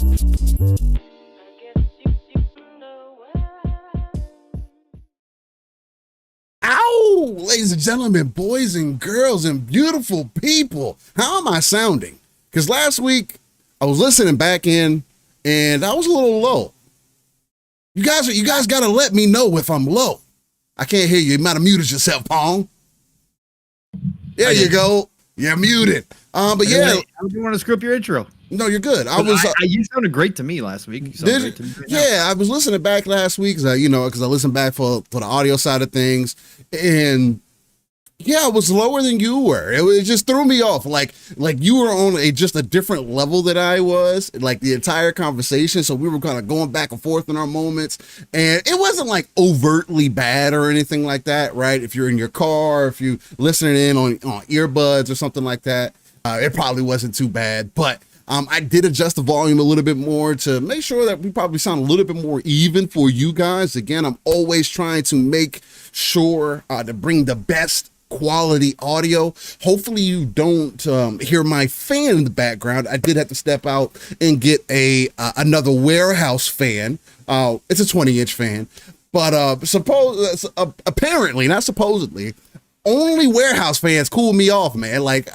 Ow! Ladies and gentlemen, boys and girls and beautiful people, how am I sounding? Because last week I was listening back in and I was a little low. You guys got to let me know if I'm low. I can't hear you. You might have muted yourself, Pong. There you go. You're muted. But yeah. I don't want to screw up your intro. No, you're good. You sounded great to me last week. I was listening back last week because I listened back for the audio side of things, and yeah, I was lower than you were. It just threw me off. Like you were on just a different level that I was, like the entire conversation. So we were kind of going back and forth in our moments, and it wasn't like overtly bad or anything like that, right? If you're in your car, if you listening in on earbuds or something like that, it probably wasn't too bad, but. I did adjust the volume a little bit more to make sure that we probably sound a little bit more even for you guys. Again, I'm always trying to make sure to bring the best quality audio. Hopefully you don't hear my fan in the background. I did have to step out and get another warehouse fan. It's a 20-inch fan, but apparently, not supposedly, only warehouse fans cool me off, man. Like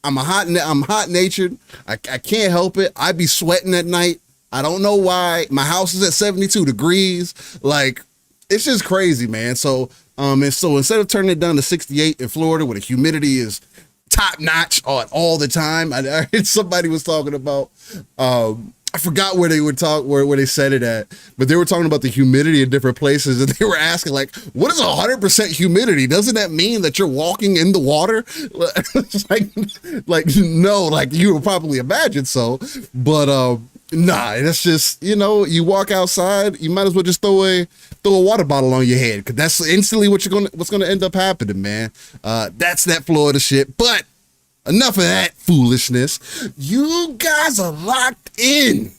I'm hot natured. I can't help it. I be sweating at night. I don't know why. My house is at 72 degrees. Like, it's just crazy, man. So instead of turning it down to 68 in Florida where the humidity is top notch all the time, I heard somebody was talking about, I forgot where they said it at, but they were talking about the humidity in different places, and they were asking, like, what is 100% humidity? Doesn't that mean that you're walking in the water? It's like no, like you would probably imagine so, but nah, that's just, you walk outside, you might as well just throw a water bottle on your head, because that's instantly what's gonna end up happening, man. That's that Florida shit, but. Enough of that foolishness. You guys are locked in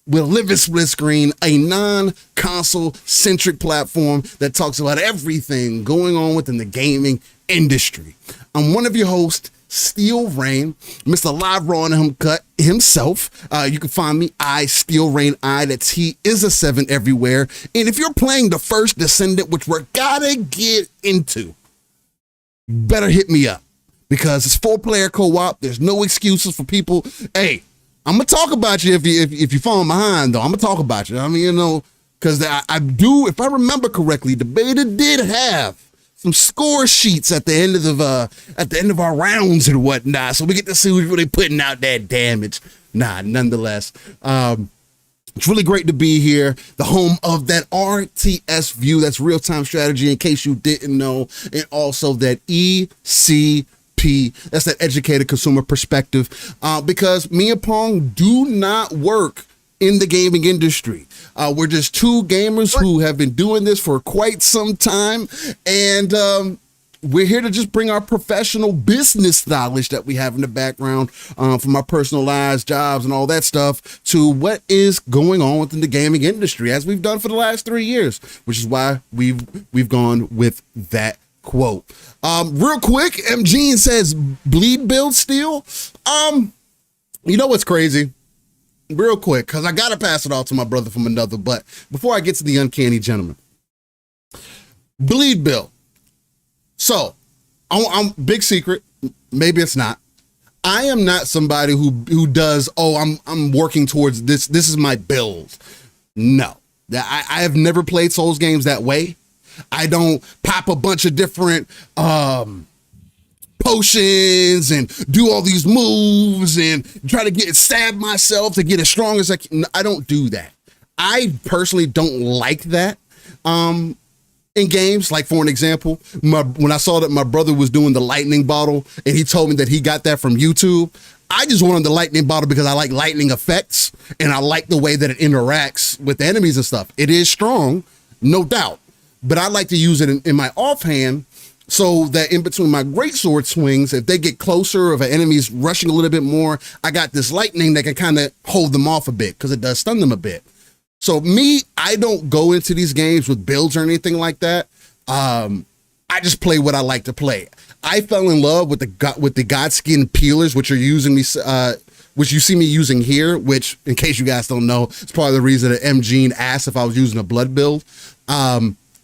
with Living Split Screen, a non-console centric platform that talks about everything going on within the gaming industry. I'm one of your hosts, Steel Rain, Mr. Live Raw and Uncut himself. You can find me, Steel Rain, that's he is a 7 everywhere. And if you're playing the first Descendant, which we're gotta get into, better hit me up. Because it's 4-player co-op. There's no excuses for people. Hey, I'm gonna talk about you if you're falling behind, though. I'm gonna talk about you. I mean, because I do, if I remember correctly, the beta did have some score sheets at the end of our rounds and whatnot. So we get to see who's really putting out that damage. Nonetheless, it's really great to be here, the home of that RTS view, that's real-time strategy, in case you didn't know, and also that ECP. That's that educated consumer perspective, because me and Pong do not work in the gaming industry. We're just two gamers who have been doing this for quite some time, and we're here to just bring our professional business knowledge that we have in the background from our personal lives, jobs, and all that stuff to what is going on within the gaming industry, as we've done for the last 3 years, which is why we've gone with that quote. Real quick, MG says bleed build steel. You know what's crazy? Real quick, because I gotta pass it off to my brother from another, but before I get to the uncanny gentleman, bleed build. So I'm big secret, maybe it's not. I am not somebody who does, I'm working towards this is my build. No, I have never played Souls games that way. I don't pop a bunch of different potions and do all these moves and try to stab myself to get as strong as I can. I don't do that. I personally don't like that in games. Like, for an example, when I saw that my brother was doing the lightning bottle and he told me that he got that from YouTube, I just wanted the lightning bottle because I like lightning effects and I like the way that it interacts with enemies and stuff. It is strong, no doubt. But I like to use it in my offhand so that in between my greatsword swings, if they get closer, if an enemy's rushing a little bit more, I got this lightning that can kind of hold them off a bit because it does stun them a bit. So me, I don't go into these games with builds or anything like that. I just play what I like to play. I fell in love with the Godskin peelers, which are usually which you see me using here, which, in case you guys don't know, it's part of the reason that MGene asked if I was using a blood build.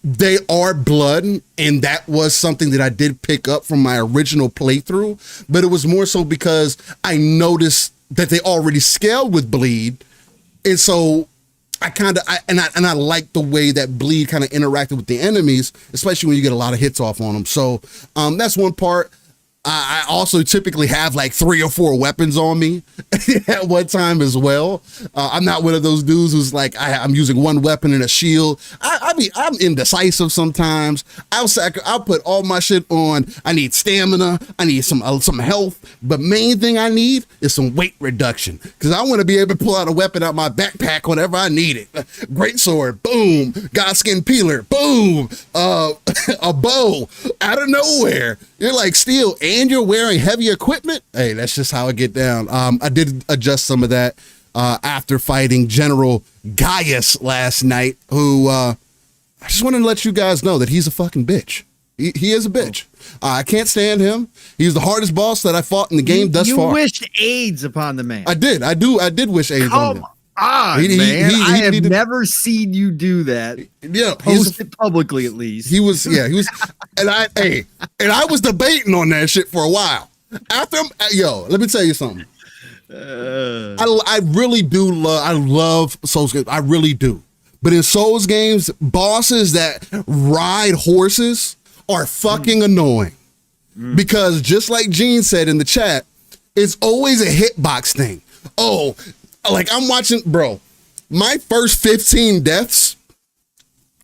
They are blood, and that was something that I did pick up from my original playthrough, but it was more so because I noticed that they already scaled with bleed, and so I like the way that bleed kind of interacted with the enemies, especially when you get a lot of hits off on them. So that's one part. I also typically have like 3 or 4 weapons on me at one time as well. I'm not one of those dudes who's like, I'm using one weapon and a shield. I'm indecisive sometimes. I'll put all my shit on. I need stamina. I need some health. But main thing I need is some weight reduction, because I want to be able to pull out a weapon out my backpack whenever I need it. Greatsword, boom. Godskin peeler, boom. A bow out of nowhere. You're like, steel, and you're wearing heavy equipment? Hey, that's just how I get down. I did adjust some of that after fighting General Gaius last night, who I just wanted to let you guys know that he's a fucking bitch. He is a bitch. I can't stand him. He's the hardest boss that I fought in the game thus far. You wished AIDS upon the man. I did. I did wish AIDS on him. Man, I have never seen you do that. Yeah, post it publicly at least. He was, and I was debating on that shit for a while. After, let me tell you something. I really do love Souls games. I really do. But in Souls games, bosses that ride horses are fucking annoying. Because just like Gene said in the chat, it's always a hitbox thing. Oh, like I'm watching, bro, my first 15 deaths,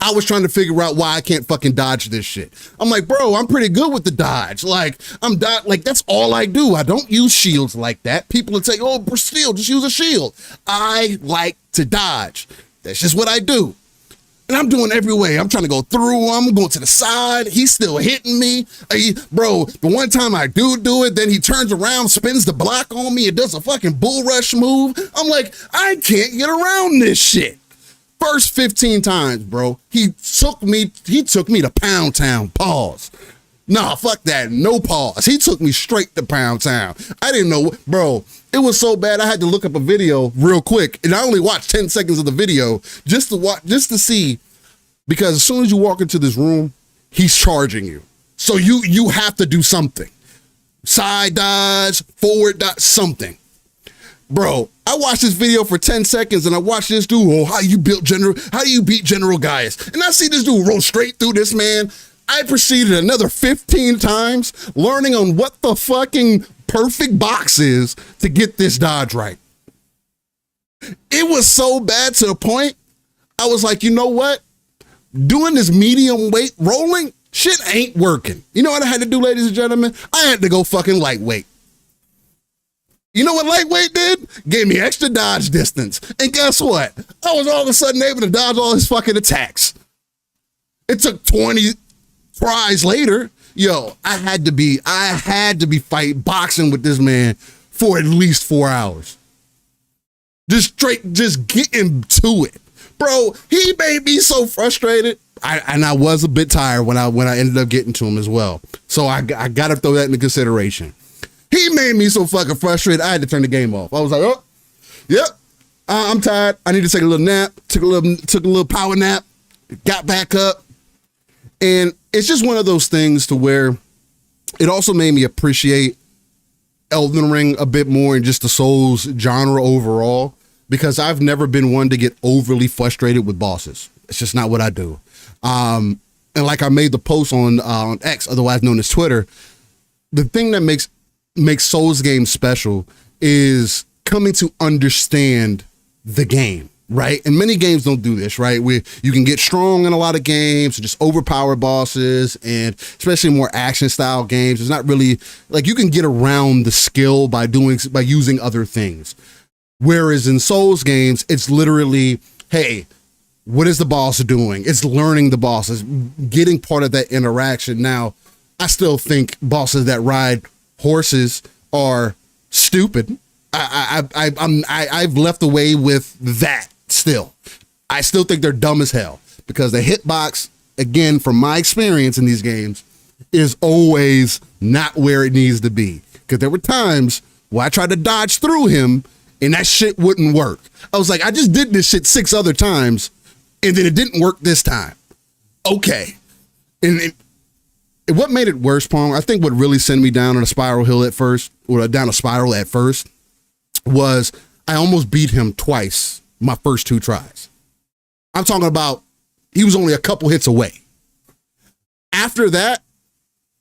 I was trying to figure out why I can't fucking dodge this shit. I'm like, bro, I'm pretty good with the dodge. Like, that's all I do. I don't use shields like that. People would say, oh, Steel, just use a shield. I like to dodge. That's just what I do. And I'm doing every way. I'm trying to go through him, going to the side. He's still hitting me. Bro, the one time I do it, then he turns around, spins the block on me, and does a fucking bull rush move. I'm like, I can't get around this shit. First 15 times, bro, he took me to Pound Town. Pause. Nah, fuck that. No pause. He took me straight to Pound Town. I didn't know, bro. It was so bad I had to look up a video real quick, and I only watched 10 seconds of the video just to see, because as soon as you walk into this room, he's charging you. So you have to do something. Side dodge, forward dodge, something. Bro, I watched this video for 10 seconds and I watched this dude, how do you beat General Gaius? And I see this dude roll straight through this man. I proceeded another 15 times learning on what the fucking perfect box is to get this dodge right. It was so bad to the point I was like, you know what? Doing this medium weight rolling, shit ain't working. You know what I had to do, ladies and gentlemen? I had to go fucking lightweight. You know what lightweight did? Gave me extra dodge distance. And guess what? I was all of a sudden able to dodge all his fucking attacks. It took 20 tries later. Yo, I had to be boxing with this man for at least 4 hours. Just getting to it. Bro, he made me so frustrated. I was a bit tired when I ended up getting to him as well. So I got to throw that into consideration. He made me so fucking frustrated, I had to turn the game off. I was like, oh, yep, I'm tired. I need to take a little nap. Took a little power nap. Got back up. And it's just one of those things to where it also made me appreciate Elden Ring a bit more and just the Souls genre overall, because I've never been one to get overly frustrated with bosses. It's just not what I do. And like I made the post on X, otherwise known as Twitter, the thing that makes Souls games special is coming to understand the game, right? And many games don't do this, right? Where you can get strong in a lot of games, just overpower bosses, and especially more action style games. It's not really like you can get around the skill by using other things. Whereas in Souls games, it's literally, hey, what is the boss doing? It's learning the bosses, getting part of that interaction. Now, I still think bosses that ride horses are stupid. I've left away with that still. I still think they're dumb as hell, because the hitbox, again, from my experience in these games, is always not where it needs to be. Because there were times Well, I tried to dodge through him, and that shit wouldn't work. I was like, I just did this shit 6 other times, and then it didn't work this time. Okay. And what made it worse, Pong, I think what really sent me down on a spiral hill at first, or down a spiral at first, was I almost beat him twice my first 2 tries. I'm talking about he was only a couple hits away. After that,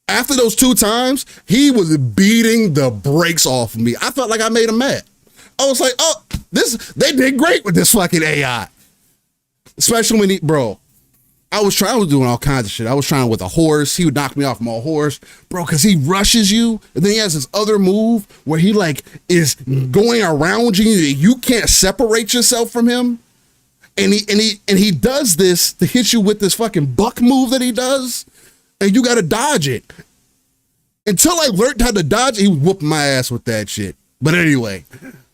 after those 2 times, he was beating the brakes off of me. I felt like I made him mad. I was like, oh, they did great with this fucking AI. Especially when I was doing all kinds of shit. I was trying with a horse. He would knock me off my horse, bro, because he rushes you. And then he has this other move where he like is going around you. You can't separate yourself from him. And he does this to hit you with this fucking buck move that he does. And you got to dodge it. Until I learned how to dodge it, he was whooping my ass with that shit. But anyway,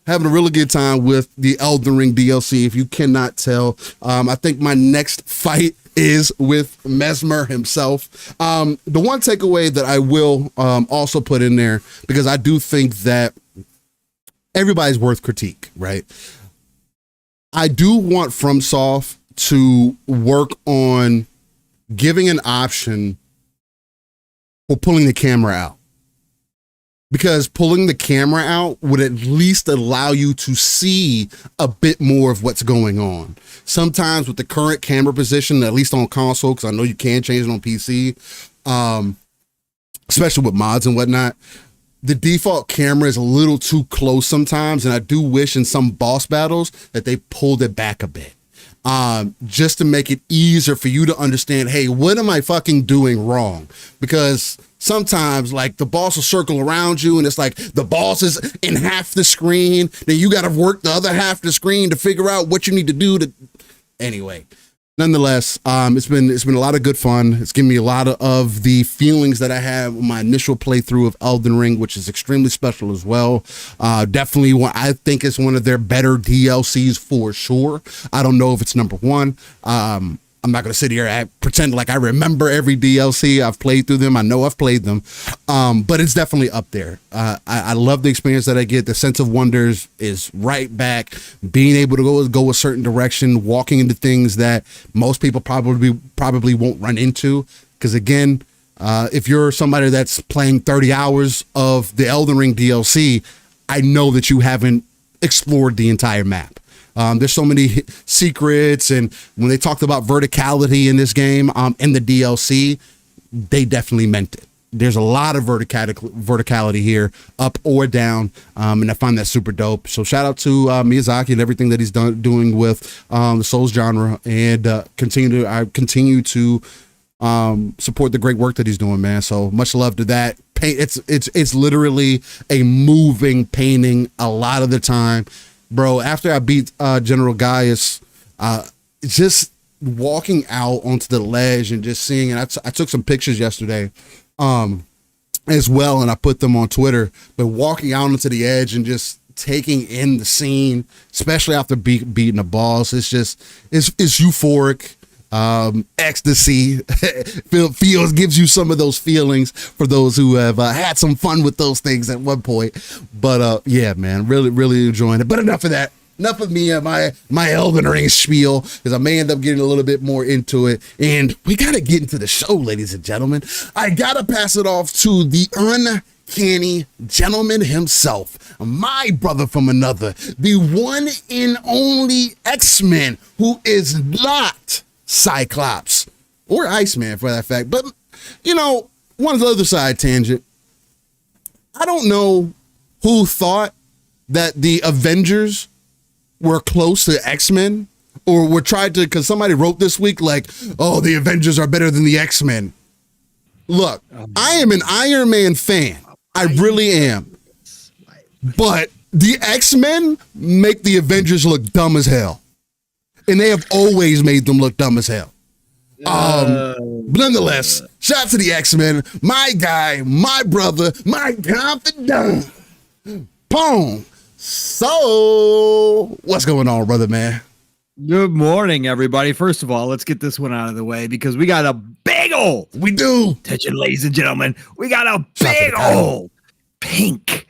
having a really good time with the Elden Ring DLC. If you cannot tell, I think my next fight is with Mesmer himself. The one takeaway that I will also put in there, because I do think that everybody's worth critique, right? I do want FromSoft to work on giving an option for pulling the camera out. Because pulling the camera out would at least allow you to see a bit more of what's going on. Sometimes with the current camera position, at least on console, because I know you can change it on PC, especially with mods and whatnot, the default camera is a little too close sometimes, and I do wish in some boss battles that they pulled it back a bit. Just to make it easier for you to understand, hey, what am I fucking doing wrong? Because sometimes like the boss will circle around you and it's like the boss is in half the screen. Then you got to work the other half of the screen to figure out what you need to do to. Anyway, nonetheless, it's been a lot of good fun. It's given me a lot of the feelings that I had with my initial playthrough of Elden Ring, which is extremely special as well. Definitely I think it's one of their better DLCs for sure. I don't know if it's number 1. I'm not going to sit here and pretend like I remember every DLC. I've played through them. I know I've played them, but it's definitely up there. I love the experience that I get. The sense of wonders is right back. Being able to go a certain direction, walking into things that most people probably won't run into. Because again, if you're somebody that's playing 30 hours of the Elden Ring DLC, I know that you haven't explored the entire map. There's so many secrets, and when they talked about verticality in this game, in the DLC, they definitely meant it. There's a lot of verticality here, up or down, and I find that super dope. So shout out to Miyazaki and everything that he's doing with the Souls genre, and I continue to support the great work that he's doing, man. So much love to that. It's literally a moving painting a lot of the time. Bro, after I beat General Gaius, just walking out onto the ledge and just seeing, and I took some pictures yesterday as well, and I put them on Twitter, but walking out onto the edge and just taking in the scene, especially after beating the boss, it's euphoric. Ecstasy gives you some of those feelings for those who have had some fun with those things at one point. But yeah, man, really enjoying it. But enough of that. Enough of me and my Elden Ring spiel, because I may end up getting a little bit more into it. And we got to get into the show, ladies and gentlemen. I got to pass it off to the uncanny gentleman himself, my brother from another, the one and only X-Men who is not Cyclops or Iceman for that fact. But one of the other side tangent, I don't know who thought that the Avengers were close to X-Men, or were tried to, because somebody wrote this week like, oh, the Avengers are better than the X-Men. Look, I am an Iron Man fan. I really am. But the X-Men make the Avengers look dumb as hell. And they have always made them look dumb as hell. But nonetheless, shout out to the X-Men, my guy, my brother, my confidant, Pong. So, what's going on, brother, man? Good morning, everybody. First of all, let's get this one out of the way, because we got a big ol'. We do. Attention, ladies and gentlemen. We got a big ol' pink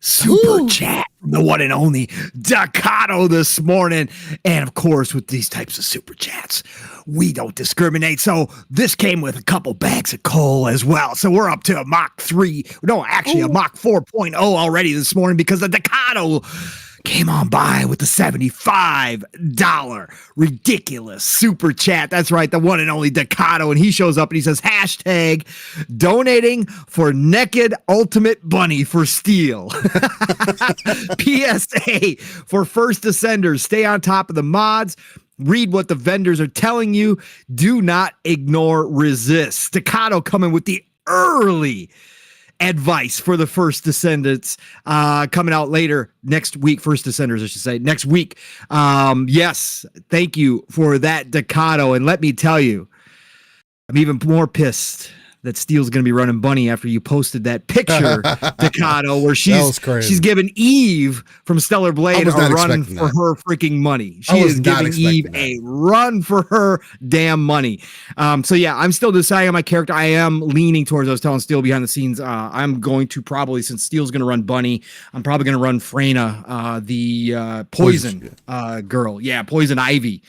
super Woo. chat from the one and only Decado this morning. And of course, with these types of super chats, we don't discriminate. So this came with a couple bags of coal as well. So we're up to a Mach 3. No, actually a Mach 4.0 already this morning because the Decado came on by with the $75 ridiculous super chat. That's right, the one and only Decado. And he shows up and he says, hashtag donating for naked ultimate bunny for steel. PSA for first descenders, stay on top of the mods. Read what the vendors are telling you. Do not ignore resist. Decado coming with the early advice for the first descendants coming out later next week. First descenders, I should say, next week. Yes, thank you for that, Decado. And let me tell you, I'm even more pissed that Steel's going to be running bunny after you posted that picture, Decado, where she's giving Eve from Stellar Blade a run for her freaking money. She is giving Eve a run for her damn money. So yeah, I'm still deciding on my character. I am leaning towards, I was telling Steel behind the scenes, I'm going to probably, since Steel's going to run bunny, I'm probably going to run Freyna, the poison girl. Yeah, Poison Ivy.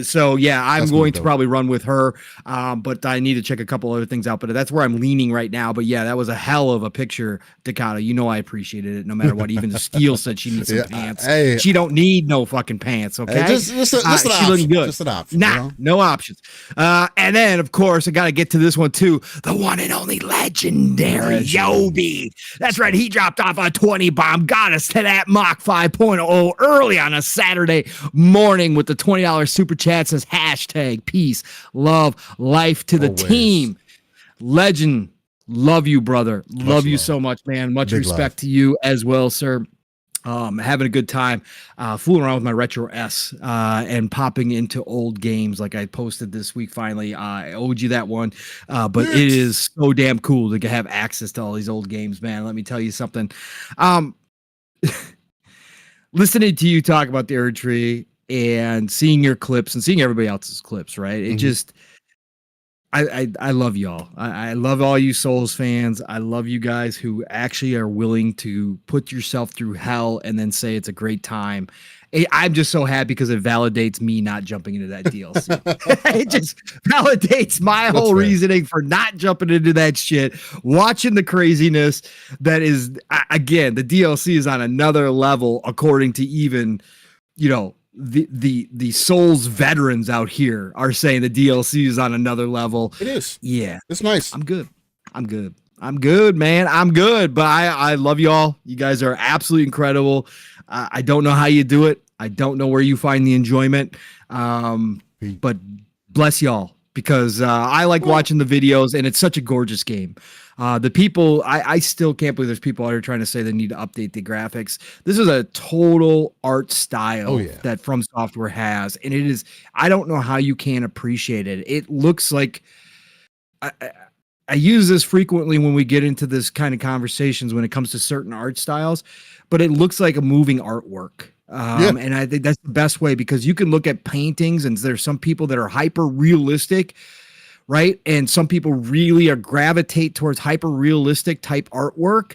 So yeah, I'm going to probably run with her, but I need to check a couple other things out, but that's where I'm leaning right now. But yeah, that was a hell of a picture, Decado. You know I appreciated it no matter what. Even Steel said she needs some pants. Hey, she don't need no fucking pants, okay? Hey, just an option. Good. Just an option. Nah, you know? no options. And then, of course, I got to get to this one too. The one and only legendary Yobi. That's right. He dropped off a 20 bomb, got us to that Mach 5.0 early on a Saturday morning with the $20 super chat. Says hashtag peace, love, life to the team. Legend, love you, brother. Love you so much, man. Much respect to you as well, sir. Having a good time, fooling around with my Retro S, and popping into old games like I posted this week. Finally, I owed you that one, but it is so damn cool to have access to all these old games, man. Let me tell you something. Listening to you talk about the Erdtree and seeing your clips and seeing everybody else's clips, right? It just, I love y'all. I love all you Souls fans. I love you guys who actually are willing to put yourself through hell and then say it's a great time. I'm just so happy because it validates me not jumping into that DLC. It just validates my whole reasoning for not jumping into that shit. Watching the craziness that is, again, the DLC is on another level, according to even, you know, the Souls veterans out here are saying the DLC is on another level. It is. Yeah. It's nice. I'm good, man. I'm good. But I love y'all. You guys are absolutely incredible. I don't know how you do it. I don't know where you find the enjoyment. But bless y'all, because I like watching the videos, and it's such a gorgeous game. The people, I still can't believe there's people out here trying to say they need to update the graphics. This is a total art style that From Software has, and it is, I don't know how you can't appreciate it. It looks like, I use this frequently when we get into this kind of conversations when it comes to certain art styles, but it looks like a moving artwork. And I think that's the best way, because you can look at paintings and there's some people that are hyper realistic, right? And some people really gravitate towards hyper realistic type artwork,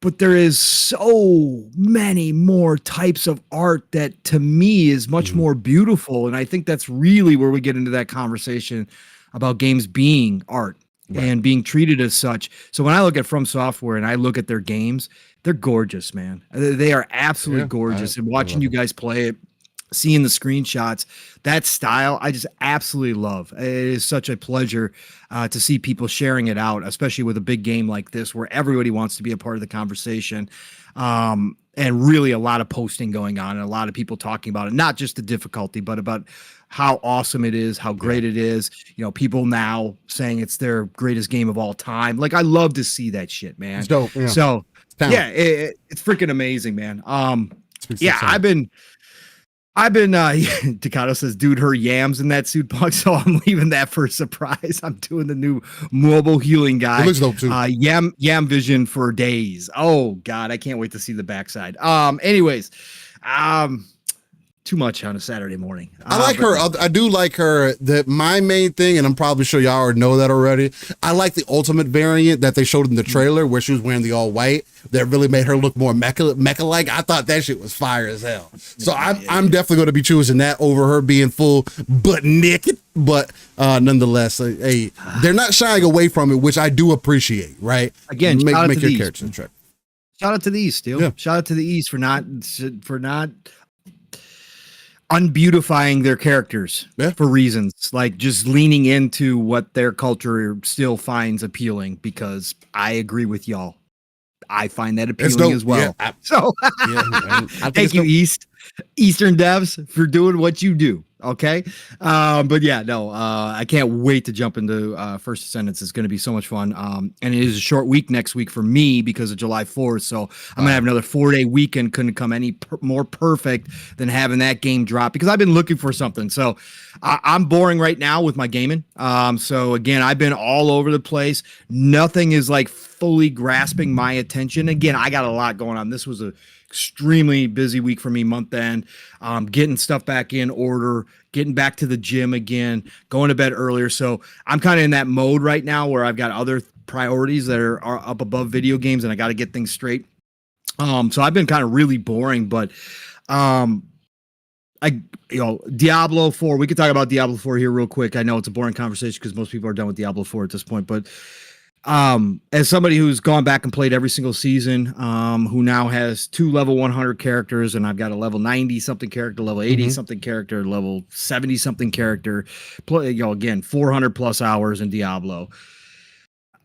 but there is so many more types of art that to me is much more beautiful. And I think that's really where we get into that conversation about games being art and being treated as such. So when I look at From Software and I look at their games, they're gorgeous, man. They are absolutely gorgeous. And watching you guys play it, seeing the screenshots, that style, I just absolutely love. It is such a pleasure to see people sharing it out, especially with a big game like this where everybody wants to be a part of the conversation. And really a lot of posting going on and a lot of people talking about it, not just the difficulty, but about how awesome it is, how great it is. You know, people now saying it's their greatest game of all time. Like, I love to see that shit, man. It's dope. Yeah. So it's freaking amazing, man. I've been Decado says, dude, her yams in that suit box, so I'm leaving that for a surprise. I'm doing the new mobile healing guy. It looks dope too. Yam vision for days. Oh god, I can't wait to see the backside. Anyways, too much on a Saturday morning. I like her. I do like her. My main thing, and I'm probably sure y'all already know that already. I like the ultimate variant that they showed in the trailer where she was wearing the all white. That really made her look more mecha like. I thought that shit was fire as hell. So I'm definitely going to be choosing that over her being full butt naked. But nonetheless, hey, they're not shying away from it, which I do appreciate. Right? Again, make your characters attractive. Shout out to the East, Steel. Yeah. Shout out to the East for not unbeautifying their characters for reasons like just leaning into what their culture still finds appealing, because I agree with y'all. I find that appealing as well. Yeah. So thank you, Eastern devs, for doing what you do. Okay. But yeah, no, I can't wait to jump into First Descendants. It's going to be so much fun. And it is a short week next week for me because of July 4th. So I'm going to have another 4-day weekend. Couldn't come any more perfect than having that game drop, because I've been looking for something. So I'm boring right now with my gaming. So again, I've been all over the place. Nothing is like fully grasping my attention. Again, I got a lot going on. This was a extremely busy week for me, month end, getting stuff back in order, getting back to the gym again, going to bed earlier. So I'm kind of in that mode right now where I've got other priorities that are up above video games, and I got to get things straight. So I've been kind of really boring, but Diablo 4, we could talk about Diablo 4 here real quick. I know it's a boring conversation because most people are done with Diablo 4 at this point, but as somebody who's gone back and played every single season, who now has 2 level 100 characters, and I've got a level 90 something character, level 80 something character, level 70 something character, again, 400 plus hours in Diablo.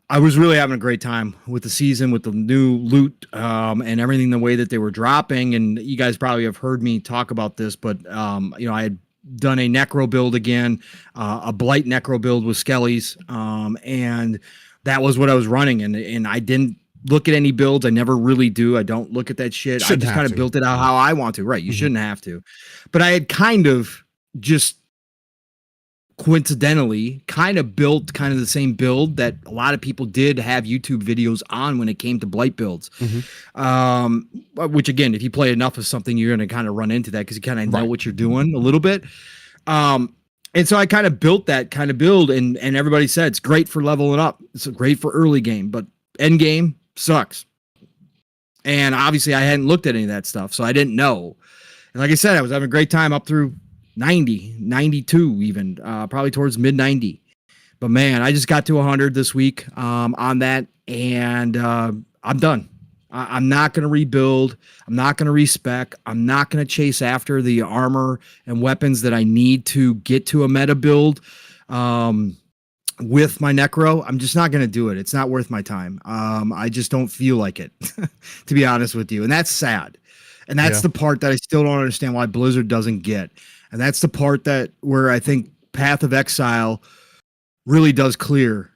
I was really having a great time with the season, with the new loot, and everything, the way that they were dropping. And you guys probably have heard me talk about this, but I had done a necro build again, a blight necro build with skellies, and that was what I was running, and I didn't look at any builds. I never really do. I don't look at that shit. I just kind of built it out how I want to. Right. You shouldn't have to. But I had kind of just coincidentally kind of built kind of the same build that a lot of people did have YouTube videos on when it came to blight builds. Which again, if you play enough of something, you're going to kind of run into that because you kind of know what you're doing a little bit. And so I kind of built that kind of build, and everybody said it's great for leveling up. It's great for early game, but end game sucks. And obviously I hadn't looked at any of that stuff, so I didn't know. And like I said, I was having a great time up through 90, 92 even, probably towards mid 90. But man, I just got to 100 this week on that, and I'm done. I'm not going to rebuild. I'm not going to respec. I'm not going to chase after the armor and weapons that I need to get to a meta build with my necro. I'm just not going to do it. It's not worth my time. I just don't feel like it, to be honest with you. And that's sad. And that's the part that I still don't understand why Blizzard doesn't get. And that's the part that where I think Path of Exile really does clear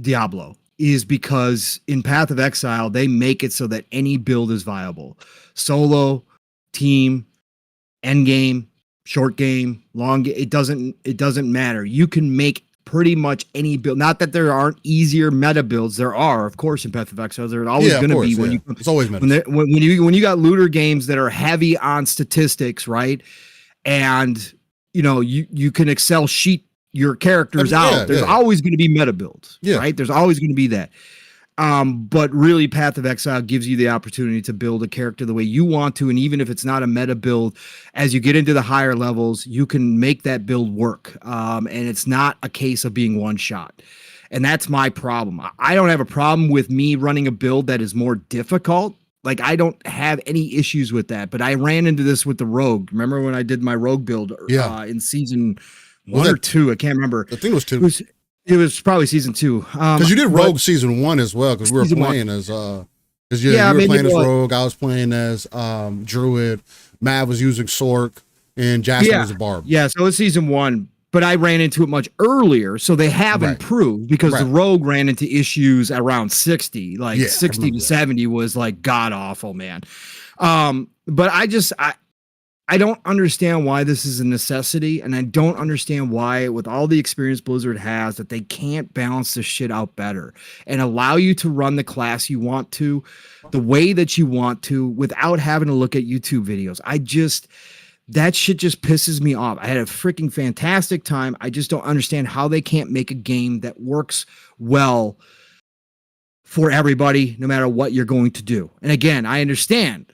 Diablo, is because in Path of Exile, they make it so that any build is viable. Solo, team, end game, short game, long game, it doesn't matter. You can make pretty much any build. Not that there aren't easier meta builds. There are, of course, in Path of Exile. There's always going to be when it's always meta. When you got looter games that are heavy on statistics, right? And you can Excel sheet your characters out. There's always going to be meta builds, right? There's always going to be that. But really, Path of Exile gives you the opportunity to build a character the way you want to. And even if it's not a meta build, as you get into the higher levels, you can make that build work. And it's not a case of being one shot. And that's my problem. I don't have a problem with me running a build that is more difficult. Like, I don't have any issues with that. But I ran into this with the Rogue. Remember when I did my Rogue build in season 1 or 2? I can't remember. I think it was 2. It was probably season 2. Because you did Rogue season 1 as well. Because we were playing as because you were playing as Rogue. I was playing as Druid. Mav was using Sork, and Jasper was a Barb. Yeah, so it was season 1. But I ran into it much earlier, so they have improved, because the Rogue ran into issues around 60, like 60 to 70 was like god awful, man. But I don't understand why this is a necessity, and I don't understand why, with all the experience Blizzard has, that they can't balance this shit out better and allow you to run the class you want to, the way that you want to, without having to look at YouTube videos. that shit just pisses me off. I had a freaking fantastic time. I just don't understand how they can't make a game that works well for everybody, no matter what you're going to do. And again, I understand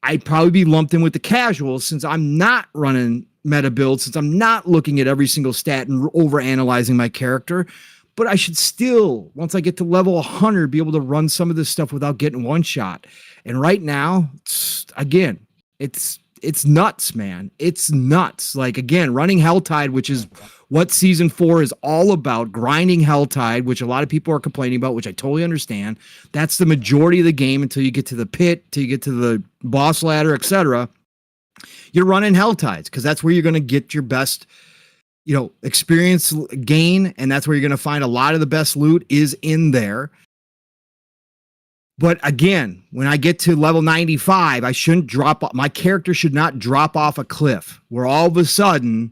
I'd probably be lumped in with the casuals since I'm not running meta builds, since I'm not looking at every single stat and over analyzing my character. But I should still, once I get to level 100, be able to run some of this stuff without getting one shot. And right now, it's nuts, man. It's nuts. Like, again, running Helltide, which is what season 4 is all about, grinding Helltide, which a lot of people are complaining about, which I totally understand. That's the majority of the game until you get to the pit, till you get to the boss ladder, etc. You're running Helltides because that's where you're going to get your best, experience gain, and that's where you're going to find a lot of the best loot is in there. But again, when I get to level 95, I shouldn't my character should not drop off a cliff where all of a sudden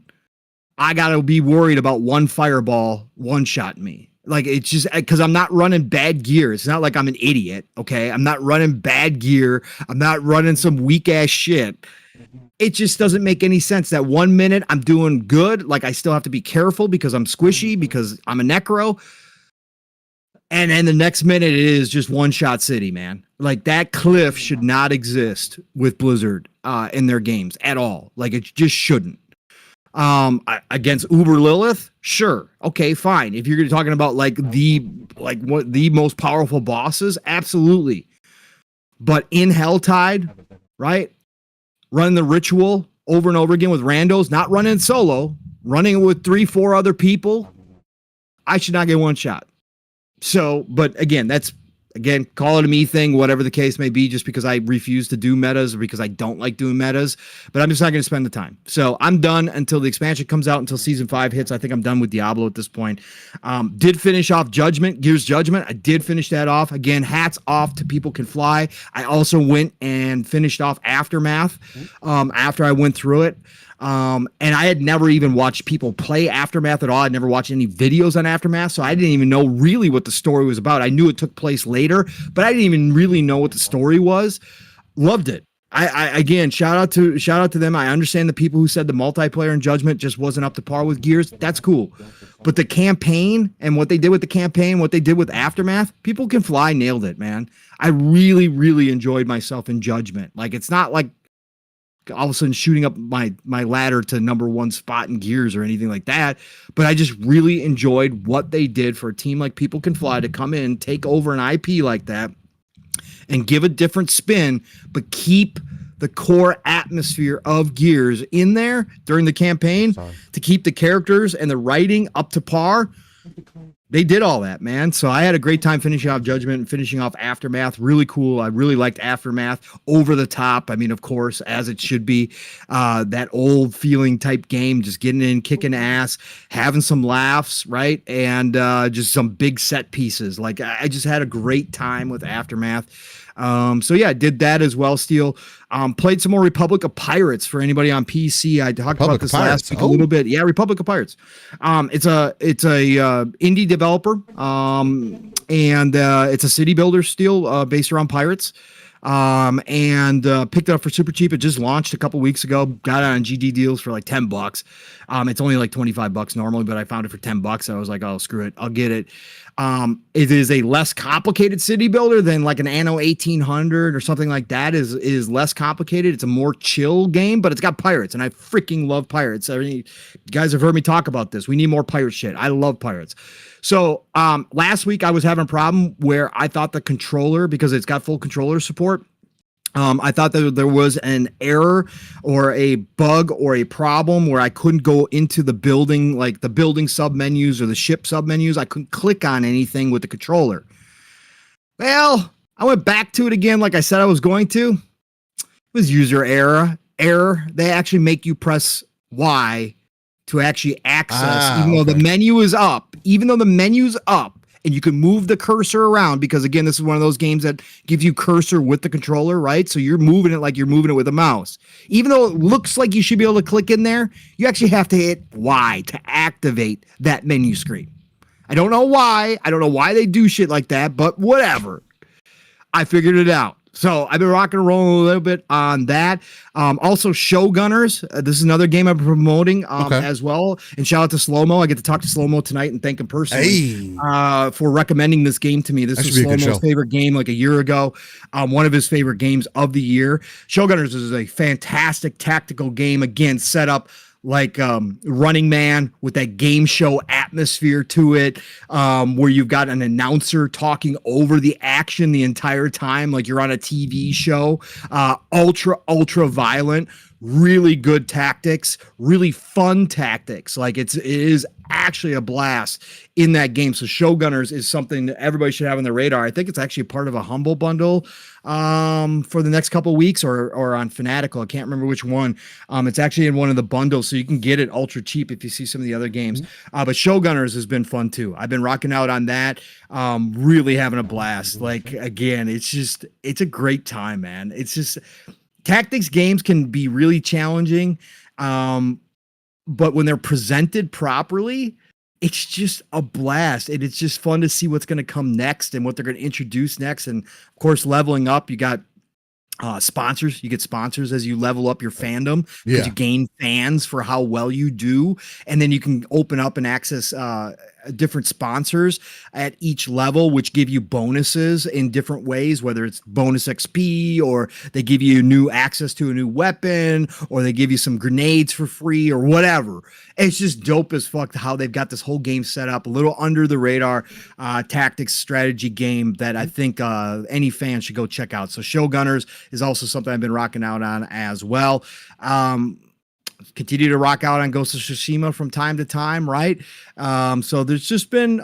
I got to be worried about one fireball one-shot me. Like, it's just because I'm not running bad gear. It's not like I'm an idiot, okay? I'm not running bad gear. I'm not running some weak-ass shit. It just doesn't make any sense that 1 minute I'm doing good, like I still have to be careful because I'm squishy, because I'm a necro. And then the next minute it is just one-shot city, man. Like, that cliff should not exist with Blizzard in their games at all. Like, it just shouldn't. Against Uber Lilith, sure, okay, fine. If you're talking about the most powerful bosses, absolutely. But in Helltide, right, running the ritual over and over again with randos, not running solo, running with 3-4 other people, I should not get one shot. So, but again, call it a me thing, whatever the case may be, just because I refuse to do metas or because I don't like doing metas, but I'm just not going to spend the time. So I'm done until the expansion comes out, until season 5 hits. I think I'm done with Diablo at this point. Did finish off Gears Judgment. I did finish that off. Again, hats off to People Can Fly. I also went and finished off Aftermath after I went through it. And I had never even watched people play Aftermath at all. I'd never watched any videos on Aftermath, so I didn't even know really what the story was about. I knew it took place later, but I didn't even really know what the story was. Loved it. I again, shout out to them. I understand the people who said the multiplayer in Judgment just wasn't up to par with Gears. That's cool. But the campaign and what they did with the campaign, what they did with Aftermath, People Can Fly nailed it, man. I really, really enjoyed myself in Judgment. Like, it's not like all of a sudden shooting up my ladder to number 1 spot in Gears or anything like that. But I just really enjoyed what they did for a team like People Can Fly to come in, take over an IP like that and give a different spin, but keep the core atmosphere of Gears in there during the campaign to keep the characters and the writing up to par. They did all that, man. So I had a great time finishing off Judgment and finishing off Aftermath. Really cool. I really liked Aftermath. Over the top. I mean, of course, as it should be. That old feeling type game, just getting in, kicking ass, having some laughs, right? And just some big set pieces. Like, I just had a great time with Aftermath. So yeah, I did that as well, Steel. Played some more Republic of Pirates for anybody on PC. I talked about this last week a little bit. Yeah, Republic of Pirates. It's a indie developer. And it's a city builder, Steel, based around pirates. And picked it up for super cheap. It just launched a couple weeks ago. Got it on GD deals for like $10. It's only like $25 normally, but I found it for $10. I was like, oh, screw it, I'll get it. It is a less complicated city builder than like an Anno 1800 or something like that. Is less complicated. It's a more chill game, but it's got pirates, and I freaking love pirates. I mean, you guys have heard me talk about this. We need more pirate shit. I love pirates. So last week I was having a problem where I thought the controller, because it's got full controller support, I thought that there was an error or a bug or a problem where I couldn't go into the building, like the building submenus or the ship submenus. I couldn't click on anything with the controller. Well, I went back to it again like I said I was going to. It was user error. They actually make you press Y to actually access, even though the menu is up. Even though the menu's up, and you can move the cursor around, because again, this is one of those games that gives you cursor with the controller, right? So you're moving it like you're moving it with a mouse. Even though it looks like you should be able to click in there, you actually have to hit Y to activate that menu screen. I don't know why. I don't know why they do shit like that, but whatever. I figured it out. So I've been rocking and rolling a little bit on that. Also Showgunners. This is another game I'm promoting as well. And shout out to Slow-Mo. I get to talk to Slow-Mo tonight and thank him personally for recommending this game to me. This was Slow-Mo's favorite game like a year ago. One of his favorite games of the year. Showgunners is a fantastic tactical game. Again, set up like Running Man with that game show atmosphere to it, where you've got an announcer talking over the action the entire time, like you're on a TV show. Ultra violent, really good tactics, really fun tactics. Like it is actually a blast in that game. So Showgunners is something that everybody should have on their radar. I think it's actually part of a Humble Bundle for the next couple of weeks or on Fanatical. I can't remember which one. It's actually in one of the bundles, so you can get it ultra cheap if you see some of the other games. But Showgunners has been fun too. I've been rocking out on that. Really having a blast. Like again, it's a great time, man. It's just tactics games can be really challenging. But when they're presented properly, it's just a blast. And it's just fun to see what's going to come next and what they're going to introduce next. And of course, leveling up, you got sponsors. You get sponsors as you level up your fandom because you gain fans for how well you do. And then you can open up and access different sponsors at each level, which give you bonuses in different ways, whether it's bonus XP or they give you new access to a new weapon or they give you some grenades for free or whatever. It's just dope as fuck how they've got this whole game set up, a little under the radar tactics strategy game that I think any fan should go check out. So Showgunners is also something I've been rocking out on as well. Continue to rock out on Ghost of Tsushima from time to time, right? So there's just been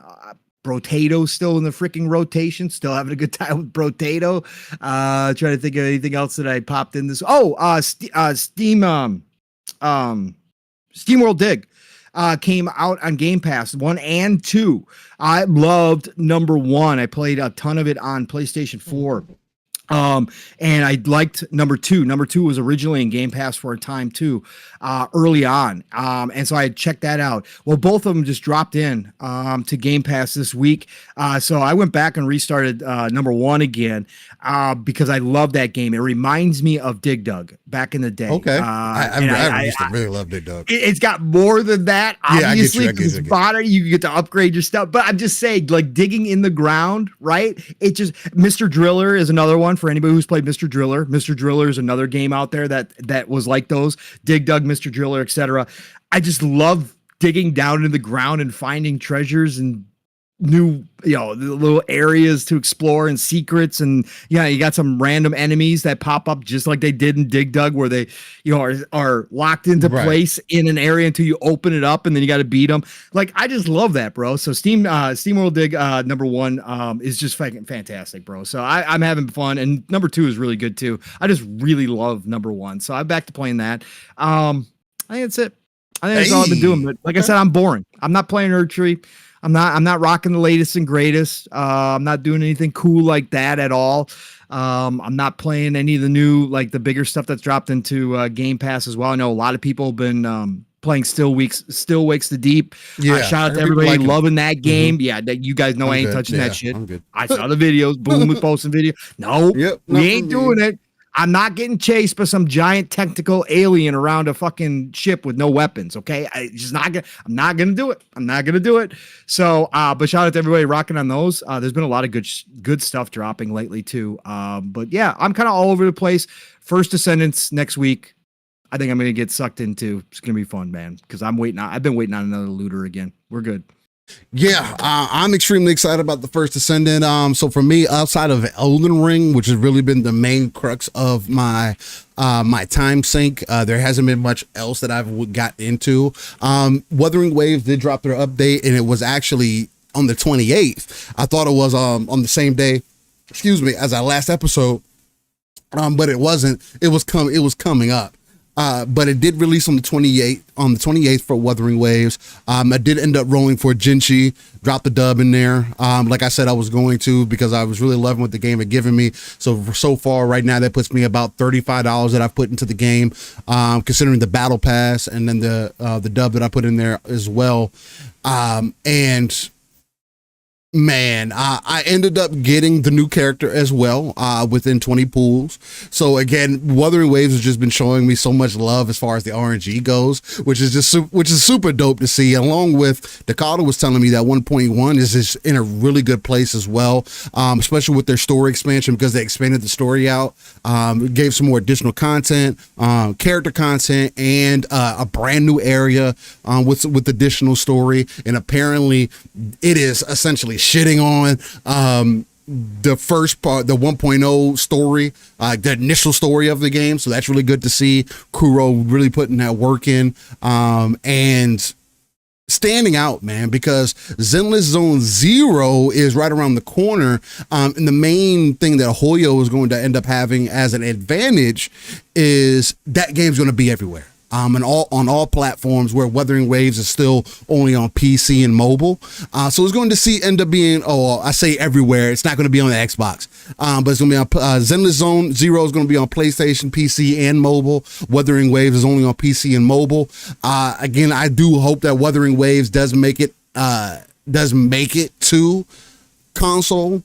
Brotato still in the freaking rotation, still having a good time with Brotato. Trying to think of anything else that I popped in this. SteamWorld Dig came out on Game Pass 1 and 2. I loved number 1. I played a ton of it on PlayStation 4. And I liked number 2. Number 2 was originally in Game Pass for a time too, early on. And so I checked that out. Well, both of them just dropped in, to Game Pass this week. So I went back and restarted, number 1 again, because I love that game. It reminds me of Dig Dug back in the day. Okay. I used to really love Dig Dug. It's got more than that. Obviously, it's fodder. You get to upgrade your stuff, but I'm just saying, like digging in the ground, right? It just, Mr. Driller is another one for anybody who's played Mr. Driller. Mr. Driller is another game out there that was like those Dig Dug, Mr. Driller, etc. I just love digging down into the ground and finding treasures and new, little areas to explore and secrets. And you got some random enemies that pop up just like they did in Dig Dug, where they, are locked into place in an area until you open it up and then you got to beat them. Like, I just love that, bro. So SteamWorld Dig, number 1, is just fucking fantastic, bro. So I'm having fun. And number 2 is really good too. I just really love number 1. So I'm back to playing that. I think that's it. I think that's all I've been doing. But like I said, I'm boring. I'm not playing Erdtree. I'm not rocking the latest and greatest. I'm not doing anything cool like that at all. I'm not playing any of the new, like the bigger stuff that's dropped into Game Pass as well. I know a lot of people have been playing Still Wakes the Deep. Shout out to everybody loving that game. Yeah, that you guys know I ain't touching that shit. I saw the videos. Boom, we posting video. No, we ain't doing it. I'm not getting chased by some giant tentacle alien around a fucking ship with no weapons. Okay. I'm not going to do it. I'm not going to do it. So, but shout out to everybody rocking on those. There's been a lot of good stuff dropping lately too. But yeah, I'm kind of all over the place. First Descendants next week. I think I'm going to get sucked into. It's going to be fun, man. Cause I've been waiting on another looter again. We're good. Yeah, I'm extremely excited about the First Descendant. So for me, outside of Elden Ring, which has really been the main crux of my my time sink, there hasn't been much else that I've got into. Wuthering Waves did drop their update, and it was actually on the 28th. I thought it was on the same day, as our last episode, but it wasn't. It was coming up. But it did release on the 28th for Wuthering Waves. I did end up rolling for Jinchi, dropped the dub in there. Like I said, I was going to, because I was really loving what the game had given me. So far right now, that puts me about $35 that I've put into the game, considering the battle pass and then the dub that I put in there as well. And Man, I ended up getting the new character as well within 20 pools. So again, Wuthering Waves has just been showing me so much love as far as the RNG goes, which is super dope to see. Along with Dakota was telling me that 1.1 is just in a really good place as well, especially with their story expansion because they expanded the story out, gave some more additional content, character content, and a brand new area with additional story. And apparently, it is essentially shitting on the first part, the 1.0 story, the initial story of the game. So that's really good to see Kuro really putting that work in and standing out, man, because Zenless Zone Zero is right around the corner. And the main thing that Hoyo is going to end up having as an advantage is that game's going to be everywhere. And on all platforms, where Wuthering Waves is still only on PC and mobile. So it's going to end up being, I say everywhere. It's not going to be on the Xbox, but it's going to be on Zenless Zone Zero is going to be on PlayStation, PC, and mobile. Wuthering Waves is only on PC and mobile. Again, I do hope that Wuthering Waves does make it to console.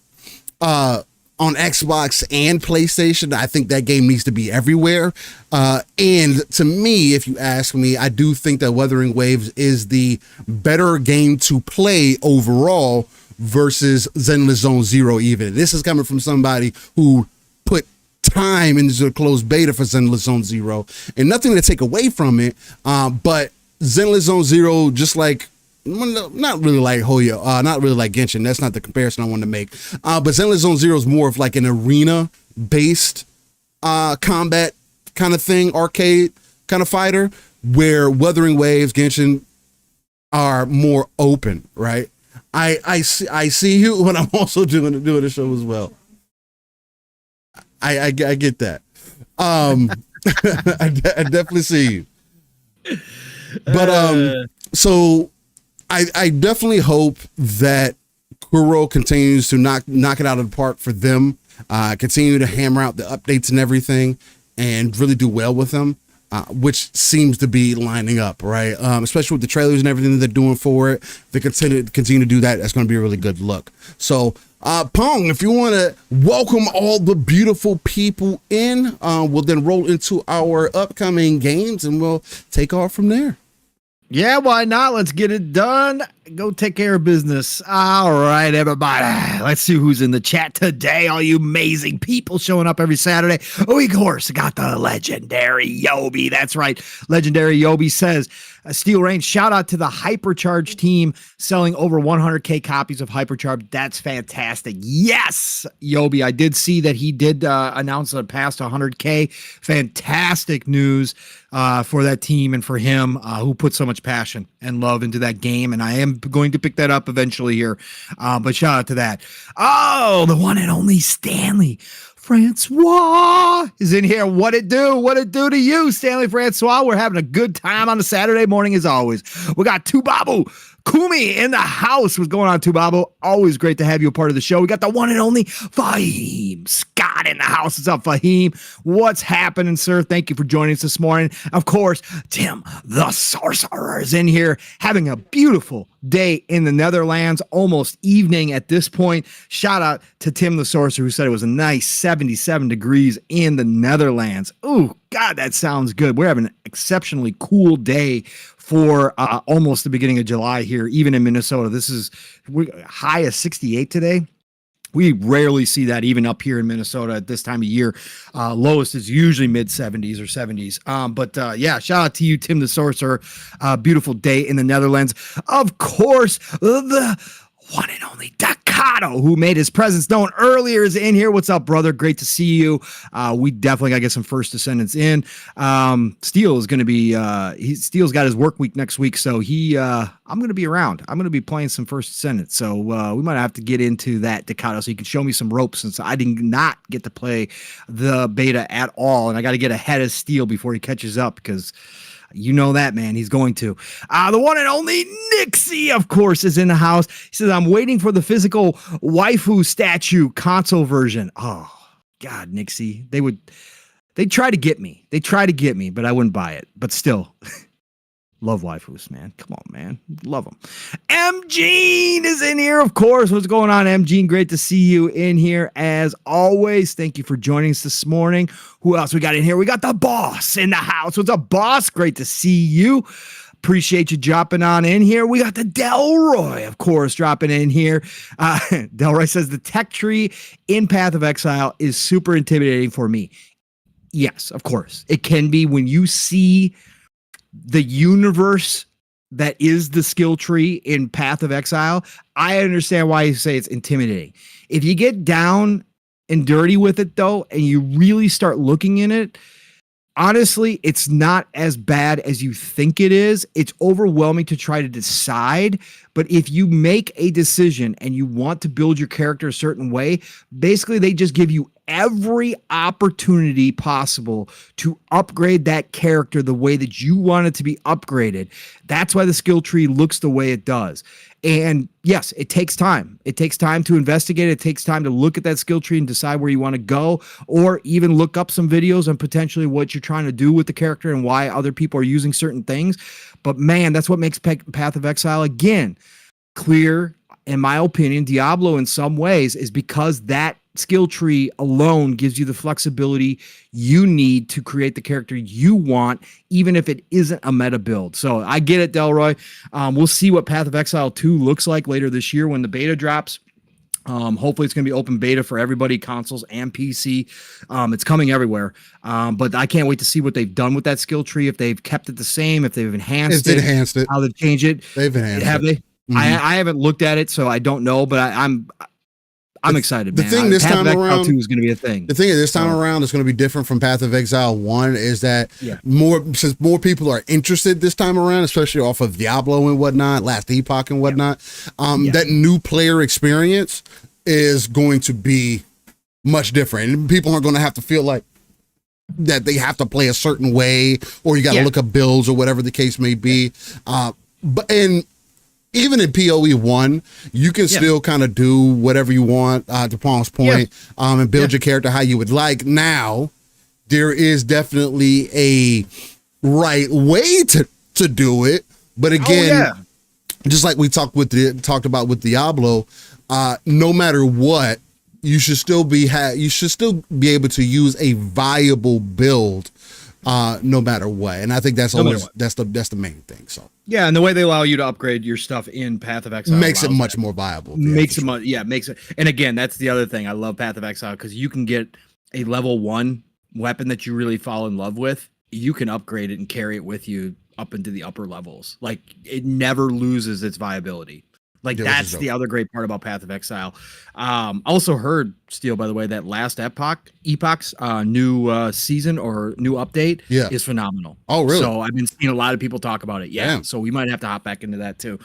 On Xbox and PlayStation. I think that game needs to be everywhere. And to me, if you ask me, I do think that Wuthering Waves is the better game to play overall versus Zenless Zone Zero even. This is coming from somebody who put time into the closed beta for Zenless Zone Zero. And nothing to take away from it, but Zenless Zone Zero, just like not really like Hoyo, not really like Genshin. That's not the comparison I wanted to make. But Zenless Zone Zero is more of like an arena-based combat kind of thing, arcade kind of fighter, where Wuthering Waves, Genshin are more open, right? I see you, but I'm also doing a show as well. I get that. I definitely see you. But so. I definitely hope that Kuro continues to knock it out of the park for them, continue to hammer out the updates and everything, and really do well with them, which seems to be lining up, right? Especially with the trailers and everything that they're doing for it. If they continue to do that, that's going to be a really good look. So, Pong, if you want to welcome all the beautiful people in, we'll then roll into our upcoming games, and we'll take off from there. Yeah, why not? Let's get it done. Go take care of business. All right, everybody. Let's see who's in the chat today. All you amazing people showing up every Saturday. Oh, of course, got the legendary Yobi. That's right. Legendary Yobi says, Steel Rain, shout out to the Hypercharge team selling over 100K copies of Hypercharge. That's fantastic. Yes, Yobi. I did see that he did announce that past 100K. Fantastic news for that team and for him who put so much passion and love into that game. And I am going to pick that up eventually here. But shout out to that. Oh, the one and only Stanley Francois is in here. What it do? What it do to you, Stanley Francois? We're having a good time on a Saturday morning as always. We got Tubabu Kumi in the house. What's going on, Tubabu? Always great to have you a part of the show. We got the one and only Fahim Scott in the house. What's up, Fahim? What's happening, sir? Thank you for joining us this morning. Of course, Tim the Sorcerer is in here having a beautiful day in the Netherlands, almost evening at this point. Shout out to Tim the Sorcerer, who said it was a nice 77 degrees in the Netherlands. Ooh, God, that sounds good. We're having an exceptionally cool day for almost the beginning of July here, even in Minnesota. This is high of 68 today. We rarely see that even up here in Minnesota at this time of year. Lowest is usually mid 70s or 70s. But yeah, shout out to you, Tim the Sorcerer. Beautiful day in the Netherlands. Of course, the one and only Dakato, who made his presence known earlier, is in here. What's up, brother? Great to see you. We definitely got to get some first descendants in. Steel is going to be, Steel's got his work week next week. So I'm going to be around. I'm going to be playing some first descendants. So we might have to get into that, Dakato, so you can show me some ropes, since I did not get to play the beta at all. And I got to get ahead of Steel before he catches up, because you know that, man. He's going to. The one and only Nixie, of course, is in the house. He says, I'm waiting for the physical waifu statue console version. Oh, God, Nixie. They try to get me. But I wouldn't buy it. But still, Love waifus, man. Come on, man. Love them. M. Gene is in here, of course. What's going on, M. Gene? Great to see you in here as always. Thank you for joining us this morning. Who else we got in here? We got the boss in the house. What's up, boss? Great to see you. Appreciate you dropping on in here. We got the Delroy, of course, dropping in here. Delroy says the tech tree in Path of Exile is super intimidating for me. Yes, of course. It can be when you see the universe that is the skill tree in Path of Exile. I understand why you say it's intimidating. If you get down and dirty with it, though, and you really start looking in it, honestly, it's not as bad as you think it is. It's overwhelming to try to decide. But if you make a decision and you want to build your character a certain way, basically they just give you every opportunity possible to upgrade that character the way that you want it to be upgraded. That's why the skill tree looks the way it does. And yes, it takes time. It takes time to investigate. It takes time to look at that skill tree and decide where you want to go, or even look up some videos on potentially what you're trying to do with the character and why other people are using certain things. But man, that's what makes Path of Exile, again, clear, in my opinion. Diablo in some ways is because that skill tree alone gives you the flexibility you need to create the character you want, even if it isn't a meta build. So I get it, Delroy. We'll see what Path of Exile 2 looks like later this year when the beta drops. Hopefully it's going to be open beta for everybody, consoles and PC. It's coming everywhere. But I can't wait to see what they've done with that skill tree, if they've kept it the same, if they've enhanced it, how they've changed it. They've enhanced it. Have they? Mm-hmm. I haven't looked at it, so I don't know, but I'm excited, man. The thing this time around 2 is going to be a thing. The thing this time around is going to be different from Path of Exile 1 is that since more people are interested this time around, especially off of Diablo and whatnot, Last Epoch and whatnot, that new player experience is going to be much different. And people aren't going to have to feel like that they have to play a certain way, or you got to look up builds or whatever the case may be. But even in PoE 1, you can still kind of do whatever you want, to Paul's point, and build your character how you would like. Now, there is definitely a right way to do it. But again, just like we talked about with Diablo, no matter what, you should still be able to use a viable build, no matter what. And I think that's the main thing. So. Yeah, and the way they allow you to upgrade your stuff in Path of Exile makes it much more viable. Makes it. And again, that's the other thing. I love Path of Exile because you can get a level 1 weapon that you really fall in love with. You can upgrade it and carry it with you up into the upper levels. Like, it never loses its viability. Like, that's the other great part about Path of Exile. Also heard, Steel, by the way, that Last Epoch's new season or new update is phenomenal. Oh, really? So I've been seeing a lot of people talk about it. Yeah. So we might have to hop back into that too.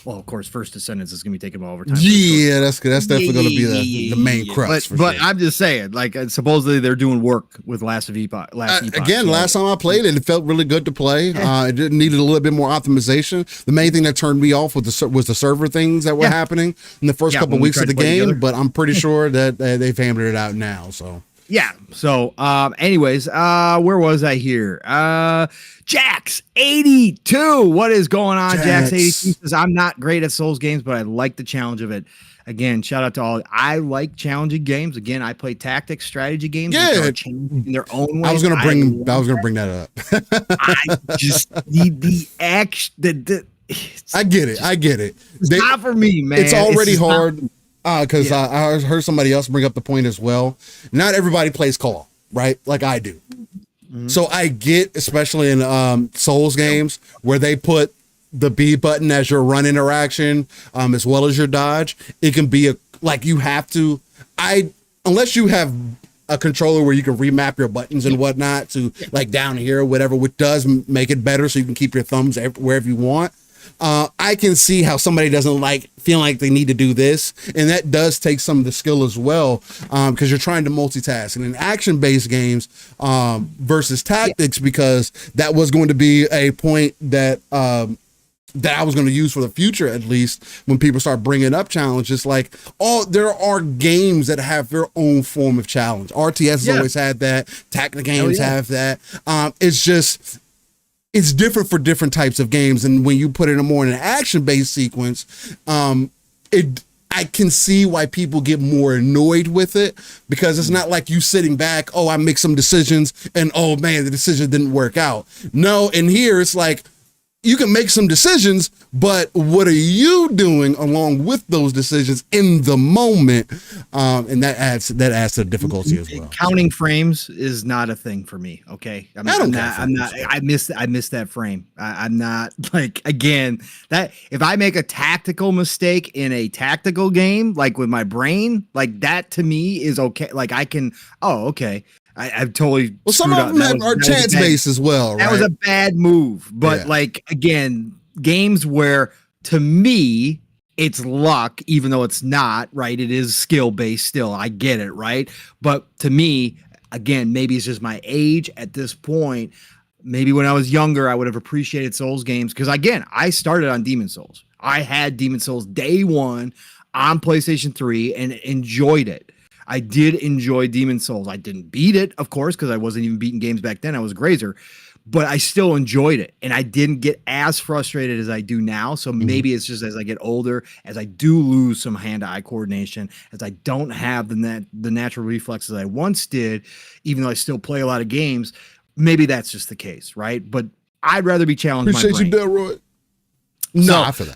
Well, of course, First Descendants is going to be taking over time. Yeah, that's good. That's definitely going to be the main crux. But I'm just saying, like, supposedly they're doing work with Last Epoch. Again, last time I played it, it felt really good to play. It needed a little bit more optimization. The main thing that turned me off was the server things that were happening in the first couple weeks of the game. But I'm pretty sure that they've hammered it out now. So. Yeah. So, anyways, where was I here? Jax82. What is going on? Jax82 says, I'm not great at Souls games, but I like the challenge of it. Again, shout out to all. I like challenging games. Again, I play tactics, strategy games. Yeah, in their own way. I was gonna bring that up. I just need the action. I get it. It's not for me, man. It's already hard. Because I heard somebody else bring up the point as well. Not everybody plays co-op, right? Like I do. Mm-hmm. So I get, especially in Souls games, where they put the B button as your run interaction, as well as your dodge. It can be you have to. Unless you have a controller where you can remap your buttons and whatnot to like down here or whatever, which does make it better, so you can keep your thumbs wherever you want. I can see how somebody doesn't feel like they need to do this, and that does take some of the skill as well, because you're trying to multitask. And in action-based games versus tactics, because that was going to be a point that I was going to use for the future, at least when people start bringing up challenges. Like, there are games that have their own form of challenge. RTS has always had that. Tactical games have that. It's just. it's different for different types of games. And when you put it in more in an action-based sequence, I can see why people get more annoyed with it, because it's not like you sitting back, oh, I make some decisions and oh man, the decision didn't work out. No, and here it's like, you can make some decisions, but what are you doing along with those decisions in the moment? And that adds to the difficulty as well. Counting frames is not a thing for me. Okay. I miss that frame. I'm not like, again, that if I make a tactical mistake in a tactical game, like with my brain, like that to me is okay. Like I can, okay. I've totally. Well, some of them are chance based as well. That was a bad move, but like again, games where to me it's luck, even though it's not right. It is skill based still. I get it, right? But to me, again, maybe it's just my age at this point. Maybe when I was younger, I would have appreciated Souls games because again, I started on Demon Souls. I had Demon Souls day one on PlayStation 3 and enjoyed it. I did enjoy Demon Souls. I didn't beat it, of course, because I wasn't even beating games back then. I was a grazer, but I still enjoyed it. And I didn't get as frustrated as I do now. So maybe it's just as I get older, as I do lose some hand-eye coordination, as I don't have the natural reflexes I once did, even though I still play a lot of games, maybe that's just the case, right? But I'd rather be challenged. Appreciate you, Delroy. No, I feel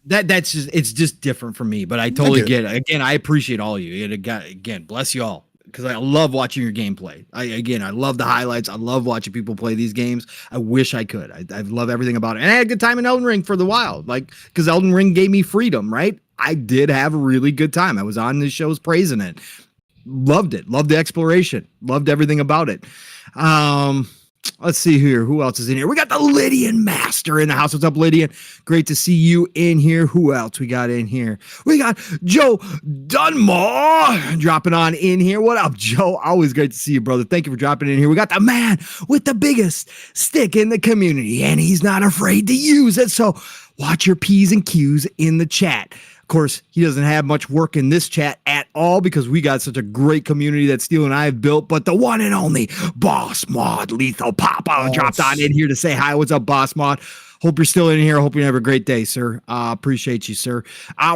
that's just, it's just different for me, but I totally get it. Again, I appreciate all of you. Again, bless you all, because I love watching your gameplay. I love the highlights. I love watching people play these games. I wish I could. I love everything about it. And I had a good time in Elden Ring for the while, like, because Elden Ring gave me freedom, right? I did have a really good time. I was on the shows praising it. Loved it. Loved the exploration. Loved everything about it. Let's see here. Who else is in here? We got the Lydian Master in the house. What's up, Lydian? Great to see you in here. Who else we got in here? We got Joe Dunmore dropping on in here. What up, Joe? Always great to see you, brother. Thank you for dropping in here. We got the man with the biggest stick in the community, and he's not afraid to use it. So watch your P's and Q's in the chat. Of course, he doesn't have much work in this chat at all because we got such a great community that Steele and I have built. But the one and only Boss Mod Lethal Papa dropped on in here to say hi. What's up, Boss Mod? Hope you're still in here. Hope you have a great day, sir. Appreciate you, sir.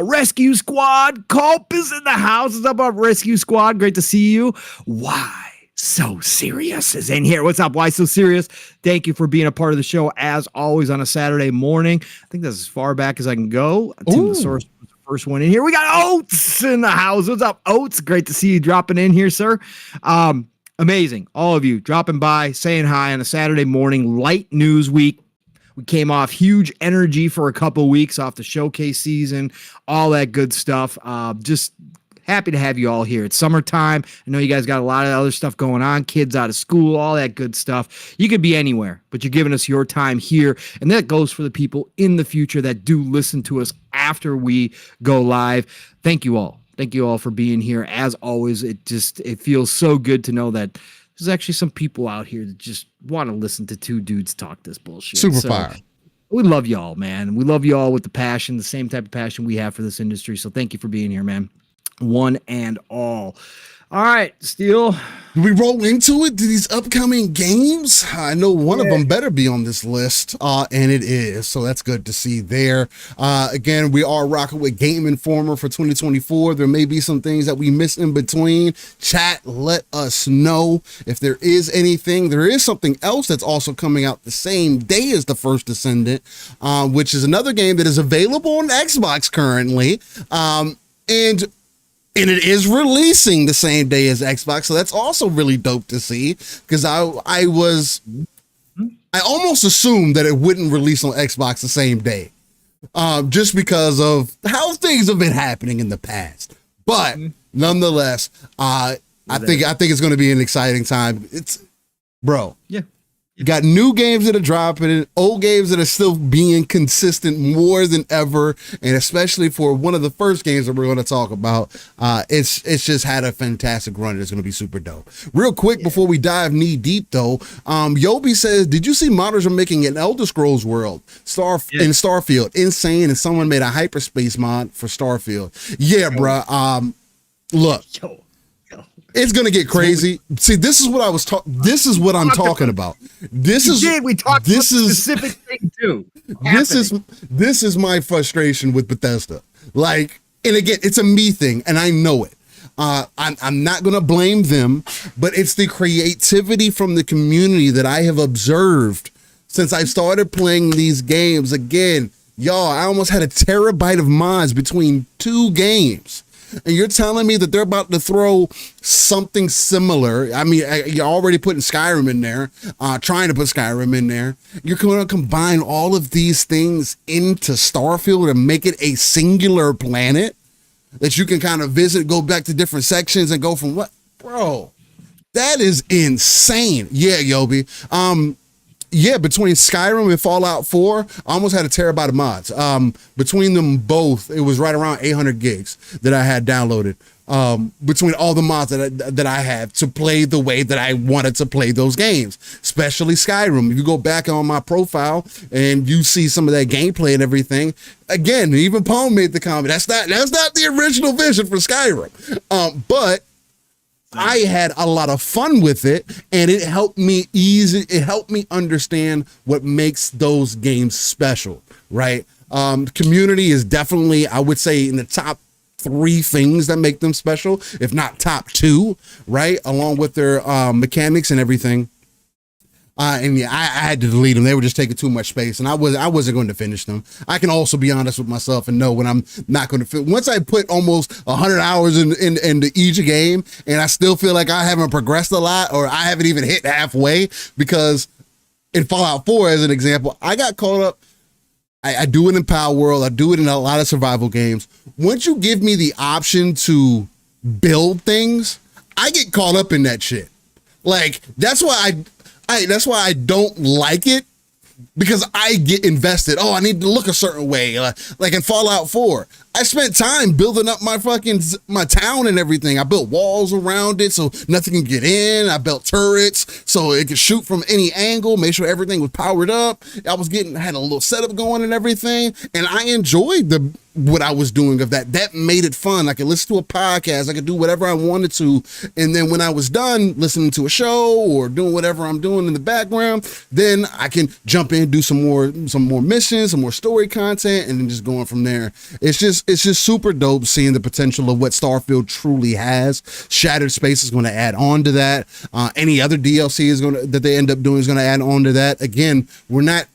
Rescue Squad Culp is in the house. What's up, Rescue Squad? Great to see you. Why So Serious is in here. What's up? Why So Serious? Thank you for being a part of the show as always on a Saturday morning. I think that's as far back as I can go. Tim the Source was the first one in here. We got Oates in the house. What's up, Oates? Great to see you dropping in here, sir. Amazing. All of you dropping by, saying hi on a Saturday morning, light news week. We came off huge energy for a couple weeks off the showcase season, all that good stuff. Just happy to have you all here. It's summertime. I know you guys got a lot of other stuff going on, kids out of school, all that good stuff. You could be anywhere, but you're giving us your time here. And that goes for the people in the future that do listen to us after we go live. Thank you all. Thank you all for being here. As always, it feels so good to know that there's actually some people out here that just want to listen to two dudes talk this bullshit. Super fire. We love y'all, man. We love y'all with the passion, the same type of passion we have for this industry. So thank you for being here, man. One and all. All right, Steele. Do we roll into it? To these upcoming games? I know one of them better be on this list, and it is. So that's good to see there. Again, we are rocking with Game Informer for 2024. There may be some things that we miss in between. Chat, let us know if there is anything. There is something else that's also coming out the same day as The First Descendant, which is another game that is available on Xbox currently. And it is releasing the same day as Xbox, so that's also really dope to see. Because I almost assumed that it wouldn't release on Xbox the same day, just because of how things have been happening in the past. But nonetheless, I think it's going to be an exciting time. You got new games that are dropping, old games that are still being consistent more than ever, and especially for one of the first games that we're going to talk about, it's just had a fantastic run. It's going to be super dope. Real quick, before we dive knee deep though, Yobi says, did you see modders are making an Elder Scrolls world in Starfield? Insane, and someone made a hyperspace mod for Starfield. Yeah, bruh. Look. It's gonna get crazy. See, this is what I was talking. This is what I'm talking about. This is we talked about specific thing too. This is my frustration with Bethesda. Like, and again, it's a me thing, and I know it. I'm not gonna blame them, but it's the creativity from the community that I have observed since I started playing these games. Again, y'all, I almost had a terabyte of mods between 2 games. And you're telling me that they're about to throw something similar. I mean, you're already putting Skyrim in there, trying to put Skyrim in there. You're going to combine all of these things into Starfield and make it a singular planet that you can kind of visit, go back to different sections and go from what? Bro, that is insane. Yeah, Yobi. Yeah, between Skyrim and Fallout 4, I almost had a terabyte of mods. Between them both, it was right around 800 gigs that I had downloaded. Between all the mods that I have to play the way that I wanted to play those games, especially Skyrim. If you go back on my profile and you see some of that gameplay and everything, again, even Paul made the comment, that's not the original vision for Skyrim. But I had a lot of fun with it, and it helped me understand what makes those games special, right? Community is definitely, I would say, in the top 3 things that make them special, if not top 2, right? Along with their mechanics and everything. And yeah, I had to delete them. They were just taking too much space, and I wasn't going to finish them. I can also be honest with myself and know when I'm not going to. Once I put almost 100 hours into each game, and I still feel like I haven't progressed a lot, or I haven't even hit halfway, because in Fallout 4, as an example, I got caught up. I do it in Power World. I do it in a lot of survival games. Once you give me the option to build things, I get caught up in that shit. Like, that's why that's why I don't like it, because I get invested. Oh, I need to look a certain way. Like in Fallout 4, I spent time building up my town and everything. I built walls around it so nothing can get in. I built turrets so it could shoot from any angle, make sure everything was powered up. I had a little setup going and everything. And I enjoyed what I was doing of that. That made it fun. I could listen to a podcast. I could do whatever I wanted to. And then when I was done listening to a show or doing whatever I'm doing in the background, then I can jump in, do some more missions, some more story content, and then just going from there. It's just super dope seeing the potential of what Starfield truly has. Shattered Space is going to add on to that. Any other DLC that they end up doing is going to add on to that. Again,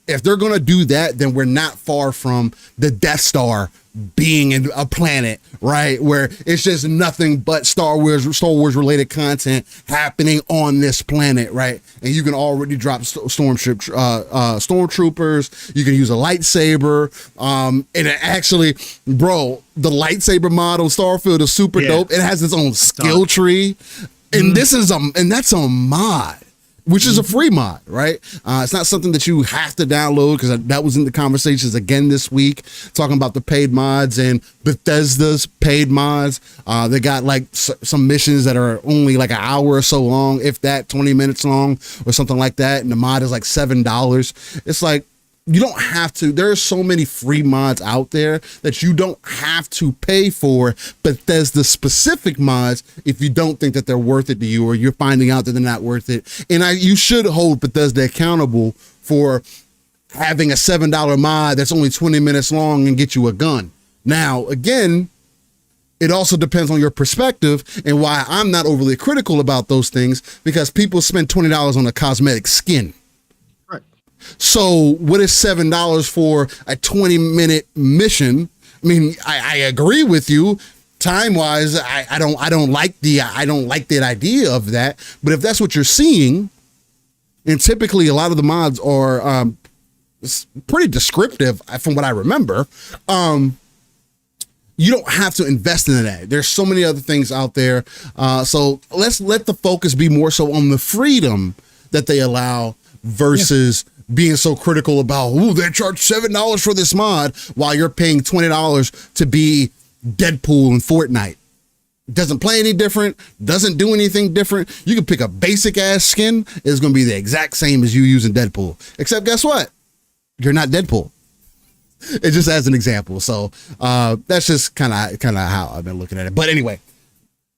if they're going to do that, then we're not far from the Death Star being in a planet, right, where it's just nothing but Star Wars related content happening on this planet, right? And you can already drop stormtroopers. You can use a lightsaber, and it actually, bro, the lightsaber mod on Starfield is super dope. It has its own skill tree, and that's a mod, which is a free mod, right? It's not something that you have to download, because that was in the conversations again this week, talking about the paid mods and Bethesda's paid mods. They got like some missions that are only like an hour or so long, if that, 20 minutes long or something like that. And the mod is like $7. It's like, you don't have to. There are so many free mods out there that you don't have to pay for Bethesda specific mods if you don't think that they're worth it to you, or you're finding out that they're not worth it. And you should hold Bethesda accountable for having a $7 mod that's only 20 minutes long and get you a gun. Now, again, it also depends on your perspective, and why I'm not overly critical about those things, because people spend $20 on a cosmetic skin. So what is $7 for a 20-minute mission? I mean, I agree with you. Time-wise, I don't like that idea of that. But if that's what you're seeing, and typically a lot of the mods are pretty descriptive from what I remember, you don't have to invest in that. There's so many other things out there. So let's let the focus be more so on the freedom that they allow versus being so critical about, they charge $7 for this mod while you're paying $20 to be Deadpool in Fortnite. Doesn't play any different, doesn't do anything different. You can pick a basic ass skin, it's going to be the exact same as you using Deadpool. Except guess what? You're not Deadpool. It just as an example. So that's just kind of how I've been looking at it. But anyway,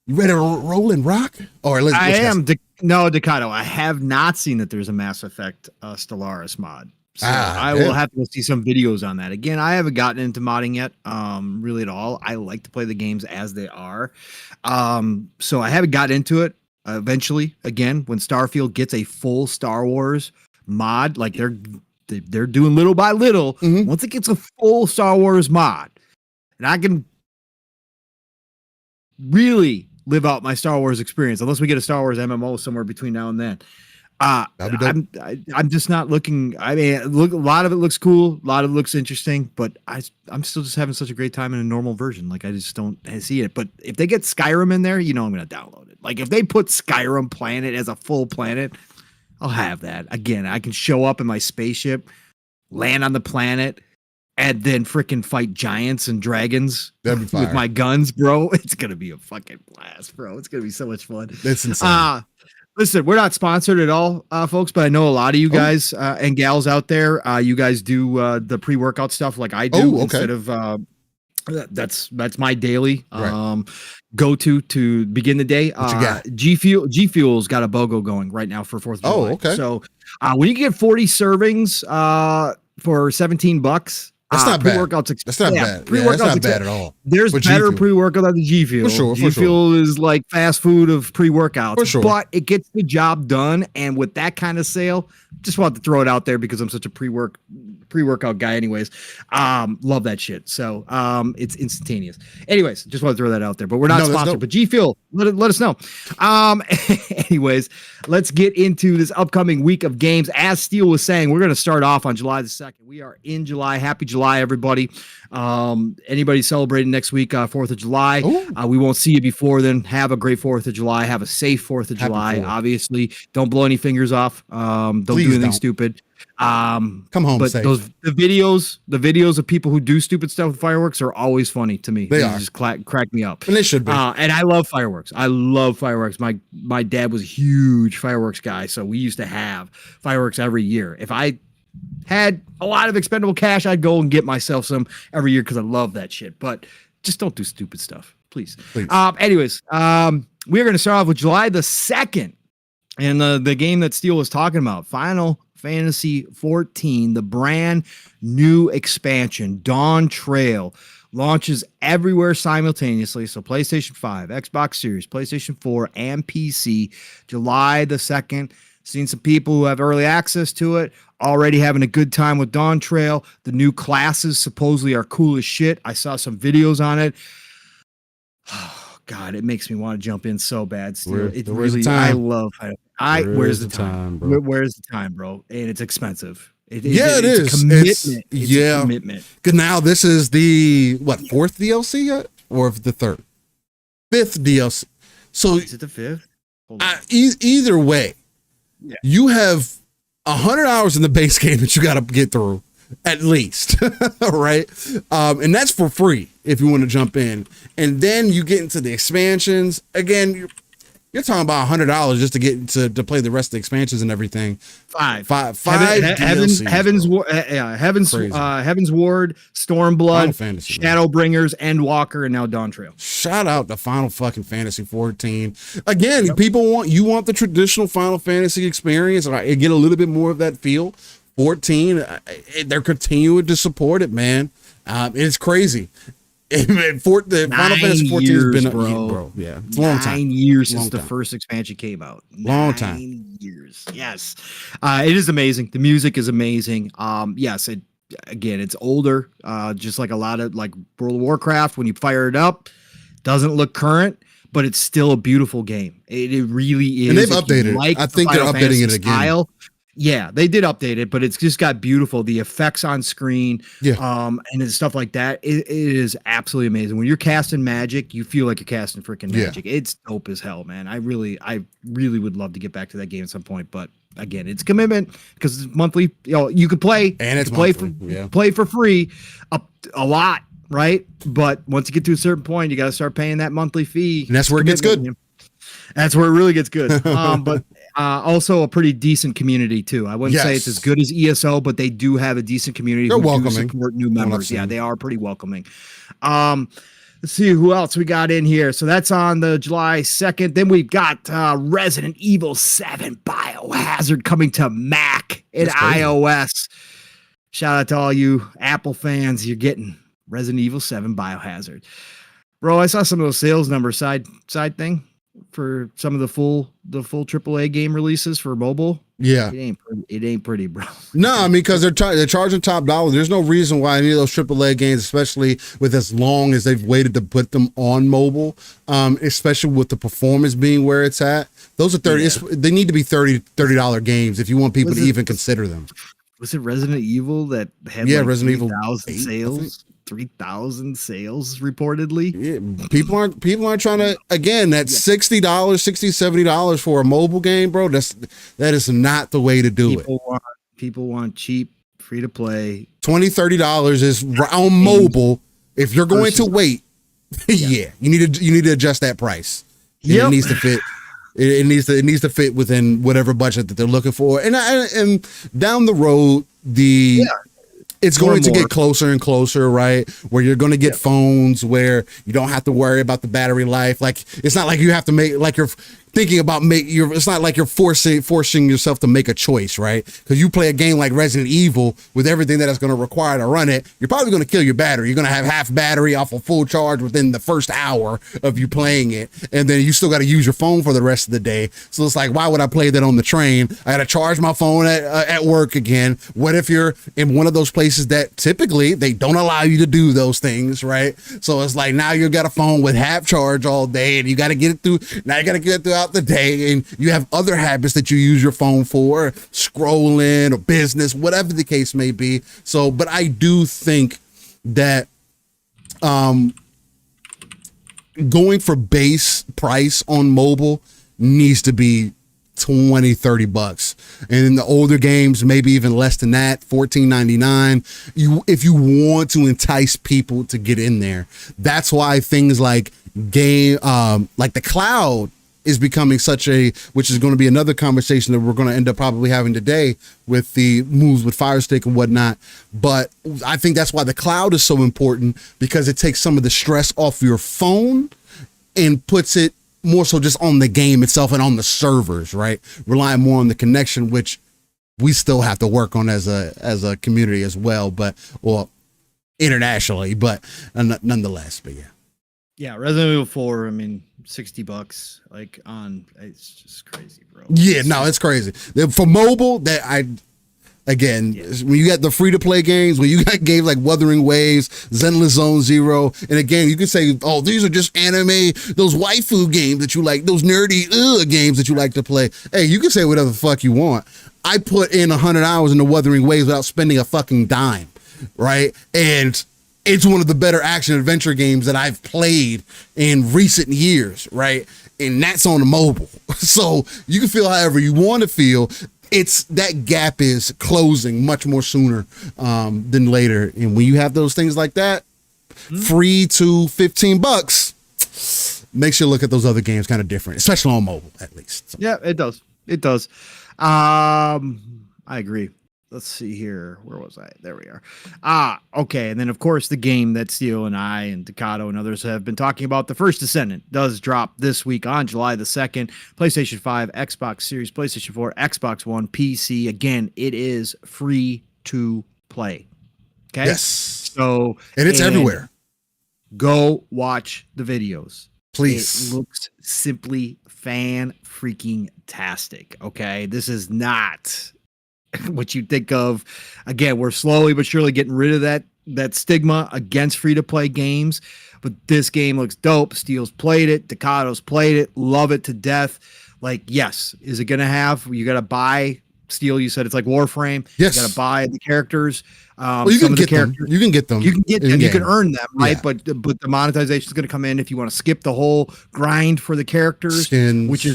You ready to roll and rock? Or I am. No, Decado. I have not seen that there's a Mass Effect Stellaris mod. So I will have to go see some videos on that. Again, I haven't gotten into modding yet, really at all. I like to play the games as they are. So I haven't got into it. Eventually, again, when Starfield gets a full Star Wars mod, like they're doing little by little, once it gets a full Star Wars mod, and I can really live out my Star Wars experience, unless we get a Star Wars MMO somewhere between now and then. I'm just not looking. I mean, look, a lot of it looks cool, a lot of it looks interesting, but I'm still just having such a great time in a normal version. Like I just don't see it. But if they get Skyrim in there, I'm going to download it. Like if they put Skyrim planet as a full planet, I'll have that. Again, I can show up in my spaceship, land on the planet, and then freaking fight giants and dragons with my guns, bro. It's gonna be a fucking blast, bro. It's gonna be so much fun. That's insane. Listen, we're not sponsored at all, folks, but I know a lot of you guys and gals out there. You guys do the pre-workout stuff like I do instead of that's my daily go to begin the day. What you got? G Fuel's got a BOGO going right now for 4th of July. Okay. So when you get 40 servings for $17. That's not bad. That's not bad. Pre-workout's not bad at all. There's better pre-workout than the G Fuel. For sure. G Fuel is like fast food of pre-workouts. For sure. But it gets the job done. And with that kind of sale, just wanted to throw it out there because I'm such a pre-workout guy anyways. Love that shit. So it's instantaneous. Anyways, just want to throw that out there. But we're not sponsored. But G Fuel, let us know. Anyways, let's get into this upcoming week of games. As Steele was saying, we're going to start off on July the 2nd. We are in July. Happy July, everybody. Anybody celebrating next week, 4th of July. We won't see you before then. Have a great 4th of July. Have a safe 4th of July. Obviously, don't blow any fingers off. Don't do anything stupid. Come home but safe. The videos of people who do stupid stuff with fireworks are always funny to me. They just crack me up. And they should be. And I love fireworks. My dad was a huge fireworks guy, so we used to have fireworks every year. If I had a lot of expendable cash, I'd go and get myself some every year because I love that shit. But just don't do stupid stuff, please. Anyways, we're going to start off with July the 2nd. And the game that Steele was talking about, Final Fantasy 14, the brand new expansion, Dawn Trail, launches everywhere simultaneously. So PlayStation 5, Xbox Series, PlayStation 4, and PC, July the 2nd. Seen some people who have early access to it, already having a good time with Dawn Trail. The new classes supposedly are cool as shit. I saw some videos on it. Oh, God, it makes me want to jump in so bad. Still, I love it. Where's the time, bro? Where's the time, bro? And it's expensive. It is. A commitment. It's a commitment. Because now this is the 4th DLC yet, or the 3rd, 5th DLC. So is it the 5th? Either way, you have 100 hours in the base game that you got to get through at least, right? And that's for free if you want to jump in. And then you get into the expansions. Again, you're talking about $100 just to get to play the rest of the expansions and everything. Five DLCs, Heaven's Ward, Stormblood, Shadowbringers, Endwalker, and now Dawn Trail. Shout out to Final fucking Fantasy 14. Again, people want the traditional Final Fantasy experience, and I get a little bit more of that feel. 14, they're continuing to support it, man. It's crazy. The Final Fantasy 14 has been bro. Yeah, it's a long time. 9 years since the first expansion came out. Long time. 9 years. Yes, it is amazing. The music is amazing. Yes, it's older. Just like a lot of like World of Warcraft. When you fire it up, doesn't look current, but it's still a beautiful game. It really is. And they've updated it. I think they're updating it again. Yeah, they did update it, but it's just got beautiful. The effects on screen, and stuff like that. It is absolutely amazing. When you're casting magic, you feel like you're casting freaking magic. It's dope as hell, man. I really would love to get back to that game at some point. But again, it's commitment because it's monthly. You could play and it's play for free a lot, right? But once you get to a certain point, you got to start paying that monthly fee. And that's where it gets good. That's where it really gets good. But also a pretty decent community too. I wouldn't say it's as good as ESO, but they do have a decent community. They're welcoming. Support new members. Yeah, they are pretty welcoming. Let's see who else we got in here. So that's on the July 2nd. Then we've got Resident Evil 7 Biohazard coming to Mac and iOS. Shout out to all you Apple fans. You're getting Resident Evil 7 Biohazard. Bro, I saw some of those sales numbers side thing for some of the full AAA game releases for mobile. Yeah, it ain't pretty, bro. No, I mean, because they're charging top dollar. There's no reason why any of those AAA games, especially with as long as they've waited to put them on mobile, especially with the performance being where it's at. Those are 30. Yeah. They need to be $30 games if you want people to even consider them. Was it Resident Evil that had Resident Evil 3,000 sales? 3,000 sales reportedly. Yeah, people aren't trying to, again, that $60, $70 for a mobile game, bro. That is not the way to do it. People want cheap, free to play. $20-$30 is on mobile. If you're going to wait, you need to adjust that price. It needs to fit. It needs to fit within whatever budget that they're looking for. And down the road, it's going to get closer and closer, right? Where you're going to get phones where you don't have to worry about the battery life. Like, it's not like you have to make, like, you're thinking about it's not like you're forcing yourself to make a choice, right? Because you play a game like Resident Evil with everything that it's going to require to run it, you're probably going to kill your battery. You're going to have half battery off of full charge within the first hour of you playing it. And then you still got to use your phone for the rest of the day. So it's like, why would I play that on the train? I got to charge my phone at work again. What if you're in one of those places that typically they don't allow you to do those things, right? So it's like, now you've got a phone with half charge all day and you got to get it through. Now you got to get it throughout the day, and you have other habits that you use your phone for, scrolling or business, whatever the case may be. So, but I do think that going for base price on mobile needs to be $20-$30, and in the older games maybe even less than that, $14.99. If you want to entice people to get in there, that's why things like like the cloud is becoming which is going to be another conversation that we're going to end up probably having today with the moves with Fire Stick and whatnot. But I think that's why the cloud is so important, because it takes some of the stress off your phone and puts it more so just on the game itself and on the servers, right? Relying more on the connection, which we still have to work on as a community as well, internationally, but nonetheless, but yeah. Yeah, Resident Evil 4, I mean, $60, like it's just crazy, bro. Yeah, no, it's crazy. For mobile, when you got the free to play games, when you got games like Wuthering Waves, Zenless Zone Zero, and again, you can say, oh, these are just anime, those waifu games that you like, those nerdy games that you like to play. Hey, you can say whatever the fuck you want. I put in 100 hours into Wuthering Waves without spending a fucking dime, right? And it's one of the better action adventure games that I've played in recent years, right? And that's on the mobile. So you can feel however you want to feel. It's that gap is closing much more sooner than later. And when you have those things like that, free to $15, makes you look at those other games kind of different, especially on mobile, at least. So. Yeah, it does. It does. I agree. Let's see here. Where was I? There we are. Okay. And then, of course, the game that Steele and I and Ducato and others have been talking about, The First Descendant, does drop this week on July the 2nd. PlayStation 5, Xbox Series, PlayStation 4, Xbox One, PC. Again, it is free to play. Okay? Yes. So, and it's everywhere. Go watch the videos. Please. It looks simply fan-freaking-tastic. Okay? This is not what you think of. Again, we're slowly but surely getting rid of that stigma against free-to-play games, but this game looks dope. Steele's played it, Ducato's played it, love it to death. Like, yes, is it gonna have, you gotta buy, Steele, you said it's like Warframe. Yes. You gotta buy the characters. Well, you can get them. You can get them. You can earn them, right? Yeah. But the monetization is going to come in if you want to skip the whole grind for the characters, Skins. which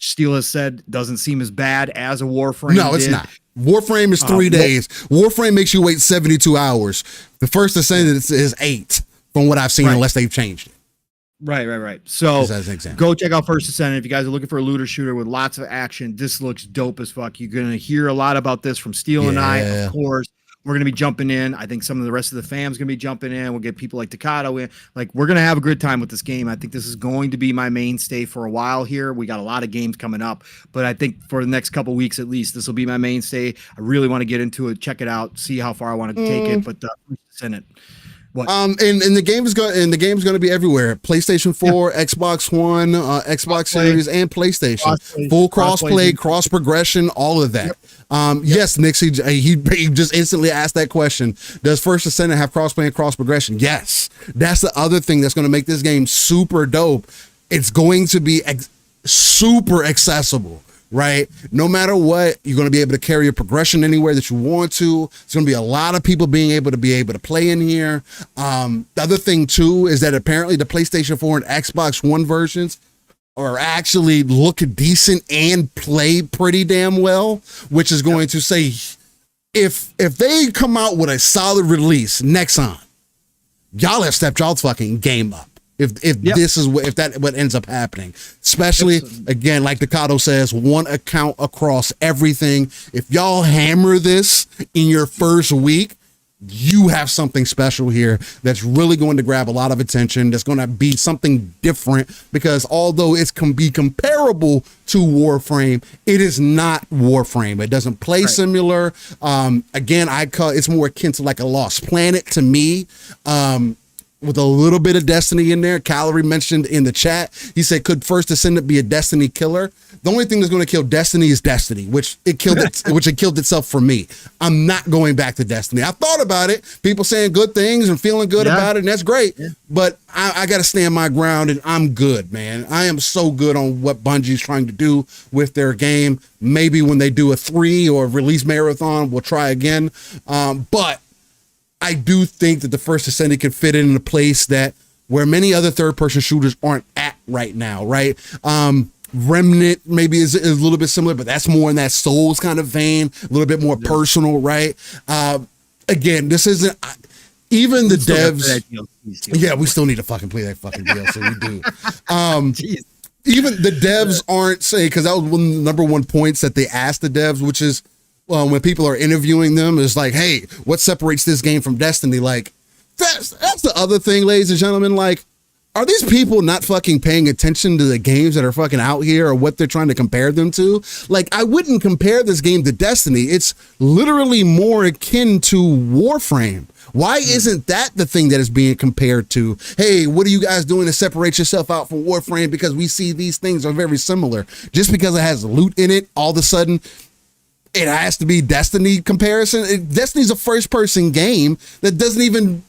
Steele has said doesn't seem as bad as a Warframe. No, it's not. Warframe is 3 days. Warframe makes you wait 72 hours. The First Descendant is 8, from what I've seen, unless they've changed it. Right. So as an example, go check out First Descendant. If you guys are looking for a looter shooter with lots of action, this looks dope as fuck. You're going to hear a lot about this from Steele and I, of course. We're going to be jumping in. I think some of the rest of the fam's going to be jumping in. We'll get people like Takato in. Like, we're going to have a good time with this game. I think this is going to be my mainstay for a while here. We got a lot of games coming up, but I think for the next couple weeks at least, this will be my mainstay. I really want to get into it, check it out, see how far I want to take it, but in it. What? And the game is going to be everywhere. PlayStation 4, Xbox One, Xbox Series, and PlayStation. Full crossplay, cross progression, all of that. Yes, Nixie, he just instantly asked that question. Does First Ascendant have crossplay and cross progression? Yes. That's the other thing that's going to make this game super dope. It's going to be super accessible. Right? No matter what, you're going to be able to carry your progression anywhere that you want to. There's going to be a lot of people being able to play in here. The other thing too is that apparently the PlayStation 4 and Xbox One versions are actually look decent and play pretty damn well, which is going to say if they come out with a solid release next on, y'all have stepped y'all's fucking game up. If this is what ends up happening, especially again, like Takato says, one account across everything. If y'all hammer this in your first week, you have something special here that's really going to grab a lot of attention. That's going to be something different because although it can be comparable to Warframe, it is not Warframe. It doesn't play similar. Again, it's more akin to like a Lost Planet to me. With a little bit of Destiny in there. Calorie mentioned in the chat, he said, could First Ascendant be a Destiny killer? The only thing that's going to kill Destiny is Destiny, which it killed itself for me. I'm not going back to Destiny. I thought about it, people saying good things and feeling good about it, and that's great. Yeah. But I got to stand my ground, and I'm good, man. I am so good on what Bungie's trying to do with their game. Maybe when they do a 3 or release marathon, we'll try again. But I do think that the First Ascendant can fit in a place that where many other third-person shooters aren't at right now, right? Remnant maybe is a little bit similar, but that's more in that Souls kind of vein, a little bit more personal, right? Again, this isn't even the devs. Yeah, we still need to fucking play that fucking DLC. We do. Even the devs aren't saying, because that was one of the number one points that they asked the devs, which is, when people are interviewing them, is like, hey, what separates this game from Destiny? Like, that's the other thing, ladies and gentlemen. Like, are these people not fucking paying attention to the games that are fucking out here or what they're trying to compare them to? Like, I wouldn't compare this game to Destiny. It's literally more akin to Warframe. Why isn't that the thing that is being compared to? Hey, what are you guys doing to separate yourself out from Warframe? Because we see these things are very similar. Just because it has loot in it, all of a sudden, it has to be Destiny comparison. Destiny's a first-person game that doesn't even.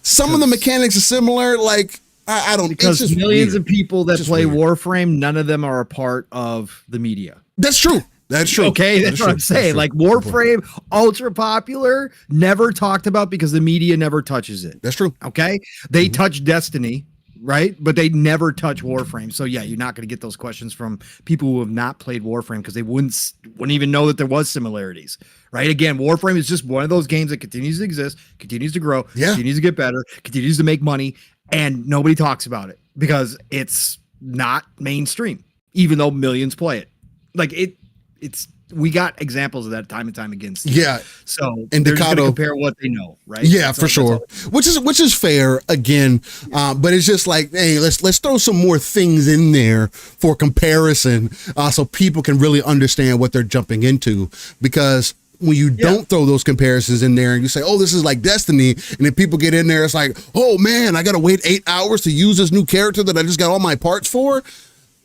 Some of the mechanics are similar. Like I don't. Because it's just millions of people that play Warframe, none of them are a part of the media. That's true. That's true. Okay, that's what I'm saying. Like Warframe, ultra popular, never talked about because the media never touches it. That's true. Okay, they touch Destiny. Right, but they never touch Warframe. So yeah, you're not going to get those questions from people who have not played Warframe because they wouldn't even know that there was similarities. Right? Again, Warframe is just one of those games that continues to exist, continues to grow, continues to get better, continues to make money, and nobody talks about it because it's not mainstream, even though millions play it. Like it's. We got examples of that time and time again. Steve. Yeah. So and they're just going to compare what they know, right? Yeah, that's for sure. Which is fair again. But it's just like, hey, let's throw some more things in there for comparison, so people can really understand what they're jumping into. Because when you don't throw those comparisons in there and you say, oh, this is like Destiny, and then people get in there, it's like, oh man, I got to wait 8 hours to use this new character that I just got all my parts for.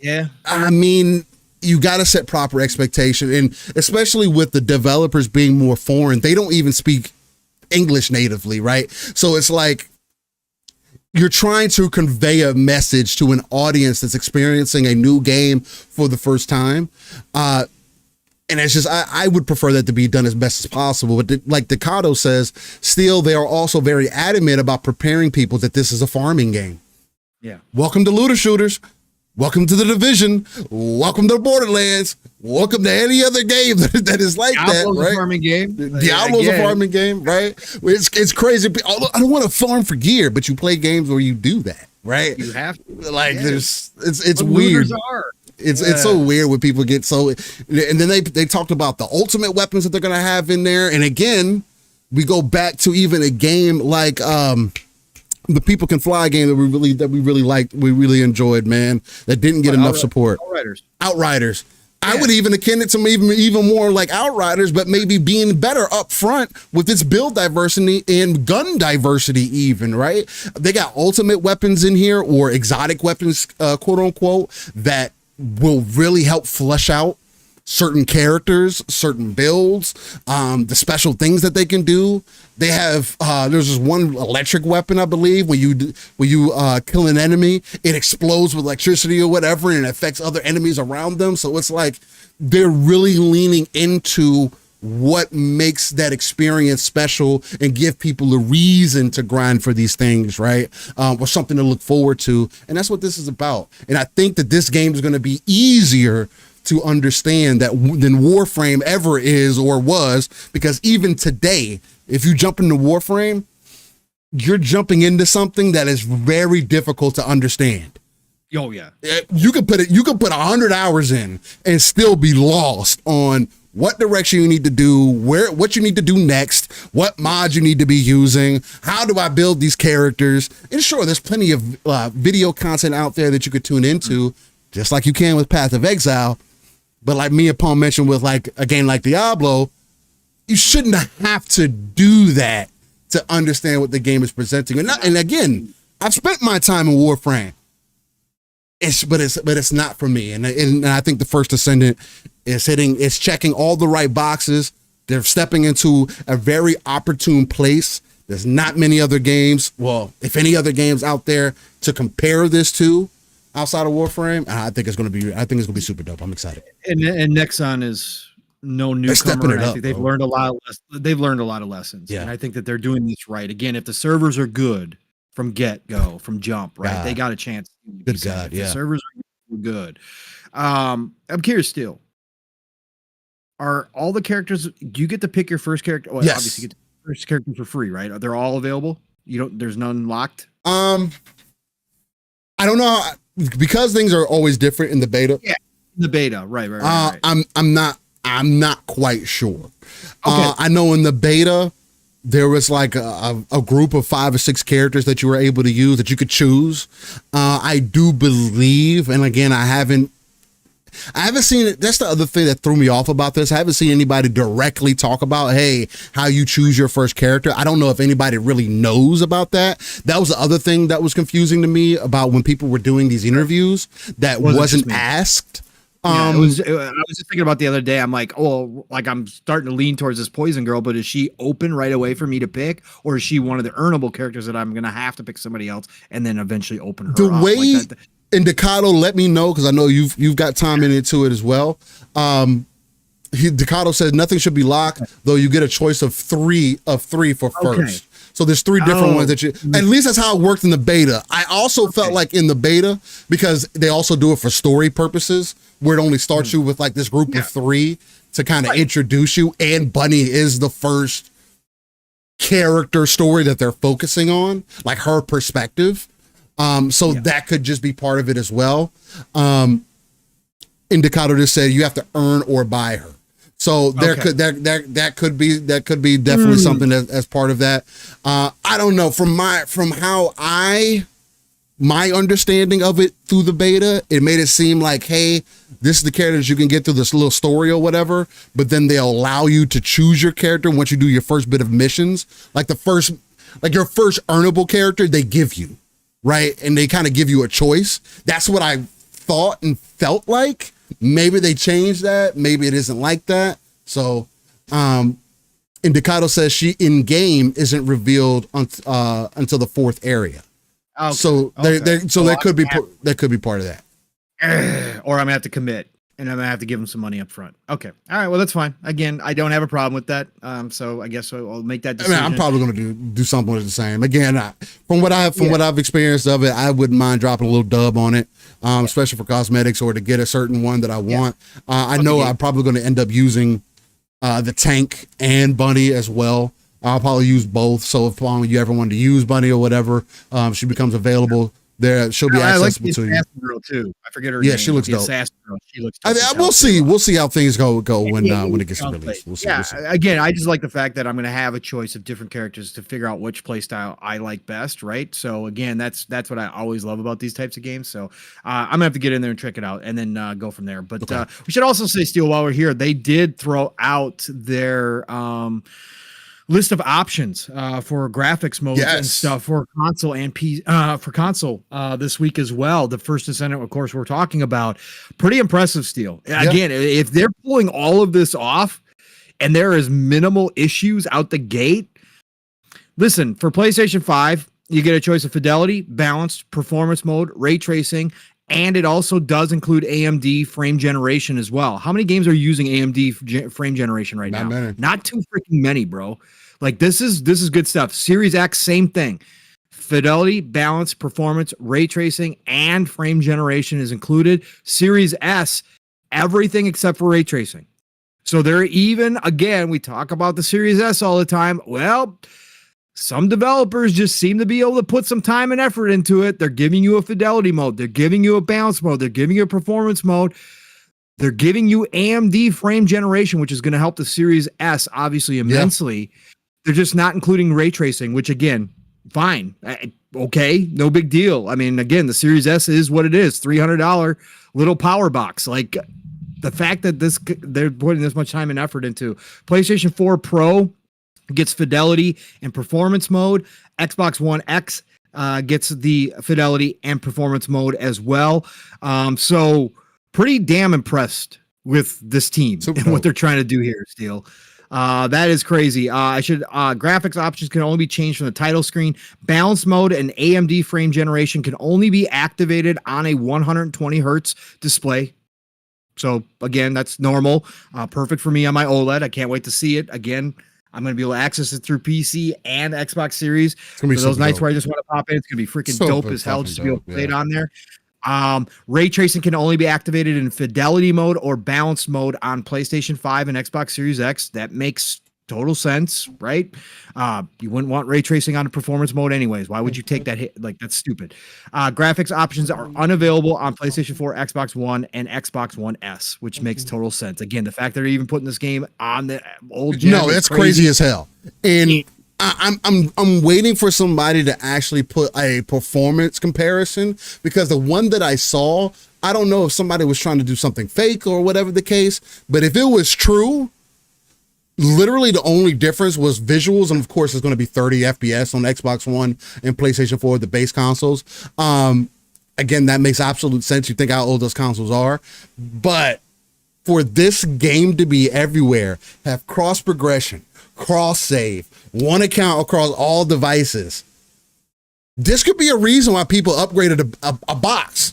Yeah. I mean, you got to set proper expectation, and especially with the developers being more foreign, they don't even speak English natively, right? So it's like you're trying to convey a message to an audience that's experiencing a new game for the first time. And it's just, I would prefer that to be done as best as possible. But like Takato says, still, they are also very adamant about preparing people that this is a farming game. Yeah. Welcome to Looter Shooters. Welcome to the Division. Welcome to Borderlands. Welcome to any other game that is like Diablo's that, right? A farming game. Diablo's a farming game, right? It's crazy. I don't want to farm for gear, but you play games where you do that, right? You have to. Like it's weird. It's so weird when people get so, and then they talked about the ultimate weapons that they're gonna have in there, and again, We go back to even a game like the People Can Fly game that we really liked, we really enjoyed, man. That didn't get enough support. Outriders. Yeah. I would even akin it to even more like Outriders, but maybe being better up front with its build diversity and gun diversity even, right? They got ultimate weapons in here or exotic weapons, quote unquote, that will really help flesh out certain characters, certain builds, the special things that they can do. They have there's this one electric weapon, I believe, when you kill an enemy, it explodes with electricity or whatever, and it affects other enemies around them. So it's like they're really leaning into what makes that experience special and give people a reason to grind for these things, right? Or something to look forward to. And that's what this is about. And I think that this game is going to be easier to understand than Warframe ever is or was, because even today, if you jump into Warframe, you're jumping into something that is very difficult to understand. Oh yeah. You could put 100 hours in and still be lost on what direction you need to do, what you need to do next, what mods you need to be using, how do I build these characters. And sure, there's plenty of video content out there that you could tune into, just like you can with Path of Exile. But like me and Paul mentioned with like a game like Diablo, you shouldn't have to do that to understand what the game is presenting. And again, I've spent my time in Warframe. But it's not for me. And I think the First Ascendant is checking all the right boxes. They're stepping into a very opportune place. There's not many other games, well, if any other games out there to compare this to outside of Warframe. And I think it's gonna be super dope. I'm excited. And Nexon is no newcomer. I think they've learned a lot of lessons. Yeah. And I think that they're doing this right. Again, if the servers are good from from jump, right? They got a chance. Good God, yeah. The servers are good. I'm curious still. Are all the characters, do you get to pick your first character? Well, yes. Obviously you get the first character for free, right? They're all available? There's none locked? I don't know, because things are always different in the beta. Yeah. The beta, right. I'm not quite sure. Okay. I know in the beta there was like a group of 5 or 6 characters that you were able to use that you could choose. I do believe, and again, I haven't seen it. That's the other thing that threw me off about this. I haven't seen anybody directly talk about, hey, how you choose your first character. I don't know if anybody really knows about that. That was the other thing that was confusing to me about when people were doing these interviews that wasn't asked. I was just thinking about the other day. I'm like, I'm starting to lean towards this Poison Girl, but is she open right away for me to pick, or is she one of the earnable characters that I'm gonna have to pick somebody else and then eventually open her up? The way Indicado let me know, because I know you've got time into it as well. Decado says nothing should be locked, though you get a choice of three for first. Okay. So there's 3 different ones that at least that's how it worked in the beta. I also felt like in the beta, because they also do it for story purposes, where it only starts you with like this group of 3 to kind of introduce you. And Bunny is the first character story that they're focusing on, like her perspective. That could just be part of it as well. Indicado just said you have to earn or buy her. So that could be definitely something as part of that. I don't know, from my understanding of it through the beta, it made it seem like, hey, this is the characters you can get through this little story or whatever, but then they'll allow you to choose your character once you do your first bit of missions. Like your first earnable character, they give you, right? And they kind of give you a choice. That's what I thought and felt like. Maybe they changed that. Maybe it isn't like that. So, Indicado says she in game isn't revealed until the 4th area. Okay. So that could be part of that. Or I'm gonna have to commit, and I'm gonna have to give them some money up front. Okay, all right. Well, that's fine. Again, I don't have a problem with that. So I guess I'll make that decision. I'm probably gonna do something with the same. Again, from what I've experienced of it, I wouldn't mind dropping a little dub on it, especially for cosmetics or to get a certain one that I want. I know I'm probably gonna end up using the tank and Bunny as well. I'll probably use both. So if you ever wanted to use Bunny or whatever, she becomes available. She'll be I like accessible the to you. assassin girl too. I forget her name. Yeah, she looks the dope. Assassin girl. She looks dope. We'll see. We'll see how things go when it gets Sounds released. We'll see. Yeah, We'll see. again, I just like the fact that I'm going to have a choice of different characters to figure out which playstyle I like best, right? So again, that's what I always love about these types of games. So I'm gonna have to get in there and check it out, and then go from there. But we should also say, Steel, while we're here, they did throw out their list of options for graphics modes and stuff for console and for console this week as well. The First Descendant, of course, we're talking about. Pretty impressive, Steel. Again, if they're pulling all of this off and there is minimal issues out the gate, listen, for PlayStation 5, you get a choice of fidelity, balanced, performance mode, ray tracing, and it also does include AMD frame generation as well. How many games are using AMD frame generation right now? Many. Not too freaking many, bro. Like this is good stuff. Series X, same thing. Fidelity, balance, performance, ray tracing, and frame generation is included. Series S, everything except for ray tracing. So they're even, again, we talk about the Series S all the time. Well, some developers just seem to be able to put some time and effort into it. They're giving you a fidelity mode. They're giving you a balance mode. They're giving you a performance mode. They're giving you AMD frame generation, which is going to help the Series S obviously immensely. Yeah. They're just not including ray tracing, which again, fine. Okay, no big deal. I mean, again, the Series S is what it is, $300 little power box. Like the fact that they're putting this much time and effort into. PlayStation 4 Pro gets fidelity and performance mode. Xbox One X gets the fidelity and performance mode as well. So pretty damn impressed with this team and what they're trying to do here, Steel. That is crazy. Graphics options can only be changed from the title screen. Balance mode and AMD frame generation can only be activated on a 120 hertz display. So again, that's normal. Perfect for me on my OLED. I can't wait to see it. Again, I'm going to be able to access it through PC and Xbox Series. For those nights where I just want to pop in, it's going to be freaking dope as hell just to be able to play it on there. Ray tracing can only be activated in fidelity mode or balanced mode on PlayStation 5 and Xbox Series X. That makes total sense, right? You wouldn't want ray tracing on a performance mode anyways. Why would you take that hit? Like, that's stupid. Graphics options are unavailable on PlayStation 4, Xbox One, and Xbox One S, which makes total sense. Again, the fact that they're even putting this game on the old gen, no, that's crazy as hell. And I'm waiting for somebody to actually put a performance comparison, because the one that I saw, I don't know if somebody was trying to do something fake or whatever the case, but if it was true, literally the only difference was visuals, and of course it's going to be 30 FPS on Xbox One and PlayStation 4, the base consoles. Again, that makes absolute sense. You think how old those consoles are, but for this game to be everywhere, have cross progression, cross save, one account across all devices, this could be a reason why people upgraded a box.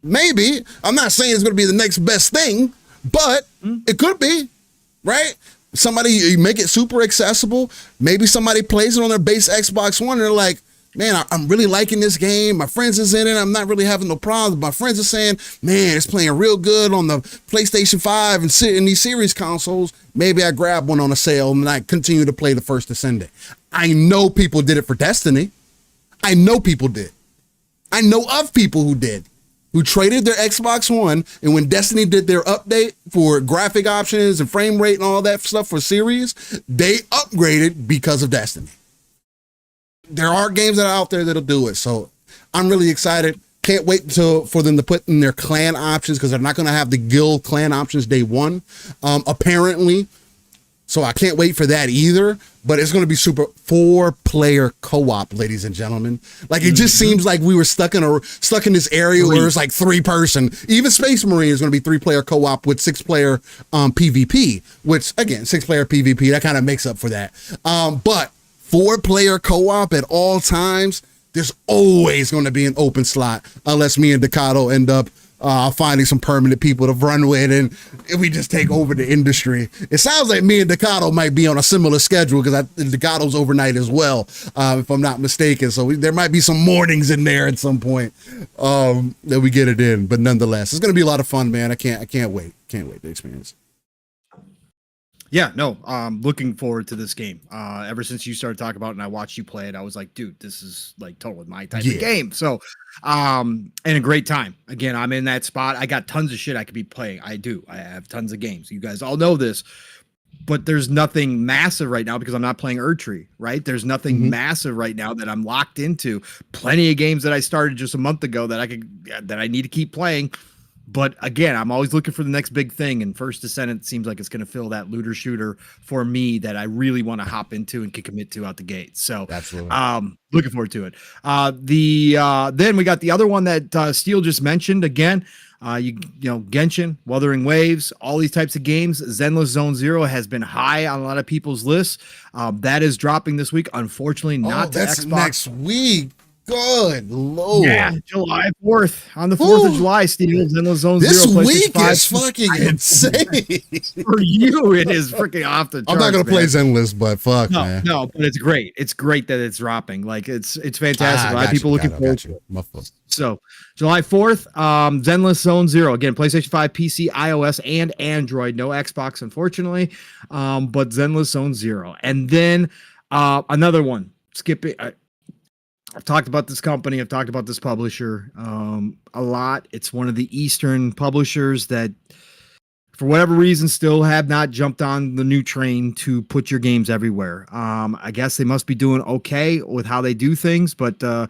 Maybe. I'm not saying it's going to be the next best thing, but it could be. Right? Somebody, you make it super accessible. Maybe somebody plays it on their base Xbox One and they're like, man, I'm really liking this game. My friends is in it. I'm not really having no problems. My friends are saying, man, it's playing real good on the PlayStation 5 and sitting in these series consoles. Maybe I grab one on a sale and I continue to play the First Descendant. I know people did it for Destiny. I know people did. I know of people who did, who traded their Xbox One, and when Destiny did their update for graphic options and frame rate and all that stuff for series, they upgraded because of Destiny. There are games that are out there that'll do it. So I'm really excited. Can't wait for them to put in their clan options, because they're not going to have the guild clan options day one, apparently. So I can't wait for that either. But it's going to be super 4-player co-op, ladies and gentlemen. Like, it just seems like we were stuck in this area where it's like 3-person. Even Space Marine is going to be 3-player co-op with 6-player PvP, which again, 6-player PvP, that kind of makes up for that. But 4-player co-op at all times, there's always going to be an open slot, unless me and Decado end up finding some permanent people to run with, and we just take over the industry. It sounds like me and Decado might be on a similar schedule, because Decado's overnight as well, if I'm not mistaken. So there might be some mornings in there at some point that we get it in. But nonetheless, it's going to be a lot of fun, man. I can't wait. Can't wait to experience it. Yeah, no, looking forward to this game. Ever since you started talking about it and I watched you play it, I was like, dude, this is like totally my type of game. So, and a great time. Again, I'm in that spot. I got tons of shit I could be playing. I do. I have tons of games. You guys all know this, but there's nothing massive right now because I'm not playing Erdtree, right? There's nothing massive right now that I'm locked into. Plenty of games that I started just a month ago that I need to keep playing. But again, I'm always looking for the next big thing, and First Descendant seems like it's going to fill that looter shooter for me that I really want to hop into and can commit to out the gate. So, absolutely, looking forward to it. Then we got the other one that Steele just mentioned again. You know, Genshin, Wuthering Waves, all these types of games. Zenless Zone Zero has been high on a lot of people's lists. That is dropping this week. Unfortunately, not to that's Xbox. next week. Good Lord. Yeah, July 4th. On the 4th of July, Steve, Zenless Zone this Zero. This week is fucking insane. For you, it is freaking off the charts. I'm not going to play Zenless, but fuck, man. No, but it's great. It's great that it's dropping. Like, it's fantastic. A lot of people looking forward to it. So, July 4th, Zenless Zone Zero. Again, PlayStation 5, PC, iOS, and Android. No Xbox, unfortunately, but Zenless Zone Zero. And then another one, skipping... I've talked about this company. I've talked about this publisher a lot. It's one of the Eastern publishers that, for whatever reason, still have not jumped on the new train to put your games everywhere. I guess they must be doing okay with how they do things, but The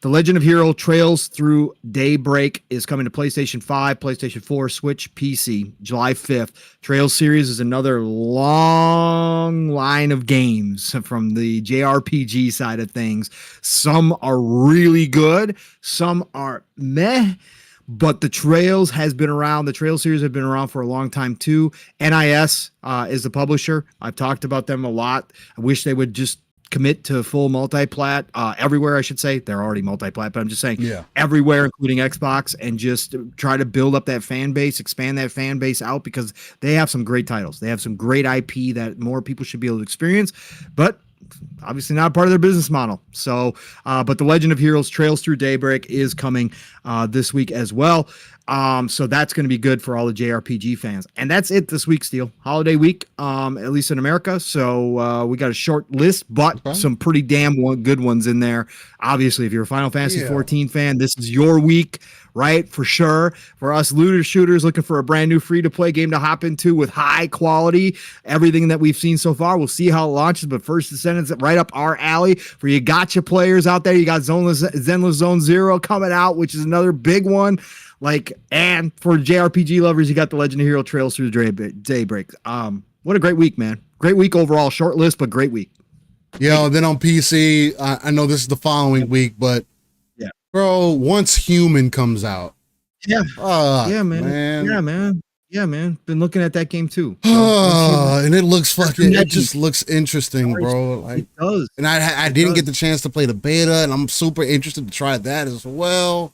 Legend of Hero Trails Through Daybreak is coming to PlayStation 5, PlayStation 4, Switch, PC, July 5th. Trails series is another long line of games from the JRPG side of things. Some are really good, some are meh, but the Trails has been around. The Trails series have been around for a long time too. NIS is the publisher. I've talked about them a lot. I wish they would just commit to full multi-plat everywhere. I should say they're already multi-plat, but I'm just saying everywhere, including Xbox, and just try to build up that fan base, expand that fan base out, because they have some great titles. They have some great IP that more people should be able to experience, but obviously not part of their business model. So, but The Legend of Heroes Trails Through Daybreak is coming this week as well. So that's going to be good for all the JRPG fans. And that's it this week, Steel. Holiday week, at least in America. So we got a short list, but some pretty damn good ones in there. Obviously, if you're a Final Fantasy 14 fan, this is your week, right? For sure. For us looter shooters looking for a brand new free-to-play game to hop into with high quality, everything that we've seen so far. We'll see how it launches, but First Descendants right up our alley. For you gotcha players out there, you got Zenless Zone Zero coming out, which is another big one. And for JRPG lovers, you got The Legend of Hero Trails Through Daybreak. What a great week, man. Great week overall. Short list, but great week. Yo, then on PC, I know this is the following week, but bro, Once Human comes out. Yeah, man. Yeah, man. Been looking at that game too. And it looks it just looks interesting, bro. Like, it does. And I didn't get the chance to play the beta, and I'm super interested to try that as well.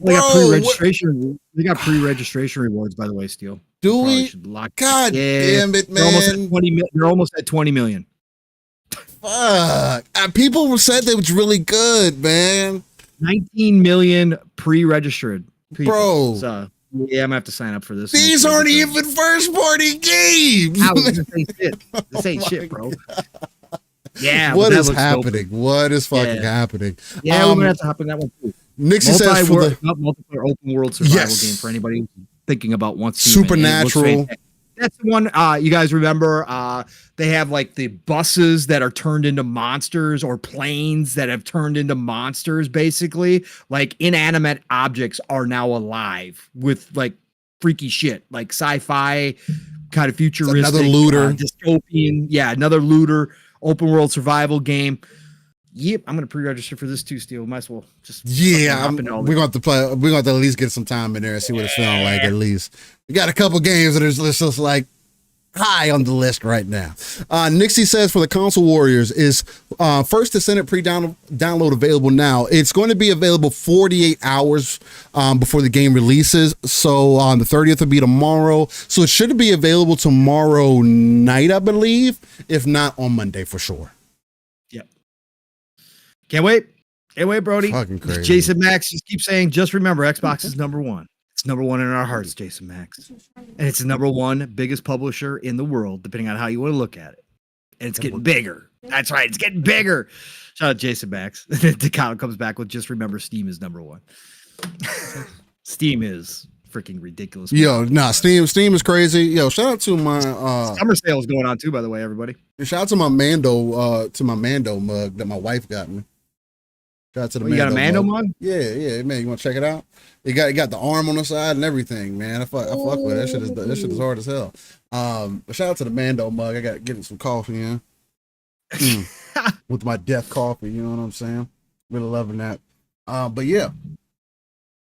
They got pre-registration. They got pre-registration rewards, by the way, Steel. Do we? God damn it, man! They're almost at 20 million. Fuck! People said they was really good, man. 19 million pre-registered people. Bro. So, yeah, I'm gonna have to sign up for this. These aren't even first-party games. This ain't shit, bro. Yeah. What is happening? What is fucking happening? Yeah, we're gonna have to hop in that one too. Nixie says for the multiplayer open world survival game for anybody who's thinking about Once Supernatural. That's the one you guys remember. They have like the buses that are turned into monsters, or planes that have turned into monsters. Basically, like inanimate objects are now alive with like freaky shit, like sci-fi kind of futuristic, another looter, dystopian. Yeah, another looter open world survival game. Yep, I'm gonna pre-register for this too, Steel. Might as well just we're going to play. We're going to at least get some time in there and see what it's feeling like. At least we got a couple games that are just like high on the list right now. Nixie says for the console warriors is First Descendant download available now. It's going to be available 48 hours before the game releases. So on the 30th will be tomorrow. So it should be available tomorrow night, I believe, if not on Monday for sure. Can't wait, Brody. Fucking crazy. Jason Max just keeps saying, just remember, Xbox is number one. It's It's number one in our hearts, Jason Max. And it's the number one biggest publisher in the world, depending on how you want to look at it. And it's getting bigger. That's right. It's getting bigger. Shout out Jason Max. Decano comes back with, just remember, Steam is number one. Steam is freaking ridiculous. Yo, nah, Steam is crazy. Yo, shout out to my summer sale is going on too, by the way, everybody. Shout out to my Mando mug that my wife got me. Shout out to the Mando. You got a Mando mug? Yeah, man. You want to check it out? It got the arm on the side and everything, man. I fuck with it. That shit is hard as hell. But shout out to the Mando mug. I got getting some coffee in. With my death coffee, you know what I'm saying? Really loving that. But yeah.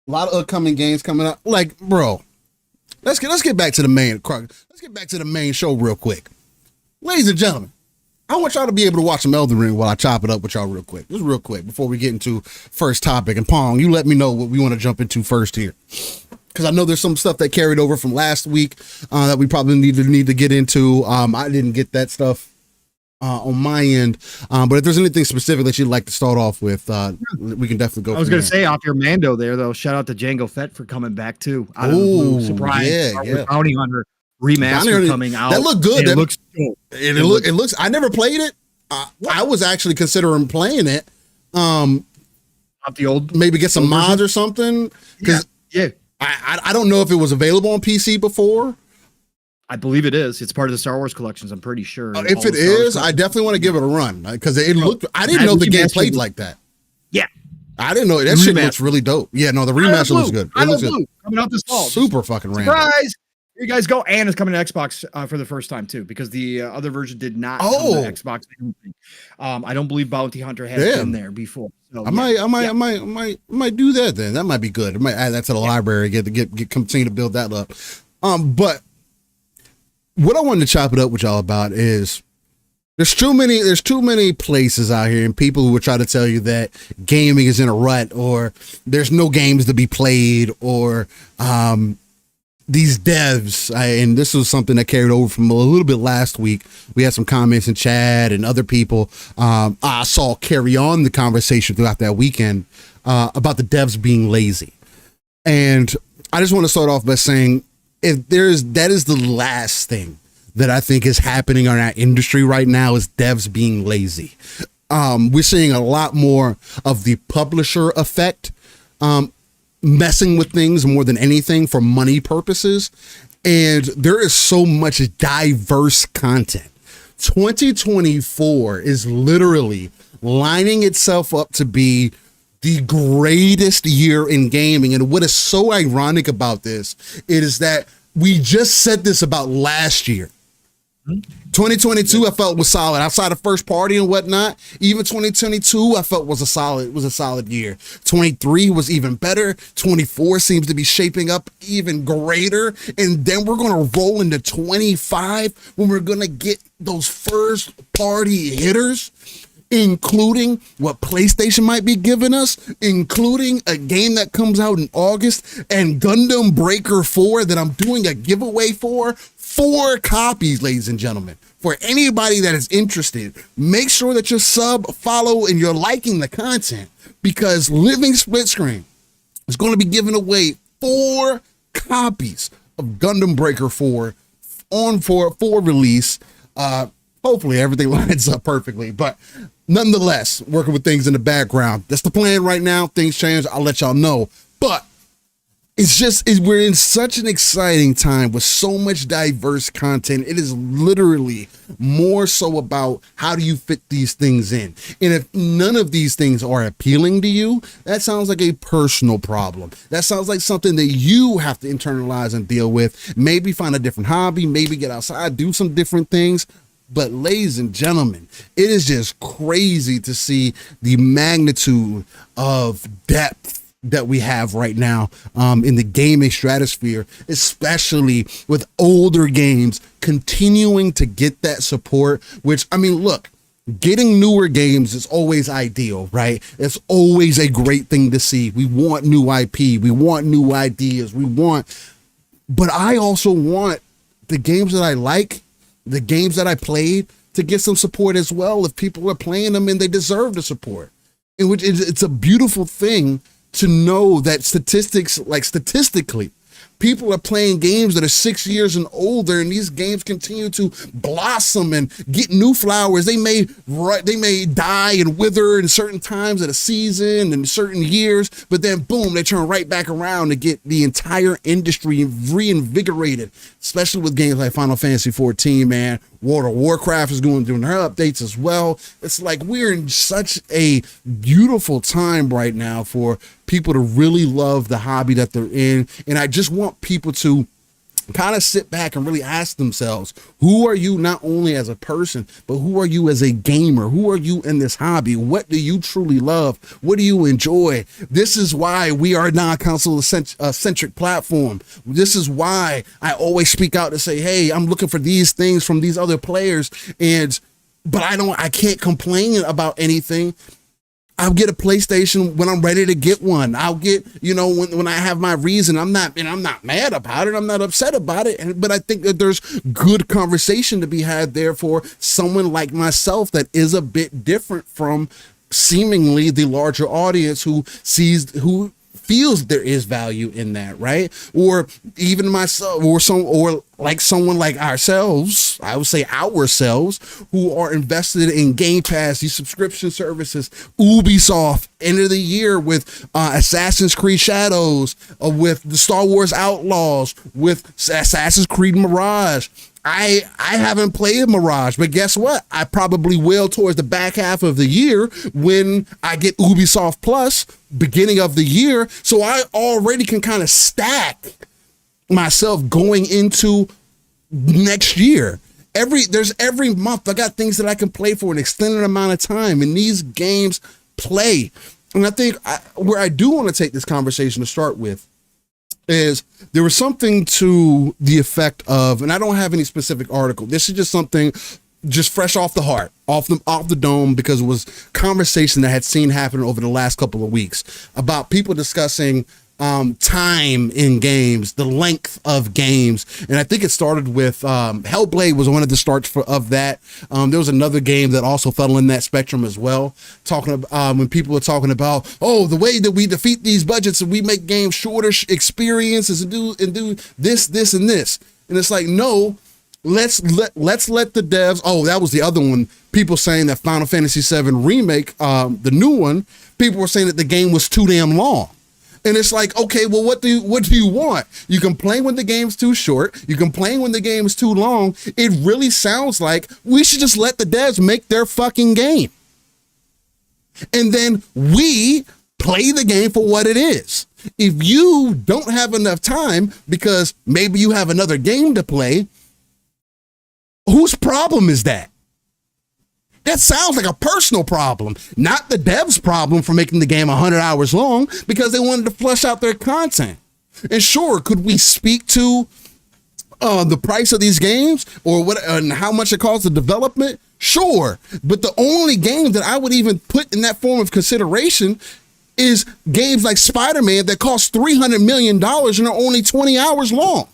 A lot of upcoming games coming up. Like, bro, let's get back to the main. Let's get back to the main show real quick, ladies and gentlemen. I want y'all to be able to watch some Elden Ring while I chop it up with y'all real quick. Just real quick before we get into first topic. And Pong, you let me know what we want to jump into first here, because I know there's some stuff that carried over from last week that we probably need to get into. I didn't get that stuff on my end, but if there's anything specific that you'd like to start off with, we can definitely go. I was going to say, off your Mando there, though, shout out to Jango Fett for coming back too. Out of the blue, surprise! Yeah. Bounty Hunter remaster coming out. That looked good. It looks dope. It looks. I never played it. I was actually considering playing it. Off the old, maybe get some mods or something. Because I don't know if it was available on PC before. I believe it is. It's part of the Star Wars collections. I'm pretty sure. If it is, I definitely want to give it a run, because it looked. I didn't know the game played like that. Yeah, I didn't know that shit looks really dope. Yeah, no, the remaster looks good. It looks good. Coming out this fall. Super fucking random. Surprise! Here you guys go, and it's coming to Xbox for the first time too, because the other version did not come to Xbox. I don't believe Bounty Hunter has been there before. So, I might do that then. That might be good. I might add that to the library. Get continue to build that up. But what I wanted to chop it up with y'all about is there's too many places out here and people who would try to tell you that gaming is in a rut, or there's no games to be played, or these devs, and this was something that carried over from a little bit last week. We had some comments in chat and other people I saw carry on the conversation throughout that weekend about the devs being lazy. And I just want to start off by saying, that is the last thing that I think is happening in our industry right now, is devs being lazy. We're seeing a lot more of the publisher effect, messing with things more than anything for money purposes. And there is so much diverse content. 2024 is literally lining itself up to be the greatest year in gaming. And what is so ironic about this is that we just said this about last year. 2022, I felt was solid outside of first party and whatnot. Even 2022, I felt was a solid year. 23 was even better. 24 seems to be shaping up even greater. And then we're going to roll into 25 when we're going to get those first party hitters, including what PlayStation might be giving us, including a game that comes out in August, and Gundam Breaker 4 that I'm doing a giveaway for. 4 copies, ladies and gentlemen. For anybody that is interested, make sure that you're follow, and you're liking the content, because Living Split Screen is going to be giving away 4 copies of Gundam Breaker 4 for release. Hopefully everything lines up perfectly, but nonetheless, working with things in the background. That's the plan right now. Things change, I'll let y'all know. But we're in such an exciting time with so much diverse content. It is literally more so about how do you fit these things in. And if none of these things are appealing to you, that sounds like a personal problem. That sounds like something that you have to internalize and deal with. Maybe find a different hobby, maybe get outside, do some different things. But ladies and gentlemen, it is just crazy to see the magnitude of depth that we have right now in the gaming stratosphere, especially with older games continuing to get that support, which, I mean, look, getting newer games is always ideal, right? It's always a great thing to see. We want new IP, we want new ideas, but I also want the games that I like, the games that I played, to get some support as well if people are playing them and they deserve the support. In which it's a beautiful thing to know that statistically, people are playing games that are 6 years and older, and these games continue to blossom and get new flowers. They may die and wither in certain times of the season and certain years, but then boom, they turn right back around to get the entire industry reinvigorated, especially with games like Final Fantasy 14, man. World of Warcraft is doing their updates as well. It's like we're in such a beautiful time right now for people to really love the hobby that they're in. And I just want people to kind of sit back and really ask themselves, who are you not only as a person, but who are you as a gamer? Who are you in this hobby? What do you truly love? What do you enjoy? This is why we are a non-console centric platform. This is why I always speak out to say, hey, I'm looking for these things from these other players, but I can't complain about anything. I'll get a PlayStation when I'm ready to get one. I'll get, when I have my reason. I'm not mad about it. I'm not upset about it. But I think that there's good conversation to be had there for someone like myself that is a bit different from seemingly the larger audience who feels there is value in that, right? Or even myself, or like someone like ourselves, I would say ourselves, who are invested in Game Pass, these subscription services, Ubisoft, end of the year with Assassin's Creed Shadows, with the Star Wars Outlaws, with Assassin's Creed Mirage. I haven't played Mirage, but guess what? I probably will towards the back half of the year when I get Ubisoft Plus, beginning of the year. So I already can kind of stack myself going into next year. Every month I got things that I can play for an extended amount of time, and these games play. And I think where I do want to take this conversation to start with is there was something to the effect of, and I don't have any specific article. This is just something just fresh off the heart, off the dome, because it was conversation that I had seen happen over the last couple of weeks about people discussing time in games, the length of games. And I think it started with Hellblade was one of the starts of that. There was another game that also fell in that spectrum as well, talking about when people were talking about, the way that we defeat these budgets and we make games shorter experiences and do this and this. And it's like, no, let's let the devs. That was the other one. People saying that Final Fantasy VII Remake, the new one, people were saying that the game was too damn long. And it's like, okay, well, what do you want? You complain when the game's too short. You complain when the game is too long. It really sounds like we should just let the devs make their fucking game. And then we play the game for what it is. If you don't have enough time because maybe you have another game to play, whose problem is that? That sounds like a personal problem, not the devs' problem for making the game 100 hours long because they wanted to flush out their content. And sure, could we speak to the price of these games or what and how much it costs the development? Sure, but the only game that I would even put in that form of consideration is games like Spider-Man that cost $300 million and are only 20 hours long.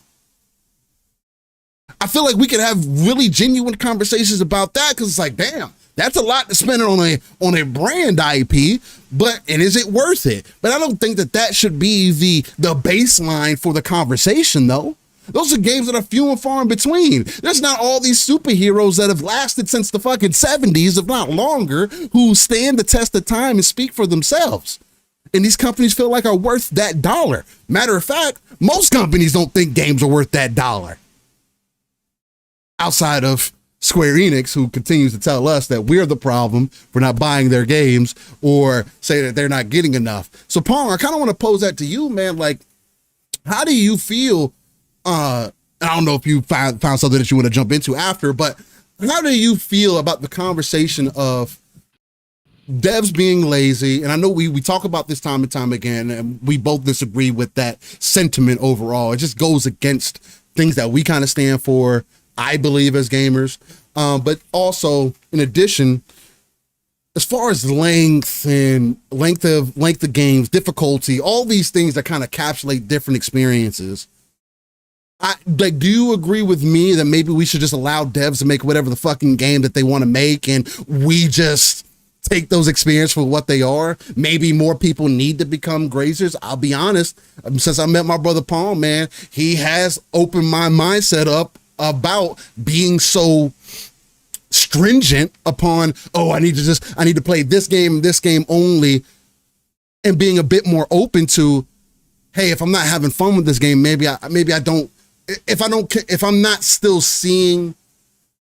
I feel like we could have really genuine conversations about that because it's like, damn, that's a lot to spend on a brand IP, and is it worth it? But I don't think that should be the baseline for the conversation, though. Those are games that are few and far in between. There's not all these superheroes that have lasted since the fucking 70s, if not longer, who stand the test of time and speak for themselves. And these companies feel like are worth that dollar. Matter of fact, most companies don't think games are worth that dollar. Outside of Square Enix, who continues to tell us that we're the problem for not buying their games or say that they're not getting enough. So, Pong, I kind of want to pose that to you, man. Like, how do you feel? I don't know if you found something that you want to jump into after, but how do you feel about the conversation of devs being lazy? And I know we talk about this time and time again, and we both disagree with that sentiment overall. It just goes against things that we kind of stand for, I believe, as gamers. But also, in addition, as far as length of games, difficulty, all these things that kind of encapsulate different experiences. Do you agree with me that maybe we should just allow devs to make whatever the fucking game that they want to make, and we just take those experiences for what they are. Maybe more people need to become grazers. I'll be honest. Since I met my brother Paul, man, he has opened my mindset up about being so stringent upon, I need to play this game only, and being a bit more open to, hey, if I'm not having fun with this game, maybe I don't, if I'm not still seeing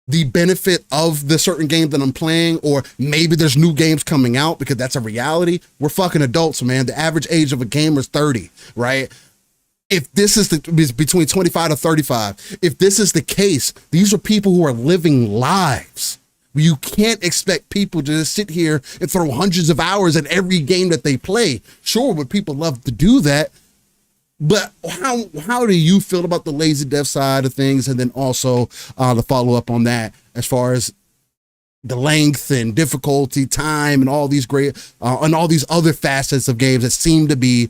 the benefit of the certain game that I'm playing, or maybe there's new games coming out, because that's a reality. We're fucking adults, man. The average age of a gamer is 30, right? If this is between 25 to 35, if this is the case, these are people who are living lives. You can't expect people to just sit here and throw hundreds of hours at every game that they play. Sure, would people love to do that? But how do you feel about the lazy dev side of things? And then also the follow up on that, as far as the length and difficulty, time, and all these and all these other facets of games that seem to be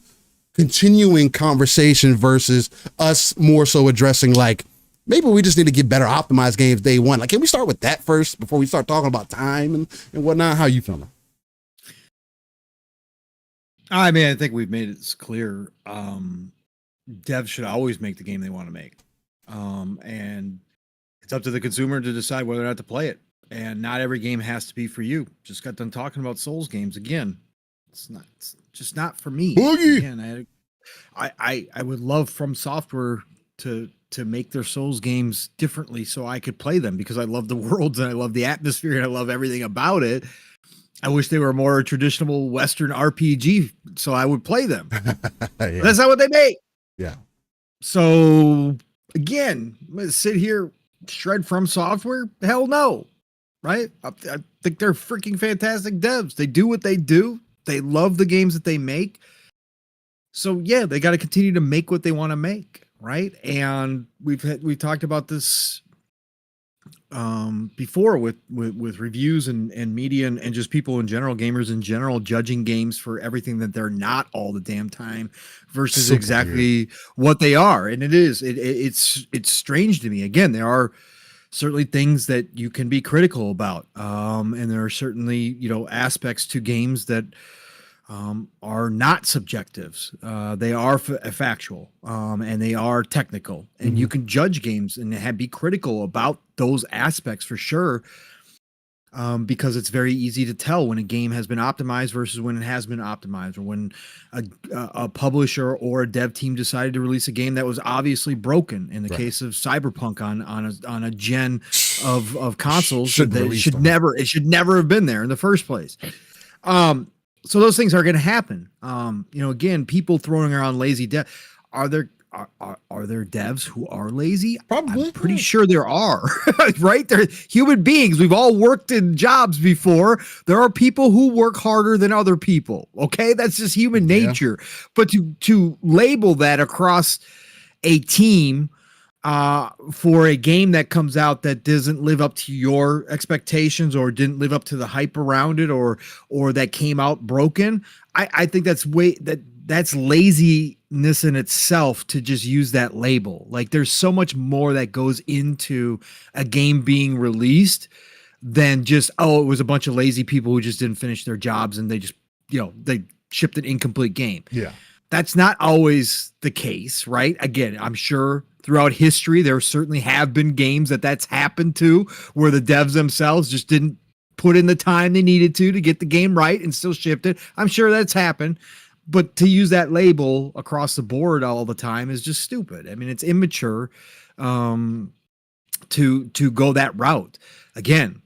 continuing conversation versus us more so addressing, like, maybe we just need to get better optimized games day one. Like, can we start with that first before we start talking about time and whatnot? How you feeling? I mean, I think we've made it clear. Devs should always make the game they want to make. And it's up to the consumer to decide whether or not to play it. And not every game has to be for you. Just got done talking about Souls games again. It's just not for me. Boogie. Again, I would love From Software to make their Souls games differently so I could play them, because I love the worlds and I love the atmosphere and I love everything about it. I wish they were more traditional Western RPG so I would play them. Yeah. That's not what they make. Yeah. So again, I'm gonna sit here, shred From Software? Hell no. Right? I think they're freaking fantastic devs. They do what they do. They love the games that they make. So yeah, they got to continue to make what they want to make. Right. And we've talked about this before with reviews and media and just people in general, gamers in general, judging games for everything that they're not all the damn time versus Super exactly weird. what they are. And it's strange to me. Again, there are certainly things that you can be critical about. And there are certainly, aspects to games that are not subjectives. They are factual, and they are technical, and you can judge games and be critical about those aspects for sure. Because it's very easy to tell when a game has been optimized versus when it has been optimized, or when a publisher or a dev team decided to release a game that was obviously broken. In the case of Cyberpunk on a gen of consoles, it should never have been there in the first place. So those things are going to happen. Again, people throwing around lazy dev. Are there devs who are lazy? Probably. I'm pretty sure there are, right? They're human beings. We've all worked in jobs before. There are people who work harder than other people. Okay. That's just human nature. But to label that across a team, for a game that comes out that doesn't live up to your expectations or didn't live up to the hype around it, or that came out broken, I think that's laziness in itself to just use that label. Like, there's so much more that goes into a game being released than just, it was a bunch of lazy people who just didn't finish their jobs and they just, they shipped an incomplete game. Yeah. That's not always the case, right? Again, I'm sure throughout history, there certainly have been games that's happened to, where the devs themselves just didn't put in the time they needed to get the game right and still shipped it. I'm sure that's happened. But to use that label across the board all the time is just stupid. I mean, it's immature to go that route. Again,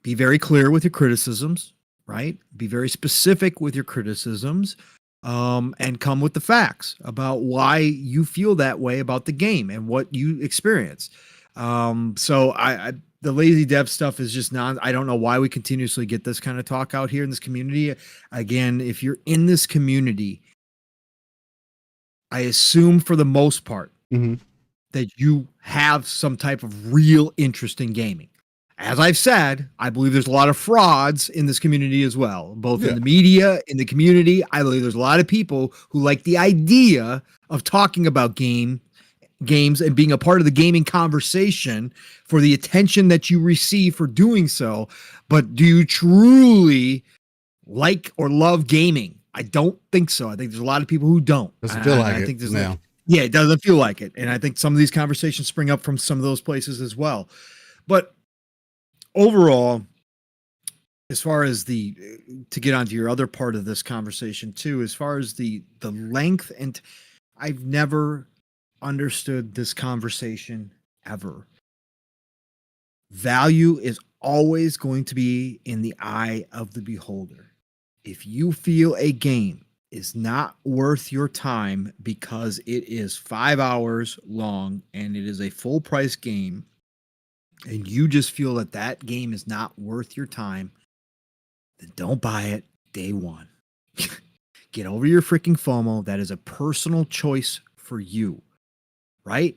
be very clear with your criticisms, right? Be very specific with your criticisms. And come with the facts about why you feel that way about the game and what you experience. So the lazy dev stuff is just I don't know why we continuously get this kind of talk out here in this community. Again, if you're in this community, I assume for the most part that you have some type of real interest in gaming. As I've said, I believe there's a lot of frauds in this community as well, both in the media, in the community. I believe there's a lot of people who like the idea of talking about games and being a part of the gaming conversation for the attention that you receive for doing so. But do you truly like or love gaming? I don't think so. I think there's a lot of people who don't. Doesn't feel like I think it now. Yeah, it doesn't feel like it. And I think some of these conversations spring up from some of those places as well. But overall, as far as to get onto your other part of this conversation too, as far as the length, and I've never understood this conversation ever. Value is always going to be in the eye of the beholder. If you feel a game is not worth your time because it is 5 hours long and it is a full price game, and you just feel that that game is not worth your time, then don't buy it day one. Get over your freaking FOMO. That is a personal choice for you, right?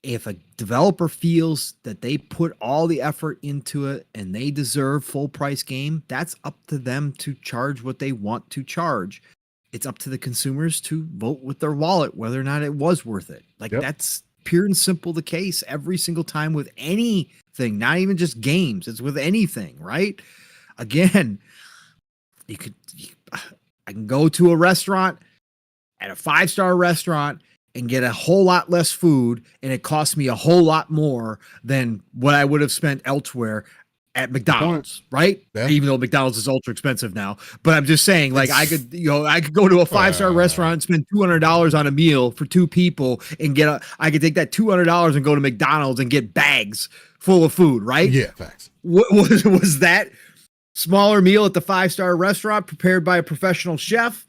If a developer feels that they put all the effort into it and they deserve full price game, that's up to them to charge what they want to charge. It's up to the consumers to vote with their wallet whether or not it was worth it. Like, that's pure and simple the case every single time with anything, not even just games. It's with anything, right? Again, I can go to a restaurant at a 5-star restaurant and get a whole lot less food, and it costs me a whole lot more than what I would have spent elsewhere at McDonald's, right? Yeah. Even though McDonald's is ultra expensive now. But I'm just saying, like, I could go to a 5-star restaurant and spend $200 on a meal for 2 people and I could take that $200 and go to McDonald's and get bags full of food, right? Yeah, facts. Was that smaller meal at the 5-star restaurant prepared by a professional chef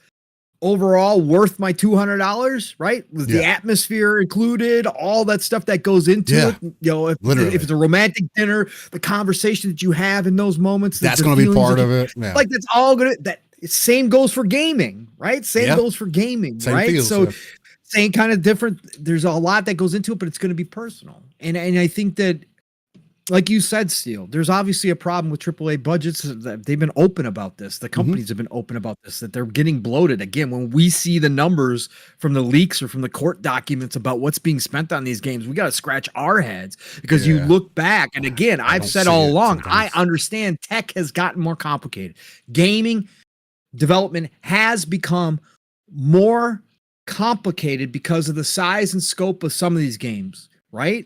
overall worth my $200, right? Was the atmosphere included, all that stuff that goes into it? You know, if it's a romantic dinner, the conversation that you have in those moments, that's going to be part of it. Yeah. Like, that's all going to, same goes for gaming, right? Same goes for gaming, right? Feels, so same kind of different, there's a lot that goes into it, but it's going to be personal. And I think that, like you said, Steele, there's obviously a problem with AAA budgets. They've been open about this. The companies have been open about this, that they're getting bloated. Again, when we see the numbers from the leaks or from the court documents about what's being spent on these games, we got to scratch our heads, because you look back, and again, I've said all along, I understand tech has gotten more complicated. Gaming development has become more complicated because of the size and scope of some of these games, right?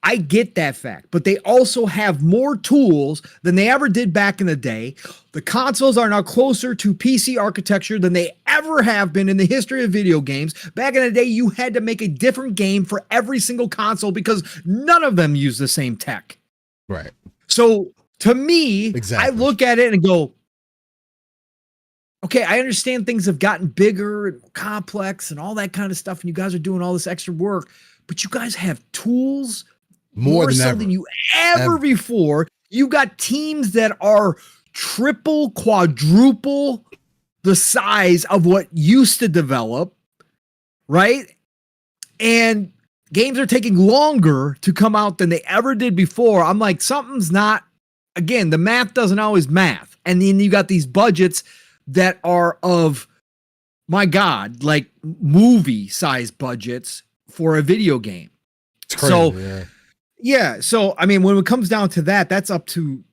I get that fact, but they also have more tools than they ever did back in the day. The consoles are now closer to PC architecture than they ever have been in the history of video games. Back in the day, you had to make a different game for every single console because none of them use the same tech. Right. So to me, I look at it and go, okay, I understand things have gotten bigger and complex and all that kind of stuff, and you guys are doing all this extra work, but you guys have tools more so than you ever before. You got teams that are triple, quadruple the size of what used to develop, right? And games are taking longer to come out than they ever did before. I'm like, something's not, again, the math doesn't always math. And then you got these budgets that are of, my God, like movie size budgets for a video game. It's crazy, so I mean, when it comes down to that, that's up to,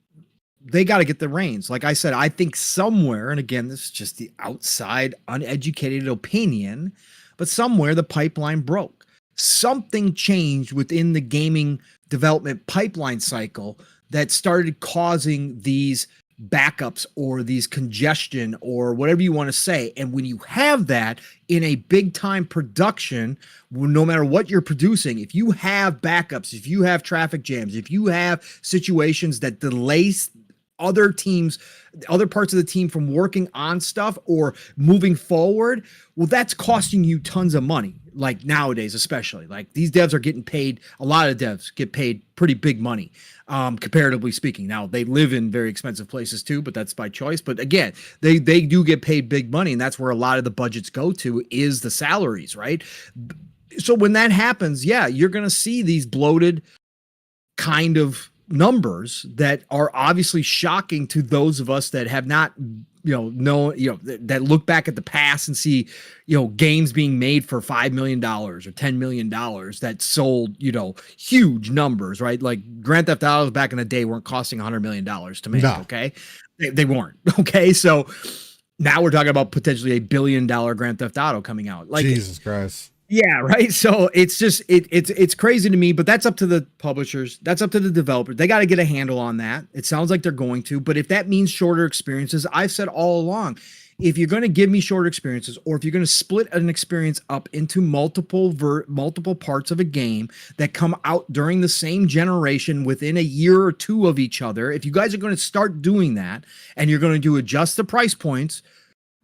they got to get the reins. Like I said, I think somewhere, and again, this is just the outside, uneducated opinion, but somewhere the pipeline broke. Something changed within the gaming development pipeline cycle that started causing these backups or these congestion or whatever you want to say. And when you have that in a big time production, no matter what you're producing, if you have backups, if you have traffic jams, if you have situations that delay other teams, other parts of the team from working on stuff or moving forward, well, that's costing you tons of money. Like nowadays, especially, like these devs are getting paid. A lot of devs get paid pretty big money, comparatively speaking. Now they live in very expensive places too, but that's by choice. But again, they do get paid big money, and that's where a lot of the budgets go to, is the salaries, right? So when that happens, you're going to see these bloated kind of numbers that are obviously shocking to those of us that have not, that look back at the past and see, games being made for $5 million or $10 million that sold, huge numbers, right? Like Grand Theft Autos back in the day weren't costing $100 million to make. No. Okay. They weren't. Okay. So now we're talking about potentially $1 billion Grand Theft Auto coming out. Like Jesus Christ. Yeah, right. So it's just it's crazy to me, but that's up to the publishers. That's up to the developers. They got to get a handle on that. It sounds like they're going to, but if that means shorter experiences, I've said all along, if you're going to give me shorter experiences, or if you're going to split an experience up into multiple parts of a game that come out during the same generation within a year or two of each other, if you guys are going to start doing that and you're going to adjust the price points,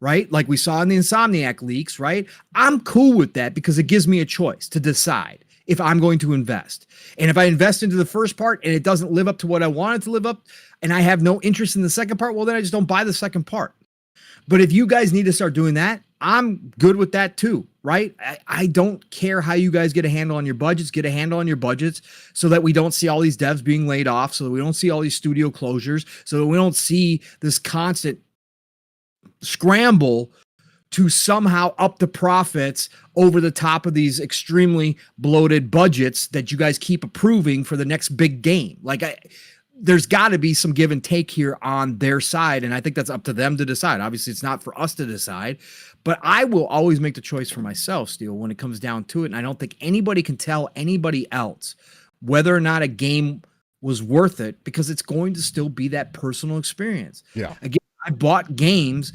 right? Like we saw in the Insomniac leaks, right? I'm cool with that because it gives me a choice to decide if I'm going to invest. And if I invest into the first part and it doesn't live up to what I want it to live up, and I have no interest in the second part, well, then I just don't buy the second part. But if you guys need to start doing that, I'm good with that too, right? I don't care how you guys get a handle on your budgets, so that we don't see all these devs being laid off, so that we don't see all these studio closures, so that we don't see this constant scramble to somehow up the profits over the top of these extremely bloated budgets that you guys keep approving for the next big game. Like there's got to be some give and take here on their side, and I think that's up to them to decide. Obviously, it's not for us to decide, but I will always make the choice for myself, Steele, when it comes down to it, and I don't think anybody can tell anybody else whether or not a game was worth it, because it's going to still be that personal experience. Yeah. Again, I bought games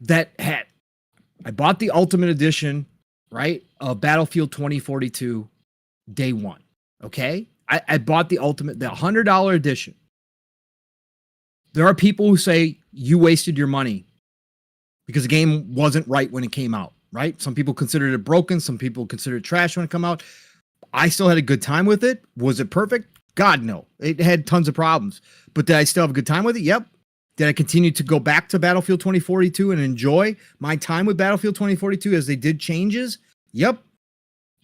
I bought the Ultimate Edition, right, of Battlefield 2042 day one. Okay. I bought the $100 edition. There are people who say you wasted your money because the game wasn't right when it came out, right? Some people considered it broken. Some people considered it trash when it came out. I still had a good time with it. Was it perfect? God, no. It had tons of problems. But did I still have a good time with it? Yep. Did I continue to go back to Battlefield 2042 and enjoy my time with Battlefield 2042 as they did changes? Yep.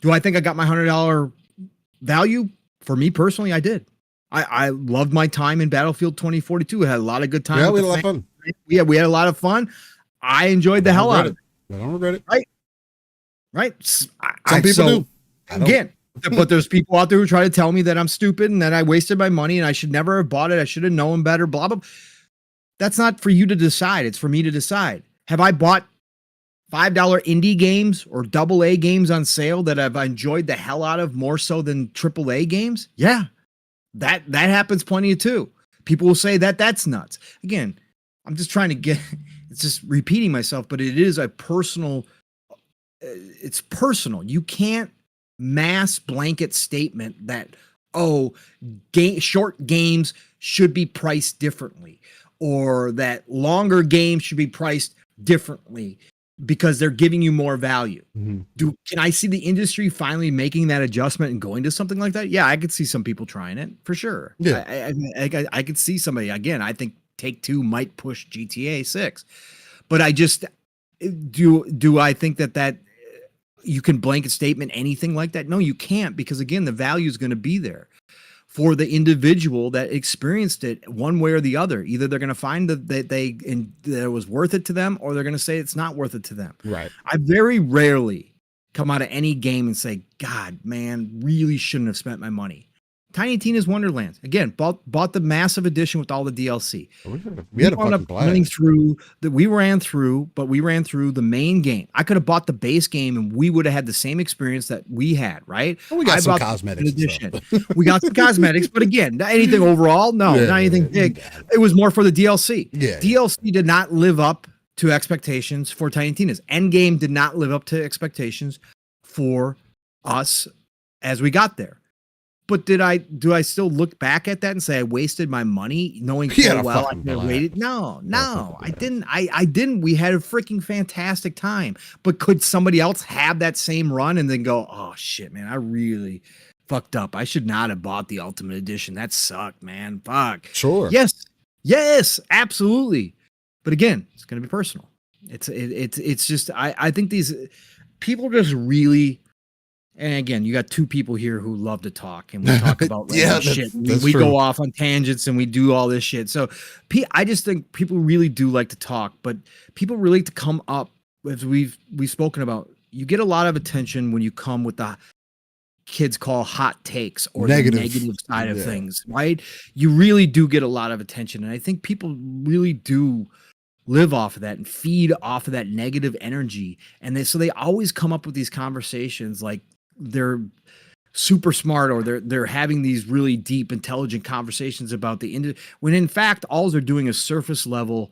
Do I think I got my $100 value? For me personally, I did. I loved my time in Battlefield 2042. I had a lot of good time. Yeah, we had a lot of fun. Yeah, we had a lot of fun. I enjoyed the hell out of it. I don't regret it. Right. Some people do. Again, but there's people out there who try to tell me that I'm stupid and that I wasted my money and I should never have bought it. I should have known better, blah, blah. That's not for you to decide. It's for me to decide. Have I bought $5 indie games or AA games on sale that I've enjoyed the hell out of more so than AAA games? Yeah, that happens plenty of too. People will say that that's nuts. Again, I'm just trying to get, it's just repeating myself, but it is a personal, it's personal. You can't mass blanket statement that, short games should be priced differently, or that longer games should be priced differently because they're giving you more value. Mm-hmm. Can I see the industry finally making that adjustment and going to something like that? Yeah, I could see some people trying it for sure. Yeah. I could see somebody, again, I think Take-Two might push GTA 6, but I just, do I think that you can blanket statement anything like that? No, you can't, because again, the value is going to be there for the individual that experienced it one way or the other. Either they're going to find that it was worth it to them, or they're going to say it's not worth it to them. Right. I very rarely come out of any game and say, God, man, really shouldn't have spent my money. Tiny Tina's Wonderlands, again, bought the massive edition with all the DLC. We had a fucking blast. We ran through the main game. I could have bought the base game and we would have had the same experience that we had, right? Well, we got some cosmetics. We got some cosmetics, but again, not anything overall. No, not anything big. It was more for the DLC. Yeah. DLC did not live up to expectations for Tiny Tina's. Endgame did not live up to expectations for us as we got there. But do I still look back at that and say I wasted my money knowing so well I could have waited? No, I didn't. I didn't. We had a freaking fantastic time. But could somebody else have that same run and then go, oh shit, man, I really fucked up. I should not have bought the Ultimate Edition. That sucked, man. Fuck. Sure. Yes, absolutely. But again, it's going to be personal. It's just I think these people just really, And again, you got two people here who love to talk, and we talk about Yeah, shit. that's We true. go off on tangents and we do all this shit. So I just think people really do like to talk, but people really like to come up, as we've spoken about. You get a lot of attention when you come with the kids call hot takes or the negative side of things, right? You really do get a lot of attention. And I think people really do live off of that and feed off of that negative energy. And so they always come up with these conversations like they're super smart, or they're having these really deep, intelligent conversations about when in fact, all they're doing is surface level.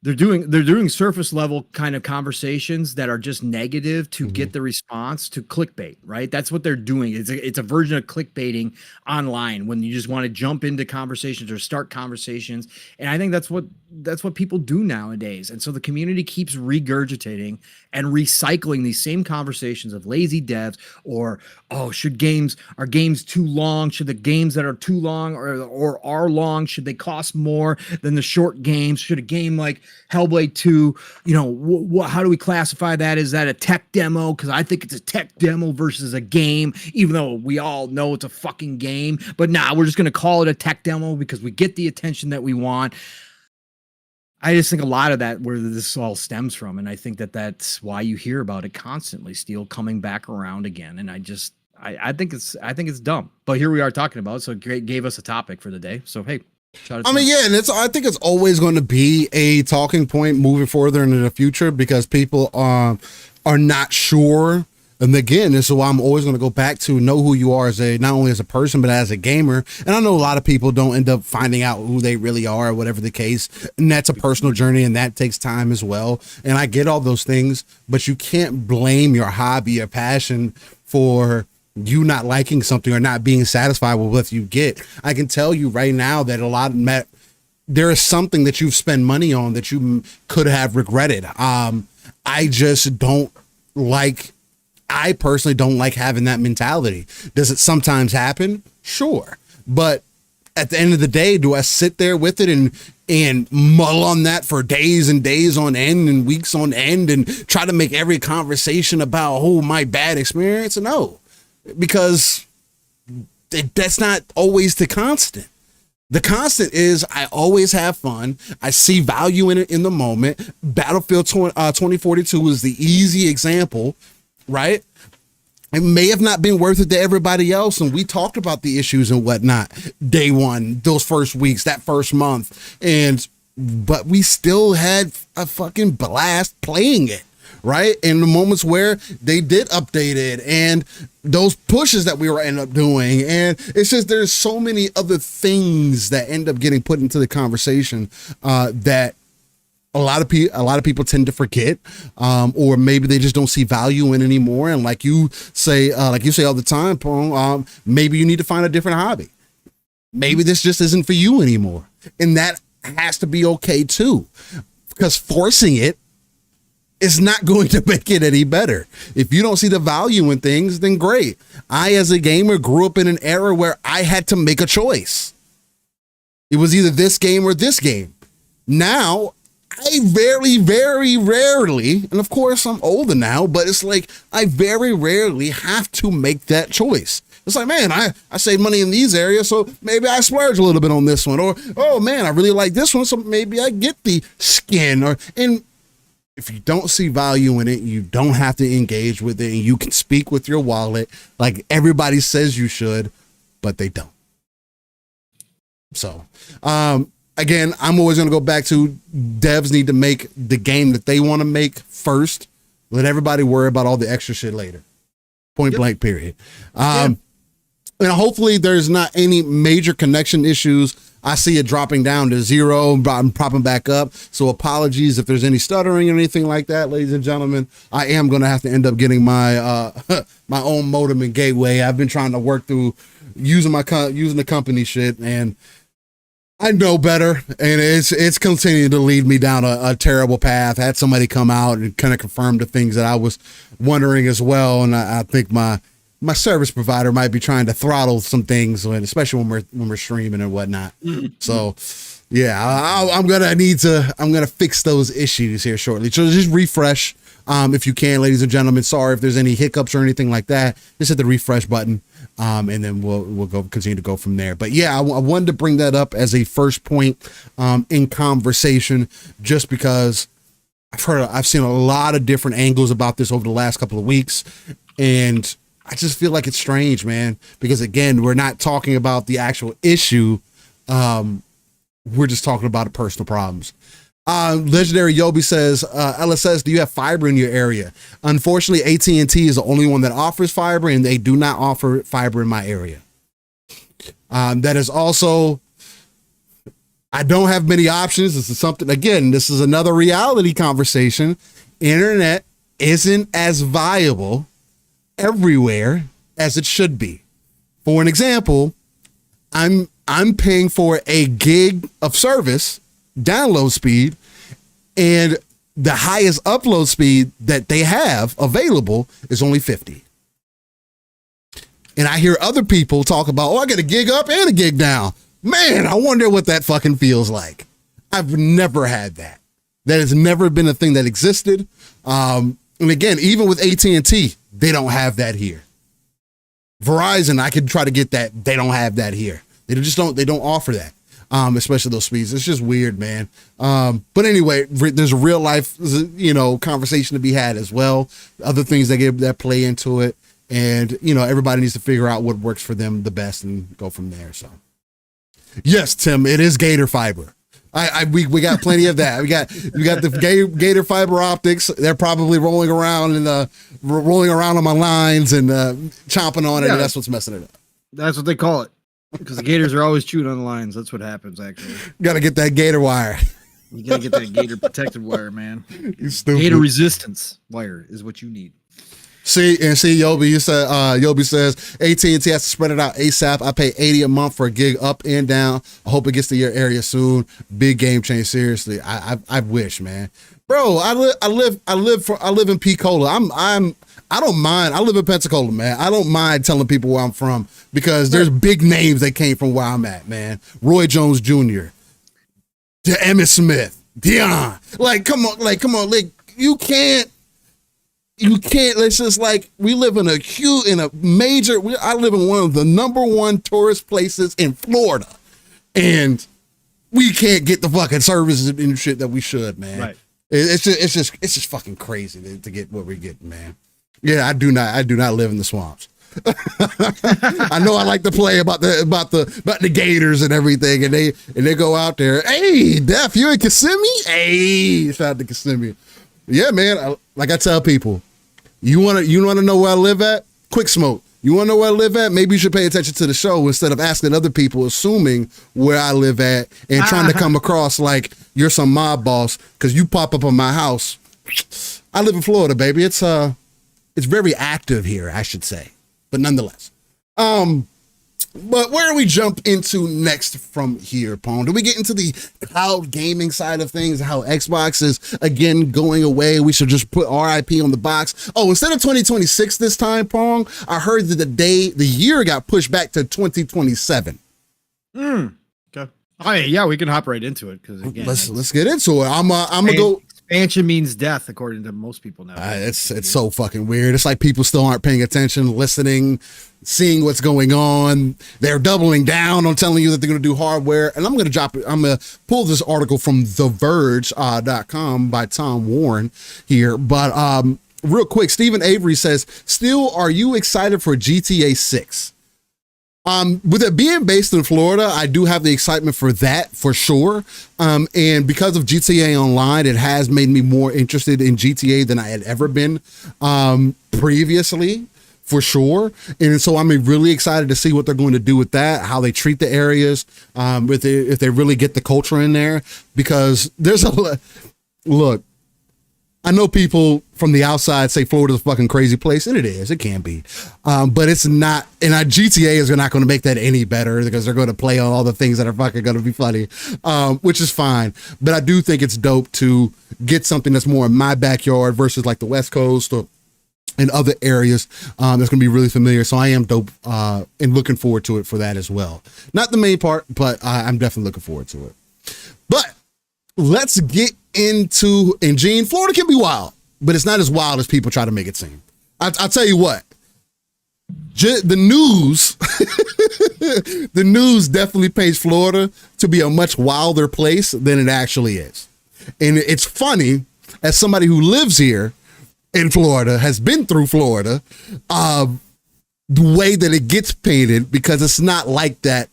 They're doing surface level kind of conversations that are just negative to get the response, to clickbait, right? That's what they're doing. It's a version of clickbaiting online, when you just want to jump into conversations or start conversations. And I think that's what people do nowadays. And so the community keeps regurgitating and recycling these same conversations of lazy devs, or, oh, are games too long? Should the games that are too long or are long, should they cost more than the short games? Should a game like Hellblade 2, how do we classify that? Is that a tech demo? Because I think it's a tech demo versus a game, even though we all know it's a fucking game. But we're just going to call it a tech demo because we get the attention that we want. I just think a lot of that, where this all stems from, and I think that's why you hear about it constantly, Steel, coming back around again. And I think it's dumb. But here we are talking about it, so great, gave us a topic for the day. So hey, and I think it's always going to be a talking point moving further into the future, because people are not sure. And again, this is why I'm always going to go back to know who you are not only as a person, but as a gamer. And I know a lot of people don't end up finding out who they really are, or whatever the case. And that's a personal journey, and that takes time as well. And I get all those things, but you can't blame your hobby or passion for you not liking something or not being satisfied with what you get. I can tell you right now that there is something that you've spent money on that you could have regretted. I personally don't like having that mentality. Does it sometimes happen? Sure. But at the end of the day, do I sit there with it and mull on that for days and days on end and weeks on end and try to make every conversation about, my bad experience? No, because that's not always the constant. The constant is I always have fun. I see value in it in the moment. Battlefield 2042 is the easy example, right? It may have not been worth it to everybody else, and we talked about the issues and whatnot day one, those first weeks, that first month, but we still had a fucking blast playing it, right? In the moments where they did update it, and those pushes that we were end up doing, and it's just there's so many other things that end up getting put into the conversation that a lot of people tend to forget, or maybe they just don't see value in anymore. And like you say all the time, Pong, maybe you need to find a different hobby. Maybe this just isn't for you anymore, and that has to be okay too, because forcing it is not going to make it any better. If you don't see the value in things, then great. I, as a gamer, grew up in an era where I had to make a choice. It was either this game or this game. Now, I very, very rarely, and of course I'm older now, but it's like I very rarely have to make that choice. It's like, man, I save money in these areas, so maybe I splurge a little bit on this one. Or, oh man, I really like this one, so maybe I get the skin. And if you don't see value in it, you don't have to engage with it, and you can speak with your wallet like everybody says you should, but they don't. So, again, I'm always going to go back to devs need to make the game that they want to make first. Let everybody worry about all the extra shit later. Point blank, period. And hopefully there's not any major connection issues. I see it dropping down to 0 and popping back up. So apologies if there's any stuttering or anything like that, ladies and gentlemen. I am going to have to end up getting my my own modem and gateway. I've been trying to work through using the company shit, and I know better, and it's continuing to lead me down a terrible path. I had somebody come out and kind of confirm the things that I was wondering as well, and I think my service provider might be trying to throttle some things, especially when we're streaming and whatnot. So, yeah, I'm gonna fix those issues here shortly. So just refresh If you can, ladies and gentlemen, sorry if there's any hiccups or anything like that. Just hit the refresh button, and then we'll continue to go from there. But yeah, I wanted to bring that up as a first point in conversation, just because I've seen a lot of different angles about this over the last couple of weeks, and I just feel like it's strange, man, because again, we're not talking about the actual issue. We're just talking about the personal problems. Legendary Yobi says, LSS, do you have fiber in your area? Unfortunately, AT&T is the only one that offers fiber, and they do not offer fiber in my area. That is also, I don't have many options. This is something, again, this is another reality conversation. Internet isn't as viable everywhere as it should be. For an example, I'm paying for a gig of service download speed, and the highest upload speed that they have available is only 50. And I hear other people talk about, oh, I get a gig up and a gig down. Man, I wonder what that fucking feels like. I've never had that. That has never been a thing that existed. And again, even with AT&T, they don't have that here. Verizon, I could try to get that. They don't have that here. They don't offer that. Especially those speeds. It's just weird, man. But anyway, there's a real life, conversation to be had as well. Other things that play into it. And, everybody needs to figure out what works for them the best and go from there. So yes, Tim, it is Gator fiber. We got plenty of that. We got the Gator fiber optics. They're probably rolling around on my lines and chomping on it. And that's what's messing it up. That's what they call it. Because the gators are always chewing on the lines. That's what happens, actually. Got to get that gator wire. You got to get that gator protected wire, man. You stupid. Gator resistance wire is what you need. See, Yobi says AT&T has to spread it out ASAP. I pay $80 a month for a gig up and down. I hope it gets to your area soon. Big game change. Seriously, I wish, man. Bro, I live in Pensacola. I don't mind. I live in Pensacola, man. I don't mind telling people where I'm from because there's big names that came from where I'm at, man. Roy Jones Jr., Emmitt Smith, Dion. Come on. You can't. It's just like we live in I live in one of the number one tourist places in Florida, and we can't get the fucking services and shit that we should, man. Right. It's just fucking crazy to get what we're getting, man. Yeah, I do not live in the swamps. I know I like to play about the gators and everything, and they go out there. Hey, Def, you in Kissimmee? Hey, shout out to Kissimmee. Yeah, man. Like I tell people, you want to know where I live at? Quick smoke. You want to know where I live at? Maybe you should pay attention to the show instead of asking other people, assuming where I live at and trying to come across like you're some mob boss because you pop up on my house. I live in Florida, baby. It's very active here, I should say, but nonetheless. But where do we jump into next from here, Pong? Do we get into the cloud gaming side of things? How Xbox is again going away? We should just put RIP on the box. Oh, instead of 2026 this time, Pong, I heard that the year got pushed back to 2027. Okay. Oh yeah, we can hop right into it because again, let's get into it. I'm gonna go. Expansion means death, according to most people now. It's so fucking weird. It's like people still aren't paying attention, listening, seeing what's going on. They're doubling down on telling you that they're going to do hardware. And I'm going to pull this article from TheVerge.com by Tom Warren here. But real quick, Stephen Avery says, still, are you excited for GTA 6? With it being based in Florida, I do have the excitement for that for sure. And because of GTA Online, it has made me more interested in GTA than I had ever been previously, for sure. And so I'm really excited to see what they're going to do with that, how they treat the areas, if they really get the culture in there, because there's look, I know people from the outside say Florida's a fucking crazy place, and it is. It can be. But it's not, and GTA is not going to make that any better because they're going to play on all the things that are fucking going to be funny, which is fine. But I do think it's dope to get something that's more in my backyard versus like the West Coast or in other areas that's going to be really familiar. So I am dope and looking forward to it for that as well. Not the main part, but I'm definitely looking forward to it. But let's get into, and Gene, Florida can be wild. but it's not as wild as people try to make it seem. I'll tell you what, the news, the news definitely paints Florida to be a much wilder place than it actually is. And it's funny, as somebody who lives here in Florida, has been through Florida, the way that it gets painted, because it's not like that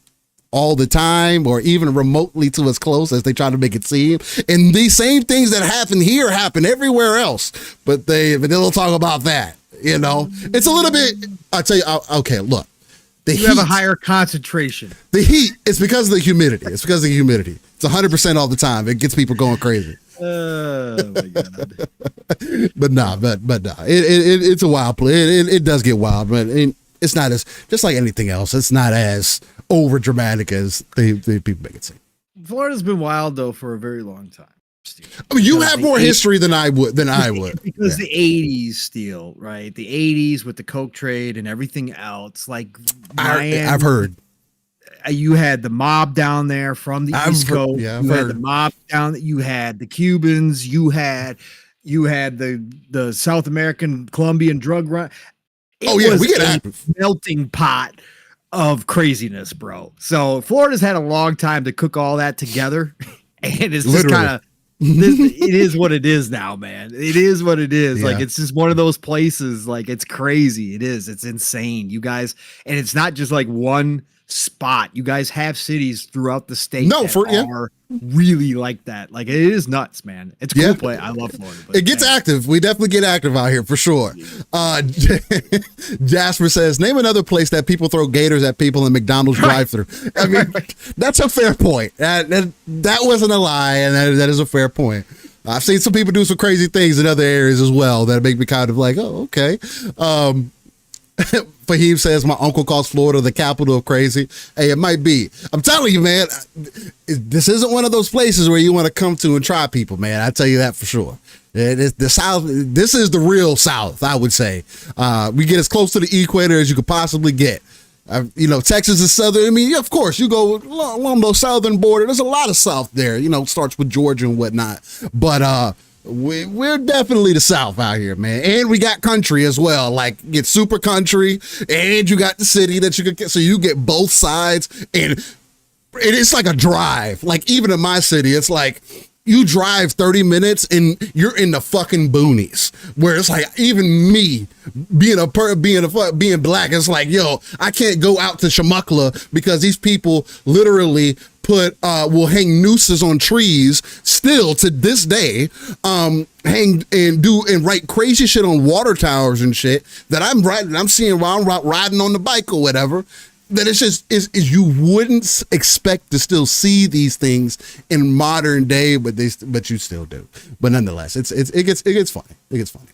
all the time or even remotely to as close as they try to make it seem. And these same things that happen here happen everywhere else, but they don't talk about that. You know, it's a little bit, I'll tell you, okay, look. You have a higher concentration. The heat, it's because of the humidity. It's 100% all the time. It gets people going crazy. Oh my God. but nah, it's a wild place. It does get wild, but it's not as, just like anything else, it's not as over dramatic as the people make it seem. Florida's been wild though for a very long time. Steel. I mean, you have more history than I would. Because the 80s, Steel, right? The 80s with the coke trade and everything else. Like Miami, I've heard. You had the mob down there from the East Coast. Yeah, you had the mob down. You had the Cubans. You had the South American Colombian drug run. We get active. Melting pot of craziness, bro. So Florida's had a long time to cook all that together, and it's just kind of. It is what it is now, man. It is what it is. Yeah. Like, it's just one of those places. Like, it's crazy. It is. It's insane. You guys, and it's not just like one spot. You guys have cities throughout the state are really like that. Like, it is nuts, man. It's a cool play. I love Florida. It gets active. We definitely get active out here for sure. Jasper says, name another place that people throw gators at people in McDonald's drive-thru. I mean, that's a fair point. That wasn't a lie, and that is a fair point. I've seen some people do some crazy things in other areas as well that make me kind of like, oh, okay. Fahim says, my uncle calls Florida the capital of crazy. Hey, it might be. I'm telling you, man, this isn't one of those places where you want to come to and try people, man. I tell you that for sure. The South, this is the real South, I would say. We get as close to the equator as you could possibly get. Texas is southern. I mean, of course, you go along the southern border. There's a lot of South there, starts with Georgia and whatnot. But we're definitely the South out here, man. And we got country as well. Like, get super country, and you got the city that you could get. So you get both sides, and it's like a drive. Like, even in my city, it's like you drive 30 minutes and you're in the fucking boonies, where it's like, even me being black, it's like, yo, I can't go out to Shamuckla because these people literally will hang nooses on trees still to this day, hang and write crazy shit on water towers and shit that I'm seeing while I'm riding on the bike or whatever. That it's just you wouldn't expect to still see these things in modern day, but you still do. But nonetheless, it gets funny. It gets funny.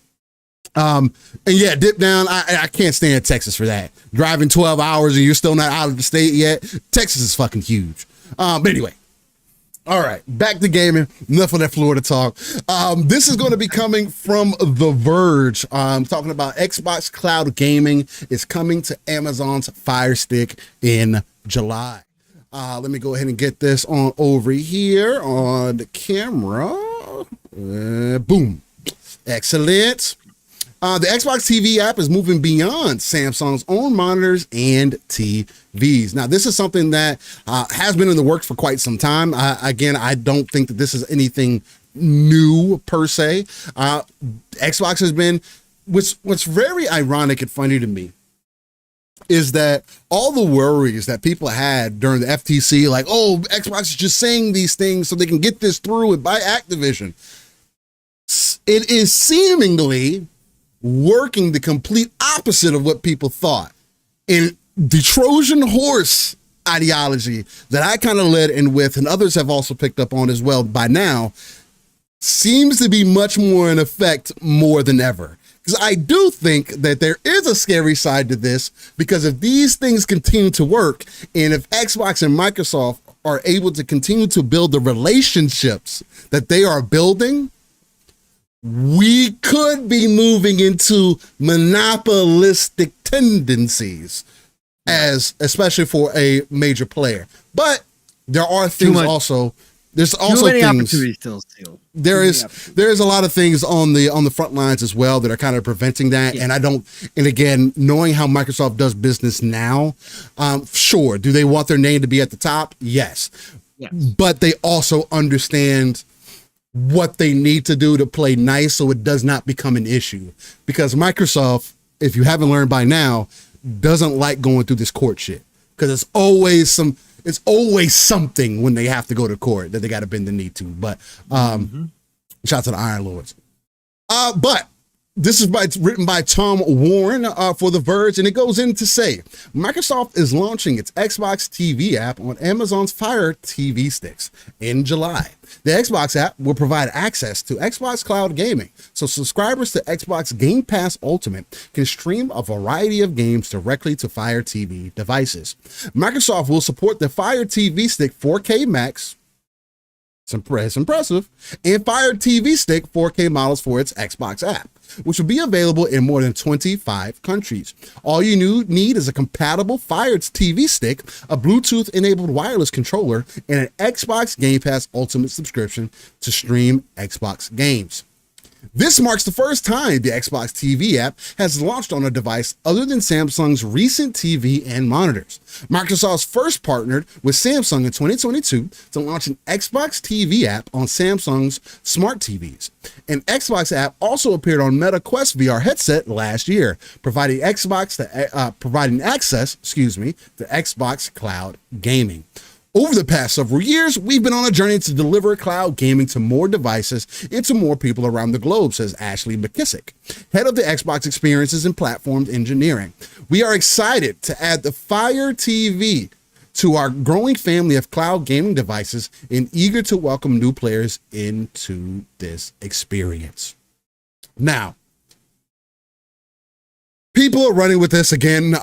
And yeah, dip down. I can't stand Texas for that. Driving 12 hours and you're still not out of the state yet. Texas is fucking huge. But anyway, all right, back to gaming. Enough of that Florida talk. This is going to be coming from The Verge. Talking about Xbox Cloud Gaming is coming to Amazon's Fire Stick in July. Let me go ahead and get this on over here on the camera. Boom. Excellent. The Xbox TV app is moving beyond Samsung's own monitors and TVs. Now, this is something that has been in the works for quite some time. Again, I don't think that this is anything new per se. Xbox has been, what's very ironic and funny to me is that all the worries that people had during the FTC, like, oh, Xbox is just saying these things so they can get this through and buy Activision. It is seemingly working the complete opposite of what people thought. And the Trojan horse ideology that I kind of led in with, and others have also picked up on as well by now, seems to be much more in effect more than ever. Because I do think that there is a scary side to this, because if these things continue to work, and if Xbox and Microsoft are able to continue to build the relationships that they are building, we could be moving into monopolistic tendencies, especially for a major player. But there are things also There's also too many things, opportunities still. there is a lot of things on the front lines as well that are kind of preventing that. Yeah. And again, knowing how Microsoft does business now, sure, do they want their name to be at the top? Yes. But they also understand what they need to do to play nice so it does not become an issue. Because Microsoft, if you haven't learned by now, doesn't like going through this court shit. Because it's always something when they have to go to court that they got to bend the knee to. But shout out to the Iron Lords. But this is written by Tom Warren for The Verge, and it goes in to say, Microsoft is launching its Xbox TV app on Amazon's Fire TV sticks in July. The Xbox app will provide access to Xbox Cloud Gaming, so subscribers to Xbox Game Pass Ultimate can stream a variety of games directly to Fire TV devices. Microsoft will support the Fire TV Stick 4K Max, it's impressive, and Fire TV Stick 4K models for its Xbox app, which will be available in more than 25 countries. All you need is a compatible Fire TV Stick, a Bluetooth-enabled wireless controller, and an Xbox Game Pass Ultimate subscription to stream Xbox games. This marks the first time the Xbox TV app has launched on a device other than Samsung's recent TV and monitors. Microsoft's first partnered with Samsung in 2022 to launch an Xbox TV app on Samsung's smart TVs. An Xbox app also appeared on Meta Quest VR headset last year, providing access to Xbox Cloud Gaming. Over the past several years, we've been on a journey to deliver cloud gaming to more devices and to more people around the globe, says Ashley McKissick, head of the Xbox Experiences and Platforms Engineering. We are excited to add the Fire TV to our growing family of cloud gaming devices and eager to welcome new players into this experience. Now, people are running with this again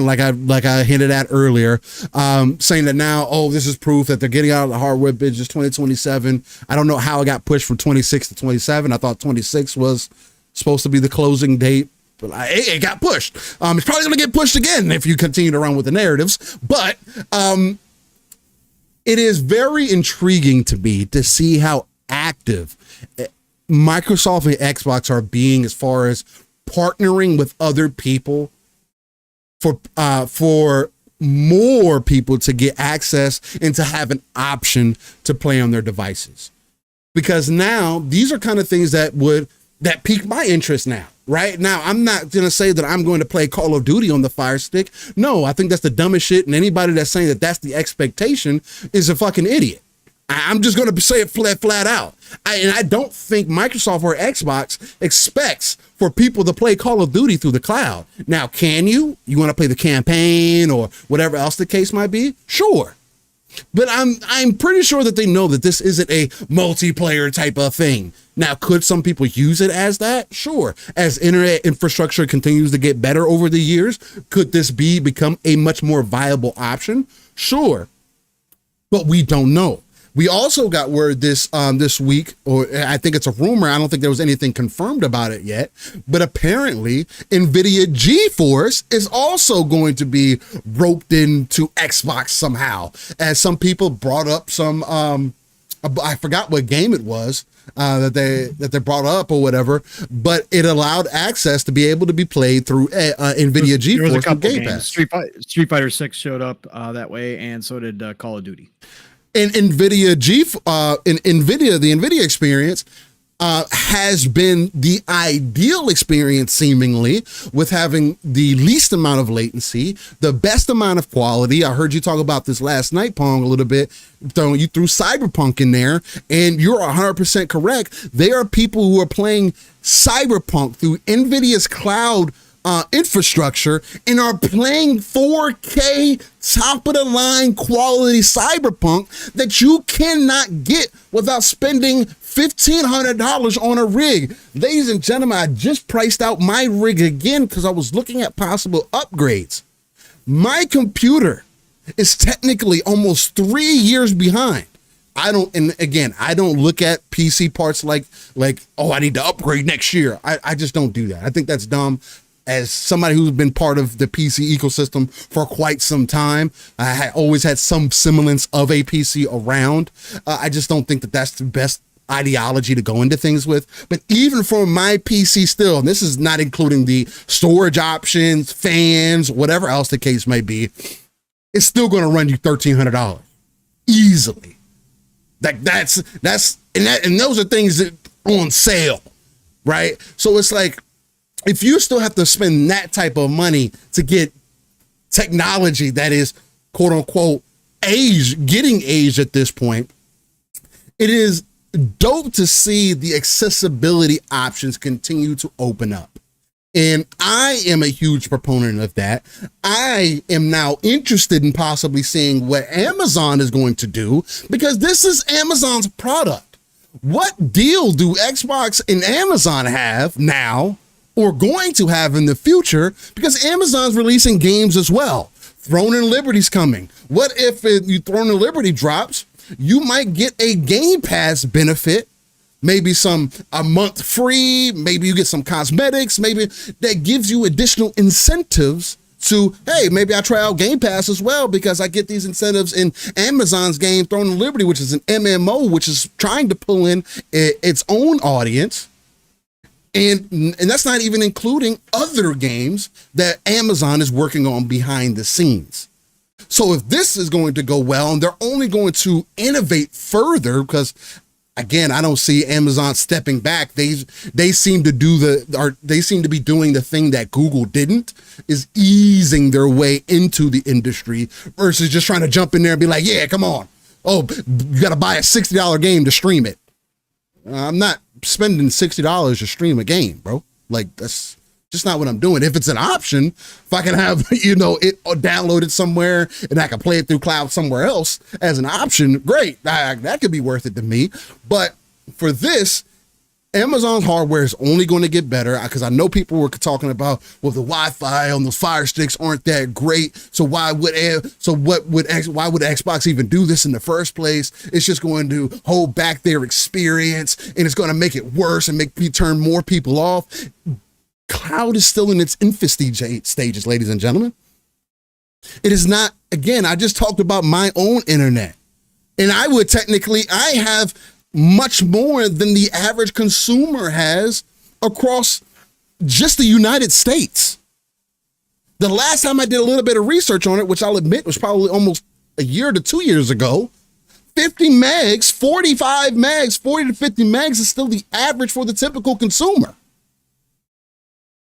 like I hinted at earlier, saying that now, this is proof that they're getting out of the hardware business 2027. I don't know how it got pushed from 26 to 27. I thought 26 was supposed to be the closing date, but it got pushed. It's probably going to get pushed again if you continue to run with the narratives. But it is very intriguing to me to see how active Microsoft and Xbox are being as far as partnering with other people for more people to get access and to have an option to play on their devices. Because now these are kind of things that pique my interest now. Right now, I'm not going to say that I'm going to play Call of Duty on the Fire Stick. No, I think that's the dumbest shit. And anybody that's saying that that's the expectation is a fucking idiot. I'm just going to say it flat out. I don't think Microsoft or Xbox expects for people to play Call of Duty through the cloud. Now, can you? You want to play the campaign or whatever else the case might be? Sure. But I'm pretty sure that they know that this isn't a multiplayer type of thing. Now, could some people use it as that? Sure. As internet infrastructure continues to get better over the years, could this become a much more viable option? Sure. But we don't know. We also got word this week, or I think it's a rumor. I don't think there was anything confirmed about it yet, but apparently NVIDIA GeForce is also going to be roped into Xbox somehow, as some people brought up some, I forgot what game it was that they brought up or whatever, but it allowed access to be able to be played through NVIDIA GeForce and Game Pass. Street Fighter 6 showed up that way, and so did Call of Duty. And the NVIDIA experience has been the ideal experience, seemingly, with having the least amount of latency, the best amount of quality. I heard you talk about this last night, Pong, a little bit. You threw Cyberpunk in there, and you're 100% correct. There are people who are playing Cyberpunk through NVIDIA's cloud infrastructure and are playing 4K top of the line quality Cyberpunk that you cannot get without spending $1,500 on a rig. Ladies and gentlemen, I just priced out my rig again because I was looking at possible upgrades. My computer is technically almost 3 years behind. I don't look at PC parts like, I need to upgrade next year. I just don't do that. I think that's dumb. as somebody who's been part of the PC ecosystem for quite some time, I always had some semblance of a PC around. I just don't think that that's the best ideology to go into things with. But even for my PC still, and this is not including the storage options, fans, whatever else the case may be, it's still going to run you $1,300 easily. Like that's and those are things that on sale, right? So it's like, if you still have to spend that type of money to get technology that is quote unquote getting aged at this point, it is dope to see the accessibility options continue to open up. And I am a huge proponent of that. I am now interested in possibly seeing what Amazon is going to do, because this is Amazon's product. What deal do Xbox and Amazon have now, or going to have in the future? Because Amazon's releasing games as well. Throne and Liberty's coming. What if Throne and Liberty drops? You might get a Game Pass benefit, maybe a month free, maybe you get some cosmetics, maybe that gives you additional incentives to, hey, maybe I try out Game Pass as well because I get these incentives in Amazon's game Throne and Liberty, which is an MMO, which is trying to pull in its own audience. And that's not even including other games that Amazon is working on behind the scenes. So if this is going to go well, and they're only going to innovate further, because again, I don't see Amazon stepping back. They seem to they seem to be doing the thing that Google didn't, is easing their way into the industry versus just trying to jump in there and be like, yeah, come on. Oh, you got to buy a $60 game to stream it. I'm not spending $60 to stream a game, bro. Like, that's just not what I'm doing. If it's an option, if I can have, it downloaded somewhere and I can play it through cloud somewhere else as an option, great. That could be worth it to me. But for this, Amazon's hardware is only going to get better, because I know people were talking about, well, the Wi-Fi on those Fire Sticks aren't that great. So why would Xbox even do this in the first place? It's just going to hold back their experience, and it's going to make it worse and make me turn more people off. Cloud is still in its infancy stages, ladies and gentlemen. It is not, again, I just talked about my own internet, and I have much more than the average consumer has across just the United States. The last time I did a little bit of research on it, which I'll admit was probably almost a year to 2 years ago, 50 megs, 45 megs, 40 to 50 megs is still the average for the typical consumer,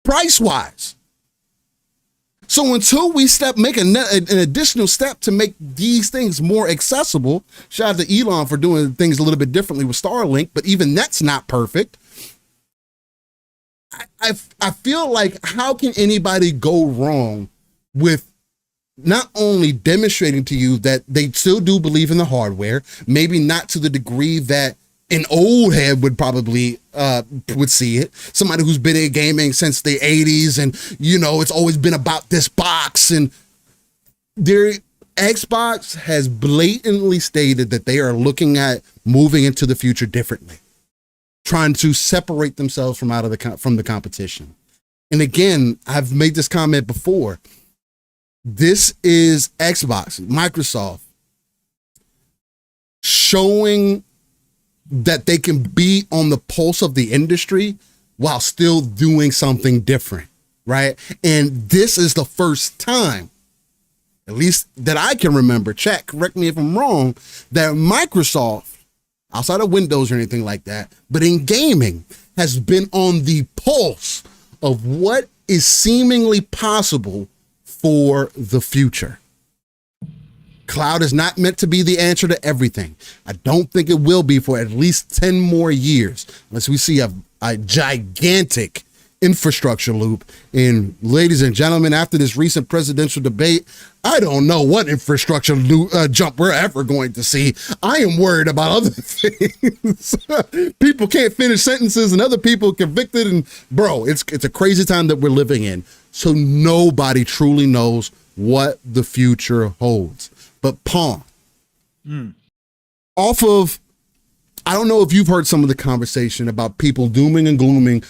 price-wise. So until we make an additional step to make these things more accessible, shout out to Elon for doing things a little bit differently with Starlink, but even that's not perfect. I feel like, how can anybody go wrong with not only demonstrating to you that they still do believe in the hardware, maybe not to the degree that an old head would probably would see it. Somebody who's been in gaming since the 80s, and it's always been about this box, and their Xbox has blatantly stated that they are looking at moving into the future differently, trying to separate themselves from the competition. And again, I've made this comment before. This is Xbox, Microsoft showing that they can be on the pulse of the industry while still doing something different, right? And this is the first time, at least that I can remember, correct me if I'm wrong, that Microsoft, outside of Windows or anything like that, but in gaming, has been on the pulse of what is seemingly possible for the future. Cloud is not meant to be the answer to everything. I don't think it will be for at least 10 more years, unless we see a gigantic infrastructure loop. And ladies and gentlemen, after this recent presidential debate, I don't know what infrastructure jump we're ever going to see. I am worried about other things. People can't finish sentences and other people convicted. And bro, it's a crazy time that we're living in. So nobody truly knows what the future holds. But Pawn, off of, I don't know if you've heard some of the conversation about people dooming and glooming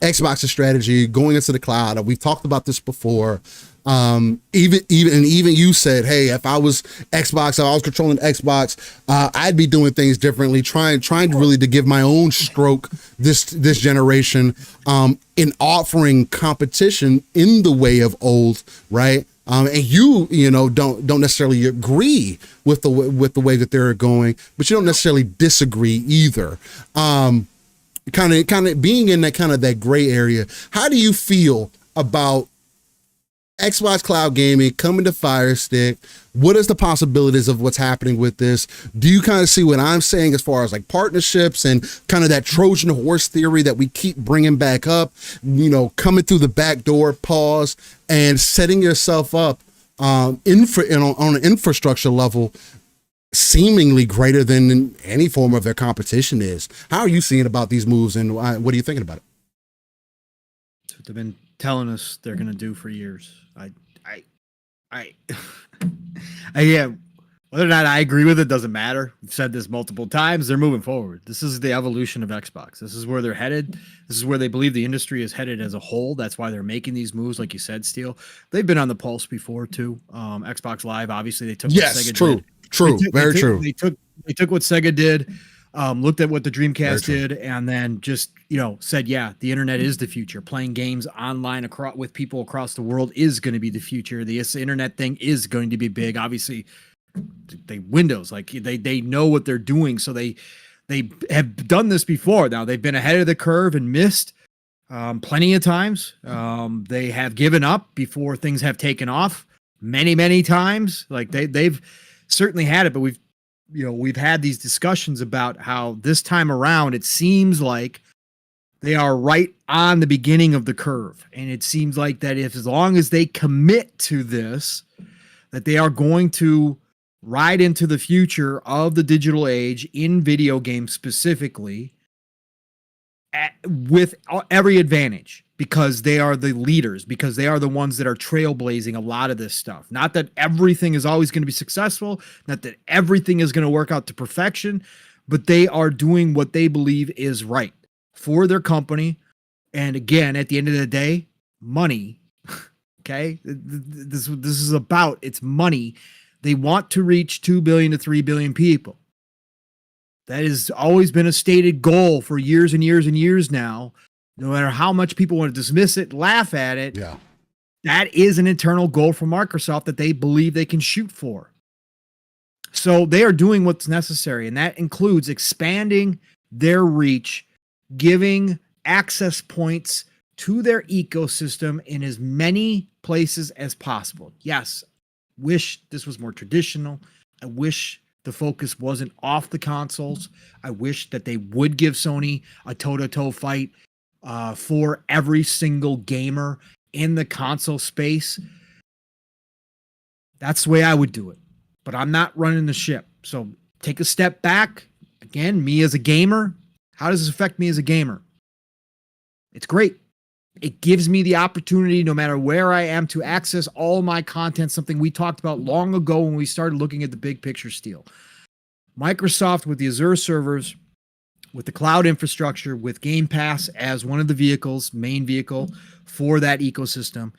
Xbox's strategy going into the cloud. We've talked about this before. Even you said, hey, if I was Xbox, if I was controlling Xbox, I'd be doing things differently, trying to really to give my own stroke this generation, in offering competition in the way of old, right? And you know, don't necessarily agree with the way that they're going, but you don't necessarily disagree either. Kind of being in that gray area. How do you feel about Xbox Cloud Gaming coming to Fire Stick? What is the possibilities of what's happening with this? Do you kind of see what I'm saying as far as like partnerships and kind of that Trojan horse theory that we keep bringing back up, you know, coming through the back door, pause, and setting yourself up on an infrastructure level seemingly greater than any form of their competition is? How are you seeing about these moves, and what are you thinking about it? That's what they've been telling us they're going to do for years. Yeah, whether or not I agree with it doesn't matter. We've said this multiple times. They're moving forward. This is the evolution of Xbox. This is where they're headed. This is where they believe the industry is headed as a whole. That's why they're making these moves, like you said, Steele. They've been on the pulse before too. Xbox Live, obviously, they took what Sega did. True, very true. They took what Sega did, looked at what the Dreamcast did, and then just, you know, said, yeah, the internet is the future. Playing games online with people across the world is going to be the future. This internet thing is going to be big. Obviously, Windows, like they know what they're doing, so they have done this before. Now they've been ahead of the curve and missed plenty of times. They have given up before things have taken off many times. Like they've certainly had it, but we've had these discussions about how this time around it seems like they are right on the beginning of the curve, and it seems like that if as long as they commit to this, that they are going to ride into the future of the digital age in video games specifically with every advantage, because they are the leaders, because they are the ones that are trailblazing a lot of this stuff. Not that everything is always going to be successful, not that everything is going to work out to perfection, but they are doing what they believe is right for their company. And again, at the end of the day, money. Okay, this is about, it's money. They want to reach 2 billion to 3 billion people. That has always been a stated goal for years and years and years now. No matter how much people want to dismiss it, laugh at it, yeah, that is an internal goal for Microsoft that they believe they can shoot for. So they are doing what's necessary, and that includes expanding their reach, giving access points to their ecosystem in as many places as possible. Yes, wish this was more traditional. I wish the focus wasn't off the consoles. I wish that they would give Sony a toe-to-toe fight for every single gamer in the console space. That's the way I would do it. But I'm not running the ship. So take a step back. Again, me as a gamer, how does this affect me as a gamer? It's great. It gives me the opportunity, no matter where I am, to access all my content, something we talked about long ago when we started looking at the big picture, Steel. Microsoft with the Azure servers, with the cloud infrastructure, with Game Pass as one of the vehicles, main vehicle for that ecosystem,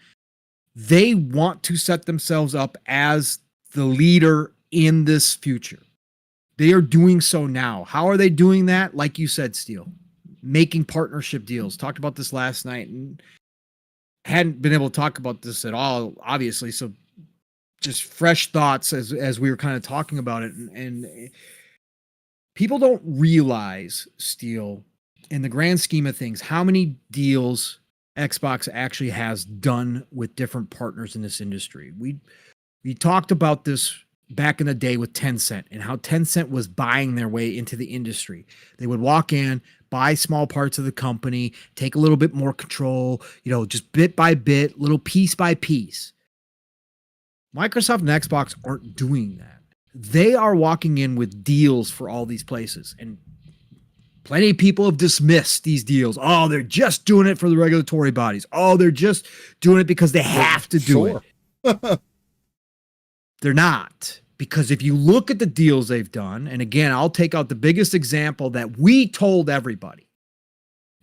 they want to set themselves up as the leader in this future. They are doing so now. How are they doing that? Like you said, Steel, making partnership deals. Talked about this last night and hadn't been able to talk about this at all, obviously. So just fresh thoughts as we were kind of talking about it. And people don't realize, Steel, in the grand scheme of things, how many deals Xbox actually has done with different partners in this industry. We talked about this back in the day with Tencent and how Tencent was buying their way into the industry. They would walk in, buy small parts of the company, take a little bit more control, just bit by bit, little piece by piece. Microsoft and Xbox aren't doing that. They are walking in with deals for all these places. And plenty of people have dismissed these deals. Oh, they're just doing it for the regulatory bodies. Oh, they're just doing it because they have to do it. They're not. Because if you look at the deals they've done, and again, I'll take out the biggest example that we told everybody.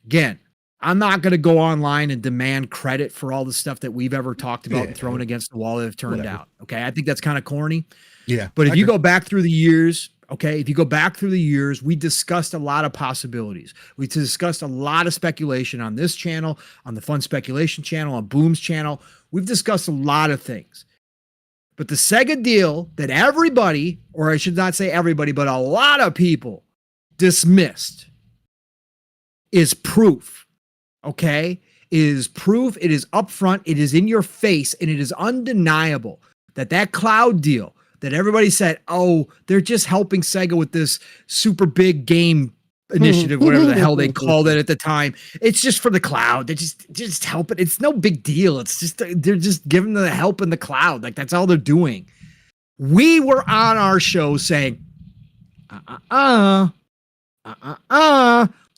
Again, I'm not going to go online and demand credit for all the stuff that we've ever talked about and thrown against the wall that have turned out. Okay. I think that's kind of corny. Yeah. But if you go back through the years, okay, if you go back through the years, we discussed a lot of possibilities. We discussed a lot of speculation on this channel, on the Fun Speculation channel, on Boom's channel. We've discussed a lot of things. But the Sega deal that everybody, or I should not say everybody, but a lot of people dismissed is proof. Okay, is proof. It is upfront. It is in your face, and it is undeniable that that cloud deal that everybody said, oh, they're just helping Sega with this super big game initiative, whatever the hell they called it at the time. It's just for the cloud. They just help it. It's no big deal. It's just they're just giving the help in the cloud. Like that's all they're doing. We were on our show saying,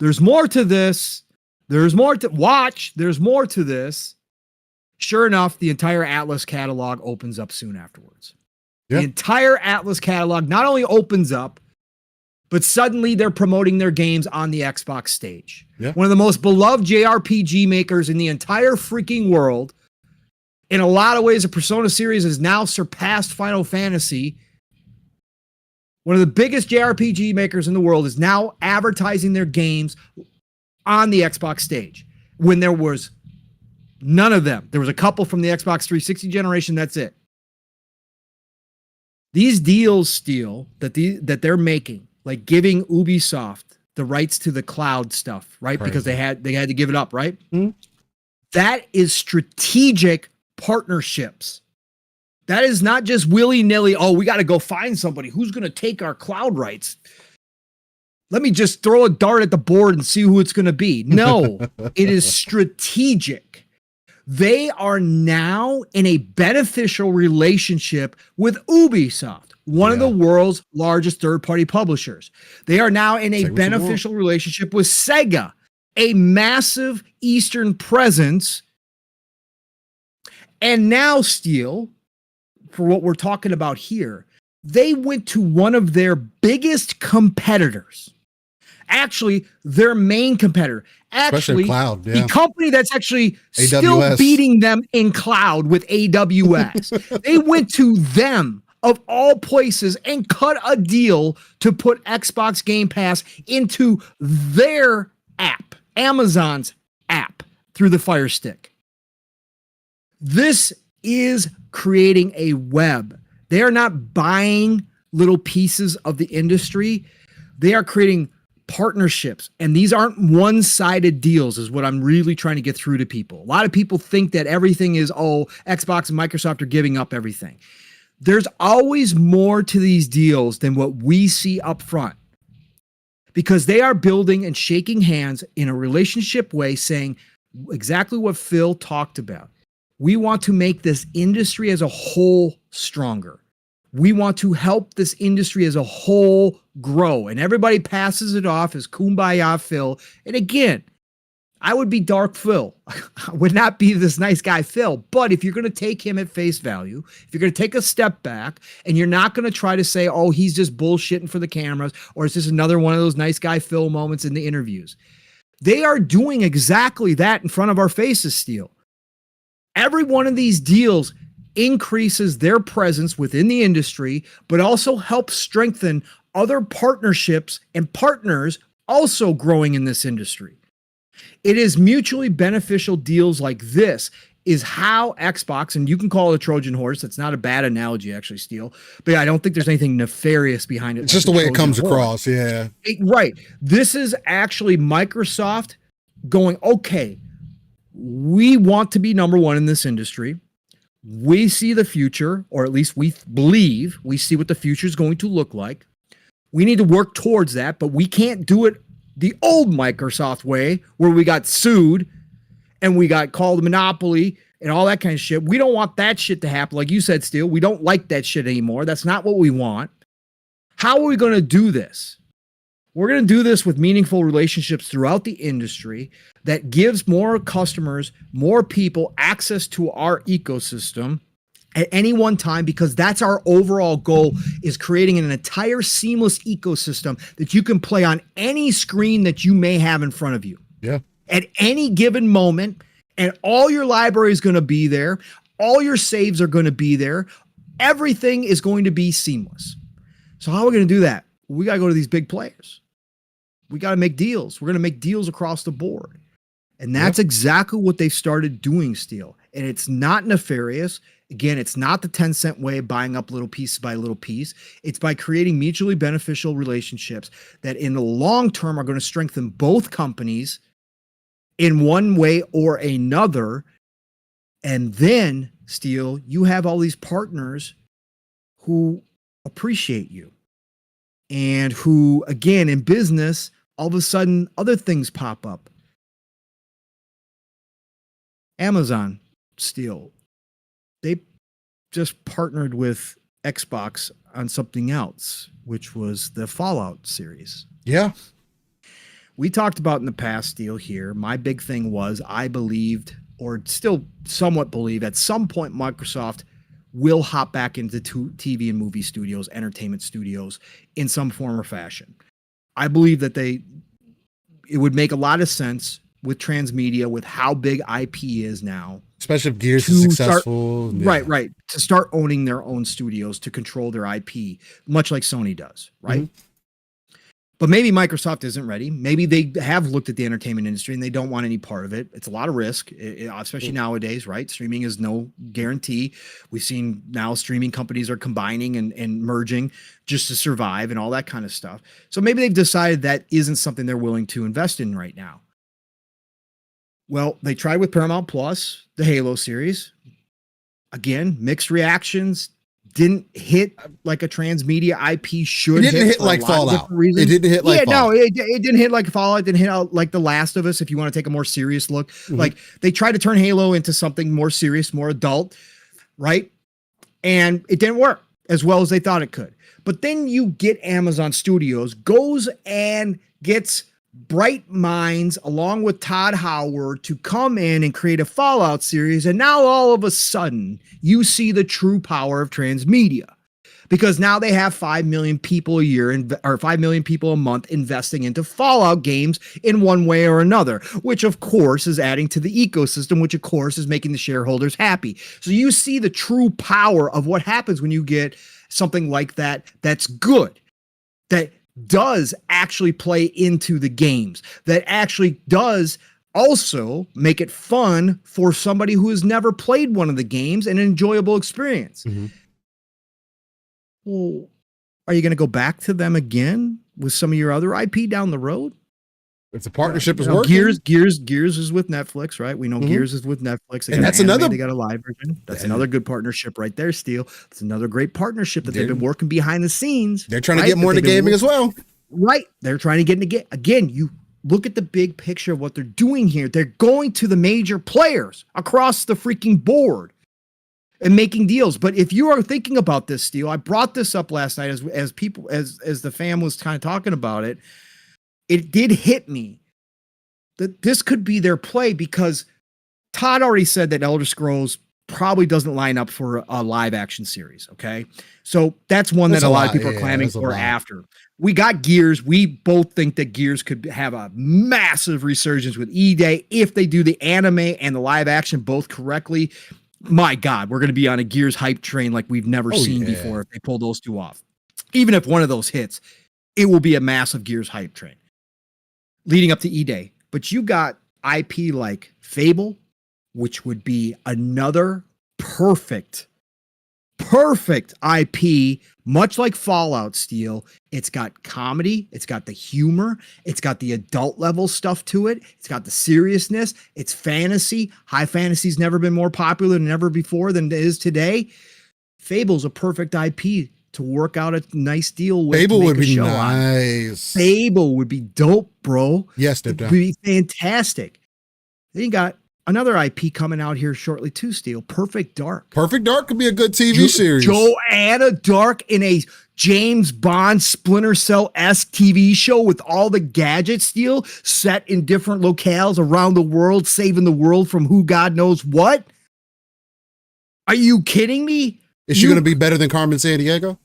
there's more to this. There's more to watch. There's more to this. Sure enough, the entire Atlas catalog opens up soon afterwards. Yep. The entire Atlas catalog not only opens up, but suddenly they're promoting their games on the Xbox stage. Yep. One of the most beloved JRPG makers in the entire freaking world. In a lot of ways, the Persona series has now surpassed Final Fantasy. One of the biggest JRPG makers in the world is now advertising their games on the Xbox stage when there was none of them. There was a couple from the Xbox 360 generation. That's it. These deals, Steel, that they're making, like giving Ubisoft the rights to the cloud stuff, right? Crazy. Because they had to give it up, right? Mm-hmm. That is strategic partnerships. That is not just willy-nilly, oh, we got to go find somebody who's going to take our cloud rights. Let me just throw a dart at the board and see who it's going to be. No, it is strategic. They are now in a beneficial relationship with Ubisoft, one of the world's largest third-party publishers. They are now in a beneficial relationship with Sega, a massive Eastern presence. And now, Steel, for what we're talking about here, they went to one of their biggest competitors. Actually, their main competitor. Actually, cloud, the company that's actually still beating them in cloud with AWS. They went to them, of all places, and cut a deal to put Xbox Game Pass into their app, Amazon's app, through the Fire Stick. This is creating a web. They are not buying little pieces of the industry. They are creating partnerships, and these aren't one-sided deals is what I'm really trying to get through to people. A lot of people think that everything is, Xbox and Microsoft are giving up everything. There's always more to these deals than what we see up front, because they are building and shaking hands in a relationship way, saying exactly what Phil talked about. We want to make this industry as a whole stronger. We want to help this industry as a whole grow. And everybody passes it off as Kumbaya Phil. And again, I would be Dark Phil. I would not be this nice guy Phil. But if you're going to take him at face value, if you're going to take a step back and you're not going to try to say, oh, he's just bullshitting for the cameras, or it's just another one of those nice guy Phil moments in the interviews. They are doing exactly that in front of our faces, Steel. Every one of these deals increases their presence within the industry, but also helps strengthen other partnerships and partners also growing in this industry. It is mutually beneficial deals like this is how Xbox, and you can call it a Trojan horse. That's not a bad analogy, actually, Steel. But I don't think there's anything nefarious behind it. It's just the way it comes across, yeah. Right. This is actually Microsoft going, okay, we want to be number one in this industry. We see the future, or at least we believe we see what the future is going to look like. We need to work towards that, but we can't do it the old Microsoft way where we got sued and we got called a monopoly and all that kind of shit. We don't want that shit to happen. Like you said, Steel, we don't like that shit anymore. That's not what we want. How are we going to do this? We're going to do this with meaningful relationships throughout the industry that gives more customers, more people access to our ecosystem at any one time, because that's our overall goal, is creating an entire seamless ecosystem that you can play on any screen that you may have in front of you. Yeah. at any given moment, and all your library is going to be there. All your saves are going to be there. Everything is going to be seamless. So how are we going to do that? We got to go to these big players. We got to make deals. We're going to make deals across the board. And that's exactly what they've started doing, Steel. And it's not nefarious. Again, it's not the 10-cent way of buying up little piece by little piece. It's by creating mutually beneficial relationships that in the long term are going to strengthen both companies in one way or another. And then, Steel, you have all these partners who appreciate you and who, again, in business, all of a sudden other things pop up. Amazon, Steel, they just partnered with Xbox on something else, which was the Fallout series. Yeah. We talked about in the past, Steel, here. My big thing was I believed, or still somewhat believe, at some point Microsoft will hop back into TV and movie studios, entertainment studios in some form or fashion. I believe that it would make a lot of sense with transmedia, with how big IP is now. Especially if Gears is successful. Right. To start owning their own studios, to control their IP, much like Sony does, right? Mm-hmm. But maybe Microsoft isn't ready. Maybe they have looked at the entertainment industry and they don't want any part of it. It's a lot of risk, especially nowadays, right? Streaming is no guarantee. We've seen now streaming companies are combining and merging just to survive and all that kind of stuff. So maybe they've decided that isn't something they're willing to invest in right now. Well, they tried with Paramount Plus, the Halo series. Again, mixed reactions. Didn't hit like a transmedia IP should. It didn't hit like Fallout. It didn't hit like Fallout. No, it didn't hit like Fallout. It didn't hit out like The Last of Us. If you want to take a more serious look, like they tried to turn Halo into something more serious, more adult, right? And it didn't work as well as they thought it could. But then you get Amazon Studios goes and gets bright minds along with Todd Howard to come in and create a Fallout series. And now all of a sudden you see the true power of transmedia, because now they have 5 million people a year or 5 million people a month investing into Fallout games in one way or another, which of course is adding to the ecosystem, which of course is making the shareholders happy. So you see the true power of what happens when you get something like that. That's good. That does actually play into the games, that actually does also make it fun for somebody who has never played one of the games and an enjoyable experience. Mm-hmm. Well, are you going to go back to them again with some of your other IP down the road? If the partnership is working. Gears is with Netflix, right? We know Gears is with Netflix. And that's another. They got a live version. That's another good partnership right there, Steel. It's another great partnership that they've been working behind the scenes. They're trying to get more into gaming as well. Right. They're trying to get into again, you look at the big picture of what they're doing here. They're going to the major players across the freaking board and making deals. But if you are thinking about this, Steel, I brought this up last night as people, as the fam was kind of talking about it. It did hit me that this could be their play, because Todd already said that Elder Scrolls probably doesn't line up for a live action series. Okay. So that's one that a lot of people are clamming for after. We got Gears. We both think that Gears could have a massive resurgence with E-Day if they do the anime and the live action both correctly. My God, we're going to be on a Gears hype train like we've never seen before if they pull those two off. Even if one of those hits, it will be a massive Gears hype train leading up to E-Day. But you got IP like Fable, which would be another perfect IP, much like Fallout, Steel. It's got comedy, it's got the humor, it's got the adult level stuff to it, it's got the seriousness, it's fantasy. High fantasy's never been more popular than ever before than it is today. Fable's a perfect IP to work out a nice deal with. Fable would be nice. Fable would be dope, bro. Yes, it would be fantastic. Then you got another IP coming out here shortly too, Steel. Perfect Dark. Perfect Dark could be a good TV series. Joanna Dark in a James Bond Splinter Cell-esque TV show with all the gadgets, Steel, set in different locales around the world, saving the world from who God knows what. Are you kidding me? Is she going to be better than Carmen Sandiego?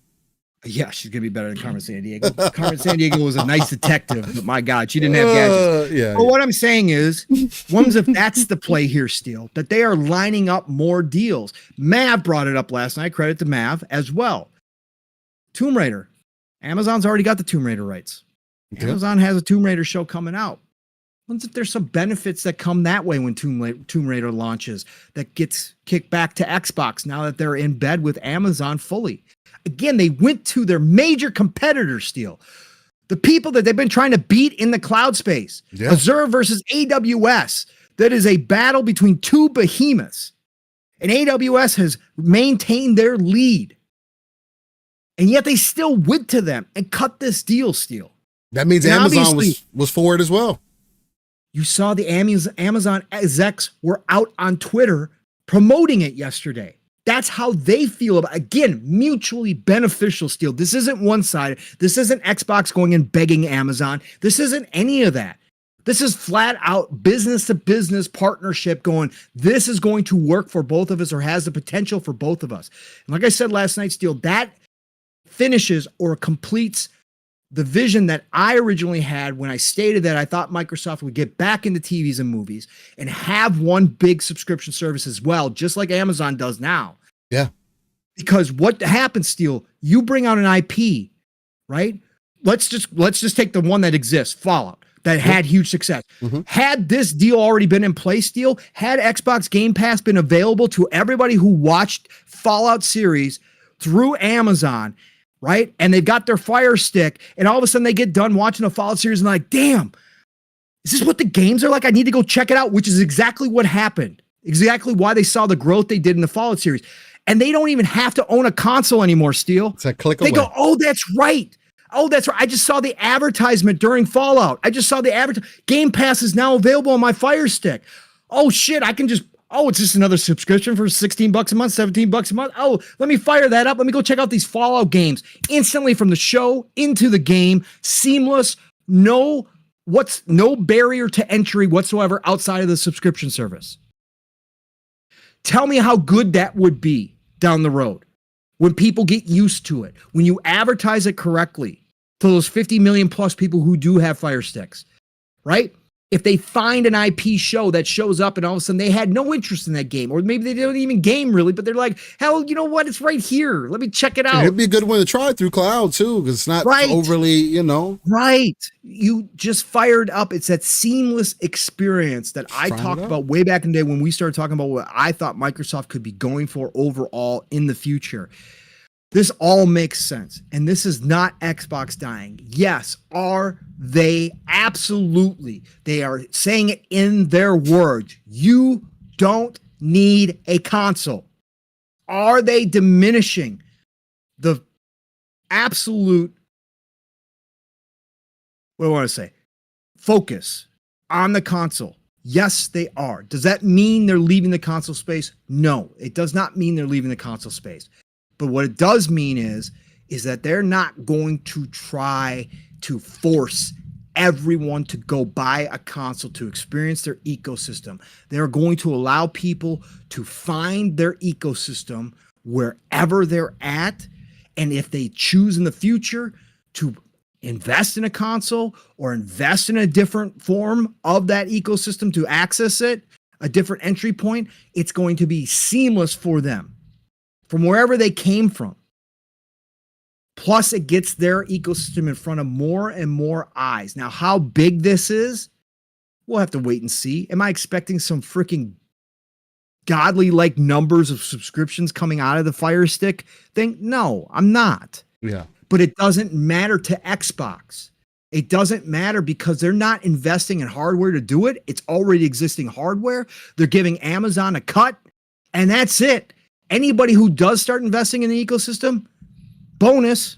Yeah, she's gonna be better than Carmen Sandiego. Carmen Sandiego was a nice detective, but my God, she didn't have gadgets. Yeah. But what I'm saying is, ones if that's the play here still, that they are lining up more deals. Mav brought it up last night. Credit to Mav as well. Tomb Raider. Amazon's already got the Tomb Raider rights. Amazon has a Tomb Raider show coming out. Wonder if there's some benefits that come that way when Tomb Raider launches that gets kicked back to Xbox now that they're in bed with Amazon fully. Again, they went to their major competitors still. The people that they've been trying to beat in the cloud space. Yeah. Azure versus AWS. That is a battle between two behemoths. And AWS has maintained their lead. And yet they still went to them and cut this deal still. That means and Amazon was for it as well. You saw the Amazon execs were out on Twitter promoting it yesterday. That's how they feel about, again, mutually beneficial still. This isn't one-sided. This isn't Xbox going and begging Amazon. This isn't any of that. This is flat out business to business partnership going, this is going to work for both of us or has the potential for both of us. And like I said last night, Steele, that finishes or completes the vision that I originally had when I stated that I thought Microsoft would get back into TVs and movies and have one big subscription service as well, just like Amazon does now. Yeah. Because what happens, Steele, you bring out an IP, right? Let's just take the one that exists, Fallout, that had huge success. Mm-hmm. Had this deal already been in place, Steele, had Xbox Game Pass been available to everybody who watched Fallout series through Amazon, right? And they've got their Fire Stick, and all of a sudden they get done watching the Fallout series and like, damn, is this what the games are like? I need to go check it out, which is exactly what happened. Exactly why they saw the growth they did in the Fallout series. And they don't even have to own a console anymore, Steele. It's a click away. They go, oh, that's right. Oh, that's right. I just saw the advertisement during Fallout. I just saw the Game Pass is now available on my Fire Stick. Oh, shit, I can just, it's just another subscription for $16 a month, $17 a month. Oh, let me fire that up. Let me go check out these Fallout games instantly from the show into the game. Seamless. No barrier to entry whatsoever outside of the subscription service. Tell me how good that would be down the road when people get used to it, when you advertise it correctly to those 50 million plus people who do have Fire Sticks, right? If they find an IP show that shows up and all of a sudden they had no interest in that game, or maybe they don't even game really, but they're like, hell, you know what? It's right here. Let me check it out. It'd be a good one to try through cloud too, because it's not overly, Right. You just fired up. It's that seamless experience that I talked about way back in the day when we started talking about what I thought Microsoft could be going for overall in the future. This all makes sense. And this is not Xbox dying. Yes, are they? Absolutely. They are saying it in their words. You don't need a console. Are they diminishing the absolute, what do I want to say, focus on the console? Yes, they are. Does that mean they're leaving the console space? No, it does not mean they're leaving the console space. But what it does mean is that they're not going to try to force everyone to go buy a console to experience their ecosystem. They're going to allow people to find their ecosystem wherever they're at. And if they choose in the future to invest in a console or invest in a different form of that ecosystem to access it, a different entry point, it's going to be seamless for them from wherever they came from. Plus, it gets their ecosystem in front of more and more eyes. Now, how big this is, we'll have to wait and see. Am I expecting some freaking godly-like numbers of subscriptions coming out of the Fire Stick thing? No, I'm not. Yeah. But it doesn't matter to Xbox. It doesn't matter because they're not investing in hardware to do it. It's already existing hardware. They're giving Amazon a cut, and that's it. Anybody who does start investing in the ecosystem, bonus,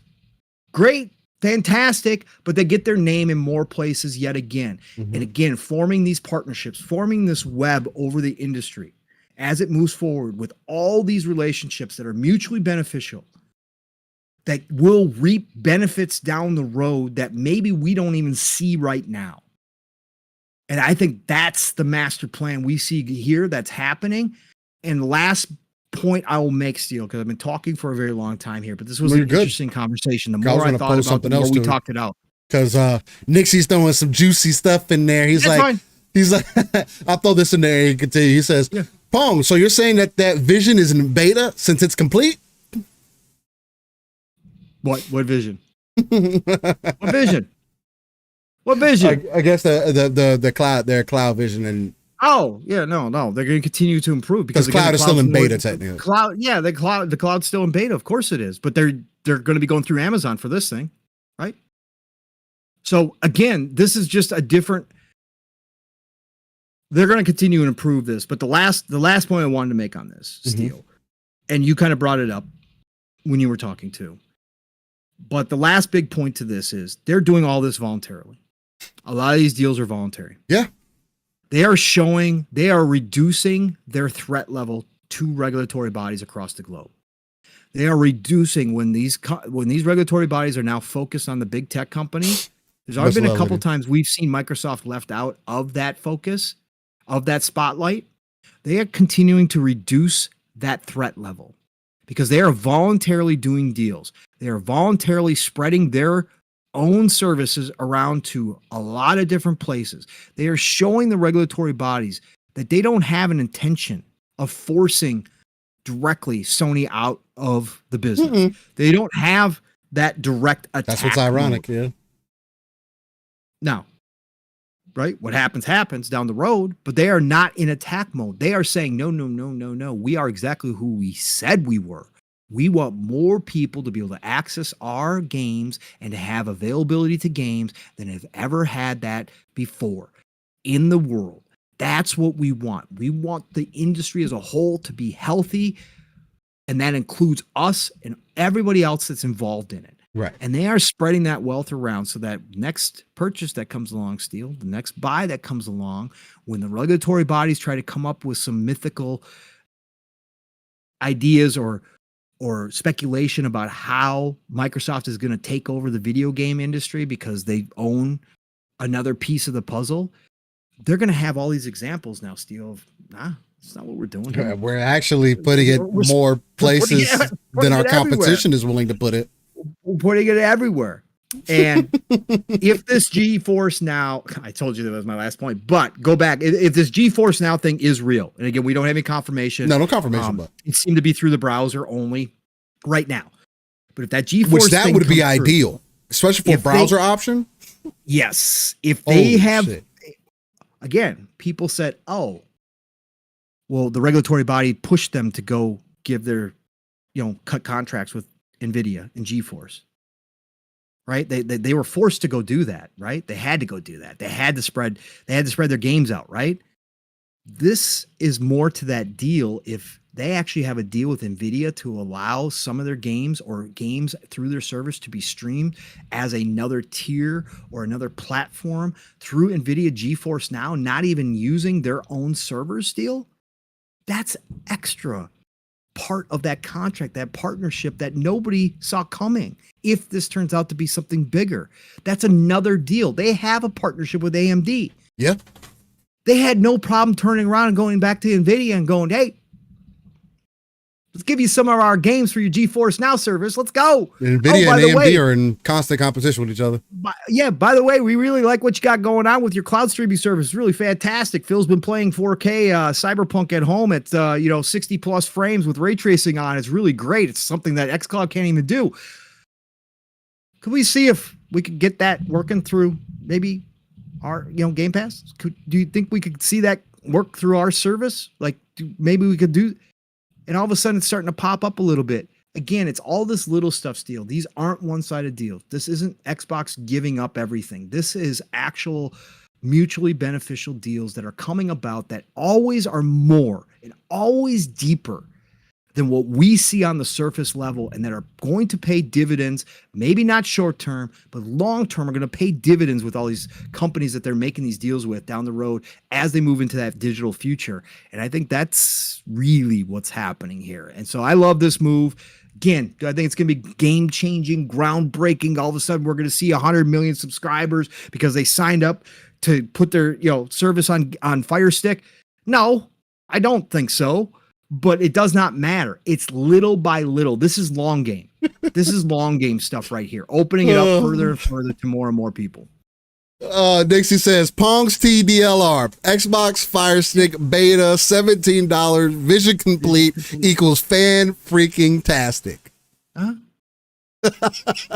great, fantastic, but they get their name in more places yet again. Mm-hmm. And again, forming these partnerships, forming this web over the industry as it moves forward with all these relationships that are mutually beneficial, that will reap benefits down the road that maybe we don't even see right now. And I think that's the master plan we see here that's happening. And last point I will make, Steel, because I've been talking for a very long time here, but this was Well, an you're good. interesting conversation. The I was more I gonna thought post about it, the something more else we too. talked it out. Because Nixie's throwing some juicy stuff in there. He's That's like, fine. he's like, I'll throw this in there and you continue. He says, Yeah. Pong, so you're saying that vision is in beta since it's complete? What vision? What vision? What vision? I guess the cloud, their cloud vision, and Oh, yeah, no, they're going to continue to improve because because cloud is still in beta technically. Cloud, yeah, the cloud's still in beta. Of course it is, but they're going to be going through Amazon for this thing, right? So again, this is just a different. They're going to continue and improve this, but the last point I wanted to make on this, Steel, and you kind of brought it up when you were talking too. But the last big point to this is they're doing all this voluntarily. A lot of these deals are voluntary. Yeah. They are reducing their threat level to regulatory bodies across the globe. They are reducing when these regulatory bodies are now focused on the big tech companies. There's already been a couple times we've seen Microsoft left out of that focus, of that spotlight. They are continuing to reduce that threat level because they are voluntarily doing deals. They are voluntarily spreading their own services around to a lot of different places. They are showing the regulatory bodies that they don't have an intention of forcing directly Sony out of the business. Mm-mm. They don't have that direct attack. That's what's ironic, yeah. Now, right? What happens down the road, but they are not in attack mode. They are saying, no. We are exactly who we said we were. We want more people to be able to access our games and to have availability to games than have ever had that before in the world. That's what we want. We want the industry as a whole to be healthy, and that includes us and everybody else that's involved in it. Right. And they are spreading that wealth around so that next purchase that comes along, Steel, the next buy that comes along, when the regulatory bodies try to come up with some mythical ideas or speculation about how Microsoft is going to take over the video game industry because they own another piece of the puzzle, they're going to have all these examples now, Steel, of, it's not what we're doing here. We're actually putting it more places than our competition is willing to put it. We're putting it everywhere. And if this GeForce Now, I told you that was my last point, but go back. If this GeForce Now thing is real, and again, we don't have any confirmation. No confirmation, but it seemed to be through the browser only right now. But if that GeForce which that thing would be comes ideal, especially for a browser option. Yes. If they have, shit. Again, people said, oh, well, the regulatory body pushed them to go give their, cut contracts with NVIDIA and GeForce. Right? They were forced to go do that, right? They had to go do that. They had to spread their games out, right? This is more to that deal if they actually have a deal with NVIDIA to allow some of their games or games through their service to be streamed as another tier or another platform through NVIDIA GeForce Now, not even using their own servers still. That's extra part of that contract, that partnership that nobody saw coming. If this turns out to be something bigger, that's another deal. They have a partnership with AMD. Yeah. They had no problem turning around and going back to NVIDIA and going, hey, let's give you some of our games for your GeForce Now service. Let's go. NVIDIA and AMD are in constant competition with each other. By the way, we really like what you got going on with your cloud streaming service. It's really fantastic. Phil's been playing 4K Cyberpunk at home at 60 plus frames with ray tracing on. It's really great. It's something that xCloud can't even do. Could we see if we could get that working through maybe our Game Pass? Do you think we could see that work through our service? Like maybe we could do. And all of a sudden it's starting to pop up a little bit. Again, it's all this little stuff, Steel. These aren't one-sided deals. This isn't Xbox giving up everything. This is actual mutually beneficial deals that are coming about that always are more and always deeper than what we see on the surface level and that are going to pay dividends, maybe not short term, but long term are going to pay dividends with all these companies that they're making these deals with down the road as they move into that digital future. And I think that's really what's happening here. And so I love this move. Again, I think it's going to be game-changing, groundbreaking. All of a sudden, we're going to see 100 million subscribers because they signed up to put their service on Fire Stick. No, I don't think so. but it does not matter. It's little by little. This is long game. This is long game stuff right here. Opening it up further and further to more and more people. Dixie says Pong's TDLR, Xbox Fire Stick Beta, $17, Vision Complete equals fan freaking tastic. Huh?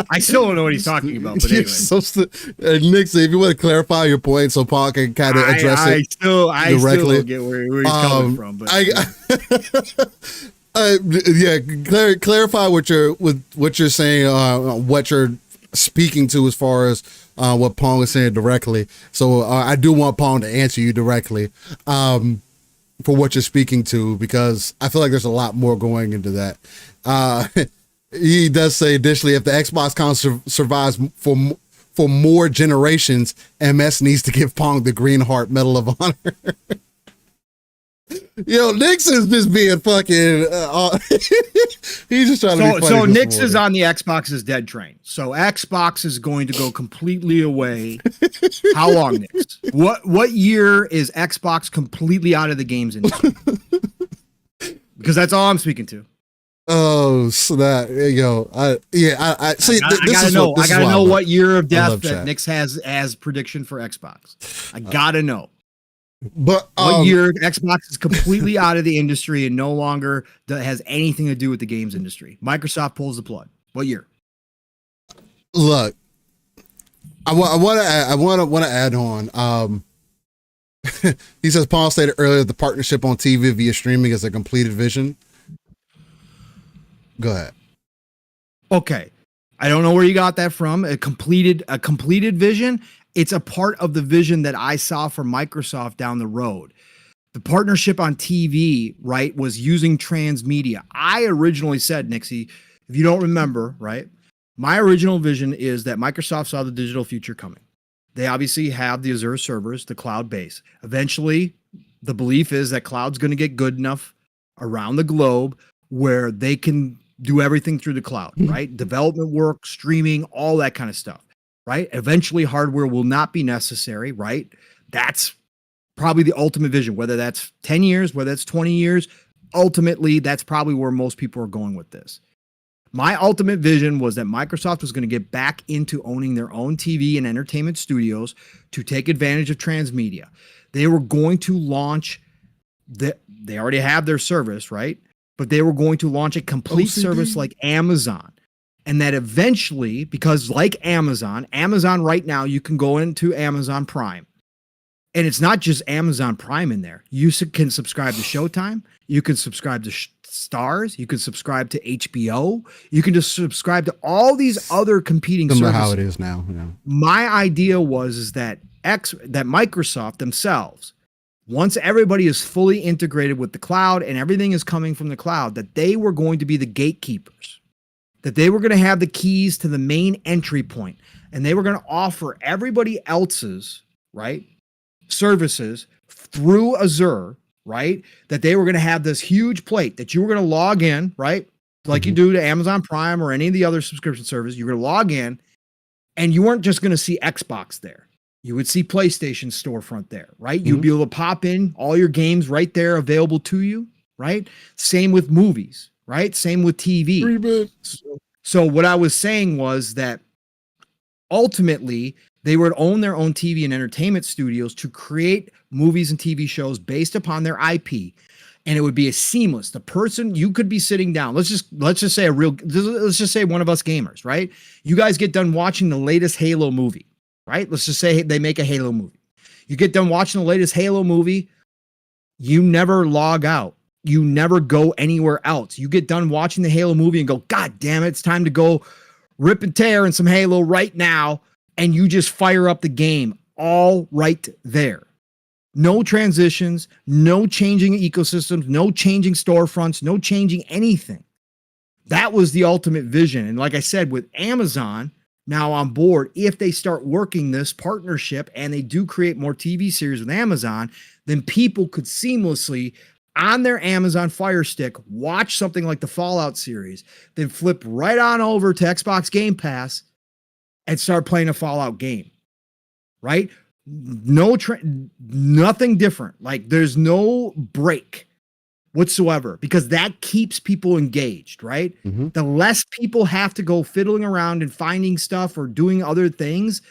I still don't know what he's talking about, but anyway. Nixie, if you want to clarify your point so Pong can kind of address it directly. I still don't get where he's coming from. But clarify what you're saying, what you're speaking to as far as what Pong is saying directly. So I do want Pong to answer you directly for what you're speaking to, because I feel like there's a lot more going into that. He does say, additionally, if the Xbox console survives for more generations, MS needs to give Pong the Green Heart Medal of Honor. Yo, Nix is just being fucking. He's just trying to be funny. So Nix is on the Xbox's dead train. So Xbox is going to go completely away. How long, Nix? What year is Xbox completely out of the games industry? Because that's all I'm speaking to. Oh, so that I see. I gotta know what year of death that Nix has as prediction for Xbox. I gotta know. But what year Xbox is completely out of the industry and no longer has anything to do with the games industry? Microsoft pulls the plug. What year? Look, I want to add on. He says Paul stated earlier the partnership on TV via streaming is a completed vision. Go ahead. Okay. I don't know where you got that from. A completed vision. It's a part of the vision that I saw for Microsoft down the road. The partnership on TV, right, was using transmedia. I originally said, Nixie, if you don't remember, right, my original vision is that Microsoft saw the digital future coming. They obviously have the Azure servers, the cloud base. Eventually, the belief is that cloud's going to get good enough around the globe where they can do everything through the cloud, right? Development work, streaming, all that kind of stuff, right? Eventually, hardware will not be necessary, right? That's probably the ultimate vision, whether that's 10 years, whether that's 20 years. Ultimately, that's probably where most people are going with this. My ultimate vision was that Microsoft was going to get back into owning their own TV and entertainment studios to take advantage of transmedia. They were going to launch, they already have their service, right? But they were going to launch a complete service like Amazon. And that eventually, because like Amazon right now, you can go into Amazon Prime. And it's not just Amazon Prime in there. You can subscribe to Showtime. You can subscribe to Stars. You can subscribe to HBO. You can just subscribe to all these other competing services. How it is now. Yeah. My idea was that Microsoft themselves, once everybody is fully integrated with the cloud and everything is coming from the cloud, that they were going to be the gatekeepers, that they were going to have the keys to the main entry point, and they were going to offer everybody else's, right, services through Azure, right, that they were going to have this huge plate that you were going to log in, right, like you do to Amazon Prime or any of the other subscription services. You're going to log in, and you weren't just going to see Xbox there. You would see PlayStation storefront there, right? You'd be able to pop in all your games right there available to you, right? Same with movies, right? Same with TV. So what I was saying was that ultimately they would own their own TV and entertainment studios to create movies and TV shows based upon their IP. And it would be a seamless. The person, you could be sitting down. Let's just say one of us gamers, right? You guys get done watching the latest Halo movie. Right? Let's just say they make a Halo movie. You get done watching the latest Halo movie. You never log out. You never go anywhere else. You get done watching the Halo movie and go, God damn it, it's time to go rip and tear in some Halo right now. And you just fire up the game all right there. No transitions, no changing ecosystems, no changing storefronts, no changing anything. That was the ultimate vision. And like I said, with Amazon now on board, if they start working this partnership and they do create more TV series with Amazon, then people could seamlessly on their Amazon Fire Stick watch something like the Fallout series, then flip right on over to Xbox Game Pass and start playing a Fallout game, right? Nothing different. Like there's no break, whatsoever, because that keeps people engaged, right? Mhm. The less people have to go fiddling around and finding stuff or doing other things,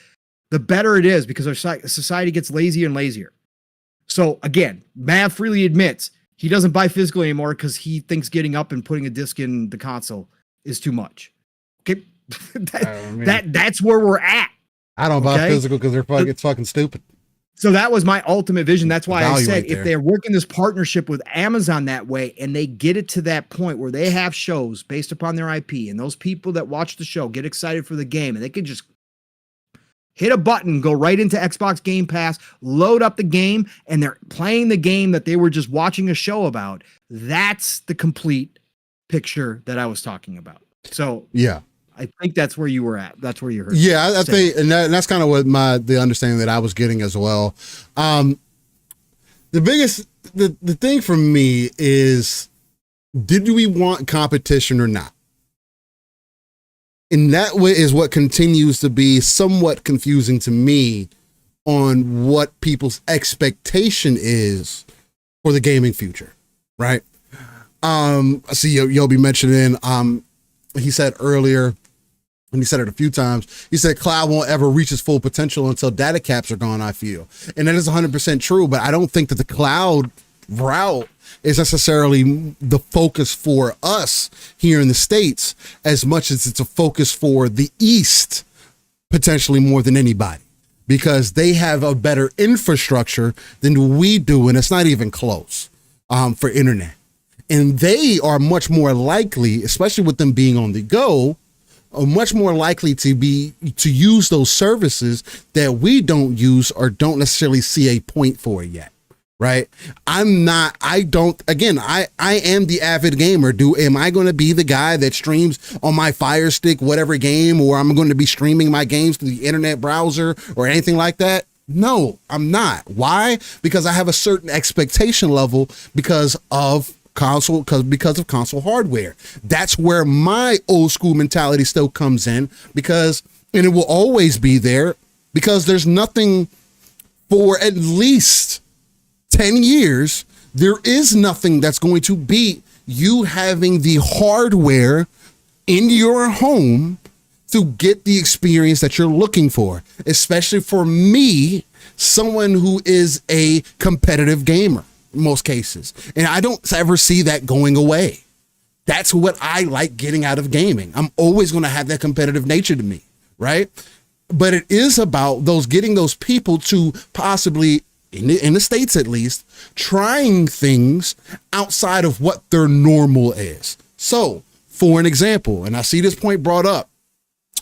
the better it is, because our society gets lazier and lazier. So again, Mav freely admits he doesn't buy physical anymore because he thinks getting up and putting a disc in the console is too much. Okay. That's where we're at. I don't buy physical because it's fucking stupid. So that was my ultimate vision. That's why I said, right if they're working this partnership with Amazon that way and they get it to that point where they have shows based upon their IP, and those people that watch the show get excited for the game, and they can just hit a button, go right into Xbox Game Pass, load up the game, and they're playing the game that they were just watching a show about. That's the complete picture that I was talking about. So yeah, I think that's where you were at. That's where you heard. Yeah, I think, and that's kind of what the understanding that I was getting as well. The thing for me is, did we want competition or not? And that way is what continues to be somewhat confusing to me on what people's expectation is for the gaming future, right? I see Yobi mentioning, he said earlier, and he said it a few times, he said cloud won't ever reach its full potential until data caps are gone, I feel. And that is 100% true, but I don't think that the cloud route is necessarily the focus for us here in the States as much as it's a focus for the East, potentially more than anybody, because they have a better infrastructure than we do, and it's not even close for internet. And they are much more likely, especially with them being on the go, are much more likely to use those services that we don't use or don't necessarily see a point for yet. Right. I am the avid gamer. Am I going to be the guy that streams on my Fire Stick, whatever game, or I'm going to be streaming my games through the internet browser or anything like that? No, I'm not. Why? Because I have a certain expectation level because of console hardware. That's where my old school mentality still comes in, and it will always be there, because there's nothing for at least 10 years, there is nothing that's going to beat you having the hardware in your home to get the experience that you're looking for, especially for me, someone who is a competitive gamer in most cases. And I don't ever see that going away. That's what I like getting out of gaming. I'm always going to have that competitive nature to me, right? But it is about getting those people to possibly, in the States at least, trying things outside of what their normal is. So, for an example, and I see this point brought up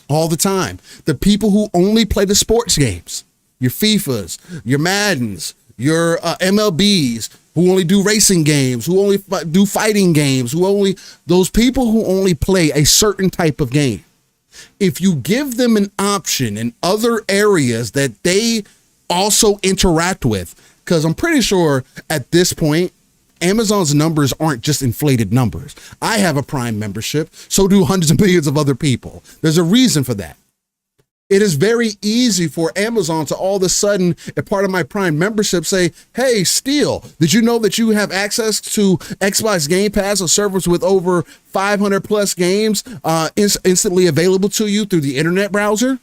all the time, the people who only play the sports games, your FIFAs, your Maddens, your MLBs, who only do racing games, who only do fighting games, those people who only play a certain type of game. If you give them an option in other areas that they also interact with, because I'm pretty sure at this point, Amazon's numbers aren't just inflated numbers. I have a Prime membership, so do hundreds of millions of other people. There's a reason for that. It is very easy for Amazon to all of a sudden, a part of my Prime membership, say, hey, Steele, did you know that you have access to Xbox Game Pass, a service with over 500 plus games instantly available to you through the internet browser?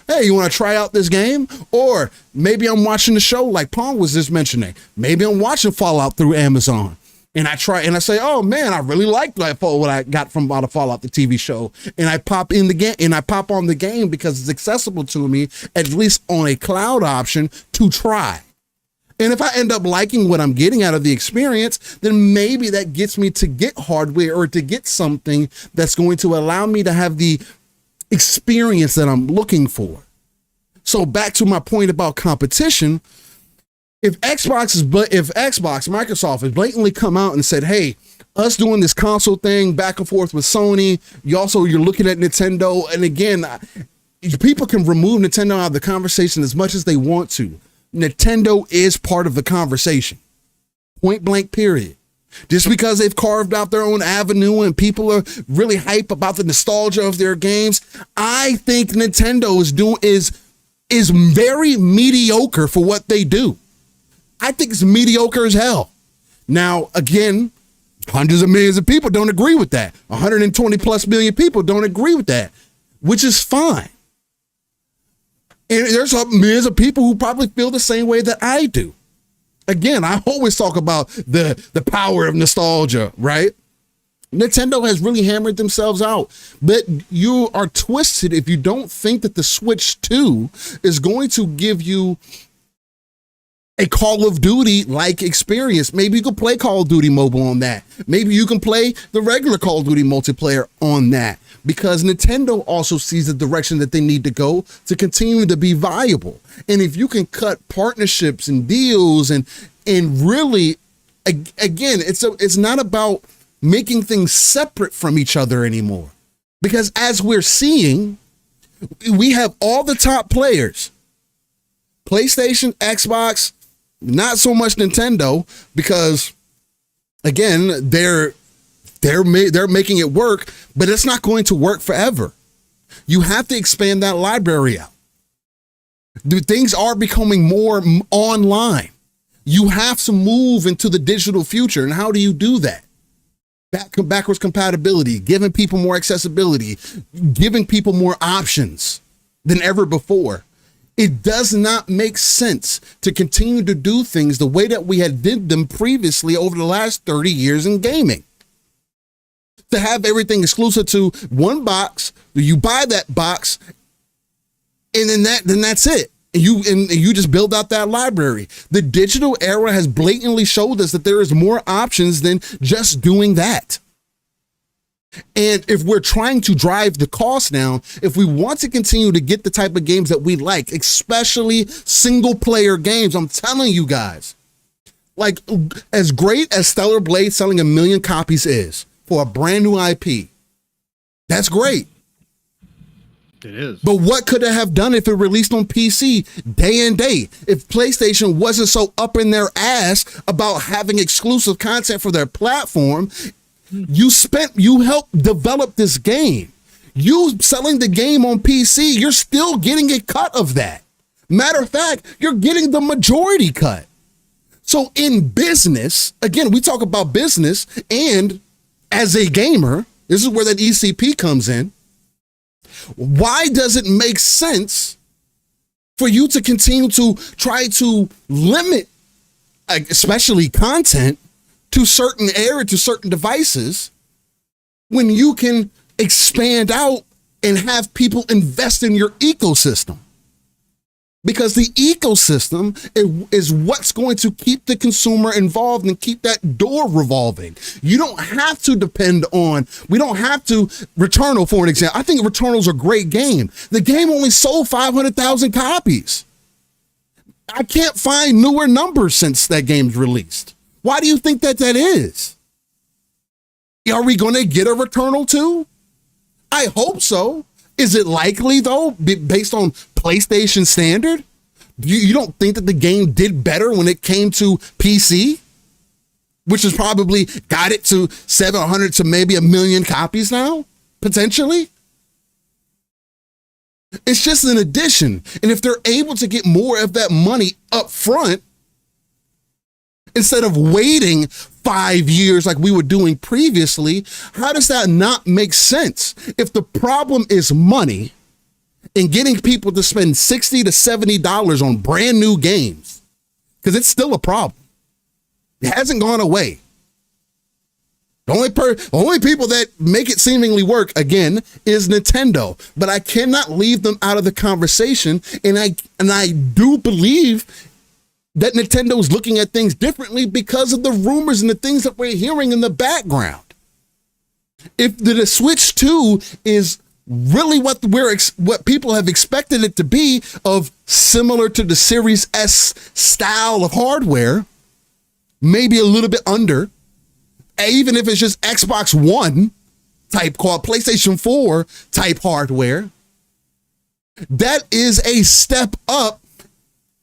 Hey, you want to try out this game? Or maybe I'm watching the show like Pong was just mentioning. Maybe I'm watching Fallout through Amazon. And I say, oh man, I really liked what I got from out of Fallout, the TV show. And I pop in the game, and I pop on the game because it's accessible to me, at least on a cloud option, to try. And if I end up liking what I'm getting out of the experience, then maybe that gets me to get hardware or to get something that's going to allow me to have the experience that I'm looking for. So back to my point about competition, if Microsoft has blatantly come out and said, hey, us doing this console thing back and forth with Sony, you're looking at Nintendo, and again, people can remove Nintendo out of the conversation as much as they want to. Nintendo is part of the conversation. Point blank, period. Just because they've carved out their own avenue and people are really hype about the nostalgia of their games, I think Nintendo is very mediocre for what they do. I think it's mediocre as hell. Now, again, Hundreds of millions of people don't agree with that. 120 plus million people don't agree with that, which is fine. And there's millions of people who probably feel the same way that I do. Again, I always talk about the power of nostalgia, right? Nintendo has really hammered themselves out, but you are twisted if you don't think that the Switch 2 is going to give you a Call of Duty-like experience. Maybe you can play Call of Duty Mobile on that. Maybe you can play the regular Call of Duty multiplayer on that, because Nintendo also sees the direction that they need to go to continue to be viable. And if you can cut partnerships and deals and really, again, it's not about making things separate from each other anymore. Because as we're seeing, we have all the top players, PlayStation, Xbox, not so much Nintendo, because again, they're making it work, but it's not going to work forever. You have to expand that library out. Things are becoming more online. You have to move into the digital future. And how do you do that? Backwards compatibility, giving people more accessibility, giving people more options than ever before. It does not make sense to continue to do things the way that we had did them previously over the last 30 years in gaming. To have everything exclusive to one box, you buy that box, and then that's it. And you just build out that library. The digital era has blatantly showed us that there is more options than just doing that. And if we're trying to drive the cost down, if we want to continue to get the type of games that we like, especially single player games, I'm telling you guys, like, as great as Stellar Blade selling 1 million copies is for a brand new IP, that's great. It is. But what could it have done if it released on PC day and day? If PlayStation wasn't so up in their ass about having exclusive content for their platform, you helped develop this game. You selling the game on PC, you're still getting a cut of that. Matter of fact, you're getting the majority cut. So in business, again, we talk about business, and as a gamer, this is where that ECP comes in. Why does it make sense for you to continue to try to limit, especially content, to certain areas, to certain devices, when you can expand out and have people invest in your ecosystem? Because the ecosystem is what's going to keep the consumer involved and keep that door revolving. You don't have to depend on, we don't have to, Returnal, for an example. I think Returnal's a great game. The game only sold 500,000 copies. I can't find newer numbers since that game's released. Why do you think that is? Are we going to get a Returnal 2? I hope so. Is it likely, though, based on PlayStation standard? You don't think that the game did better when it came to PC, which has probably got it to 700 to maybe 1 million copies now, potentially? It's just an addition. And if they're able to get more of that money up front, instead of waiting 5 years like we were doing previously, how does that not make sense? If the problem is money and getting people to spend $60 to $70 on brand new games, because it's still a problem. It hasn't gone away. The only people that make it seemingly work, again, is Nintendo. But I cannot leave them out of the conversation, and I do believe that Nintendo is looking at things differently because of the rumors and the things that we're hearing in the background. If the Switch 2 is really what people have expected it to be, of similar to the Series S style of hardware, maybe a little bit under, even if it's just Xbox One type, called PlayStation 4 type hardware, that is a step up.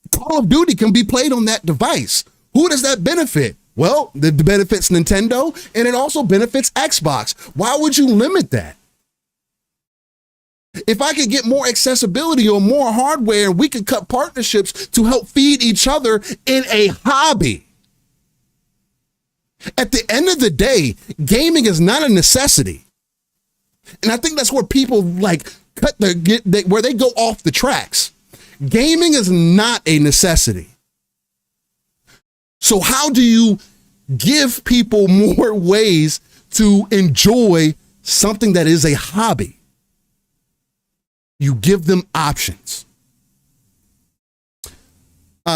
Call of Duty can be played on that device. Who does that benefit? Well, it benefits Nintendo, and it also benefits Xbox. Why would you limit that? If I could get more accessibility or more hardware, we could cut partnerships to help feed each other in a hobby. At the end of the day, gaming is not a necessity. And I think that's where people like where they go off the tracks. Gaming is not a necessity. So how do you give people more ways to enjoy something that is a hobby? You give them options.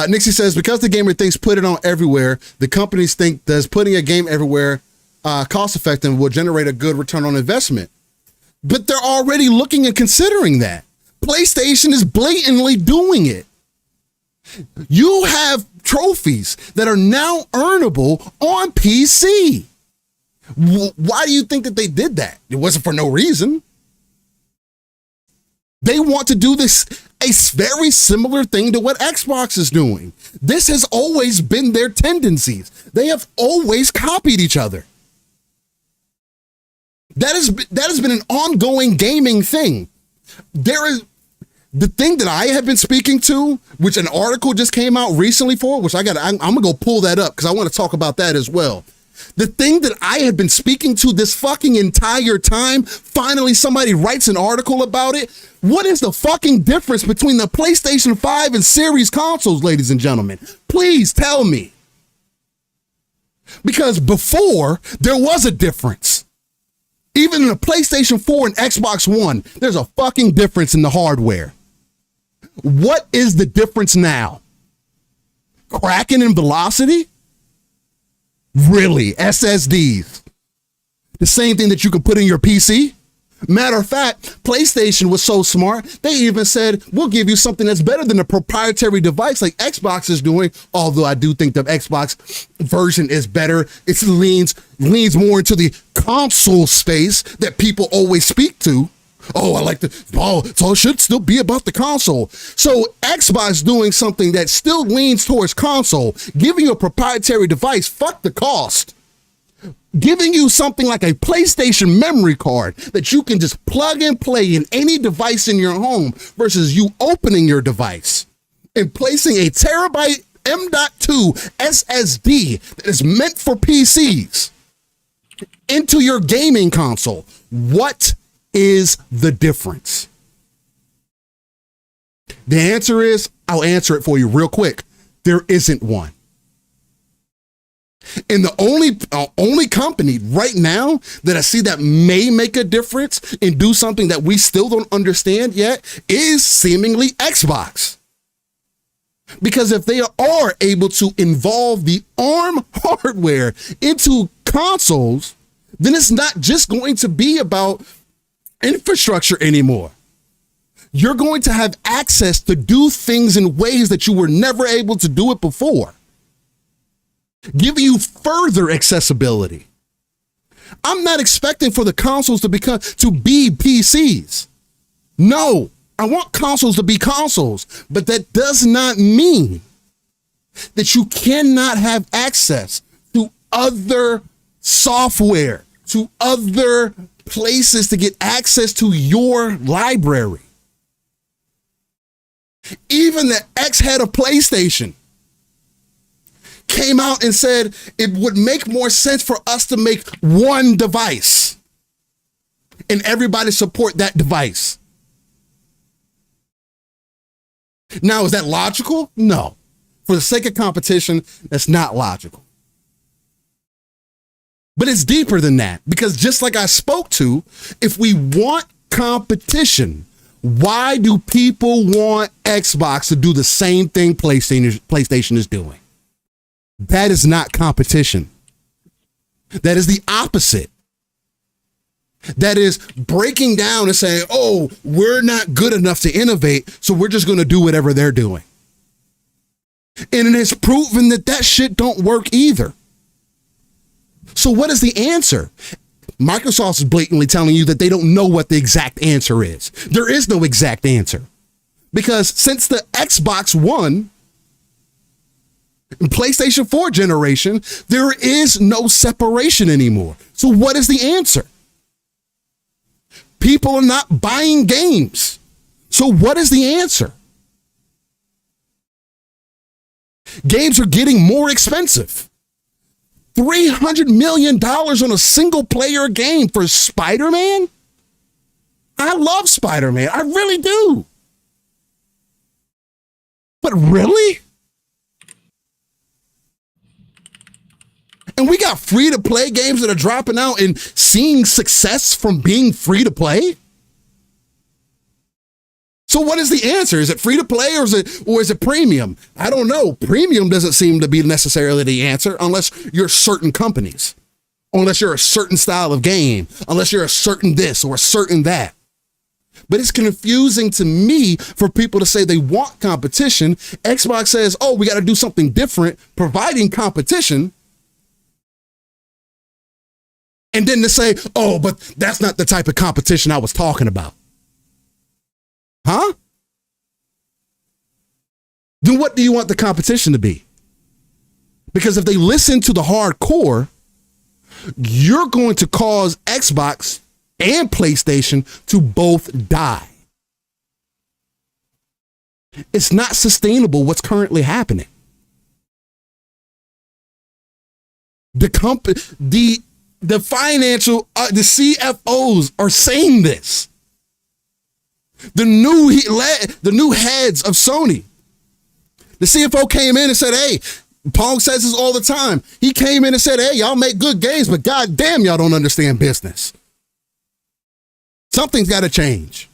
Nixie says, because the gamer thinks put it on everywhere, the companies think does putting a game everywhere cost effective will generate a good return on investment. But they're already looking and considering that. PlayStation is blatantly doing it. You have trophies that are now earnable on PC. Why do you think that they did that? It wasn't for no reason. They want to do this, a very similar thing to what Xbox is doing. This has always been their tendencies. They have always copied each other. That has been an ongoing gaming thing. There is the thing that I have been speaking to, which an article just came out recently for, which I'm gonna go pull that up because I want to talk about that as well. The thing that I have been speaking to this fucking entire time, finally somebody writes an article about it. What is the fucking difference between the PlayStation 5 and Series consoles, ladies and gentlemen? Please tell me. Because before, there was a difference. Even in the PlayStation 4 and Xbox One, there's a fucking difference in the hardware. What is the difference now? Cracking and velocity? Really? SSDs? The same thing that you can put in your PC? Matter of fact, PlayStation was so smart, they even said, we'll give you something that's better than a proprietary device like Xbox is doing, although I do think the Xbox version is better. It leans more into the console space that people always speak to. So it should still be about the console. So Xbox doing something that still leans towards console, giving you a proprietary device, fuck the cost. Giving you something like a PlayStation memory card that you can just plug and play in any device in your home versus you opening your device and placing a terabyte M.2 SSD that is meant for PCs into your gaming console. What is the difference? The answer is, I'll answer it for you real quick. There isn't one. And the only company right now that I see that may make a difference and do something that we still don't understand yet is seemingly Xbox. Because if they are able to involve the ARM hardware into consoles, then it's not just going to be about infrastructure anymore. You're going to have access to do things in ways that you were never able to do it before, giving you further accessibility. I'm not expecting for the consoles to be PCs. No, I want consoles to be consoles, but that does not mean that you cannot have access to other software, to other places to get access to your library. Even the ex-head of PlayStation came out and said it would make more sense for us to make one device and everybody support that device. Now, is that logical? No. For the sake of competition, that's not logical. But it's deeper than that, because just like I spoke to, if we want competition, why do people want Xbox to do the same thing PlayStation is doing? That is not competition. That is the opposite. That is breaking down and saying, oh, we're not good enough to innovate, so we're just going to do whatever they're doing. And it has proven that that shit don't work either. So what is the answer? Microsoft is blatantly telling you that they don't know what the exact answer is. There is no exact answer. Because since the Xbox One and PlayStation 4 generation, there is no separation anymore. So what is the answer? People are not buying games. So what is the answer? Games are getting more expensive. $300 million on a single player game for Spider-Man? I love Spider-Man. I really do. But really? And we got free-to-play games that are dropping out and seeing success from being free-to-play? So what is the answer? Is it free-to-play or is it premium? I don't know. Premium doesn't seem to be necessarily the answer unless you're certain companies, unless you're a certain style of game, unless you're a certain this or a certain that. But it's confusing to me for people to say they want competition. Xbox says, oh, we got to do something different, providing competition. And then to say, oh, but that's not the type of competition I was talking about. Huh? Then what do you want the competition to be? Because if they listen to the hardcore, you're going to cause Xbox and PlayStation to both die. It's not sustainable what's currently happening. The financial, the CFOs are saying this. The new heads of Sony. The CFO came in and said, hey, Pong says this all the time. He came in and said, hey, y'all make good games, but goddamn, y'all don't understand business. Something's got to change.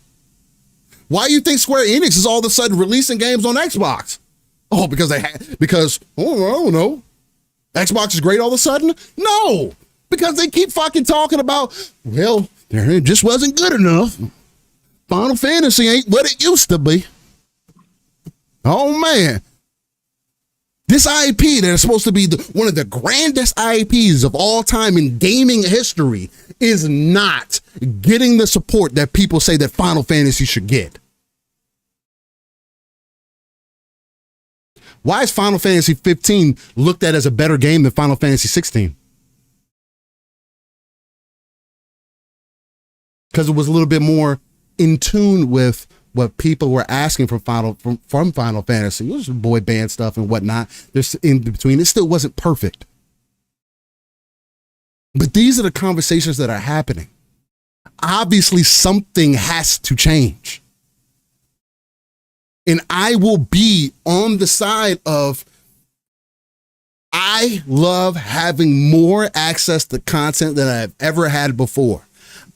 Why do you think Square Enix is all of a sudden releasing games on Xbox? Oh, because I don't know. Xbox is great all of a sudden? No, because they keep fucking talking about, well, it just wasn't good enough. Final Fantasy ain't what it used to be. Oh, man. This IP that is supposed to be one of the grandest IPs of all time in gaming history is not getting the support that people say that Final Fantasy should get. Why is Final Fantasy 15 looked at as a better game than Final Fantasy 16? Because it was a little bit more in tune with what people were asking from Final Fantasy. It was boy band stuff and whatnot. There's in between. It still wasn't perfect. But these are the conversations that are happening. Obviously, something has to change. And I will be on the side of, I love having more access to content than I've ever had before.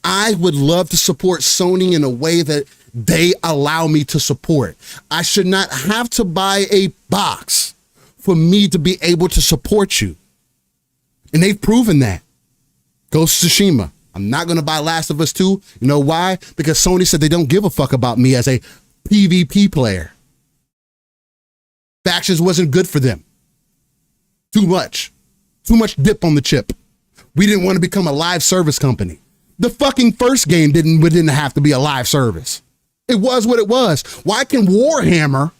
I would love to support Sony in a way that they allow me to support. I should not have to buy a box for me to be able to support you. And they've proven that. Ghost of Tsushima. I'm not going to buy Last of Us 2. You know why? Because Sony said they don't give a fuck about me as a PvP player. Factions wasn't good for them. Too much dip on the chip. We didn't want to become a live service company. The fucking first game didn't have to be a live service. It was what it was. Why can Warhammer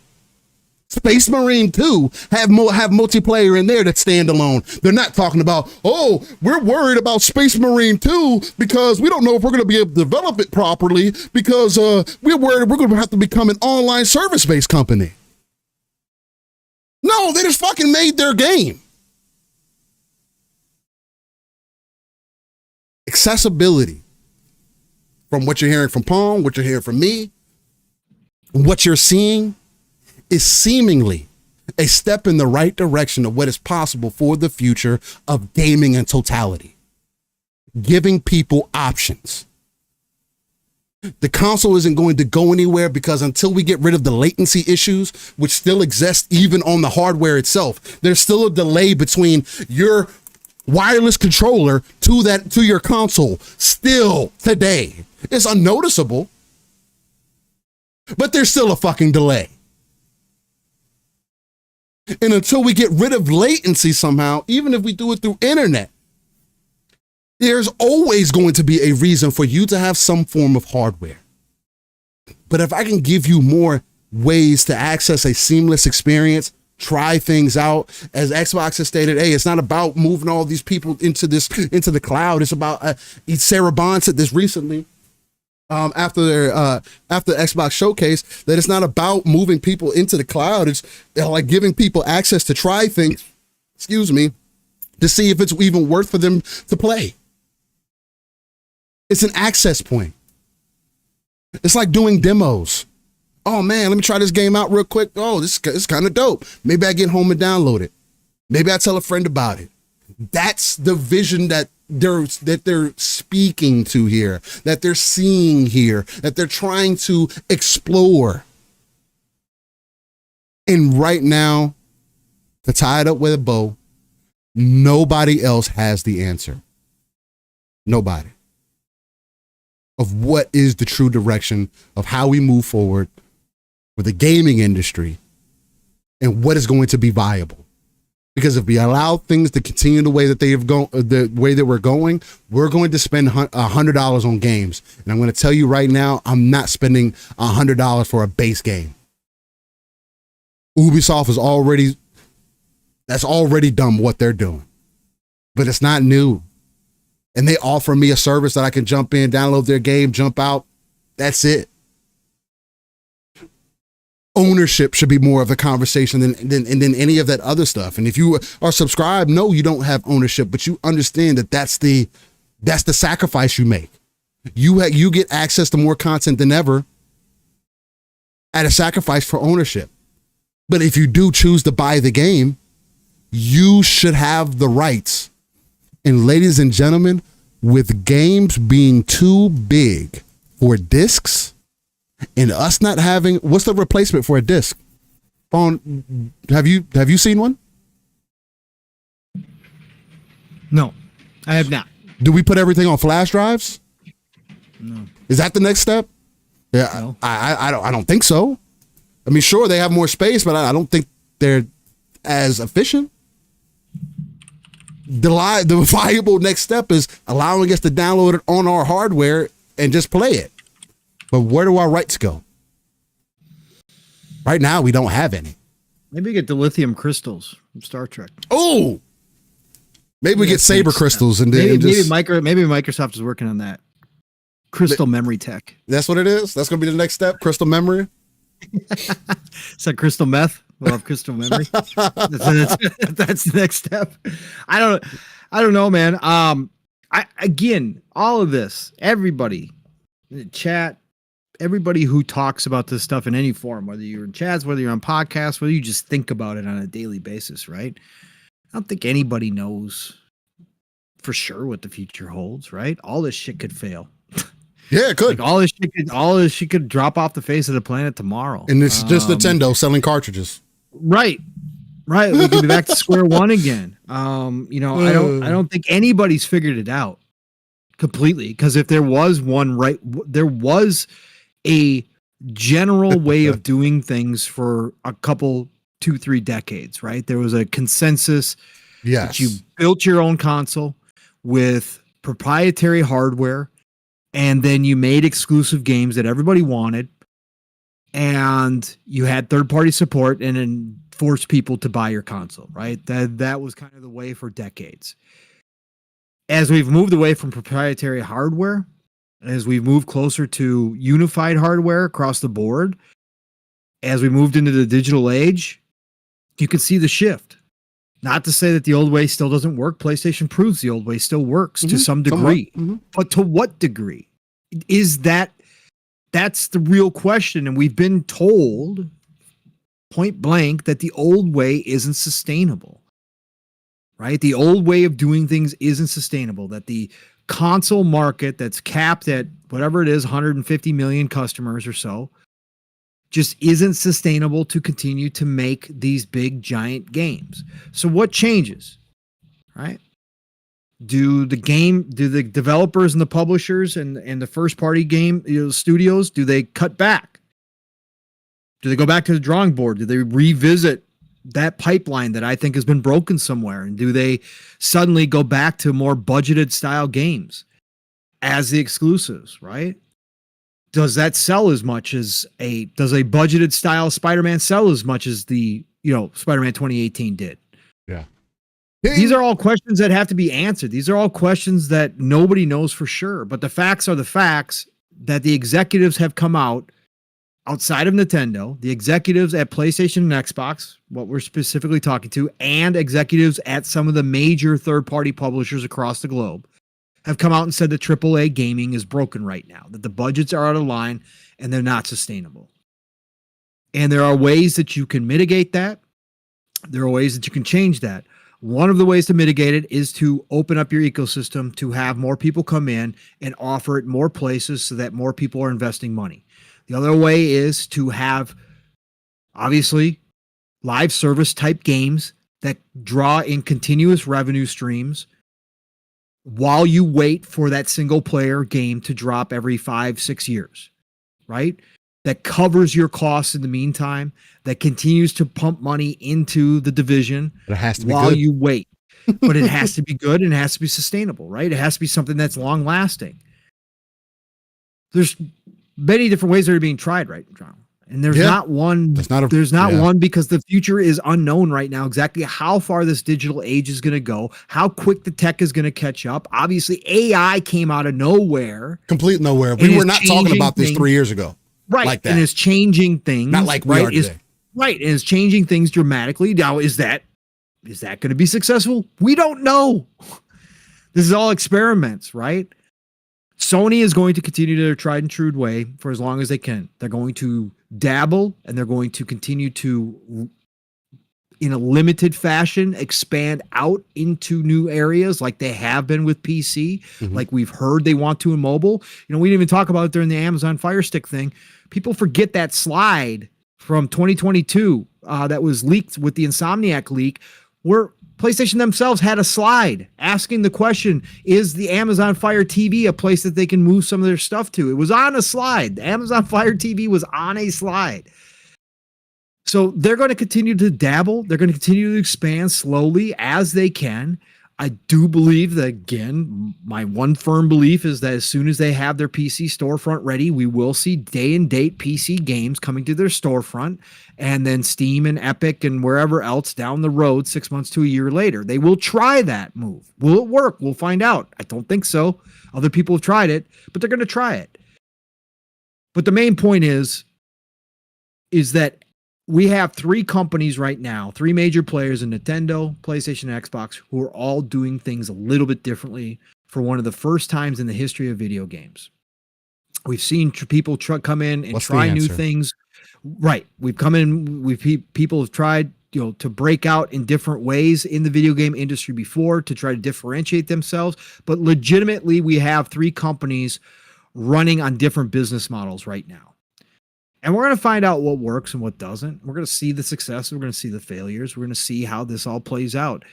Space Marine 2 have multiplayer in there that's standalone? They're not talking about, oh, we're worried about Space Marine 2 because we don't know if we're going to be able to develop it properly because we're worried we're going to have to become an online service-based company. No, they just fucking made their game. Accessibility, from what you're hearing from Pong, what you're hearing from me, what you're seeing is seemingly a step in the right direction of what is possible for the future of gaming in totality. Giving people options. The console isn't going to go anywhere because until we get rid of the latency issues, which still exist even on the hardware itself, there's still a delay between your wireless controller to your console still today. It's unnoticeable, but there's still a fucking delay. And until we get rid of latency somehow, even if we do it through internet, there's always going to be a reason for you to have some form of hardware. But if I can give you more ways to access a seamless experience, try things out, as Xbox has stated, hey, it's not about moving all these people into the cloud. It's about Sarah Bond said this recently after Xbox showcase, that it's not about moving people into the cloud. It's like giving people access to try things. to see if it's even worth for them to play. It's an access point. It's like doing demos. Oh man, let me try this game out real quick. Oh, this is kind of dope. Maybe I get home and download it. Maybe I tell a friend about it. That's the vision that they're speaking to here, that they're seeing here, that they're trying to explore. And right now, to tie it up with a bow, nobody else has the answer. Nobody. Of what is the true direction of how we move forward for the gaming industry and what is going to be viable. Because if we allow things to continue the way that they have gone, the way that we're going to spend $100 on games. And I'm going to tell you right now, I'm not spending $100 for a base game. Ubisoft is that's already done what they're doing, but it's not new. And they offer me a service that I can jump in, download their game, jump out. That's it. Ownership should be more of the conversation than any of that other stuff. And if you are subscribed, no, you don't have ownership, but you understand that that's the sacrifice you make. You get access to more content than ever at a sacrifice for ownership. But if you do choose to buy the game, you should have the rights. And ladies and gentlemen, with games being too big for discs, and us not having, what's the replacement for a disc? Have you seen one? No, I have not. Do we put everything on flash drives? No. Is that the next step? Yeah, no. I don't think so. I mean, sure, they have more space, but I don't think they're as efficient. The viable next step is allowing us to download it on our hardware and just play it. But where do our rights go? Right now, we don't have any. Maybe we get the lithium crystals from Star Trek. Oh, maybe we get saber crystals and then maybe Microsoft is working on that. Crystal memory tech. That's what it is. That's going to be the next step. Crystal memory. It's like crystal meth. We'll have crystal memory. That's the next step. I don't know, man. Again, all of this, everybody in the chat, everybody who talks about this stuff in any form, whether you're in chats, whether you're on podcasts, whether you just think about it on a daily basis, right? I don't think anybody knows for sure what the future holds, right? All this shit could fail. Yeah, it could. Like all this shit could drop off the face of the planet tomorrow. And it's just Nintendo selling cartridges. Right. We could be back to square one again. I don't think anybody's figured it out completely, because if there was there was a general way of doing things for a couple 2-3 decades, right? There was a consensus. Yes. That you built your own console with proprietary hardware, and then you made exclusive games that everybody wanted, and you had third-party support and then forced people to buy your console, right? That was kind of the way for decades. As we've moved away from proprietary hardware, as we've moved closer to unified hardware across the board, as we moved into the digital age, you can see the shift. Not to say that the old way still doesn't work. PlayStation proves the old way still works to some degree. But to what degree? That's the real question. And we've been told point blank that the old way isn't sustainable. Right? The old way of doing things isn't sustainable. That the console market that's capped at whatever it is, 150 million customers or so, just isn't sustainable to continue to make these big giant games. So what changes, right? Do the developers and the publishers and the first party game studios, do they cut back? Do they go back to the drawing board? Do they revisit that pipeline that I think has been broken somewhere? And do they suddenly go back to more budgeted style games as the exclusives, right? Does that sell as much as does a budgeted style Spider-Man sell as much as the, Spider-Man 2018 did? Yeah. These are all questions that have to be answered. These are all questions that nobody knows for sure, but the facts are the facts that the executives have come out outside of Nintendo, the executives at PlayStation and Xbox, what we're specifically talking to, and executives at some of the major third-party publishers across the globe have come out and said that AAA gaming is broken right now, that the budgets are out of line and they're not sustainable. And there are ways that you can mitigate that. There are ways that you can change that. One of the ways to mitigate it is to open up your ecosystem, to have more people come in and offer it more places so that more people are investing money. The other way is to have, obviously, live service type games that draw in continuous revenue streams while you wait for that single player game to drop every 5-6 years, right? That covers your costs in the meantime, that continues to pump money into the division it has to be while good. you wait. But it has to be good and it has to be sustainable, right? It has to be something that's long lasting. There's many different ways that are being tried right now. And there's not one. There's not one because the future is unknown right now. Exactly how far this digital age is going to go, how quick the tech is going to catch up. Obviously, AI came out of nowhere. Complete nowhere. We were not talking about this 3 years ago. Right. Like that. And it's changing things. Not like we are today. Right. And it's changing things dramatically. Now, is that going to be successful? We don't know. This is all experiments, right? Sony is going to continue their tried and true way for as long as they can. They're going to dabble and they're going to continue to, in a limited fashion, expand out into new areas like they have been with PC, like we've heard they want to in mobile. You know, we didn't even talk about it during the Amazon Fire Stick thing. People forget that slide from 2022 that was leaked with the Insomniac leak, where PlayStation themselves had a slide asking the question, is the Amazon Fire TV a place that they can move some of their stuff to? It was on a slide. The Amazon Fire TV was on a slide. So they're going to continue to dabble. They're going to continue to expand slowly as they can. I do believe that, again, my one firm belief is that as soon as they have their PC storefront ready, we will see day and date PC games coming to their storefront, and then Steam and Epic and wherever else down the road 6 months to a year later. They will try that move. Will it work? We'll find out. I don't think so. Other people have tried it, but they're going to try it. But the main point is that we have three companies right now, three major players in Nintendo, PlayStation, and Xbox, who are all doing things a little bit differently for one of the first times in the history of video games. We've seen people come in and try new things. Right. We've come in, people have tried, to break out in different ways in the video game industry before to try to differentiate themselves. But legitimately, we have three companies running on different business models right now. And we're going to find out what works and what doesn't. We're going to see the success. We're going to see the failures. We're going to see how this all plays out.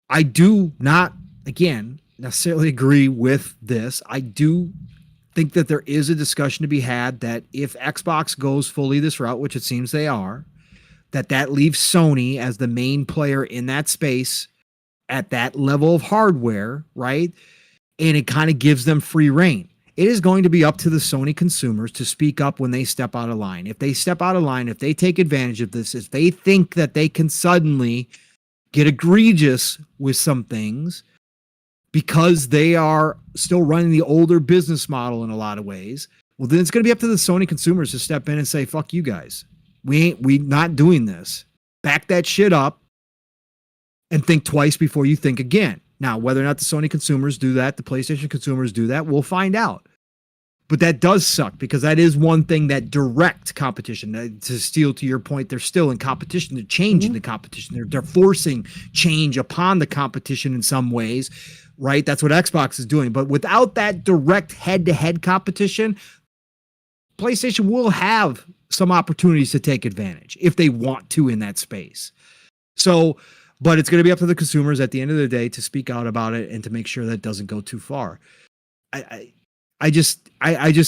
I do not, again, necessarily agree with this. I do think that there is a discussion to be had that if Xbox goes fully this route, which it seems they are, that leaves Sony as the main player in that space at that level of hardware, right? And it kind of gives them free reign. It is going to be up to the Sony consumers to speak up when they step out of line. If they step out of line, if they take advantage of this, if they think that they can suddenly get egregious with some things because they are still running the older business model in a lot of ways, well, then it's going to be up to the Sony consumers to step in and say, fuck you guys. We not doing this. Back that shit up and think twice before you think again. Now, whether or not the Sony consumers do that, the PlayStation consumers do that, we'll find out. But that does suck because that is one thing, that direct competition. To steal to your point, they're still in competition. They're changing the competition. They're forcing change upon the competition in some ways, right? That's what Xbox is doing. But without that direct head-to-head competition, PlayStation will have some opportunities to take advantage if they want to in that space. So, but it's going to be up to the consumers at the end of the day to speak out about it and to make sure that it doesn't go too far. I just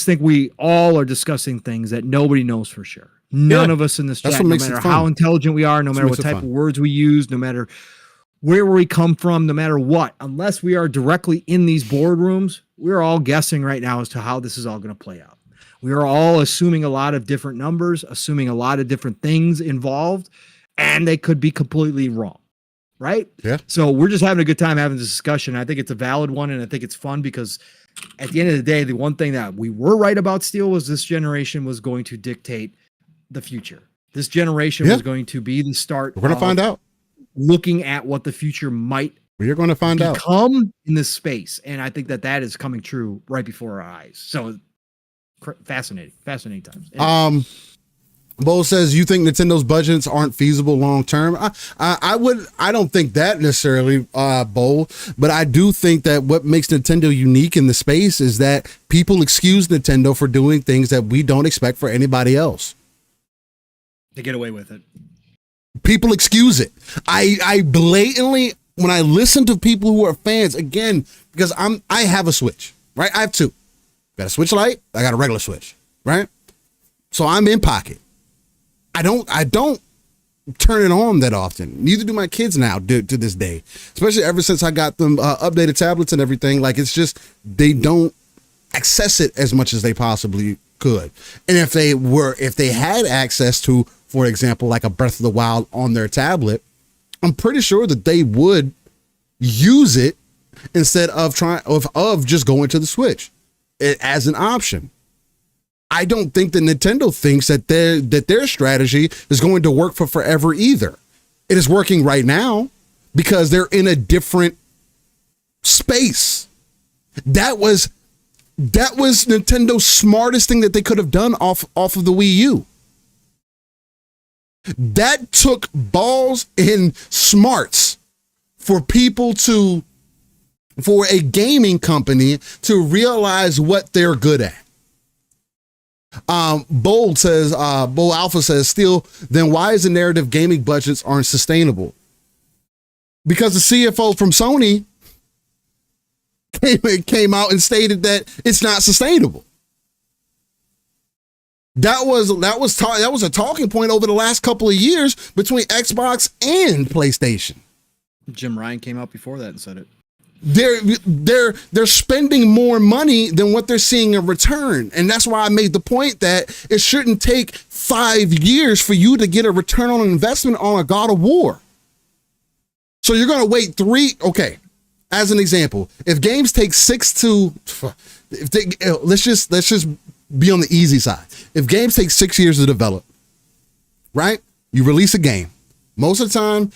think we all are discussing things that nobody knows for sure. None of us in this chat, no matter how intelligent we are, no matter what type of words we use, no matter where we come from, no matter what, unless we are directly in these boardrooms, we're all guessing right now as to how this is all going to play out. We are all assuming a lot of different numbers, assuming a lot of different things involved, and they could be completely wrong. Right? Yeah. So we're just having a good time having this discussion. I think it's a valid one, and I think it's fun because at the end of the day, the one thing that we were right about, Steel, was this generation was going to dictate the future. This generation was going to be the start. We're going to find out. Looking at what the future might You're going to find out in this space. And I think that is coming true right before our eyes. So fascinating times. Anyway. Bo says, you think Nintendo's budgets aren't feasible long term? I don't think that necessarily, Bo, but I do think that what makes Nintendo unique in the space is that people excuse Nintendo for doing things that we don't expect for anybody else. They get away with it. People excuse it. I blatantly, when I listen to people who are fans, again, because I have a Switch, right? I have two. Got a Switch Lite, I got a regular Switch, right? So I'm in pocket. I don't turn it on that often. Neither do my kids now to this day, especially ever since I got them updated tablets and everything. Like, it's just, they don't access it as much as they possibly could. And if they had access to, for example, like a Breath of the Wild on their tablet, I'm pretty sure that they would use it instead of just going to the Switch as an option. I don't think that Nintendo thinks that their strategy is going to work for forever either. It is working right now because they're in a different space. That was Nintendo's smartest thing that they could have done off of the Wii U. That took balls and smarts for a gaming company to realize what they're good at. Bold Alpha says, still, then why is the narrative gaming budgets aren't sustainable? Because the CFO from Sony came out and stated that it's not sustainable. That was a talking point over the last couple of years between Xbox and PlayStation. Jim Ryan came out before that and said it. They're spending more money than what they're seeing in return. And that's why I made the point that it shouldn't take 5 years for you to get a return on investment on a God of War. So you're going to wait 3. Okay. As an example, if games take 6 to, let's just be on the easy side. If games take 6 years to develop, right? You release a game. Most of the time,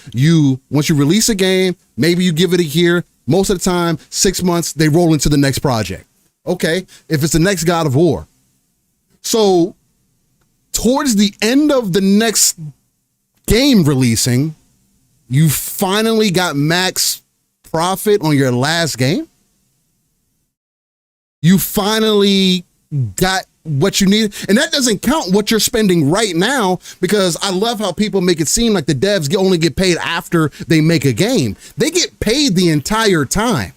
once you release a game, maybe you give it a year. Most of the time, 6 months, they roll into the next project. Okay, if it's the next God of War. So towards the end of the next game releasing, you finally got max profit on your last game. You finally got what you need. And that doesn't count what you're spending right now, because I love how people make it seem like the devs only get paid after they make a game. They get paid the entire time.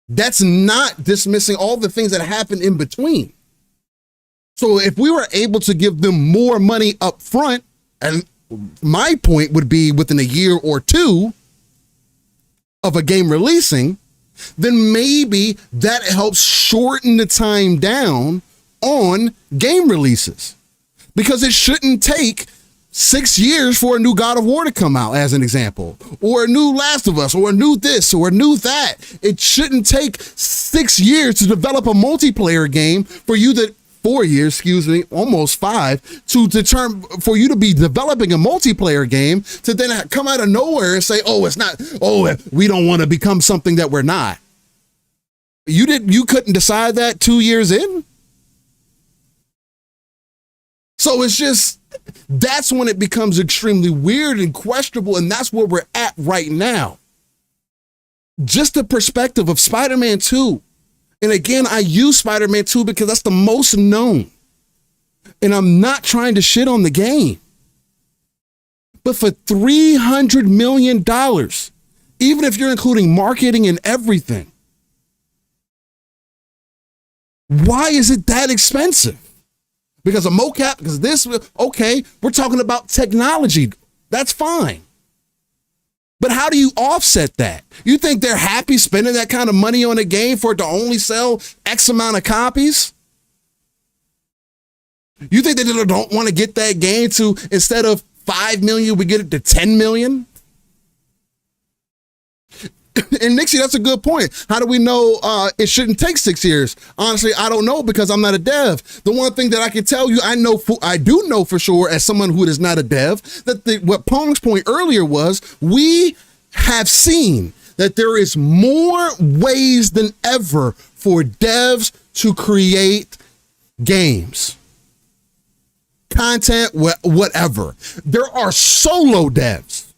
That's not dismissing all the things that happen in between. So if we were able to give them more money up front, and my point would be within a year or two of a game releasing, then maybe that helps shorten the time down on game releases, because it shouldn't take 6 years for a new God of War to come out, as an example, or a new Last of Us, or a new this, or a new that. It shouldn't take 6 years to develop a multiplayer game for you to 4 years, almost 5, to determine for you to be developing a multiplayer game to then come out of nowhere and say, we don't want to become something that we're not. You couldn't decide that 2 years in. So it's just, that's when it becomes extremely weird and questionable, and that's where we're at right now. Just the perspective of Spider-Man 2. And again, I use Spider-Man 2 because that's the most known. And I'm not trying to shit on the game. But for $300 million, even if you're including marketing and everything, why is it that expensive? Because of mocap, because this, okay, we're talking about technology. That's fine. But how do you offset that? You think they're happy spending that kind of money on a game for it to only sell X amount of copies? You think they don't want to get that game to, instead of 5 million, we get it to 10 million? And Nixie, that's a good point. How do we know it shouldn't take 6 years? Honestly, I don't know because I'm not a dev. The one thing that I can tell you, I do know for sure as someone who is not a dev, that what Pong's point earlier was, we have seen that there is more ways than ever for devs to create games, content, whatever. There are solo devs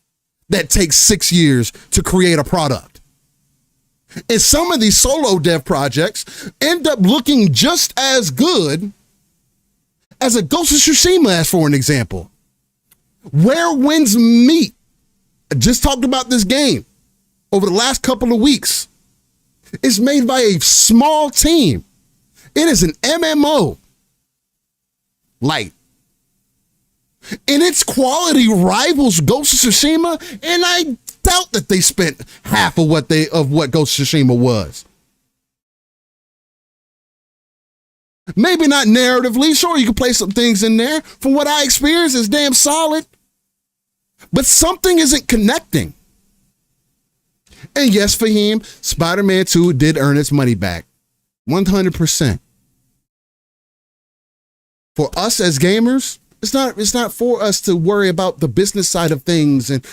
that take 6 years to create a product. And some of these solo dev projects end up looking just as good as a Ghost of Tsushima, as for an example. Where Winds Meet, I just talked about this game over the last couple of weeks. It's made by a small team. It is an MMO. Light. And its quality rivals Ghost of Tsushima, and I doubt that they spent half of what Ghost of Tsushima was. Maybe not narratively. Sure, you can play some things in there. From what I experienced, it's damn solid. But something isn't connecting. And yes, Fahim, Spider-Man 2 did earn its money back. 100%. For us as gamers, it's not for us to worry about the business side of things and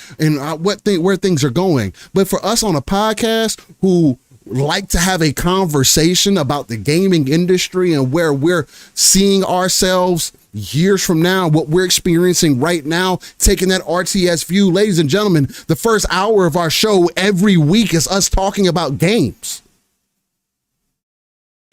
where things are going. But for us on a podcast who like to have a conversation about the gaming industry and where we're seeing ourselves years from now, what we're experiencing right now, taking that RTS view, ladies and gentlemen, the first hour of our show every week is us talking about games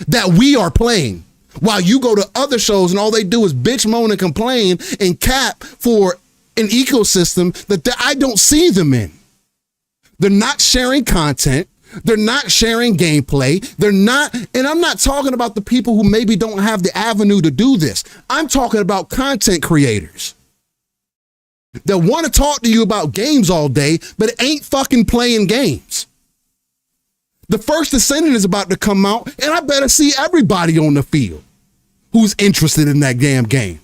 that we are playing. While you go to other shows and all they do is bitch, moan, and complain and cap for an ecosystem that I don't see them in. They're not sharing content. They're not sharing gameplay. And I'm not talking about the people who maybe don't have the avenue to do this. I'm talking about content creators that want to talk to you about games all day, but ain't fucking playing games. The first Ascendant is about to come out, and I better see everybody on the field who's interested in that damn game,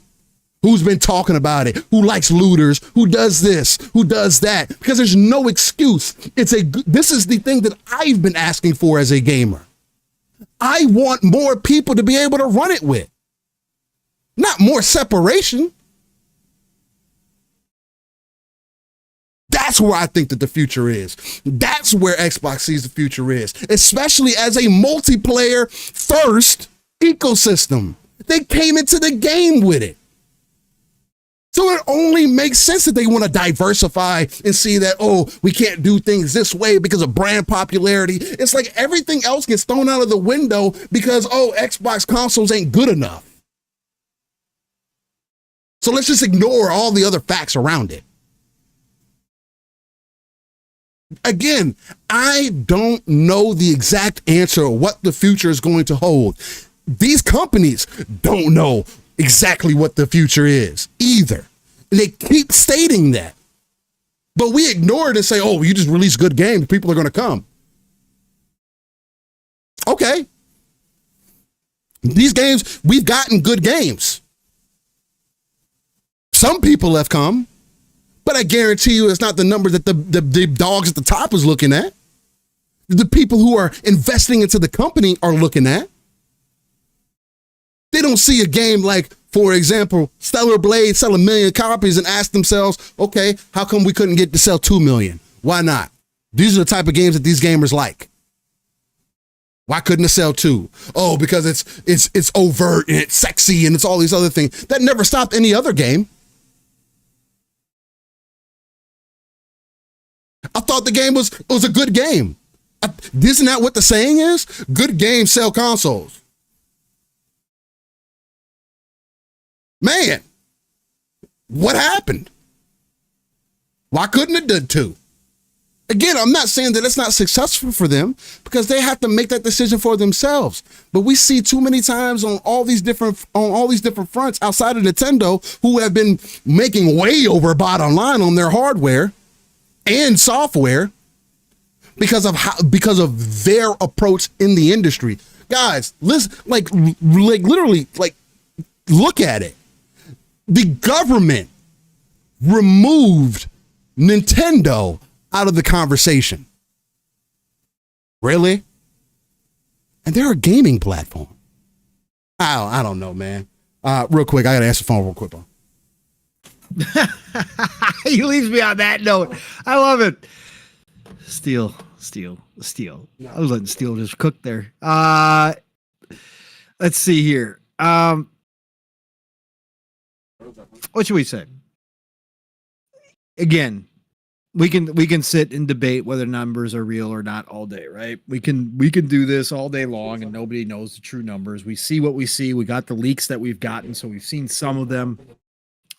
who's been talking about it, who likes looters, who does this, who does that, because there's no excuse. This is the thing that I've been asking for as a gamer. I want more people to be able to run it with, not more separation. That's where I think that the future is. That's where Xbox sees the future is, especially as a multiplayer first ecosystem. They came into the game with it. So it only makes sense that they want to diversify and see that, oh, we can't do things this way because of brand popularity. It's like everything else gets thrown out of the window because, oh, Xbox consoles ain't good enough. So let's just ignore all the other facts around it. Again, I don't know the exact answer of what the future is going to hold. These companies don't know exactly what the future is either. And they keep stating that. But we ignore it and say, oh, you just release good games, people are going to come. Okay. These games, we've gotten good games. Some people have come. But I guarantee you it's not the numbers that the dogs at the top is looking at. The people who are investing into the company are looking at. They don't see a game like, for example, Stellar Blade sell 1 million copies and ask themselves, okay, how come we couldn't get to sell 2 million? Why not? These are the type of games that these gamers like. Why couldn't it sell 2? Oh, because it's overt and it's sexy and it's all these other things. That never stopped any other game. I thought the game was a good game. Isn't that what the saying is? Good games sell consoles. Man, what happened? Why couldn't it do 2? Again, I'm not saying that it's not successful for them because they have to make that decision for themselves. But we see too many times on all these different fronts outside of Nintendo who have been making way over bottom line on their hardware and software because of their approach in the industry. Guys, listen, like literally, like, look at it. The government removed Nintendo out of the conversation. Really? And they're a gaming platform. I don't know, man. Real quick, I gotta answer the phone real quick. He leaves me on that note. I love it. Steel. I was letting Steel just cook there. Let's see here. What should we say? Again, we can sit and debate whether numbers are real or not all day, right? We can do this all day long, and nobody knows the true numbers. We see what we see. We got the leaks that we've gotten, so we've seen some of them.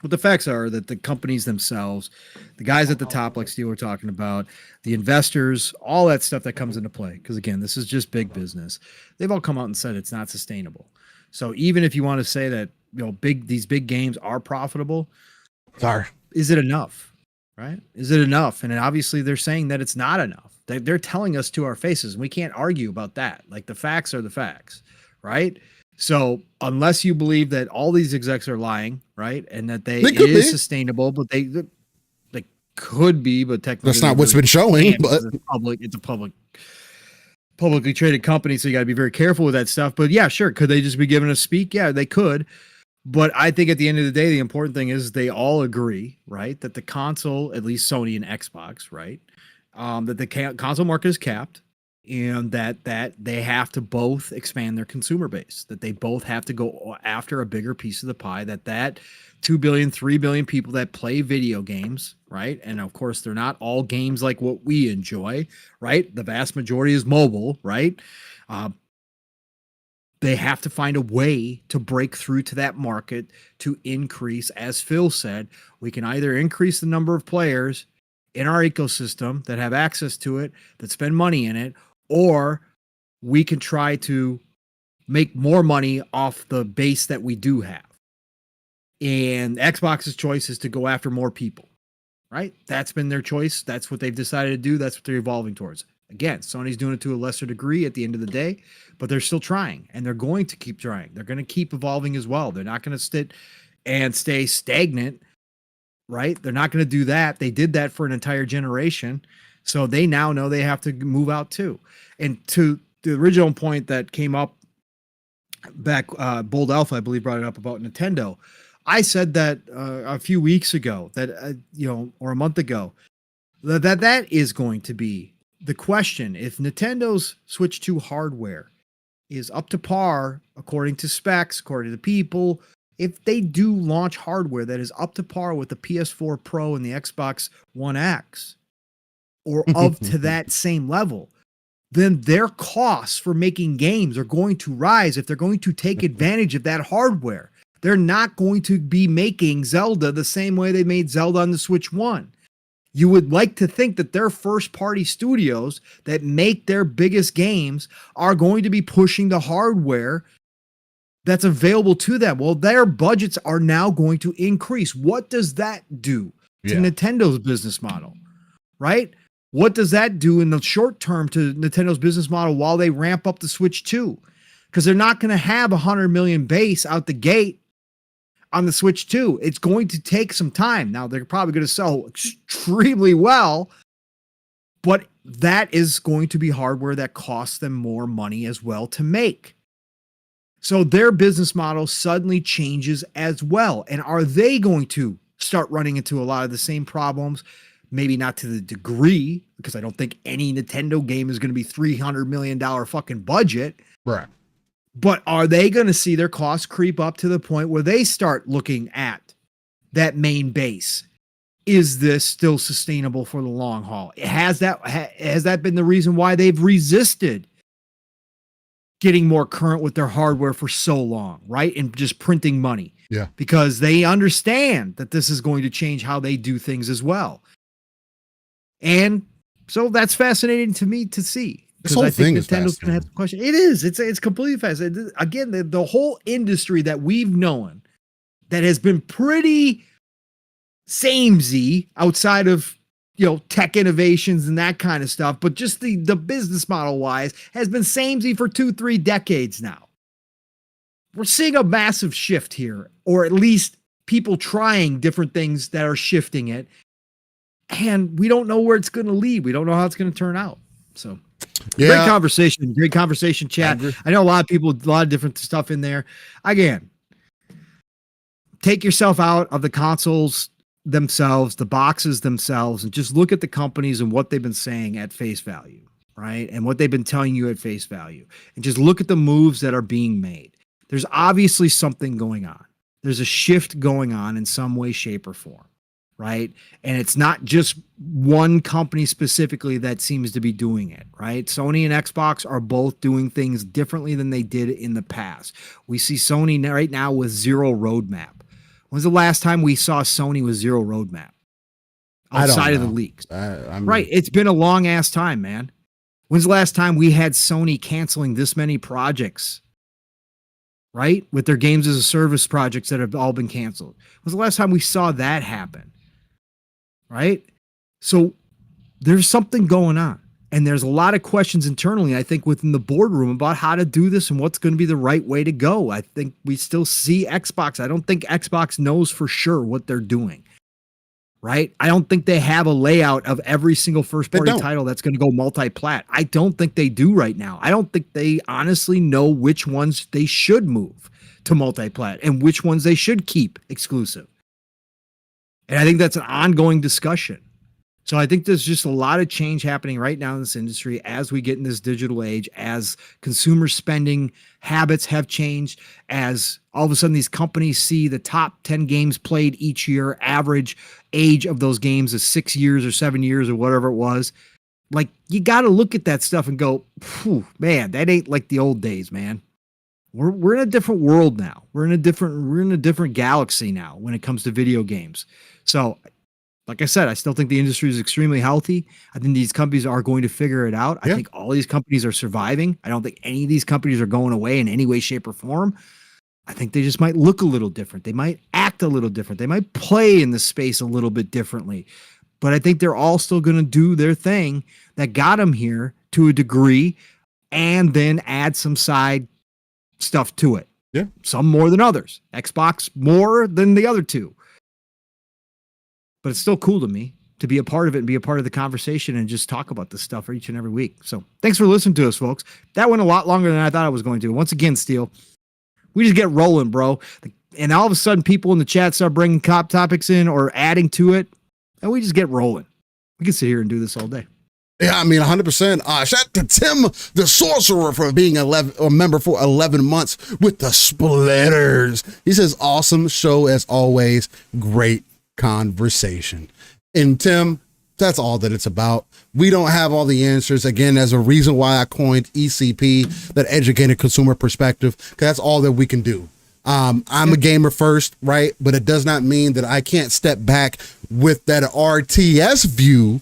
But the facts are that the companies themselves, the guys at the top, like Steve were talking about, the investors, all that stuff that comes into play, because again, this is just big business. They've all come out and said it's not sustainable. So even if you want to say that, you know, these big games are profitable, is it enough? Right? Is it enough? And obviously they're saying that it's not enough. They're telling us to our faces, and we can't argue about that. Like, the facts are the facts, right? So unless you believe that all these execs are lying, right, and that it is sustainable, but they could be, but technically that's not what's been showing. But it's a publicly traded company, so you got to be very careful with that stuff. But yeah, sure, could they just be giving a speak? Yeah, they could. But I think at the end of the day, the important thing is they all agree, right, that the console, at least Sony and Xbox, right, that the console market is capped, and that they have to both expand their consumer base, that they both have to go after a bigger piece of the pie, that 2 billion, 3 billion people that play video games, right? And of course, they're not all games like what we enjoy, right? The vast majority is mobile, right? They have to find a way to break through to that market to increase, as Phil said, we can either increase the number of players in our ecosystem that have access to it, that spend money in it, or we can try to make more money off the base that we do have. And Xbox's choice is to go after more people, right? That's been their choice. That's what they've decided to do. That's what they're evolving towards. Again, Sony's doing it to a lesser degree at the end of the day, but they're still trying, and they're going to keep trying. They're going to keep evolving as well. They're not going to sit and stay stagnant, right? They're not going to do that. They did that for an entire generation, so they now know they have to move out too. And to the original point that came up back, Bold Alpha, I believe, brought it up about Nintendo. I said that a few weeks ago, that or a month ago, that is going to be the question. If Nintendo's Switch 2 hardware is up to par, according to specs, according to people, if they do launch hardware that is up to par with the PS4 Pro and the Xbox One X, or up to that same level, then their costs for making games are going to rise if they're going to take advantage of that hardware. They're not going to be making Zelda the same way they made Zelda on the Switch 1. You would like to think that their first-party studios that make their biggest games are going to be pushing the hardware that's available to them. Well, their budgets are now going to increase. What does that do to Nintendo's business model, right? What does that do in the short term to Nintendo's business model while they ramp up the Switch 2? Because they're not going to have 100 million base out the gate on the Switch 2. It's going to take some time. Now, they're probably going to sell extremely well, but that is going to be hardware that costs them more money as well to make. So their business model suddenly changes as well. And are they going to start running into a lot of the same problems? Maybe not to the degree, because I don't think any Nintendo game is going to be $300 million fucking budget. Right. But are they going to see their costs creep up to the point where they start looking at that main base? Is this still sustainable for the long haul? Has that been the reason why they've resisted getting more current with their hardware for so long, right? And just printing money. Yeah. Because they understand that this is going to change how they do things as well. And so that's fascinating to me to see. This whole thing is Nintendo's going to have the question. It is. It's completely fascinating. Again, the whole industry that we've known that has been pretty samey outside of, tech innovations and that kind of stuff, but just the business model wise has been samey for 2-3 decades now. We're seeing a massive shift here, or at least people trying different things that are shifting it. And we don't know where it's going to lead. We don't know how it's going to turn out. So Great conversation chat. I know a lot of people, a lot of different stuff in there. Again, take yourself out of the consoles themselves, the boxes themselves, and just look at the companies and what they've been saying at face value, right? And what they've been telling you at face value. And just look at the moves that are being made. There's obviously something going on. There's a shift going on in some way, shape, or form, right? And it's not just one company specifically that seems to be doing it, right? Sony and Xbox are both doing things differently than they did in the past. We see Sony right now with zero roadmap. When's the last time we saw Sony with zero roadmap outside of the leaks? Right. It's been a long ass time, man. When's the last time we had Sony canceling this many projects, right? With their games as a service projects that have all been canceled. When's the last time we saw that happen? Right? So there's something going on. And there's a lot of questions internally, I think, within the boardroom about how to do this and what's going to be the right way to go. I think we still see Xbox. I don't think Xbox knows for sure what they're doing, right? I don't think they have a layout of every single first-party title that's going to go multi-plat. I don't think they do right now. I don't think they honestly know which ones they should move to multi-plat and which ones they should keep exclusive. And I think that's an ongoing discussion. So I think there's just a lot of change happening right now in this industry as we get in this digital age, as consumer spending habits have changed, as all of a sudden these companies see the top 10 games played each year, average age of those games is 6 years or 7 years or whatever it was. Like, you got to look at that stuff and go, man, that ain't like the old days, man. We're in a different world now. We're in a different galaxy now when it comes to video games. So, like I said, I still think the industry is extremely healthy. I think these companies are going to figure it out. I think all these companies are surviving. I don't think any of these companies are going away in any way, shape, or form. I think they just might look a little different. They might act a little different. They might play in the space a little bit differently. But I think they're all still going to do their thing that got them here to a degree and then add some side stuff to it. Yeah. Some more than others. Xbox more than the other two. But it's still cool to me to be a part of it and be a part of the conversation and just talk about this stuff each and every week. So thanks for listening to us, folks. That went a lot longer than I thought it was going to. Once again, Steele, we just get rolling, bro. And all of a sudden, people in the chat start bringing topics in or adding to it, and we just get rolling. We can sit here and do this all day. Yeah, I mean, 100%. Shout out to Tim, the Sorcerer, for being a member for 11 months with the Splitters. He says, awesome show as always. Great conversation. And Tim, that's all that it's about. We don't have all the answers. Again, there's a reason why I coined ECP, that educated consumer perspective, because that's all that we can do. I'm a gamer first, right? But it does not mean that I can't step back with that RTS view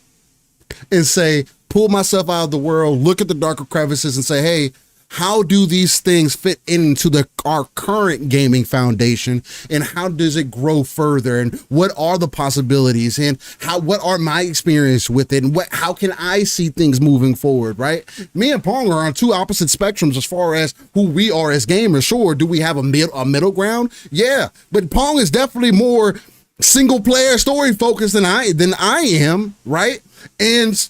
and say, pull myself out of the world, look at the darker crevices and say, hey, how do these things fit into our current gaming foundation, and how does it grow further, and what are the possibilities, and what are my experience with it, and how can I see things moving forward, right? Me and Pong are on two opposite spectrums as far as who we are as gamers. Sure, do we have a middle ground? Yeah, but Pong is definitely more single player story focused than I am, right? And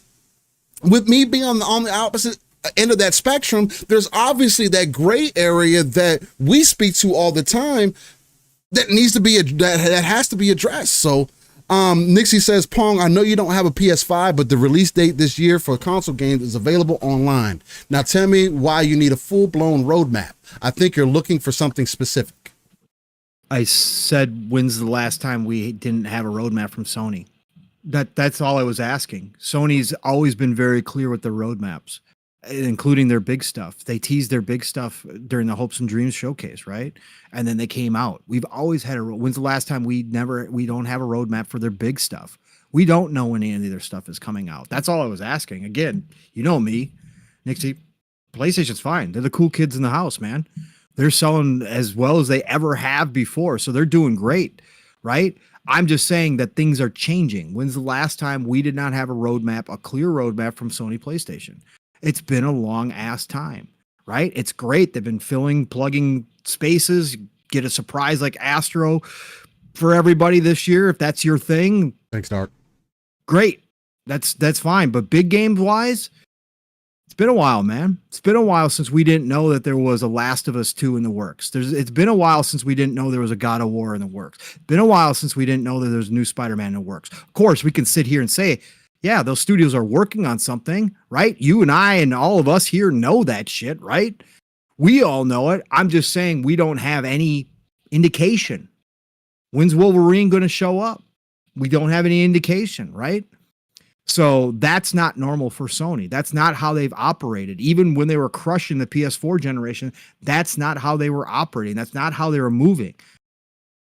with me being on the opposite end of that spectrum, there's obviously that gray area that we speak to all the time that needs to be that has to be addressed. So Nixie says, Pong, I know you don't have a PS5, but the release date this year for console games is available online. Now tell me why you need a full-blown roadmap. I think you're looking for something specific. I said, when's the last time we didn't have a roadmap from Sony? That's all I was asking. Sony's always been very clear with their roadmaps, including their big stuff. They teased their big stuff during the Hopes and Dreams showcase, right? And then they came out. We've always had when's the last time we don't have a roadmap for their big stuff? We don't know when any of their stuff is coming out. That's all I was asking. Again, you know me, Nixie, PlayStation's fine. They're the cool kids in the house, man. They're selling as well as they ever have before. So they're doing great, right? I'm just saying that things are changing. When's the last time we did not have a roadmap, a clear roadmap from Sony PlayStation? It's been a long ass time, right? It's great. They've been plugging spaces, get a surprise like Astro for everybody this year. If that's your thing. Thanks, Dark. Great. That's fine. But big game wise, It's been a while, man. It's been a while since we didn't know that there was a Last of Us 2 in the works. It's been a while since we didn't know there was a God of War in the works. It's been a while since we didn't know that there's a new Spider-Man in the works. Of course, we can sit here and say, yeah, those studios are working on something, right? You and I and all of us here know that shit, right? We all know it. I'm just saying we don't have any indication. When's Wolverine going to show up? We don't have any indication, right? So that's not normal for Sony. That's not how they've operated. Even when they were crushing the PS4 generation, that's not how they were operating. That's not how they were moving,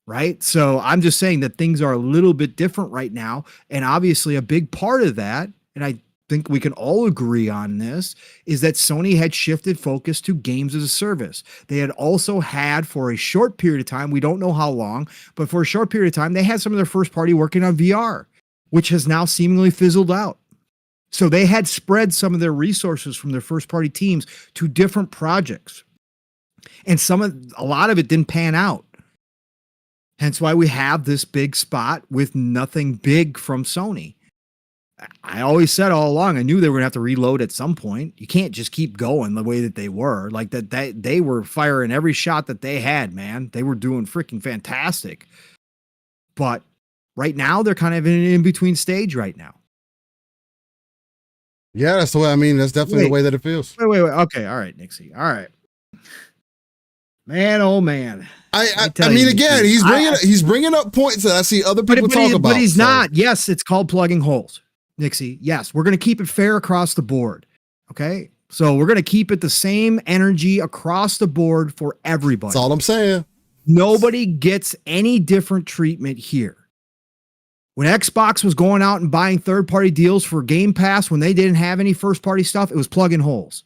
right? So I'm just saying that things are a little bit different right now. And obviously a big part of that, and I think we can all agree on this, is that Sony had shifted focus to games as a service. They had also had, for a short period of time, we don't know how long, but for a short period of time, they had some of their first party working on VR, which has now seemingly fizzled out. So they had spread some of their resources from their first party teams to different projects. And a lot of it didn't pan out. Hence why we have this big spot with nothing big from Sony. I always said all along, I knew they were gonna have to reload at some point. You can't just keep going the way that they were. Like that they were firing every shot that they had, man. They were doing freaking fantastic. But right now, they're kind of in an in-between stage right now. Yeah, that's the way. I mean, that's definitely the way that it feels. Wait. Okay, all right, Nixie. All right, man. Oh man. I mean, again, he's bringing up points that I see other people talk about. But he's not. Yes, it's called plugging holes, Nixie. Yes, we're going to keep it fair across the board. Okay, so we're going to keep it the same energy across the board for everybody. That's all I'm saying. Nobody gets any different treatment here. When Xbox was going out and buying third-party deals for Game Pass when they didn't have any first-party stuff, it was plugging holes.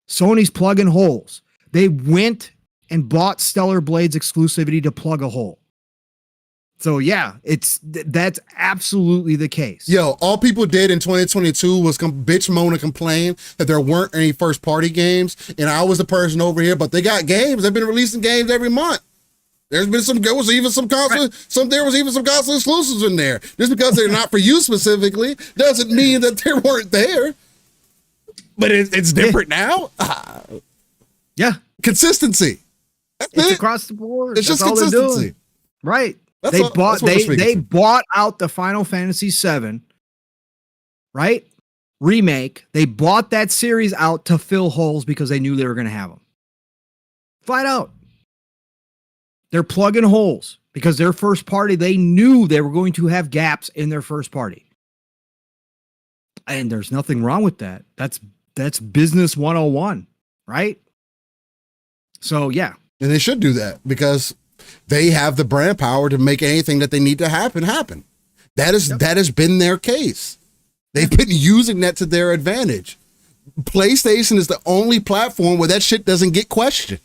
Sony's plugging holes. They went and bought Stellar Blade's exclusivity to plug a hole. So yeah, that's absolutely the case. Yo, all people did in 2022 was bitch, moan, and complain that there weren't any first-party games, and I was the person over here, but they got games. They've been releasing games every month. There was even some console exclusives in there. Just because they're not for you specifically doesn't mean that they weren't there. But it's different now. Yeah, consistency. It's across the board. It's just consistency, right? They bought out the Final Fantasy VII, right? Remake. They bought that series out to fill holes because they knew they were going to have them. Flat out. They're plugging holes because their first party, they knew they were going to have gaps in their first party. And there's nothing wrong with that. That's business 101, right? So, yeah. And they should do that because they have the brand power to make anything that they need to happen. That has been their case. They've been using that to their advantage. PlayStation is the only platform where that shit doesn't get questioned.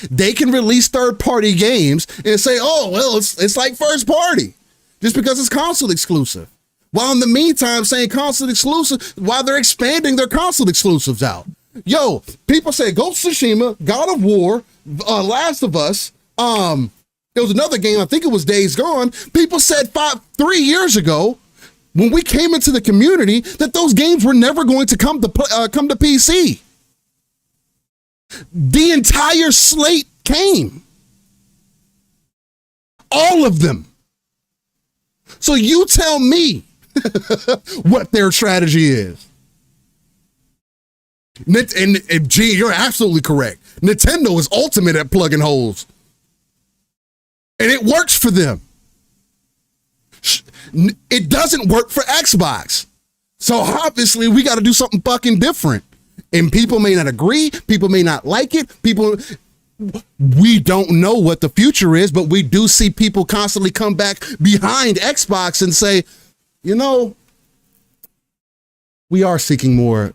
They can release third-party games and say, oh, well, it's like first party just because it's console exclusive. While in the meantime saying console exclusive while they're expanding their console exclusives out. Yo, people say Ghost of Tsushima, God of War, Last of Us. There was another game, I think it was Days Gone. People said 3 years ago when we came into the community that those games were never going to come to PC. The entire slate came. All of them. So you tell me what their strategy is. And Gene, you're absolutely correct. Nintendo is ultimate at plugging holes. And it works for them. It doesn't work for Xbox. So obviously we got to do something fucking different. And people may not agree. People may not like it. We don't know what the future is, but we do see people constantly come back behind Xbox and say, you know, we are seeking more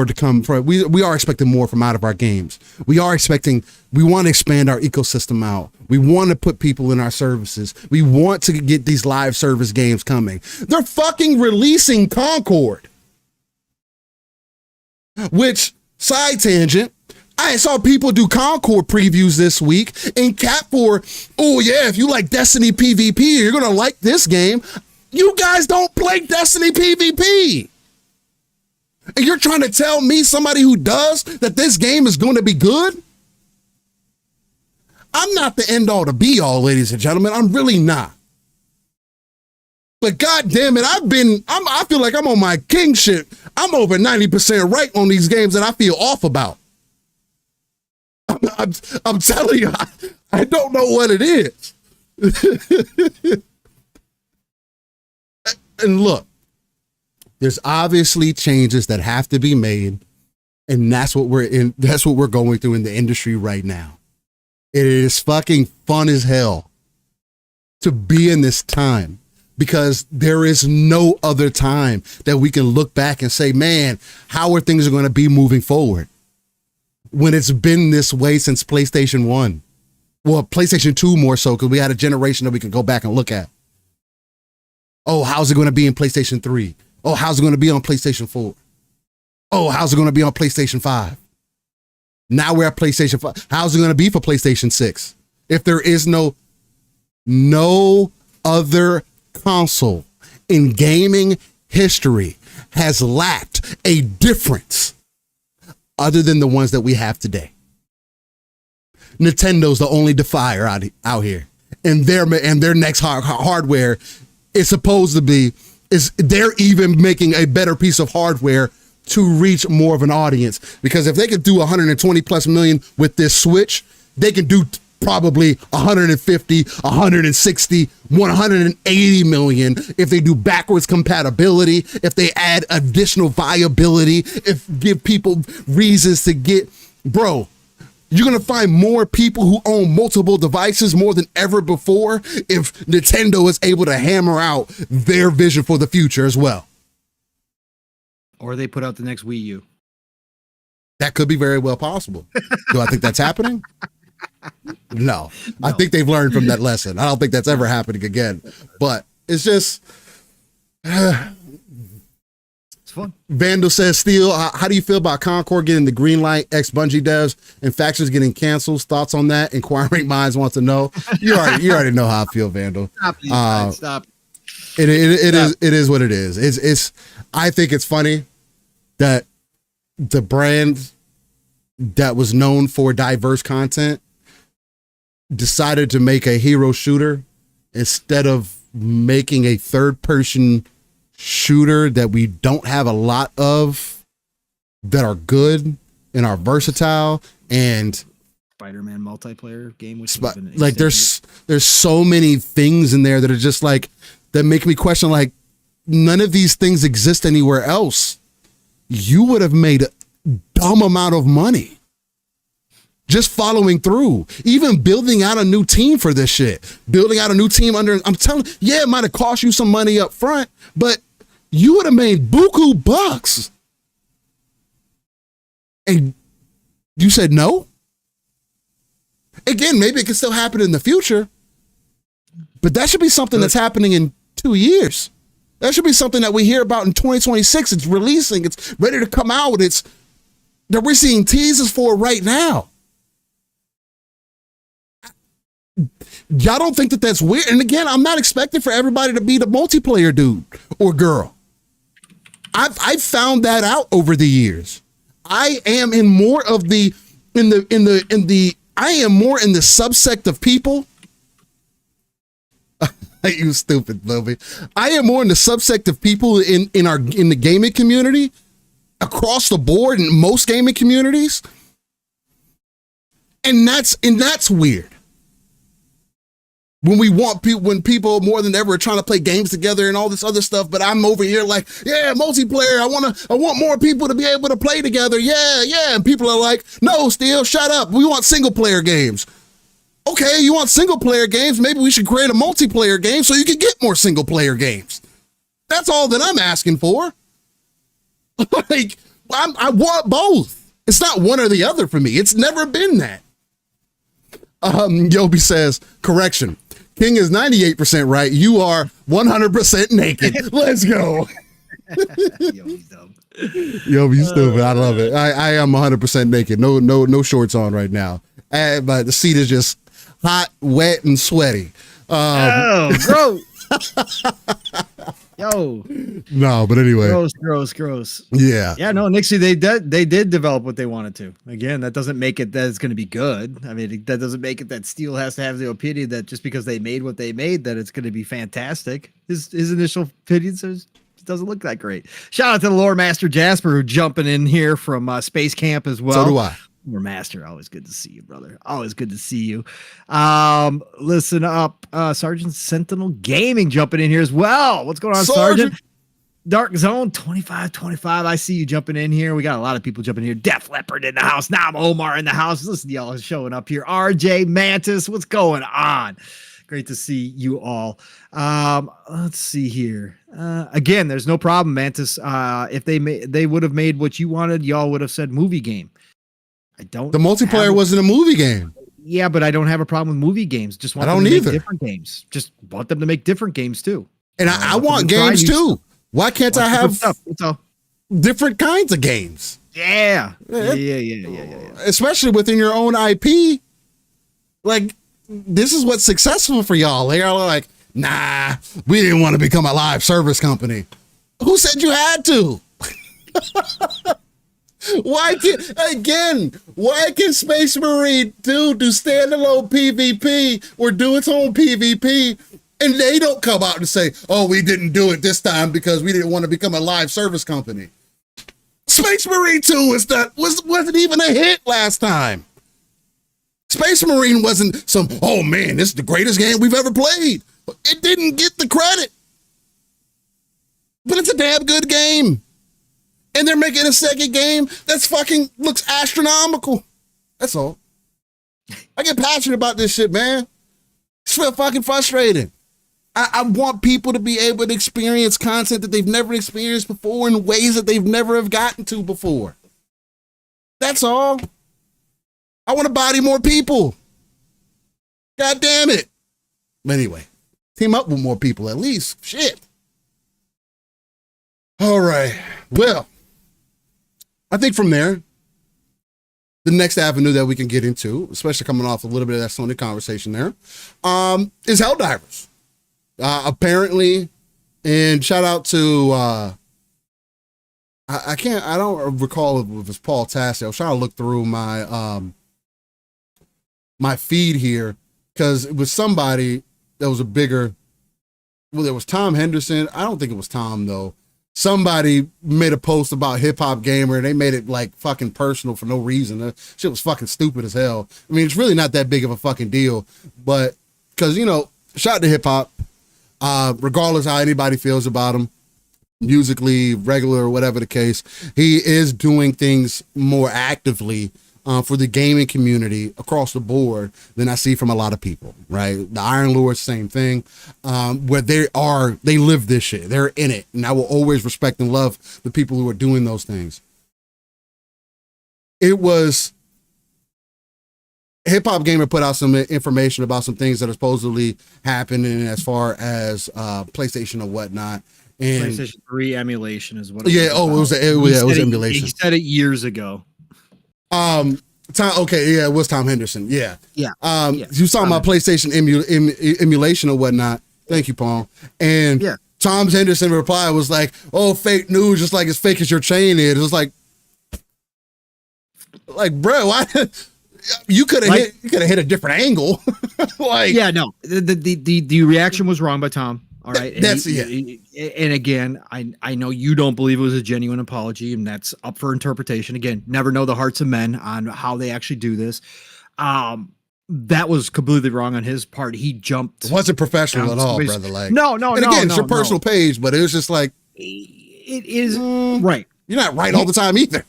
to come from. We are expecting more from out of our games. We want to expand our ecosystem out. We want to put people in our services. We want to get these live service games coming. They're fucking releasing Concord. Which, side tangent, I saw people do Concord previews this week and cap for, oh yeah, if you like Destiny PvP, you're going to like this game. You guys don't play Destiny PvP. And you're trying to tell me, somebody who does, that this game is going to be good? I'm not the end all to be all, ladies and gentlemen. I'm really not. But God damn it, I feel like I'm on my king shit. I'm over 90% right on these games that I feel off about. I'm telling you, I don't know what it is. And look, there's obviously changes that have to be made, and that's what we're going through in the industry right now. It is fucking fun as hell to be in this time, because there is no other time that we can look back and say, man, how are things going to be moving forward, when it's been this way since PlayStation 1. Well, PlayStation 2 more so, because we had a generation that we can go back and look at. Oh, how's it going to be in PlayStation 3? Oh, how's it going to be on PlayStation 4? Oh, how's it going to be on PlayStation 5? Now we're at PlayStation 5. How's it going to be for PlayStation 6? If there is no other console in gaming history has lacked a difference other than the ones that we have today. Nintendo's the only defier out here, and their next hardware is supposed to be, they're even making a better piece of hardware to reach more of an audience, because if they could do 120 plus million with this Switch, they can do probably 150, 160, 180 million if they do backwards compatibility, if they add additional viability, if give people reasons to get, bro, you're going to find more people who own multiple devices more than ever before if Nintendo is able to hammer out their vision for the future as well. Or they put out the next Wii U. That could be very well possible. Do I think that's happening? No. I think they've learned from that lesson. I don't think that's ever happening again. But it's just... it's fun. Vandal says, Steel, how do you feel about Concord getting the green light, ex-Bungie devs, and factions getting canceled? Thoughts on that? Inquiring minds want to know. You already know how I feel, Vandal. Stop. It is what it is. It's I think it's funny that the brand that was known for diverse content decided to make a hero shooter instead of making a third person shooter that we don't have a lot of that are good and are versatile. And Spider-Man multiplayer game, which like there's so many things in there that are just like, that make me question, like, none of these things exist anywhere else. You would have made a dumb amount of money just following through, even building out a new team for this shit, building out a new team I'm telling you, yeah, it might have cost you some money up front, but you would have made buku bucks. And you said no? Again, maybe it can still happen in the future, but that should be something that's happening in 2 years. That should be something that we hear about in 2026. It's releasing. It's ready to come out. It's that we're seeing teasers for right now. Y'all don't think that that's weird? And again, I'm not expecting for everybody to be the multiplayer dude or girl. I've found that out over the years. I am in more of the I am more in the subsect of people. You stupid, Bobby. I am more in the subsect of people in the gaming community across the board in most gaming communities. And that's weird. When people more than ever are trying to play games together and all this other stuff, but I'm over here like, yeah, multiplayer. I want more people to be able to play together. Yeah. And people are like, no, Steel, shut up. We want single player games. Okay, you want single player games? Maybe we should create a multiplayer game so you can get more single player games. That's all that I'm asking for. Like, I want both. It's not one or the other for me. It's never been that. Yobi says, correction. King is 98% right. You are 100% naked. Let's go. Yobi's dumb. Yobi's stupid. I love it. I am 100% naked. No shorts on right now. But the seat is just hot, wet, and sweaty. Bro. Yo, No, but anyway. gross. Yeah. Yeah, no, Nixie, they did develop what they wanted to. Again, that doesn't make it that it's going to be good. I mean, that doesn't make it that Steel has to have the opinion that just because they made what they made, that it's going to be fantastic. His initial opinion says it doesn't look that great. Shout out to the Lore Master Jasper, who jumping in here from Space Camp as well. So do I. Lore Master, always good to see you, brother. Always good to see you. Listen up, Sergeant Sentinel Gaming jumping in here as well. What's going on, Sergeant? Dark Zone 2525. I see you jumping in here. We got a lot of people jumping here. Def Leopard in the house. Now I'm Omar in the house. Listen to y'all showing up here. RJ Mantis, what's going on? Great to see you all. Let's see here. Again, there's no problem, Mantis. If they would have made what you wanted, y'all would have said movie game. I don't. The multiplayer wasn't a movie game. Yeah, but I don't have a problem with movie games. Just want them to make different games. Just want them to make different games too. And I want games too. Why can't I have different kinds of games? Yeah. Especially within your own IP. Like, this is what's successful for y'all. They're like, nah, we didn't want to become a live service company. Who said you had to? Why can Space Marine do standalone PvP or do its own PvP, and they don't come out and say, oh, we didn't do it this time because we didn't want to become a live service company? Space Marine 2 wasn't even a hit last time. Space Marine wasn't some, oh man, this is the greatest game we've ever played. It didn't get the credit. But it's a damn good game. And they're making a second game that's fucking looks astronomical. That's all. I get passionate about this shit, man. It's real fucking frustrating. I want people to be able to experience content that they've never experienced before in ways that they've never have gotten to before. That's all. I want to body more people. God damn it. But anyway, team up with more people at least. Shit. All right. Well, I think from there, the next avenue that we can get into, especially coming off a little bit of that Sony conversation there, is Helldivers. Apparently, and shout out to, I don't recall if it was Paul Tassi. I was trying to look through my, my feed here, because it was somebody that was there was Tom Henderson. I don't think it was Tom though. Somebody made a post about Hip Hop Gamer and they made it like fucking personal for no reason. That shit was fucking stupid as hell. I mean, it's really not that big of a fucking deal, but because, shout out to Hip Hop, regardless how anybody feels about him, musically, regular, or whatever the case, he is doing things more actively for the gaming community across the board than I see from a lot of people, right? The Iron Lords, same thing, where they live this shit. They're in it. And I will always respect and love the people who are doing those things. It was Hip Hop Gamer put out some information about some things that are supposedly happening as far as PlayStation or whatnot. And PlayStation 3 emulation is what it was. It was emulation. He said it years ago. It was Tom Henderson. Yeah. Yeah. You was talking about PlayStation emulation or whatnot. Thank you, Paul. And Tom Henderson reply was like, "Oh, fake news, just like as fake as your chain is." It was like, bro, why? You could have hit a different angle. The reaction was wrong by Tom. All right. And again, I know you don't believe it was a genuine apology, and that's up for interpretation. Again, never know the hearts of men on how they actually do this. That was completely wrong on his part. He jumped. It wasn't professional at all, brother. Like, no. And again, it's your personal page, but it was just like, it is right. You're not right all the time either.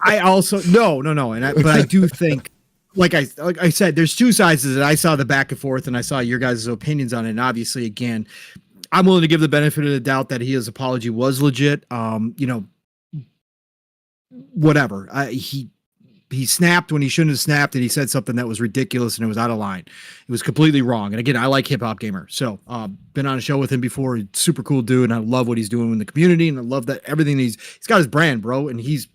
I also no, but I do think. Like I said, there's two sides to it. I saw the back and forth, and I saw your guys' opinions on it. And obviously, again, I'm willing to give the benefit of the doubt that his apology was legit. Whatever. He snapped when he shouldn't have snapped, and he said something that was ridiculous and it was out of line. It was completely wrong. And again, I like Hip Hop Gamer, so been on a show with him before. Super cool dude, and I love what he's doing in the community, and I love that everything he's got his brand, bro, and he's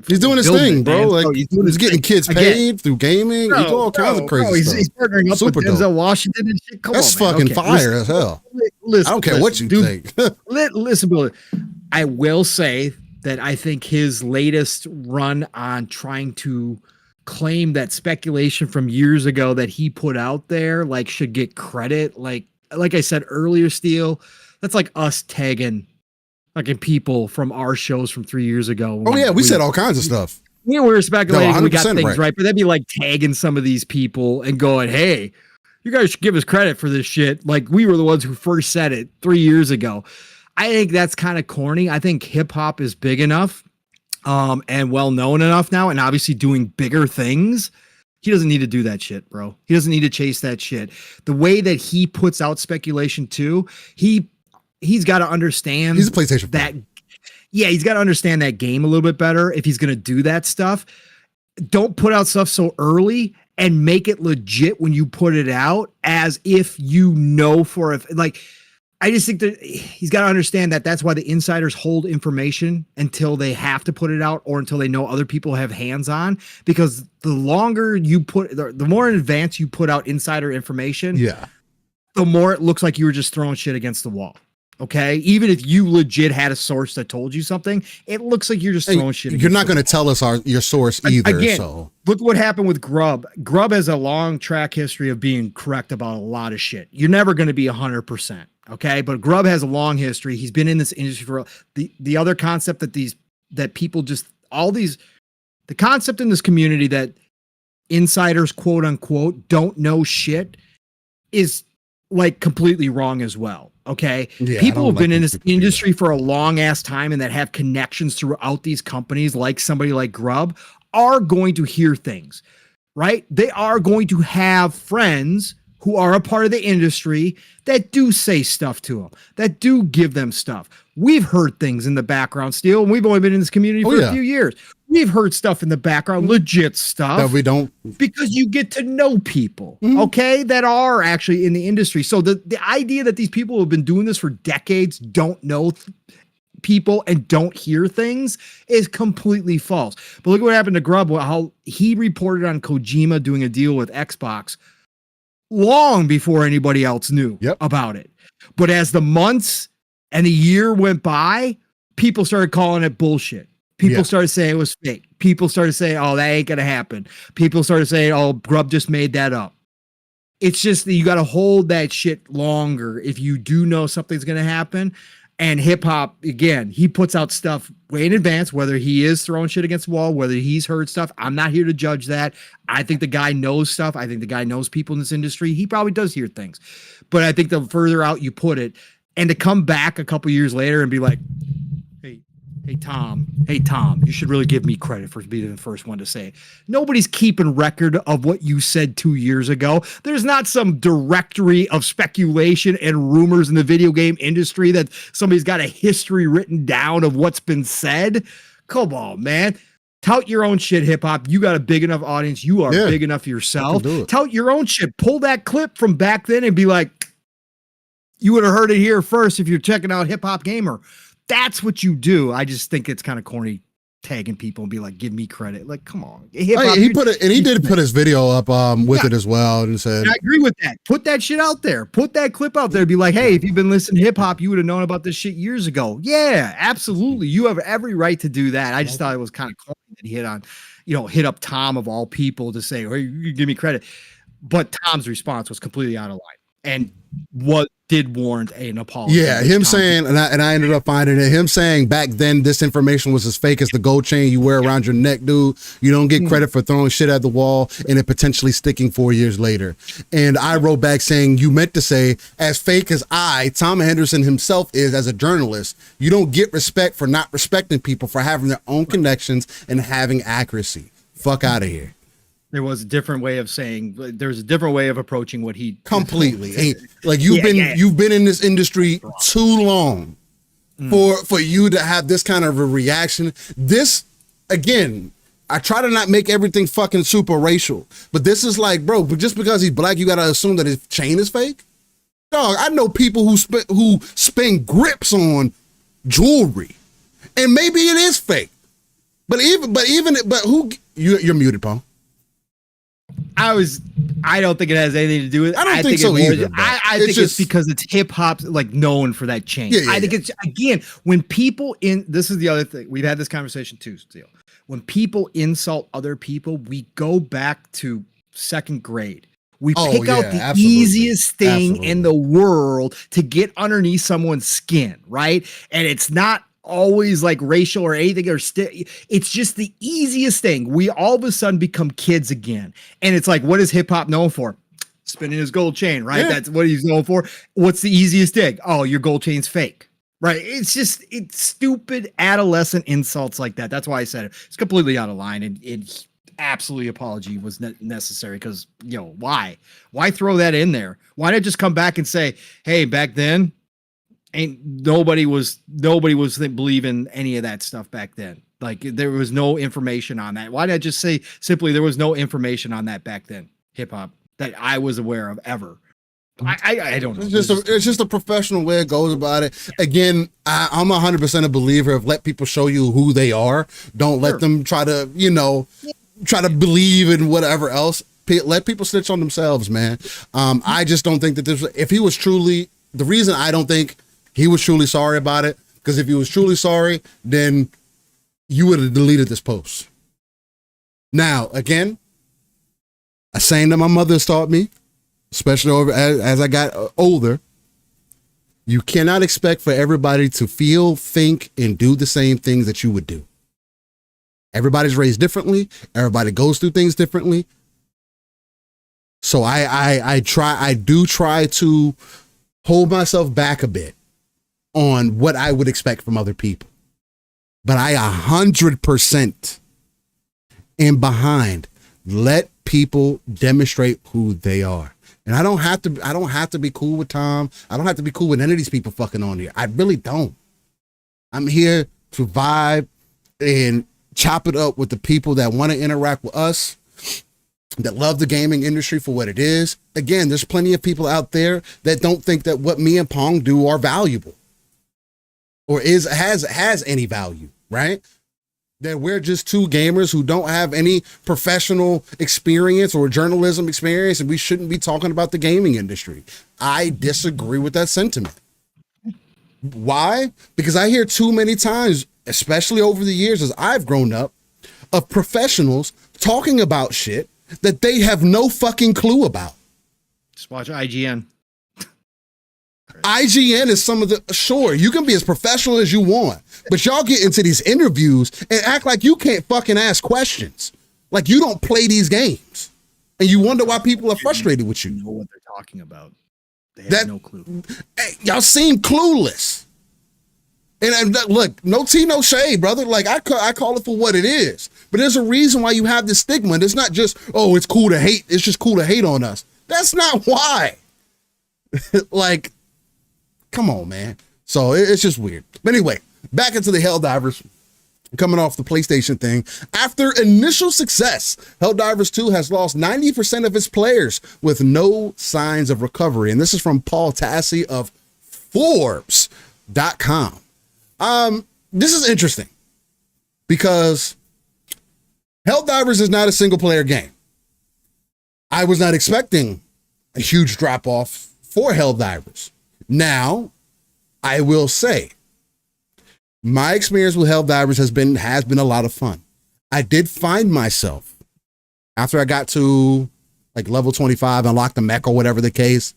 He's doing his thing, bro. Man. Like, he's getting kids paid through gaming. He's doing all kinds of crazy stuff. He's partnering up with Denzel Washington and shit. That's fucking fire as hell. I don't care what you think. Listen, Bill. I will say that I think his latest run on trying to claim that speculation from years ago that he put out there, like, should get credit. Like I said earlier, Steele, that's like us tagging fucking people from our shows from 3 years ago. Oh yeah, we said all kinds of stuff. We were speculating, we got 100% things right, but that'd be like tagging some of these people and going, hey, you guys should give us credit for this shit. Like, we were the ones who first said it 3 years ago. I think that's kind of corny. I think hip hop is big enough and well known enough now, and obviously doing bigger things. He doesn't need to do that shit, bro. He doesn't need to chase that shit. The way that he puts out speculation too, he's got to understand. He's a PlayStation that. Yeah, he's got to understand that game a little bit better if he's going to do that stuff. Don't put out stuff so early and make it legit when you put it out, as if you know for if like. I just think that he's got to understand that that's why the insiders hold information until they have to put it out or until they know other people have hands on, because the longer you put, the more in advance you put out insider information, the more it looks like you were just throwing shit against the wall. Okay. Even if you legit had a source that told you something, it looks like you're just throwing shit. You're not going to tell us your source either. Again, so look what happened with Grub. Grub has a long track history of being correct about a lot of shit. You're never going to be 100%. Okay. But Grub has a long history. He's been in this industry for the other concept that people just, the concept in this community that insiders, quote unquote, don't know shit is like completely wrong as well. Okay. Yeah, people have been in this industry for a long ass time and that have connections throughout these companies, like somebody like Grub, are going to hear things, right? They are going to have friends who are a part of the industry that do say stuff to them, that do give them stuff. We've heard things in the background still, and we've only been in this community for a few years. We've heard stuff in the background, legit stuff. That we don't. Because you get to know people, okay, that are actually in the industry. So the idea that these people who have been doing this for decades don't know people and don't hear things is completely false. But look what happened to Grub, how he reported on Kojima doing a deal with Xbox long before anybody else knew about it. But as the months and the year went by, people started calling it bullshit. People started saying it was fake. People started saying, oh, that ain't going to happen. People started saying, oh, Grub just made that up. It's just that you got to hold that shit longer if you do know something's going to happen. And hip hop, again, he puts out stuff way in advance, whether he is throwing shit against the wall, whether he's heard stuff. I'm not here to judge that. I think the guy knows stuff. I think the guy knows people in this industry. He probably does hear things. But I think the further out you put it, and to come back a couple years later and be like, Hey, Tom, you should really give me credit for being the first one to say it. Nobody's keeping record of what you said 2 years ago. There's not some directory of speculation and rumors in the video game industry that somebody's got a history written down of what's been said. Come on, man. Tout your own shit, hip hop. You got a big enough audience. You are big enough yourself. Tout your own shit. Pull that clip from back then and be like, you would have heard it here first if you're checking out Hip Hop Gamer. That's what you do. I just think it's kind of corny tagging people and be like, give me credit. Like, come on. He did put his video up with it as well and said, and I agree with that. Put that shit out there. Put that clip out there. Be like, hey, if you've been listening to hip hop, you would have known about this shit years ago. Yeah, absolutely. You have every right to do that. I just thought it was kind of corny that he hit up Tom of all people to say, hey, you give me credit. But Tom's response was completely out of line. And what did warrant an apology. Yeah, him saying, and I ended up finding it, him saying back then this information was as fake as the gold chain you wear around your neck, dude. You don't get credit for throwing shit at the wall and it potentially sticking 4 years later. And I wrote back saying, you meant to say, as fake as Tom Henderson himself is as a journalist, you don't get respect for not respecting people for having their own connections and having accuracy. Fuck out of here. There was a different way of saying. There's a different way of approaching what he completely. Like you've been in this industry too long for you to have this kind of a reaction. This again, I try to not make everything fucking super racial, but this is like, bro, but just because he's black, you gotta assume that his chain is fake. Dog, I know people who spend grips on jewelry, and maybe it is fake. But who you're muted, Paul. I don't think it has anything to do with it. I don't think so either. I think it's because it's hip hop, like known for that change. I think it's, again, when people this is the other thing. We've had this conversation too, Steele. When people insult other people, we go back to second grade. We pick out the easiest thing in the world to get underneath someone's skin, right? And it's not always like racial or anything, or it's just the easiest thing. We all of a sudden become kids again. And it's like, what is hip hop known for? Spinning his gold chain, right? Yeah. That's what he's known for. What's the easiest thing? Oh, your gold chain's fake, right? It's stupid adolescent insults like that. That's why I said it. It's completely out of line. And it absolutely apology was necessary because, why throw that in there? Why not just come back and say, hey, back then, nobody was believing any of that stuff back then. Like there was no information on that. Why not just say simply there was no information on that back then, hip hop, that I was aware of ever. I don't know. It's just a professional way it goes about it. Again, I'm 100% a believer of let people show you who they are. Don't let them try to believe in whatever else. Let people snitch on themselves, man. I just don't think that if he was truly, the reason I don't think he was truly sorry about it, because if he was truly sorry, then you would have deleted this post. Now, again, a saying that my mother has taught me, especially as I got older, you cannot expect for everybody to feel, think, and do the same things that you would do. Everybody's raised differently. Everybody goes through things differently. So I do try to hold myself back a bit on what I would expect from other people. But I 100% am behind. Let people demonstrate who they are. And I don't have to be cool with Tom. I don't have to be cool with any of these people fucking on here. I really don't. I'm here to vibe and chop it up with the people that want to interact with us, that love the gaming industry for what it is. Again, there's plenty of people out there that don't think that what me and Pong do are valuable or has any value, right? That we're just two gamers who don't have any professional experience or journalism experience, and we shouldn't be talking about the gaming industry. I disagree with that sentiment. Why? Because I hear too many times, especially over the years as I've grown up, of professionals talking about shit that they have no fucking clue about. Just watch IGN. IGN is some of the, sure, you can be as professional as you want, but y'all get into these interviews and act like you can't fucking ask questions. Like you don't play these games. And you wonder why people are frustrated with you. Know what they're talking about. They have no clue. Hey, y'all seem clueless. And look, no tea, no shade, brother. Like I call it for what it is. But there's a reason why you have this stigma. And it's not just, oh, it's cool to hate. It's just cool to hate on us. That's not why. Like, come on, man. So it's just weird. But anyway, back into the Helldivers. Coming off the PlayStation thing. After initial success, Helldivers 2 has lost 90% of its players with no signs of recovery. And this is from Paul Tassi of Forbes.com. This is interesting because Helldivers is not a single player game. I was not expecting a huge drop off for Helldivers. Now, I will say, my experience with Helldivers has been a lot of fun. I did find myself after I got to like level 25, unlocked the mech or whatever the case,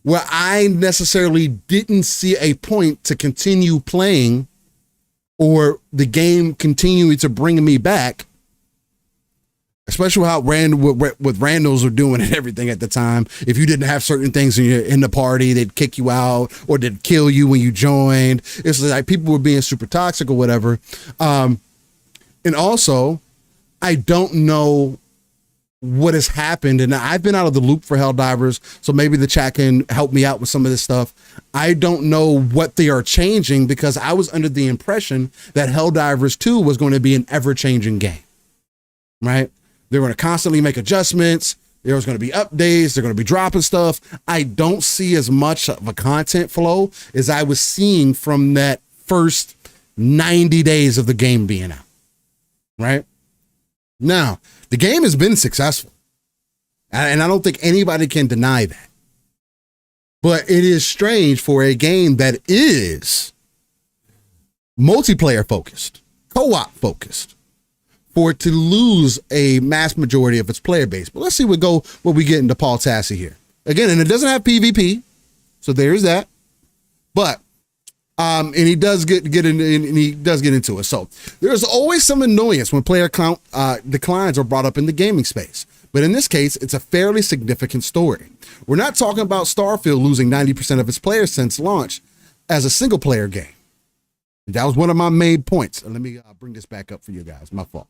where I necessarily didn't see a point to continue playing or the game continuing to bring me back, especially how with randos are doing and everything at the time. If you didn't have certain things in the party, they'd kick you out or they'd kill you when you joined. It's like people were being super toxic or whatever. And also, I don't know what has happened. And I've been out of the loop for Helldivers, so maybe the chat can help me out with some of this stuff. I don't know what they are changing because I was under the impression that Helldivers 2 was going to be an ever-changing game, right? They're going to constantly make adjustments. There's going to be updates. They're going to be dropping stuff. I don't see as much of a content flow as I was seeing from that first 90 days of the game being out. right? Now, the game has been successful, and I don't think anybody can deny that. But it is strange for a game that is multiplayer focused, co-op focused, for it to lose a mass majority of its player base. But let's see what we get into Paul Tassi here. Again, and it doesn't have PvP, so there's that. But and he does get into it. So there's always some annoyance when player count declines are brought up in the gaming space. But in this case, it's a fairly significant story. We're not talking about Starfield losing 90% of its players since launch as a single player game. That was one of my main points. Let me bring this back up for you guys. My fault.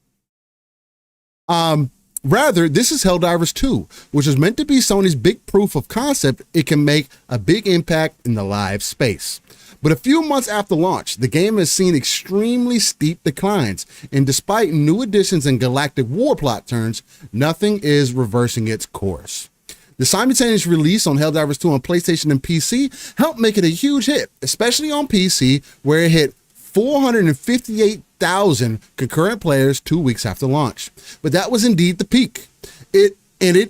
Rather, this is Helldivers 2, which is meant to be Sony's big proof of concept it can make a big impact in the live space. But a few months after launch, the game has seen extremely steep declines, and despite new additions and galactic war plot turns, nothing is reversing its course. The simultaneous release on Helldivers 2 on PlayStation and PC helped make it a huge hit, especially on PC, where it hit 458,000 concurrent players 2 weeks after launch. But that was indeed the peak. It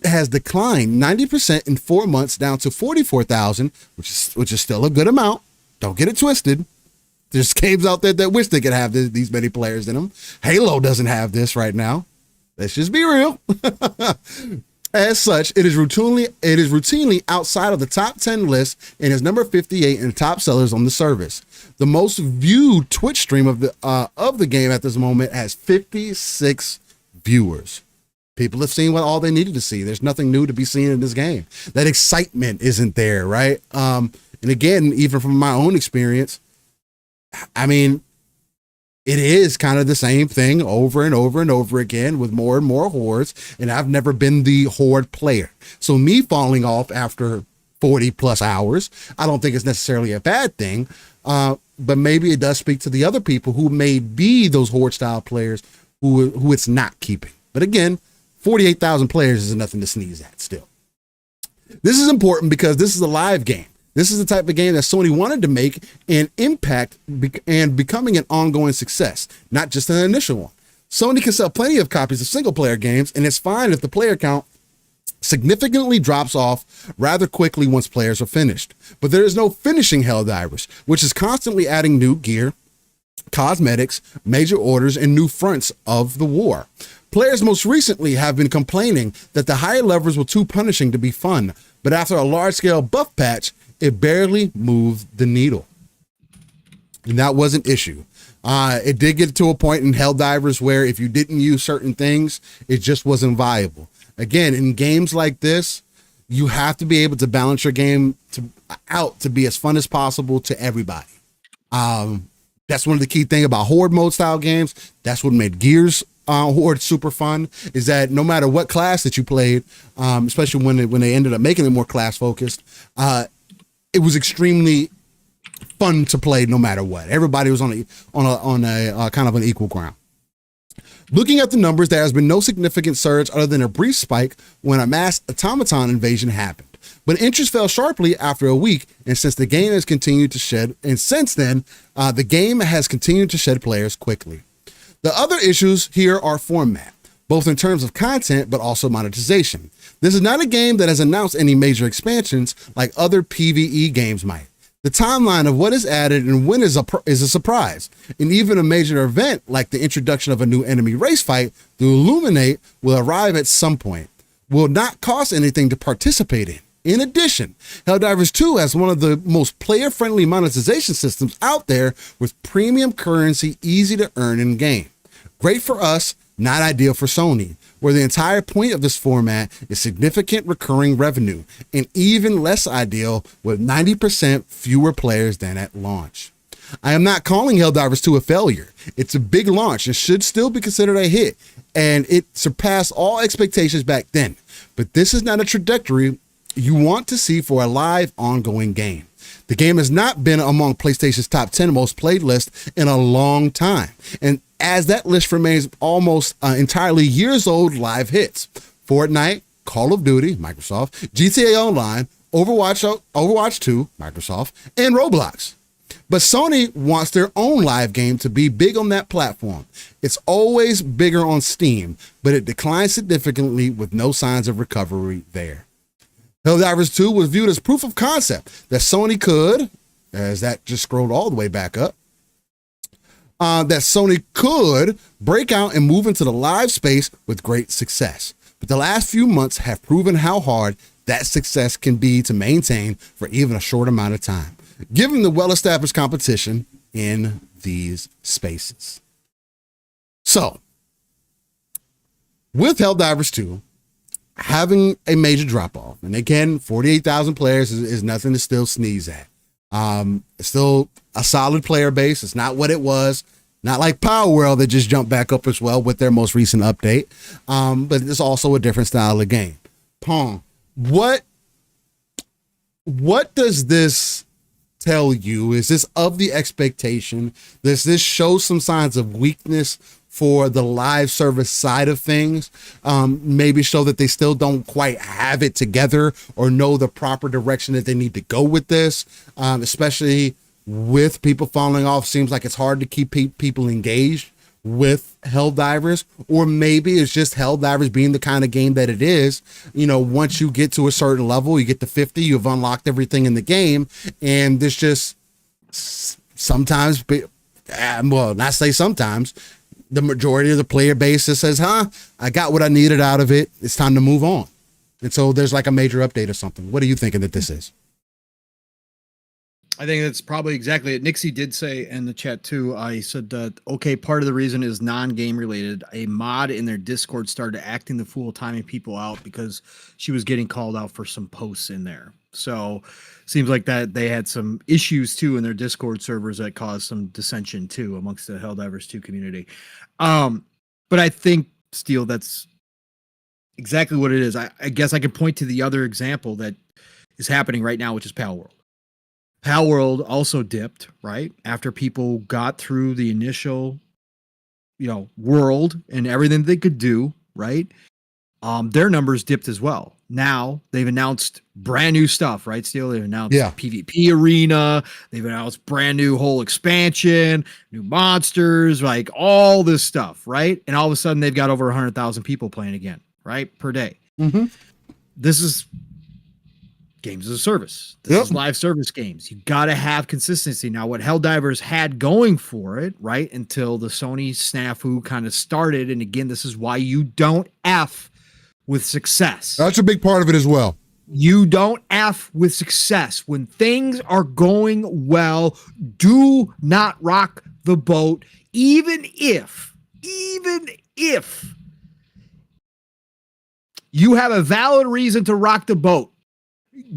has declined 90% in 4 months down to 44,000, which is still a good amount. Don't get it twisted. There's games out there that wish they could have these many players in them. Halo doesn't have this right now. Let's just be real. As such, it is routinely outside of the top 10 list and is number 58 in the top sellers on the service. The most viewed Twitch stream of the game at this moment has 56 viewers. People have seen what all they needed to see. There's nothing new to be seen in this game. That excitement isn't there, right? And again, even from my own experience, I mean, it is kind of the same thing over and over and over again with more and more hordes. And I've never been the horde player. So me falling off after 40 plus hours, I don't think it's necessarily a bad thing. But maybe it does speak to the other people who may be those horde style players who it's not keeping. But again, 48,000 players is nothing to sneeze at still. This is important because this is a live game. This is the type of game that Sony wanted to make and impact and becoming an ongoing success, not just an initial one. Sony can sell plenty of copies of single player games, and it's fine if the player count significantly drops off rather quickly once players are finished. But there is no finishing Helldivers, which is constantly adding new gear, cosmetics, major orders, and new fronts of the war. Players most recently have been complaining that the higher levels were too punishing to be fun, but after a large-scale buff patch, it barely moved the needle. And that was an issue. It did get to a point in Helldivers where if you didn't use certain things, it just wasn't viable. Again, in games like this, you have to be able to balance your game out to be as fun as possible to everybody. That's one of the key things about horde mode style games. That's what made Gears Horde super fun, is that no matter what class that you played, especially when they ended up making it more class focused, it was extremely fun to play no matter what. Everybody was on a kind of an equal ground. Looking at the numbers, there has been no significant surge other than a brief spike when a mass automaton invasion happened. But interest fell sharply after a week, and since the game has continued to shed, and since then, the game has continued to shed players quickly. The other issues here are format, both in terms of content, but also monetization. This is not a game that has announced any major expansions like other PvE games might. The timeline of what is added and when is a surprise. And even a major event like the introduction of a new enemy race fight through Illuminate will arrive at some point. Will not cost anything to participate in. In addition, Helldivers 2 has one of the most player-friendly monetization systems out there with premium currency easy to earn in game. Great for us, not ideal for Sony, where the entire point of this format is significant recurring revenue, and even less ideal with 90% fewer players than at launch. I am not calling Helldivers 2 a failure. It's a big launch and should still be considered a hit, and it surpassed all expectations back then. But this is not a trajectory you want to see for a live ongoing game. The game has not been among PlayStation's top 10 most played list in a long time. And as that list remains almost entirely years old live hits, Fortnite, Call of Duty, Microsoft, GTA Online, Overwatch 2, Microsoft, and Roblox. But Sony wants their own live game to be big on that platform. It's always bigger on Steam, but it declined significantly with no signs of recovery there. Helldivers 2 was viewed as proof of concept that Sony could, as that just scrolled all the way back up, that Sony could break out and move into the live space with great success. But the last few months have proven how hard that success can be to maintain for even a short amount of time, given the well-established competition in these spaces. So, with Helldivers 2 having a major drop-off, and again, 48,000 players is nothing to still sneeze at. It's still a solid player base. It's not what it was. Not like Power World that just jumped back up as well with their most recent update. But it's also a different style of game. Pong, what does this tell you? Is this of the expectation? Does this show some signs of weakness for the live service side of things? Maybe show that they still don't quite have it together or know the proper direction that they need to go with this, especially with people falling off. Seems like it's hard to keep people engaged with Helldivers, or maybe it's just Helldivers being the kind of game that it is. You know, once you get to a certain level, you get to 50, you've unlocked everything in the game, and this just sometimes, well, not say sometimes, the majority of the player base just says, I got what I needed out of it. It's time to move on. And so there's like a major update or something. What are you thinking that this is? I think that's probably exactly it. Nixie did say in the chat too, I said that, okay, part of the reason is non-game related. A mod in their Discord started acting the fool, timing people out because she was getting called out for some posts in there. So seems like that they had some issues too in their Discord servers that caused some dissension too amongst the Helldivers 2 community. But I think, Steel, that's exactly what it is. I guess I could point to the other example that is happening right now, which is Pal World. Pal World also dipped, right? After people got through the initial, world and everything they could do, right? Their numbers dipped as well. Now they've announced brand new stuff, right? Steel, they've announced PvP arena. They've announced brand new whole expansion, new monsters, like all this stuff, right? And all of a sudden they've got over 100,000 people playing again, right? Per day. Mm-hmm. This is games as a service. This is live service games. You got to have consistency. Now, what Helldivers had going for it, right, until the Sony snafu kind of started, and again, this is why you don't F with success. That's a big part of it as well. You don't F with success. When things are going well, do not rock the boat, even if you have a valid reason to rock the boat.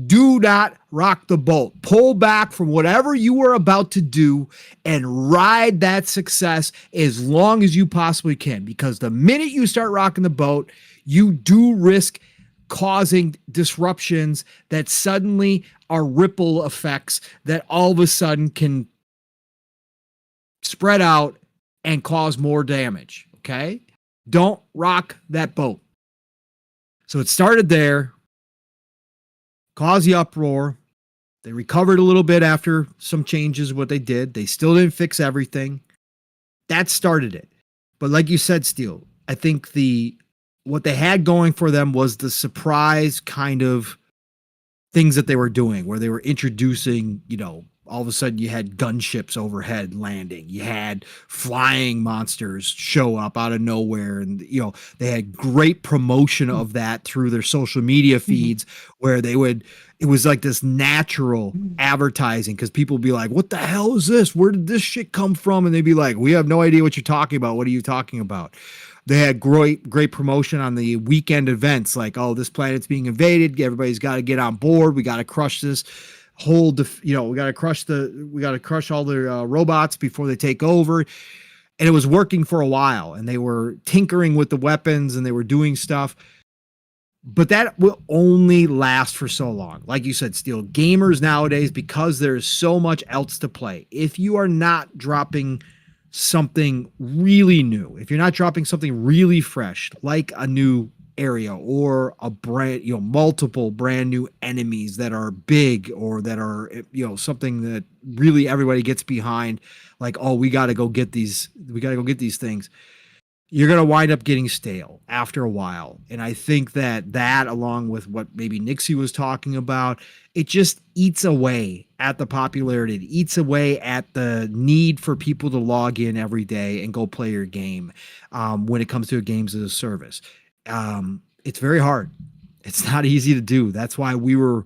Do not rock the boat. Pull back from whatever you were about to do and ride that success as long as you possibly can. Because the minute you start rocking the boat, you do risk causing disruptions that suddenly are ripple effects that all of a sudden can spread out and cause more damage. Okay? Don't rock that boat. So it started there. Caused the uproar. They recovered a little bit after some changes, what they did. They still didn't fix everything. That started it. But like you said, Steel, I think what they had going for them was the surprise kind of things that they were doing, where they were introducing, all of a sudden you had gunships overhead landing. You had flying monsters show up out of nowhere. And, they had great promotion of that through their social media feeds where it was like this natural advertising because people would be like, what the hell is this? Where did this shit come from? And they'd be like, we have no idea what you're talking about. What are you talking about? They had great promotion on the weekend events. Like, oh, this planet's being invaded. Everybody's got to get on board. We got to crush this. We got to crush all the robots before they take over. And it was working for a while, and they were tinkering with the weapons and they were doing stuff, but that will only last for so long. Like you said, Steel, gamers nowadays, because there's so much else to play. If you are not dropping something really new, if you're not dropping something really fresh, like a new area or a brand, multiple brand new enemies that are big or that are, something that really everybody gets behind, like, oh, we got to go get these things. You're going to wind up getting stale after a while. And I think that along with what maybe Nixie was talking about, it just eats away at the popularity. It eats away at the need for people to log in every day and go play your game when it comes to games as a service. It's very hard. It's not easy to do. That's why we were,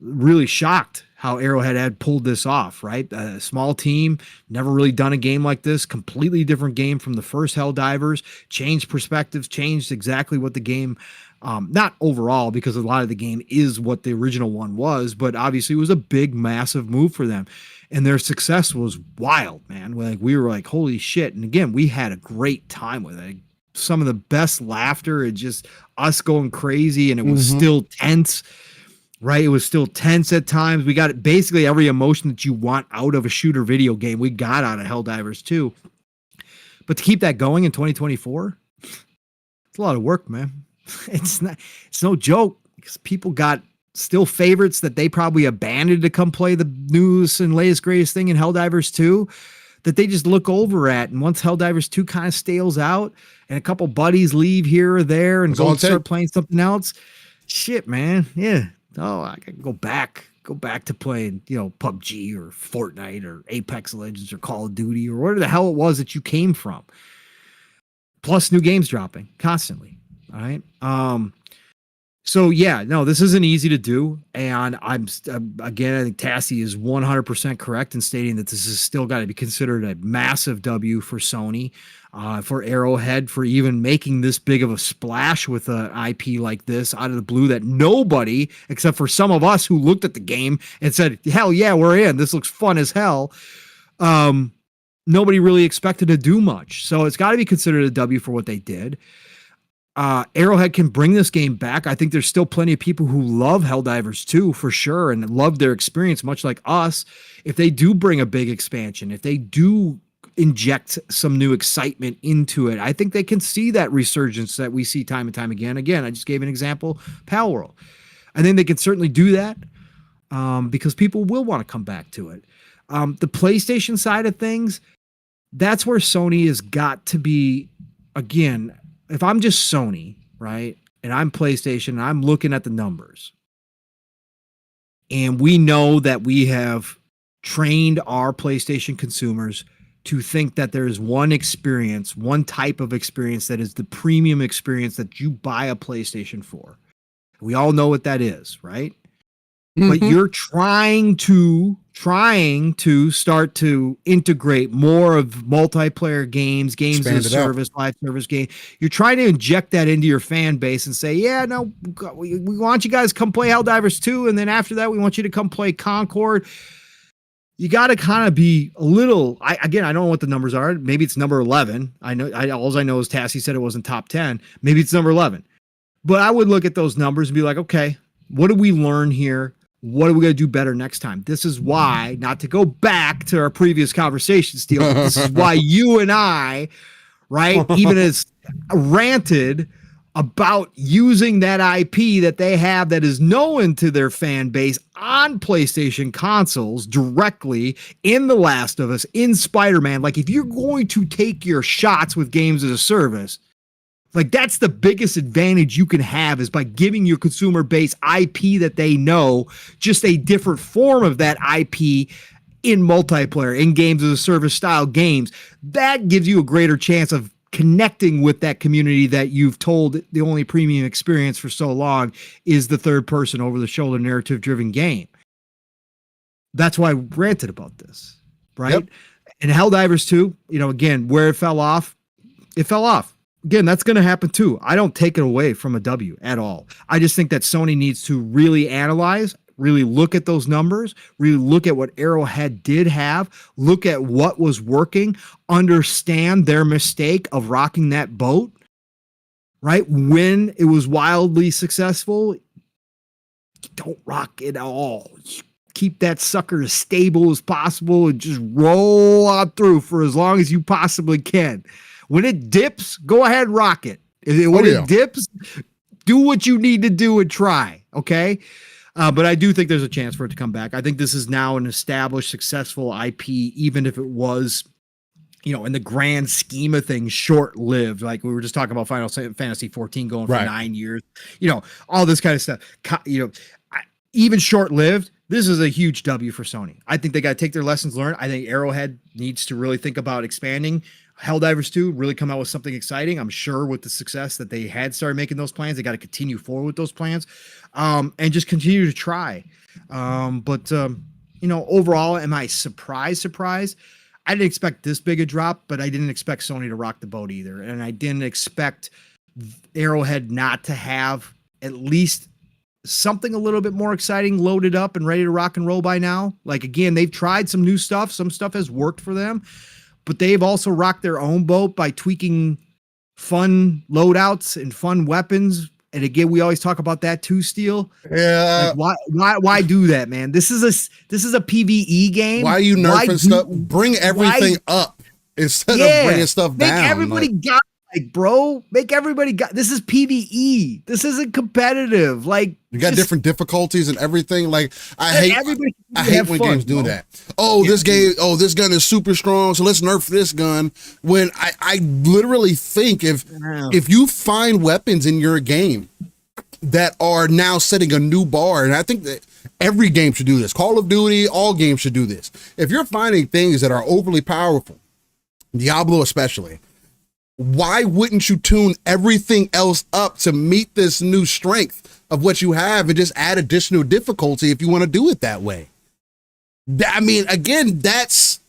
really shocked how Arrowhead had pulled this off, right? A small team, never really done a game like this, completely different game from the first Helldivers, changed perspectives, changed exactly what the game, not overall, because a lot of the game is what the original one was, but obviously it was a big, massive move for them. And their success was wild, man. Like, we were like, holy shit. And again, we had a great time with it. Some of the best laughter and just us going crazy, and it was still tense. Right, it was still tense at times. We got basically every emotion that you want out of a shooter video game. We got out of Helldivers 2. But to keep that going in 2024, it's a lot of work, man. It's no joke, because people got still favorites that they probably abandoned to come play the newest and latest greatest thing in Helldivers 2 that they just look over at. And once Helldivers 2 kind of stales out and a couple buddies leave here or there and go start playing something else, shit, man. Yeah. Oh, I can go back to playing, PUBG or Fortnite or Apex Legends or Call of Duty or whatever the hell it was that you came from. Plus new games dropping constantly. All right. So yeah, no, this isn't easy to do. And again, I think Tassie is 100% correct in stating that this has still got to be considered a massive W for Sony, for Arrowhead, for even making this big of a splash with an IP like this out of the blue that nobody, except for some of us who looked at the game and said, hell yeah, we're in. This looks fun as hell. Nobody really expected to do much. So it's got to be considered a W for what they did. Arrowhead can bring this game back. I think there's still plenty of people who love Helldivers 2 for sure and love their experience, much like us. If they do bring a big expansion, if they do inject some new excitement into it, I think they can see that resurgence that we see time and time again. Again, I just gave an example, Palworld. I think they can certainly do that because people will want to come back to it. The PlayStation side of things, that's where Sony has got to be, again, if I'm just Sony, right, and I'm PlayStation, and I'm looking at the numbers, and we know that we have trained our PlayStation consumers to think that there is one experience, one type of experience that is the premium experience that you buy a PlayStation for. We all know what that is, right? But you're trying to start to integrate more of multiplayer games as a service, live service game. You're trying to inject that into your fan base and say, yeah, no, we want you guys to come play Helldivers 2. And then after that, we want you to come play Concord. You got to kind of be a little, I don't know what the numbers are. Maybe it's number 11. All I know is Tassie said it wasn't top 10. Maybe it's number 11. But I would look at those numbers and be like, okay, what did we learn here? What are we going to do better next time? This is why, not to go back to our previous conversation, Steele, this is why you and I, right, even as ranted about using that IP that they have that is known to their fan base on PlayStation consoles directly in The Last of Us, in Spider-Man. Like, if you're going to take your shots with games as a service, like, that's the biggest advantage you can have, is by giving your consumer base IP that they know, just a different form of that IP in multiplayer, in games as a service style games. That gives you a greater chance of connecting with that community that you've told the only premium experience for so long is the third person over the shoulder narrative driven game. That's why I ranted about this, right? Yep. And Helldivers 2, again, where it fell off. Again, that's going to happen too. I don't take it away from a W at all. I just think that Sony needs to really analyze, really look at those numbers, really look at what Arrowhead did have, look at what was working, understand their mistake of rocking that boat, right? When it was wildly successful, don't rock it at all. Keep that sucker as stable as possible and just roll on through for as long as you possibly can. When it dips, go ahead, rock it. When it dips, do what you need to do and try. Okay. But I do think there's a chance for it to come back. I think this is now an established, successful IP, even if it was, in the grand scheme of things, short-lived. Like we were just talking about Final Fantasy 14 going for 9 years, all this kind of stuff. Even short-lived, this is a huge W for Sony. I think they got to take their lessons learned. I think Arrowhead needs to really think about expanding. Helldivers 2 really come out with something exciting. I'm sure with the success that they had started making those plans, they got to continue forward with those plans, and just continue to try. But overall, am I surprised? I didn't expect this big a drop, but I didn't expect Sony to rock the boat either. And I didn't expect Arrowhead not to have at least something a little bit more exciting loaded up and ready to rock and roll by now. Like, again, they've tried some new stuff. Some stuff has worked for them, but they've also rocked their own boat by tweaking fun loadouts and fun weapons. And again, we always talk about that too, Steel. Yeah. Like why do that, man? This is a PvE game. Why are you nerfing stuff? Bring everything up instead of bringing stuff down. Make everybody this is PvE. This isn't competitive. Like, you got different difficulties and everything. Like, I hate when games do that. This gun is super strong, so let's nerf this gun. When I literally think if you find weapons in your game that are now setting a new bar, and I think that every game should do this. Call of Duty, all games should do this. If you're finding things that are overly powerful, Diablo especially, why wouldn't you tune everything else up to meet this new strength of what you have and just add additional difficulty if you want to do it that way? I mean, again, that's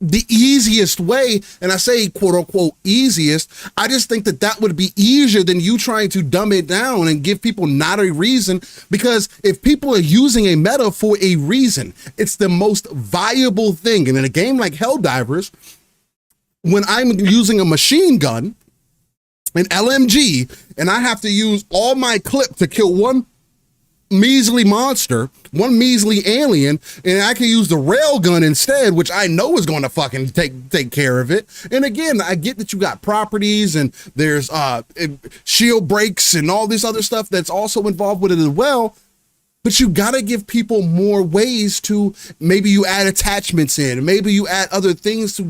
the easiest way. And I say, quote unquote, easiest. I just think that would be easier than you trying to dumb it down and give people not a reason. Because if people are using a meta for a reason, it's the most viable thing. And in a game like Helldivers, when I'm using a machine gun, an LMG, and I have to use all my clip to kill one measly monster, one measly alien, and I can use the railgun instead, which I know is going to fucking take care of it. And again, I get that you got properties and there's shield breaks and all this other stuff that's also involved with it as well. But you got to give people more ways to, maybe you add attachments in, maybe you add other things to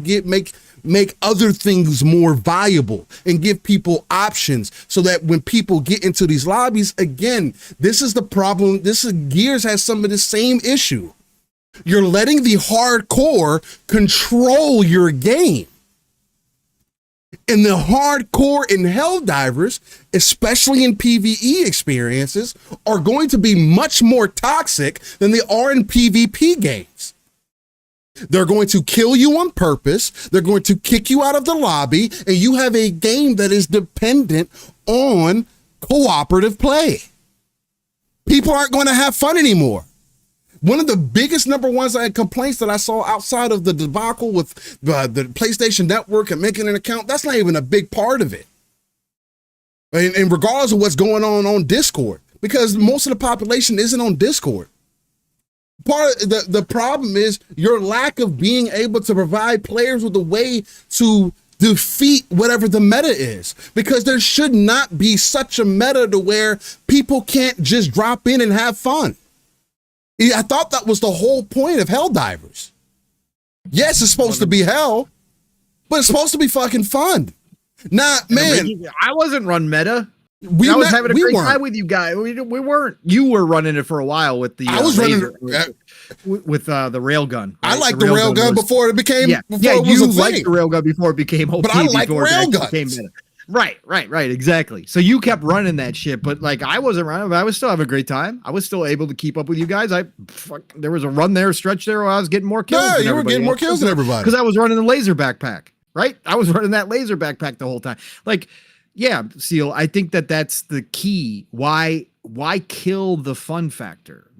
make other things more viable and give people options so that when people get into these lobbies, again, this is the problem. Gears has some of the same issue. You're letting the hardcore control your game. And the hardcore in Helldivers, especially in PvE experiences, are going to be much more toxic than they are in PvP games. They're going to kill you on purpose. They're going to kick you out of the lobby, and you have a game that is dependent on cooperative play. People aren't going to have fun anymore. One of the biggest number ones complaints that I saw outside of the debacle with the PlayStation Network and making an account, that's not even a big part of it. And regardless of what's going on Discord, because most of the population isn't on Discord. Part of the problem is your lack of being able to provide players with a way to defeat whatever the meta is, because there should not be such a meta to where people can't just drop in and have fun. I thought that was the whole point of Helldivers. Yes, it's supposed to be hell, but it's supposed to be fucking fun. Nah, man, I wasn't run meta. I was having a great time with you guys. We weren't. You were running it for a while with the. I was running with the railgun. Right? I liked the railgun before it became. Yeah, you liked the railgun before it became OP. But I like railguns. Right, exactly. So you kept running that shit, but like I wasn't running, but I was still having a great time. I was still able to keep up with you guys. There was a run there, stretch there, where I was getting more kills. Yeah, you were getting more kills than everybody because I was running the laser backpack. Right, I was running that laser backpack the whole time. Like, yeah, Seal. I think that's the key. Why kill the fun factor?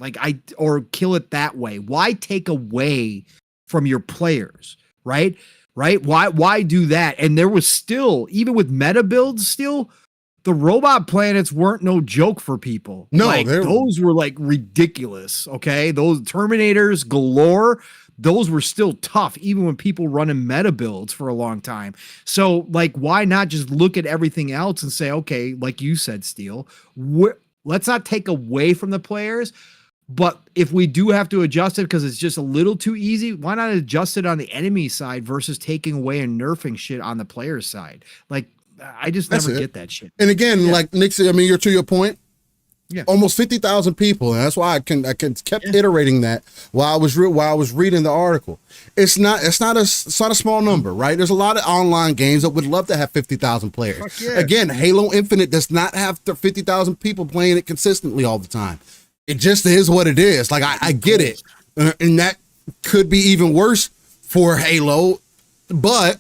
Or kill it that way? Why take away from your players? Right. Why do that? And there was still, even with meta builds, still the robot planets weren't no joke for people. No, those were like ridiculous. Okay, those Terminators galore. those were still tough, even when people running meta builds for a long time. So like, why not just look at everything else and say, okay, like you said, Steel, let's not take away from the players, but if we do have to adjust it because it's just a little too easy, why not adjust it on the enemy side versus taking away and nerfing shit on the player side? Like, I just never get that shit. And again, like Nick said, I mean, you're to your point. Yeah, almost 50,000 people, and that's why I kept iterating that while I was reading the article. It's not a small number, right? There's a lot of online games that would love to have 50,000 players. Yeah. Again, Halo Infinite does not have 50,000 people playing it consistently all the time. It just is what it is. Like I get it, and that could be even worse for Halo, but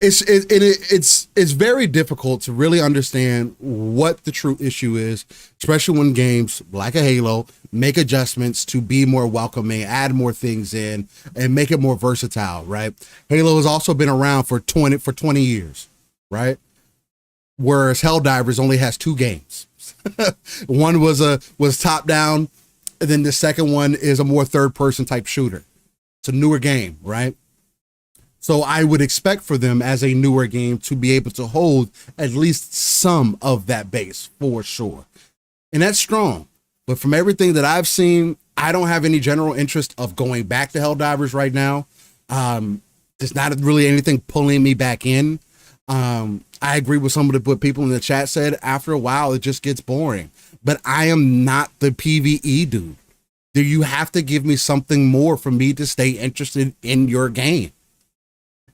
it's very difficult to really understand what the true issue is, especially when games like a Halo make adjustments to be more welcoming, add more things in, and make it more versatile, right? Halo has also been around for 20 years, right? Whereas Helldivers only has 2 games. One was top down, and then the second one is a more third person type shooter. It's a newer game, right? So I would expect for them as a newer game to be able to hold at least some of that base for sure. And that's strong. But from everything that I've seen, I don't have any general interest of going back to Helldivers right now. There's not really anything pulling me back in. I agree with some of what people in the chat said. After a while, it just gets boring. But I am not the PvE dude. You have to give me something more for me to stay interested in your game.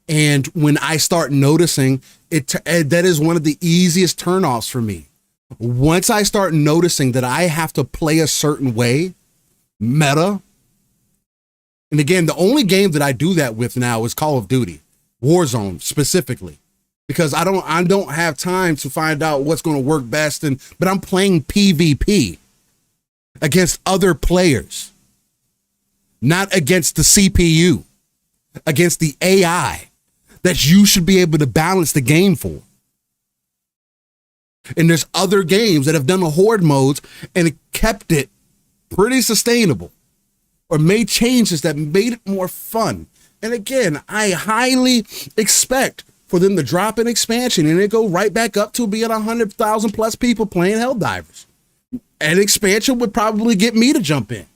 And when I start noticing it, that is one of the easiest turnoffs for me. Once I start noticing that I have to play a certain way, meta. And again, the only game that I do that with now is Call of Duty, Warzone specifically, because I don't have time to find out what's going to work best. But I'm playing PvP against other players, not against the CPU, against the AI that you should be able to balance the game for. And there's other games that have done the horde modes and kept it pretty sustainable or made changes that made it more fun. And again, I highly expect for them to drop an expansion and it go right back up to being 100,000 plus people playing Helldivers. An expansion would probably get me to jump in.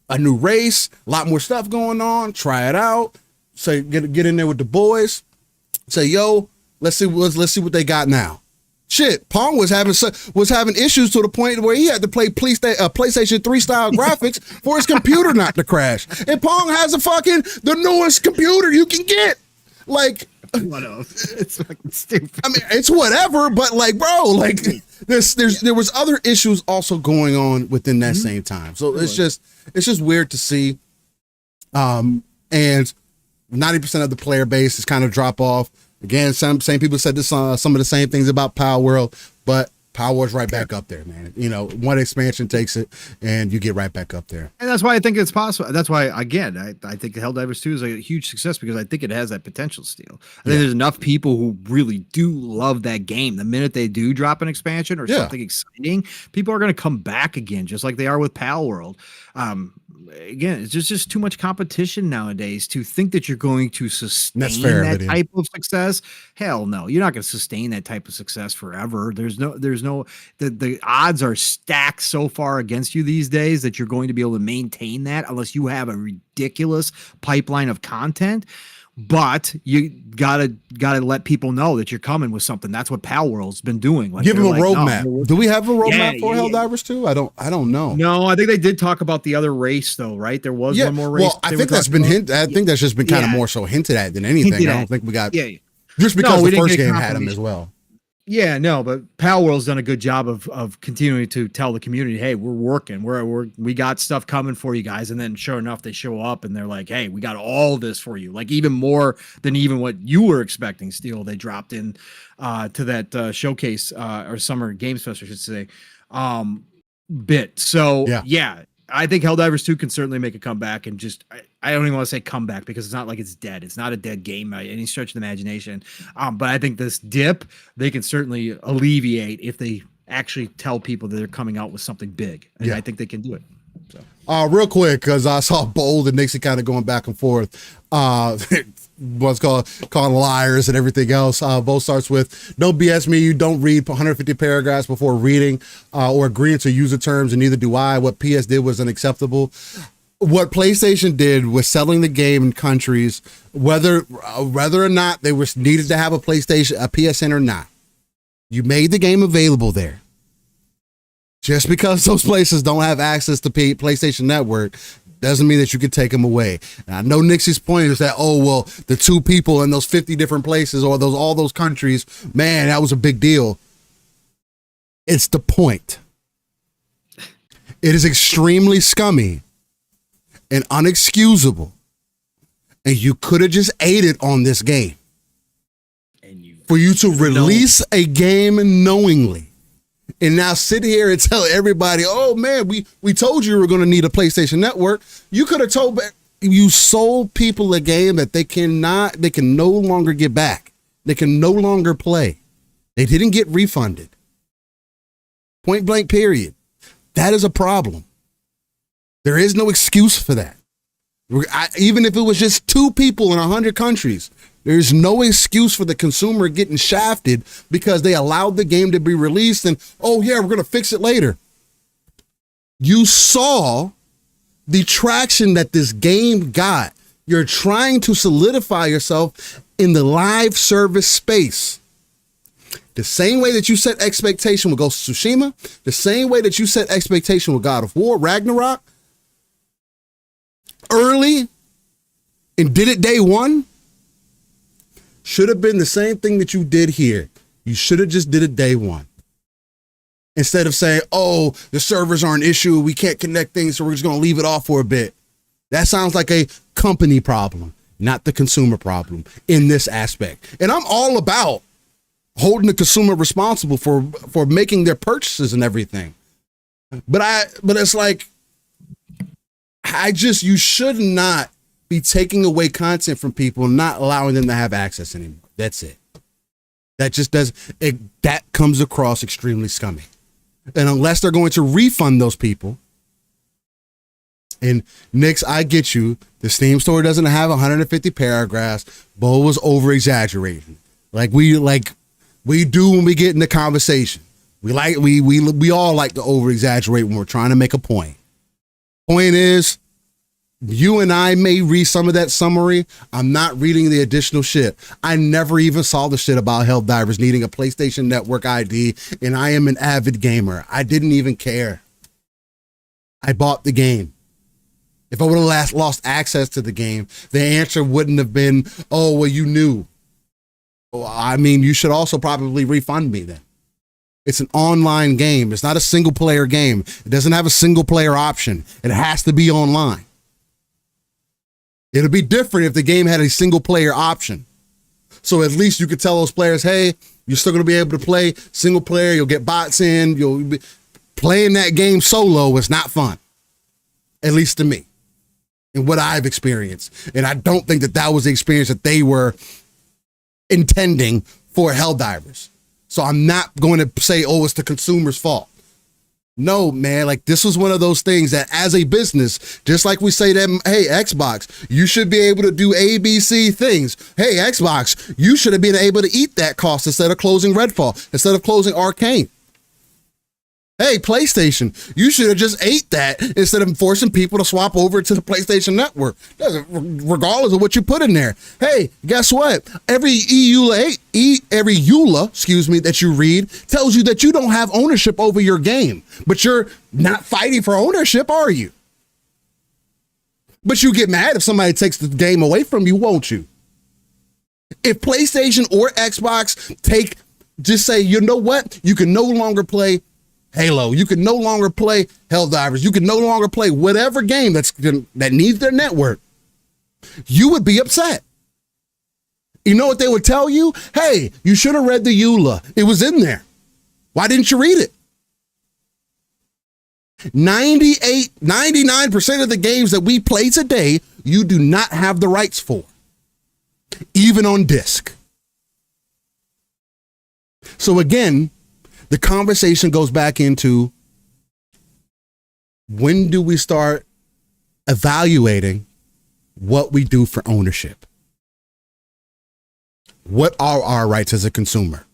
A new race, a lot more stuff going on, try it out. Say get in there with the boys. Say, yo, let's see what they got now. Shit, Pong was having issues to the point where he had to play PlayStation 3 style graphics for his computer not to crash. And Pong has the newest computer you can get. Like, what else? It's fucking stupid. I mean, it's whatever, but like, bro, like there was other issues also going on within that same time. So it's just weird to see. And 90% of the player base is kind of drop off. Again, same people said this some of the same things about Power World, but Power World's right back up there, man. You know, one expansion takes it and you get right back up there. And that's why I think it's possible. That's why, again, I think the Helldivers 2 is a huge success because I think it has that potential still. I think there's enough people who really do love that game. The minute they do drop an expansion or something exciting, people are going to come back again, just like they are with Power World. Again, it's just too much competition nowadays to think that you're going to sustain that type of success. Hell no, you're not going to sustain that type of success forever. The odds are stacked so far against you these days that you're going to be able to maintain that unless you have a ridiculous pipeline of content. But you gotta let people know that you're coming with something. That's what Power World's been doing. Like, give them a roadmap. No, do we have a roadmap for Helldivers 2? I don't know. No, I think they did talk about the other race though, right? There was one more race. Well, I think that's been hinted. I think that's just been kind of more so hinted at than anything. I don't think we got just because the first game had them as well. Yeah, no, but Power World's done a good job of continuing to tell the community, hey, we're working, we got stuff coming for you guys, and then sure enough, they show up and they're like, hey, we got all this for you, like even more than even what you were expecting. Steel, they dropped in to that showcase or Summer Games Fest, I should say, bit. So yeah. I think Helldivers 2 can certainly make a comeback and just, I don't even want to say comeback because it's not like it's dead. It's not a dead game by any stretch of the imagination. But I think this dip, they can certainly alleviate if they actually tell people that they're coming out with something big. And I think they can do it. So. Real quick, because I saw Bold and Nixie kind of going back and forth. What's called liars and everything else. Both starts with, don't BS me. You don't read 150 paragraphs before reading or agreeing to user terms, and neither do I. What PS did was unacceptable. What PlayStation did was selling the game in countries, whether or not they were needed to have a PSN or not. You made the game available there. Just because those places don't have access to PlayStation Network doesn't mean that you can take them away. And I know Nixie's point is that, oh, well, the 2 people in those 50 different places or all those countries, man, that was a big deal. It's the point. It is extremely scummy and unexcusable. And you could have just aided on this game. For you to release a game knowingly. And now sit here and tell everybody, oh man, we told you were going to need a PlayStation Network. You could have you sold people a game that they can no longer get back. They can no longer play. They didn't get refunded. Point blank, period. That is a problem. There is no excuse for that. Even if it was just 2 people in 100 countries, there's no excuse for the consumer getting shafted because they allowed the game to be released and, oh yeah, we're going to fix it later. You saw the traction that this game got. You're trying to solidify yourself in the live service space. The same way that you set expectation with Ghost of Tsushima, the same way that you set expectation with God of War, Ragnarok, early and did it day one, should have been the same thing that you did here. You should have just did it day one. Instead of saying, oh, the servers are an issue, we can't connect things, so we're just going to leave it off for a bit. That sounds like a company problem, not the consumer problem in this aspect. And I'm all about holding the consumer responsible for making their purchases and everything. But it's like, you should not be taking away content from people and not allowing them to have access anymore. That's it. That just that comes across extremely scummy. And unless they're going to refund those people, and Nix, I get you. The Steam store doesn't have 150 paragraphs. Bo was over exaggerating. Like we do when we get in the conversation. We all like to over exaggerate when we're trying to make a point. Point is, you and I may read some of that summary. I'm not reading the additional shit. I never even saw the shit about Helldivers needing a PlayStation Network ID, and I am an avid gamer. I didn't even care. I bought the game. If I would have lost access to the game, the answer wouldn't have been, oh, well, you knew. Well, I mean, you should also probably refund me then. It's an online game. It's not a single player game. It doesn't have a single player option. It has to be online. It'll be different if the game had a single player option. So at least you could tell those players, hey, you're still going to be able to play single player. You'll get bots in. You'll be playing that game solo. It's not fun. At least to me and what I've experienced. And I don't think that was the experience that they were intending for Helldivers. So I'm not going to say, oh, it's the consumer's fault. No, man, like this was one of those things that as a business, just like we say to them, hey, Xbox, you should be able to do ABC things. Hey, Xbox, you should have been able to eat that cost instead of closing Redfall, instead of closing Arcane. Hey, PlayStation, you should have just ate that instead of forcing people to swap over to the PlayStation Network, regardless of what you put in there. Hey, guess what? Every EULA, that you read tells you that you don't have ownership over your game, but you're not fighting for ownership, are you? But you get mad if somebody takes the game away from you, won't you? If PlayStation or Xbox just say, you know what? You can no longer play Halo. You can no longer play Helldivers. You can no longer play whatever game that needs their network. You would be upset. You know what they would tell you? Hey, you should have read the EULA. It was in there. Why didn't you read it? 99% of the games that we play today, you do not have the rights for, even on disc. So again, the conversation goes back into, when do we start evaluating what we do for ownership? What are our rights as a consumer?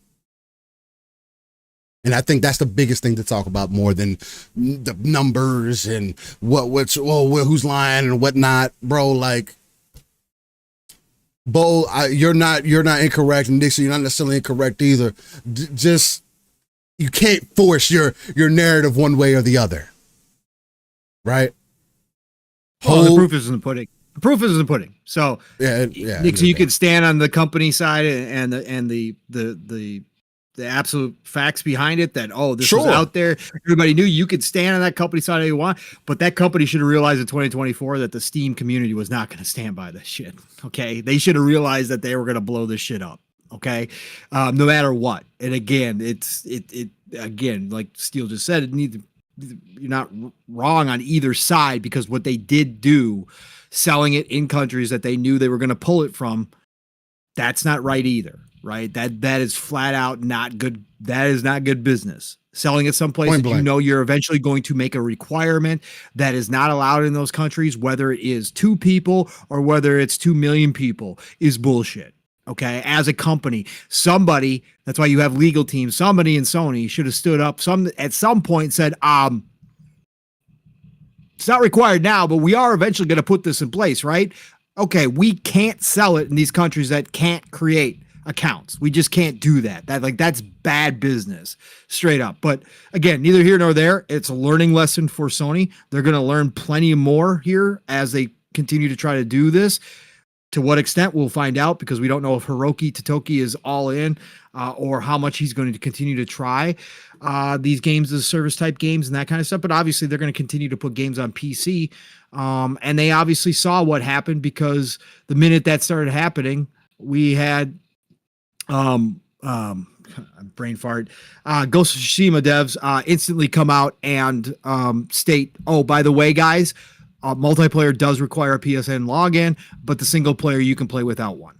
And I think that's the biggest thing to talk about, more than the numbers and who's lying and whatnot, bro. Like, Bo, you're not incorrect, and Nixon, you're not necessarily incorrect either. Just, you can't force your narrative one way or the other, right? Well, the proof is in the pudding. The proof is in the pudding. So Nixon, you could stand on the company side and the absolute facts behind it, that, this was out there. Everybody knew. You could stand on that company side if you want, but that company should have realized in 2024 that the Steam community was not going to stand by this shit. Okay. They should have realized that they were going to blow this shit up. Okay. No matter what. And again, again, like Steele just said, you're not wrong on either side, because what they did do, selling it in countries that they knew they were going to pull it from, that's not right either. Right. That is flat out not good. That is not good business. Selling it someplace that you know you're eventually going to make a requirement that is not allowed in those countries, whether it is 2 people or whether it's 2 million people, is bullshit. Okay. As a company, somebody, that's why you have legal teams, somebody in Sony should have stood up at some point and said, it's not required now, but we are eventually going to put this in place, right? Okay. We can't sell it in these countries that can't create accounts. We just can't do that. That's bad business, straight up. But again, neither here nor there. It's a learning lesson for Sony. They're going to learn plenty more here as they continue to try to do this. To what extent, we'll find out, because we don't know if Hiroki Totoki is all in or how much he's going to continue to try these games as service type games and that kind of stuff. But obviously, they're going to continue to put games on PC. And they obviously saw what happened, because the minute that started happening, we had brain fart, Ghost of Tsushima devs instantly come out and state, by the way, guys, multiplayer does require a PSN login, but the single player you can play without one.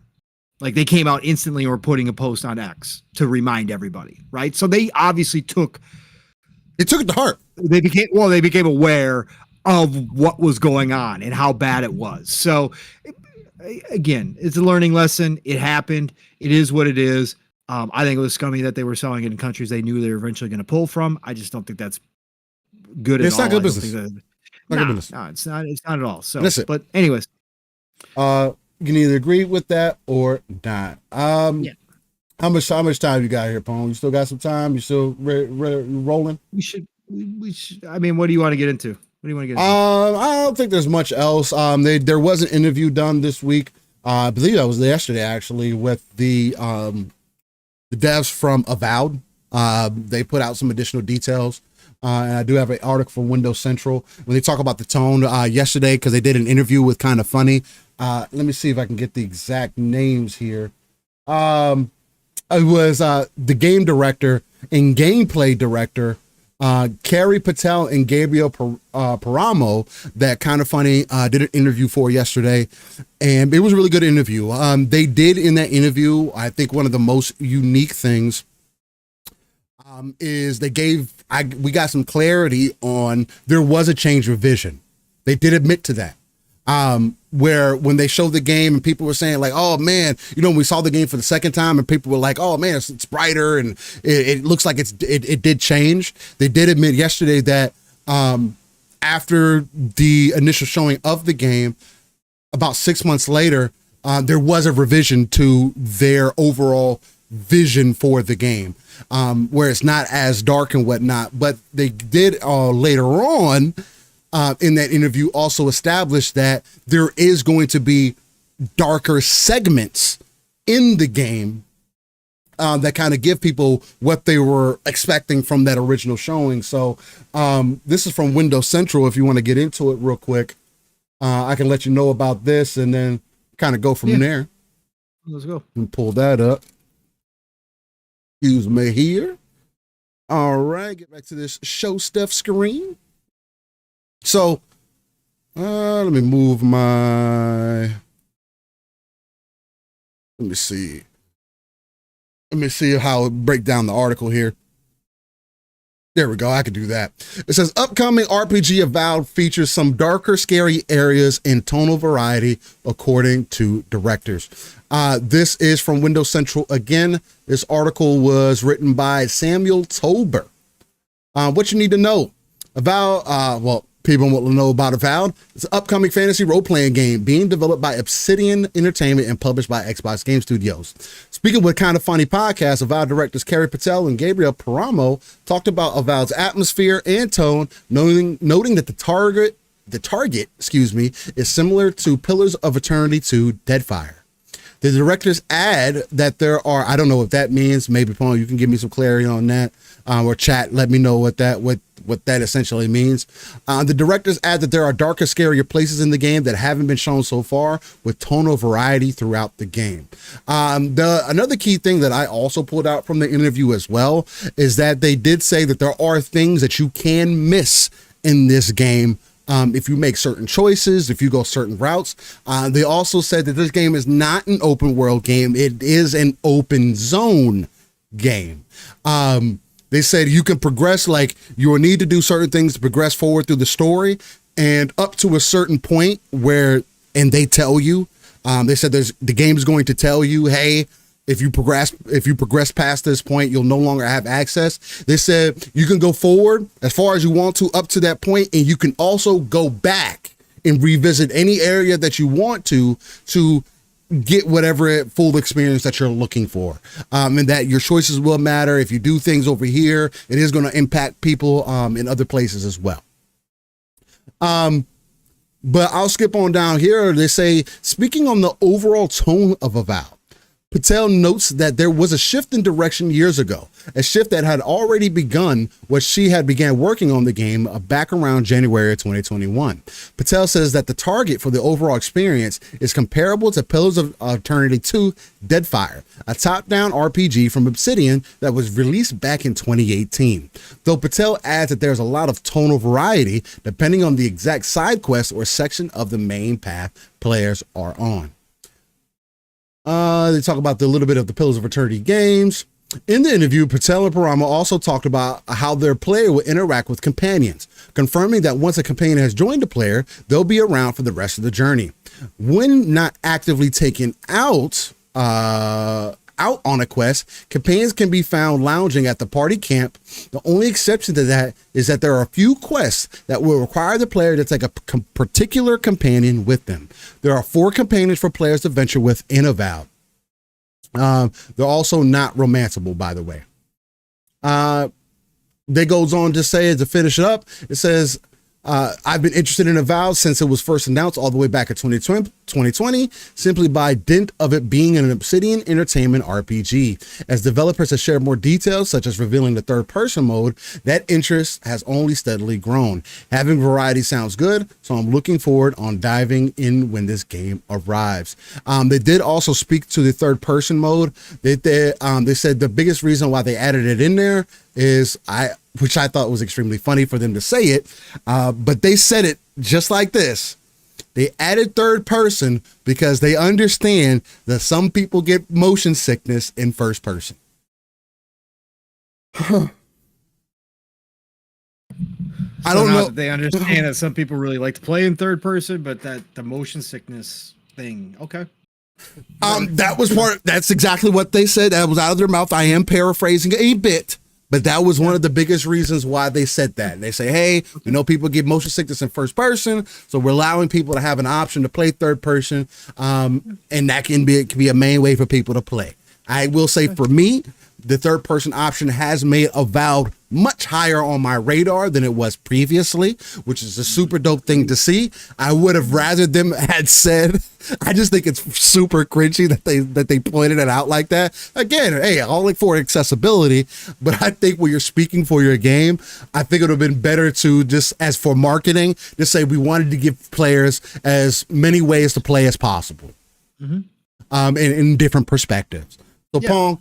Like, they came out instantly and were putting a post on X to remind everybody, right? So they obviously took it to heart. They became aware of what was going on and how bad it was. So again, it's a learning lesson. It happened. It is what it is. I think it was scummy that they were selling it in countries they knew they were eventually going to pull from. I just don't think that's good at all. It's not good business. No, it's not. It's not at all. So, listen, but anyways, you can either agree with that or not. Yeah. How much time you got here, Pone? You still got some time? You still rolling? We should. I mean, what do you want to get into? What do you want to get into? I don't think there's much else. There was an interview done this week. I believe that was yesterday, actually, with the devs from Avowed. They put out some additional details. And I do have an article from Windows Central when they talk about the tone yesterday, because they did an interview with Kind of Funny. Let me see if I can get the exact names here. It was the game director and gameplay director, Carrie Patel and Gabriel Paramo, that Kind of Funny did an interview for yesterday, and it was a really good interview. They did in that interview, I think one of the most unique things is we got some clarity on there was a change of vision. They did admit to that. Where when they showed the game and people were saying like, oh man, we saw the game for the second time and people were like, oh man, it's brighter and it looks like it did change. They did admit yesterday that after the initial showing of the game, about 6 months later, there was a revision to their overall vision for the game, where it's not as dark and whatnot. But they did later on in that interview also establish that there is going to be darker segments in the game that kind of give people what they were expecting from that original showing. So this is from Windows Central. If you want to get into it real quick, I can let you know about this and then kind of go from there. Let's go. And pull that up. Excuse me here. All right, get back to this show stuff screen. So let me move let me see how it break down the article here. There we go. I could do that. It says upcoming RPG Avowed features some darker, scary areas and tonal variety, according to directors. This is from Windows Central again. This article was written by Samuel Tolber. What you need to know. Avowed, people want to know about Avowed. It's an upcoming fantasy role-playing game being developed by Obsidian Entertainment and published by Xbox Game Studios. Speaking with Kind of Funny podcast, Avowed directors Carrie Patel and Gabriel Paramo talked about Avowed's atmosphere and tone, noting that the target, is similar to Pillars of Eternity 2 Deadfire. The directors add that there are, I don't know what that means. Maybe Paul, you can give me some clarity on that, or chat. Let me know what that essentially means. The directors add that there are darker, scarier places in the game that haven't been shown so far, with tonal variety throughout the game. Another key thing that I also pulled out from the interview as well is that they did say that there are things that you can miss in this game. If you make certain choices, if you go certain routes. They also said that this game is not an open world game. It is an open zone game. They said you can progress, like you will need to do certain things to progress forward through the story, and up to a certain point where, and they tell you, they said the game is going to tell you, hey, if you progress past this point, you'll no longer have access. They said you can go forward as far as you want to up to that point, and you can also go back and revisit any area that you want to get whatever full experience that you're looking for. And that your choices will matter. If you do things over here, it is going to impact people in other places as well. But I'll skip on down here. They say, speaking on the overall tone of Avowed, Patel notes that there was a shift in direction years ago, a shift that had already begun when she had began working on the game back around January of 2021. Patel says that the target for the overall experience is comparable to Pillars of Eternity 2 Deadfire, a top-down RPG from Obsidian that was released back in 2018. Though Patel adds that there's a lot of tonal variety depending on the exact side quest or section of the main path players are on. They talk about a little bit of the Pillars of Eternity games. In the interview, Patel and Parama also talked about how their player will interact with companions, confirming that once a companion has joined the player, they'll be around for the rest of the journey. When not actively taken out on a quest, companions can be found lounging at the party camp. The only exception to that is that there are a few quests that will require the player to take a particular companion with them. There are 4 companions for players to venture with in Avowed. They're also not romanceable, by the way. They goes on to say, to finish it up, it says, I've been interested in Avowed since it was first announced all the way back in 2020, simply by dint of it being an Obsidian Entertainment RPG. As developers have shared more details, such as revealing the third-person mode, that interest has only steadily grown. Having variety sounds good, so I'm looking forward on diving in when this game arrives. They did also speak to the third-person mode. They said the biggest reason why they added it in there is which I thought was extremely funny for them to say it, but they said it just like this. They added third person because they understand that some people get motion sickness in first person. I don't know. They understand that some people really like to play in third person, but that the motion sickness thing. Okay. That's exactly what they said. That was out of their mouth. I am paraphrasing a bit. But that was one of the biggest reasons why they said that. They say, hey, we know people get motion sickness in first person, so we're allowing people to have an option to play third person, and that can be a main way for people to play. I will say for me, the third person option has made Avowed much higher on my radar than it was previously, which is a super dope thing to see. I would have rather them had said, I just think it's super cringy that they pointed it out like that. Again, hey, all like for accessibility, but I think when you're speaking for your game, I think it would have been better to just, as for marketing, just say we wanted to give players as many ways to play as possible, in different perspectives. So yeah. Pong,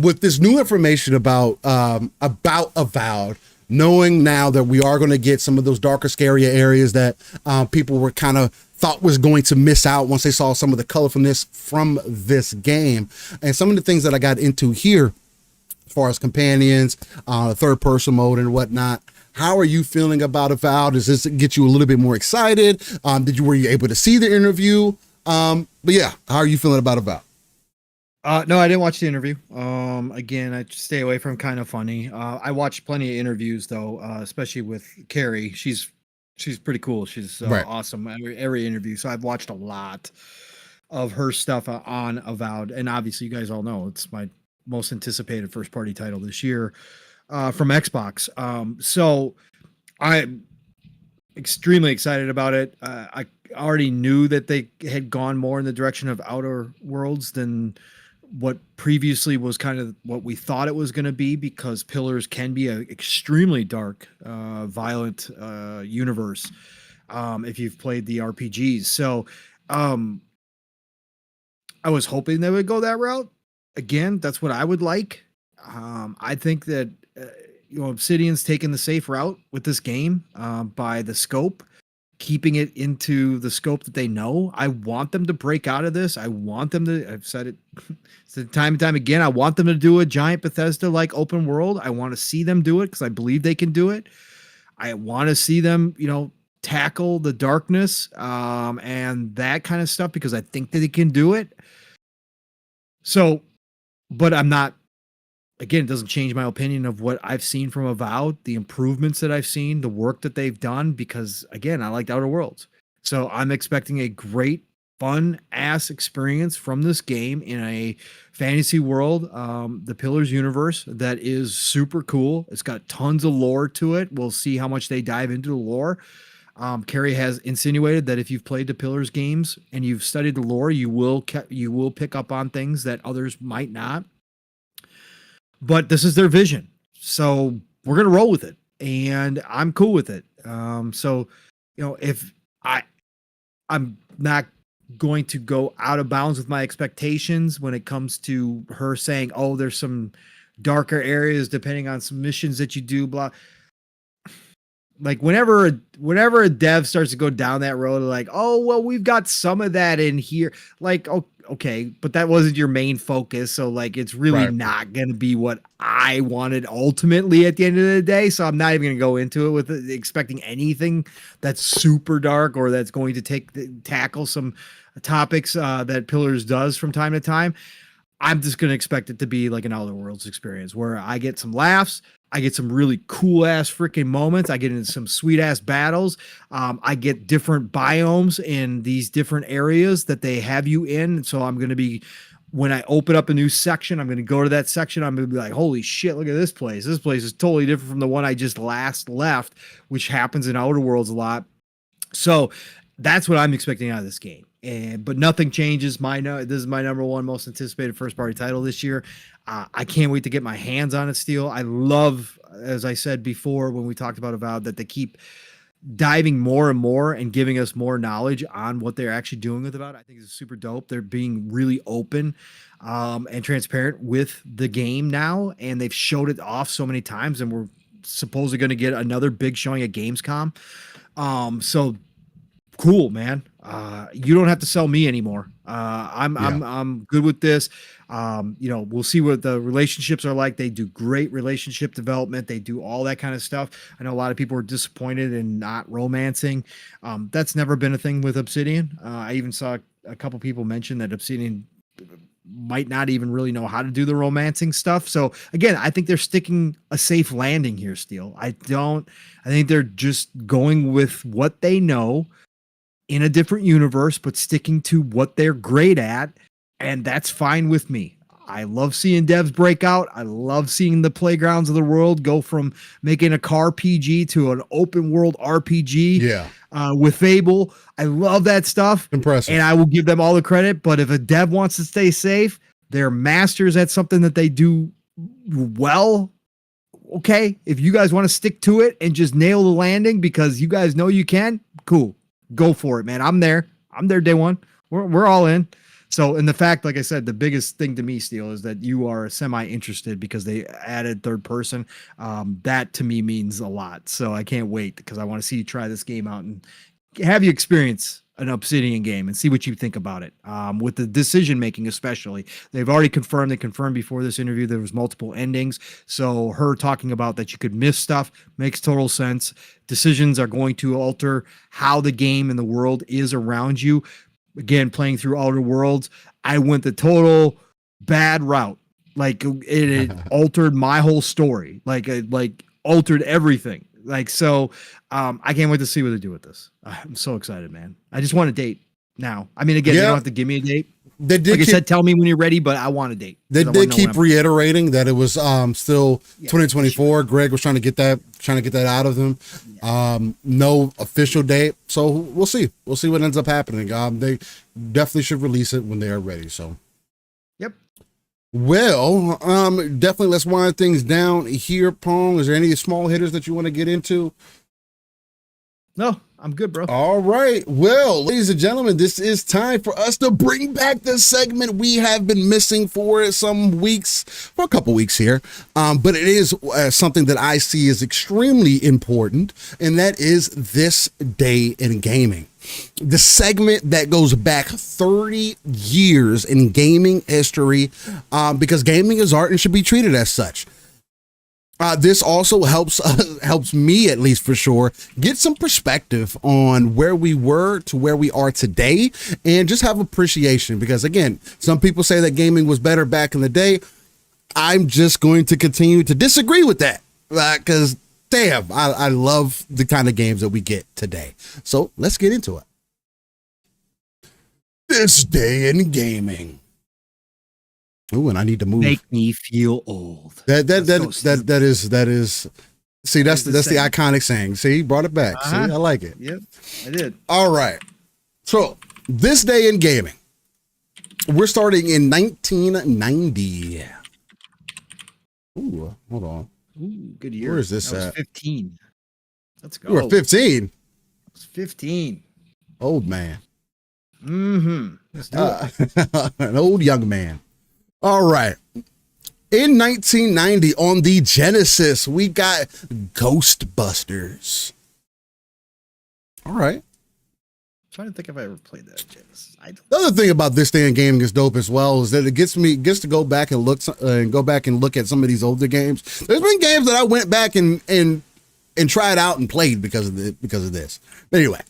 with this new information about Avowed, knowing now that we are going to get some of those darker, scarier areas that people were kind of thought was going to miss out once they saw some of the colorfulness from this game, and some of the things that I got into here, as far as companions, third person mode and whatnot. How are you feeling about Avowed? Does this get you a little bit more excited? Were you able to see the interview? But yeah, how are you feeling about Avowed? No, I didn't watch the interview. Again, I stay away from kind of funny. I watched plenty of interviews though, especially with Carrie. She's pretty cool. She's Right. awesome every interview. So I've watched a lot of her stuff on Avowed, and obviously you guys all know it's my most anticipated first party title this year from Xbox. So I'm extremely excited about it. I already knew that they had gone more in the direction of Outer Worlds than what previously was kind of what we thought it was going to be, because Pillars can be an extremely dark, violent universe if you've played the RPGs. So I was hoping they would go that route. Again, that's what I would like. I think that Obsidian's taken the safe route with this game by the scope, keeping it into the scope that they know. I want them to break out of this. I want them to, I've said it time and time again, I want them to do a giant Bethesda-like open world. I want to see them do it because I believe they can do it. I want to see them, tackle the darkness and that kind of stuff because I think that they can do it. So, but I'm not, again, it doesn't change my opinion of what I've seen from Avowed, the improvements that I've seen, the work that they've done, because again, I liked Outer Worlds. So I'm expecting a great, fun ass experience from this game in a fantasy world, the Pillars universe that is super cool. It's got tons of lore to it. We'll see how much they dive into the lore. Carrie has insinuated that if you've played the Pillars games and you've studied the lore, you will pick up on things that others might not. But this is their vision, so we're gonna roll with it, and I'm cool with it. So if I'm not going to go out of bounds with my expectations when it comes to her saying, "Oh, there's some darker areas depending on some missions that you do." Blah. Like whenever a dev starts to go down that road, like, "Oh, well, we've got some of that in here," like, okay, but that wasn't your main focus. So like, it's really not going to be what I wanted ultimately at the end of the day. So I'm not even going to go into it with expecting anything that's super dark or that's going to tackle some topics that Pillars does from time to time. I'm just going to expect it to be like an Outer Worlds experience where I get some laughs. I get some really cool ass freaking moments. I get into some sweet ass battles. I get different biomes in these different areas that they have you in. So I'm going to be, when I open up a new section, I'm going to go to that section. I'm going to be like, holy shit, look at this place. This place is totally different from the one I just last left, which happens in Outer Worlds a lot. So that's what I'm expecting out of this game. But nothing changes. This is my number one most anticipated first party title this year. I can't wait to get my hands on it, Steel. I love, as I said before when we talked about Avowed, that they keep diving more and more and giving us more knowledge on what they're actually doing with Avowed. I think it's super dope. They're being really open and transparent with the game now, and they've showed it off so many times, and we're supposedly going to get another big showing at Gamescom. So cool, man. You don't have to sell me anymore. I'm good with this. We'll see what the relationships are like. They do great relationship development. They do all that kind of stuff. I know a lot of people are disappointed in not romancing. That's never been a thing with Obsidian. I even saw a couple people mention that Obsidian might not even really know how to do the romancing stuff. So again, I think they're sticking a safe landing here, Steel. I think they're just going with what they know in a different universe, but sticking to what they're great at. And that's fine with me. I love seeing devs break out. I love seeing the playgrounds of the world go from making a car PG to an open world RPG. Yeah. With Fable. I love that stuff. Impressive. And I will give them all the credit. But if a dev wants to stay safe, they're masters at something that they do well. Okay. If you guys want to stick to it and just nail the landing because you guys know you can, cool. Go for it, man. I'm there day one. We're all in. So, and the fact, like I said, the biggest thing to me, Steel, is that you are semi-interested because they added third person. That to me means a lot. So I can't wait because I want to see you try this game out and have you experience an Obsidian game and see what you think about it. With the decision making, especially, they've already confirmed. They confirmed before this interview there was multiple endings. So her talking about that you could miss stuff makes total sense. Decisions are going to alter how the game and the world is around you. Again, playing through Outer Worlds, I went the total bad route. Like it altered my whole story. Like altered everything. Like, so I can't wait to see what they do with this. I'm so excited, man. I just want a date now. I mean, again, you don't have to give me a date. They did, like I said, tell me when you're ready, but I want a date. They did keep reiterating that it was still 2024. Sure. Greg was trying to get that out of them. No official date, so we'll see. We'll see what ends up happening. They definitely should release it when they are ready. So, yep. Well, definitely let's wind things down here, Pong. Is there any small hitters that you want to get into? No, I'm good, bro. All right. Well, ladies and gentlemen, this is time for us to bring back the segment we have been missing for a couple weeks here. But it is something that I see as extremely important, and that is This Day in Gaming. The segment that goes back 30 years in gaming history, because gaming is art and should be treated as such. This also helps me, at least for sure, get some perspective on where we were to where we are today, and just have appreciation. Because again, some people say that gaming was better back in the day. I'm just going to continue to disagree with that, because damn, I love the kind of games that we get today. So let's get into it. This Day in Gaming. Ooh, and I need to move. Make me feel old. That is. See, that's the iconic saying. See, brought it back. See, I like it. Yep, I did. All right. So, This Day in Gaming. We're starting in 1990. Ooh, hold on. Ooh, good year. Where is this at? at? 15. Let's go. You were 15. It's 15. Old man. Mm-hmm. Let's do it. An old young man. All right. In 1990 on the Genesis, we got Ghostbusters. All right. I'm trying to think if I ever played that Genesis. The other thing about This Day in Gaming is dope as well is that it gets to go back and look at some of these older games. There's been games that I went back and tried out and played because of this. But anyway,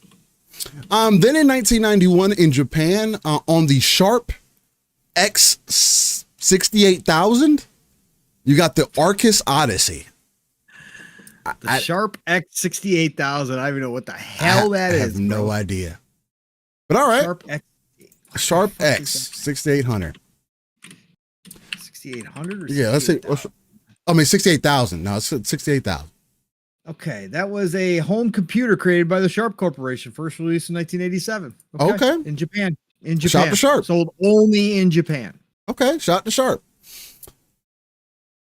then in 1991 in Japan, on the Sharp X68000, you got the Arcus Odyssey. The Sharp X68000. I don't even know what the hell that is. I have no idea. But all right. Sharp X 6800. 6800 or yeah, let's say. I mean 68,000. No, it's 68,000. Okay, that was a home computer created by the Sharp Corporation, first released in 1987. Okay. In Japan. Shout to Sharp. Sold only in Japan. Okay, shout to Sharp.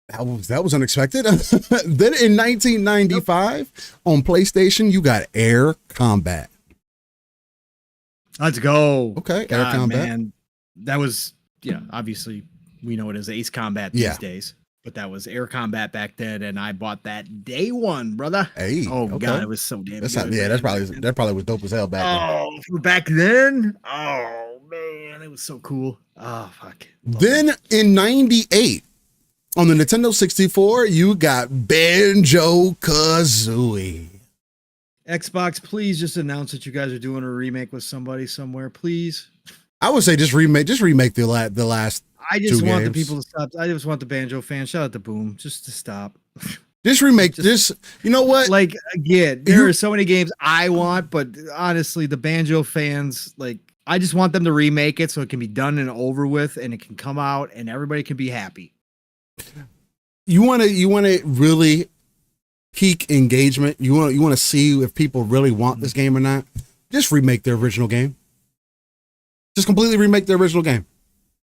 That was unexpected. Then in 1995 on PlayStation, you got Air Combat. Let's go. Okay, Air Combat. Man, that was, obviously we know it as Ace Combat these days, but that was Air Combat back then, and I bought that day one, brother. Hey, God, it was so damn good. That probably was dope as hell back then. Oh, back then? Oh man, it was so cool. Oh fuck. Then in 98 on the Nintendo 64, you got Banjo-Kazooie. Xbox, please just announce that you guys are doing a remake with somebody somewhere, please. I would say just remake the last. I just want games. the people to stop. I just want the Banjo fans. Shout out to Boom, just to stop. Just remake. You know what? Like again, there are so many games I want, but honestly, the Banjo fans, like, I just want them to remake it so it can be done and over with, and it can come out, and everybody can be happy. You want to really peak engagement. You want to see if people really want this game or not. Just remake the original game. Just completely remake the original game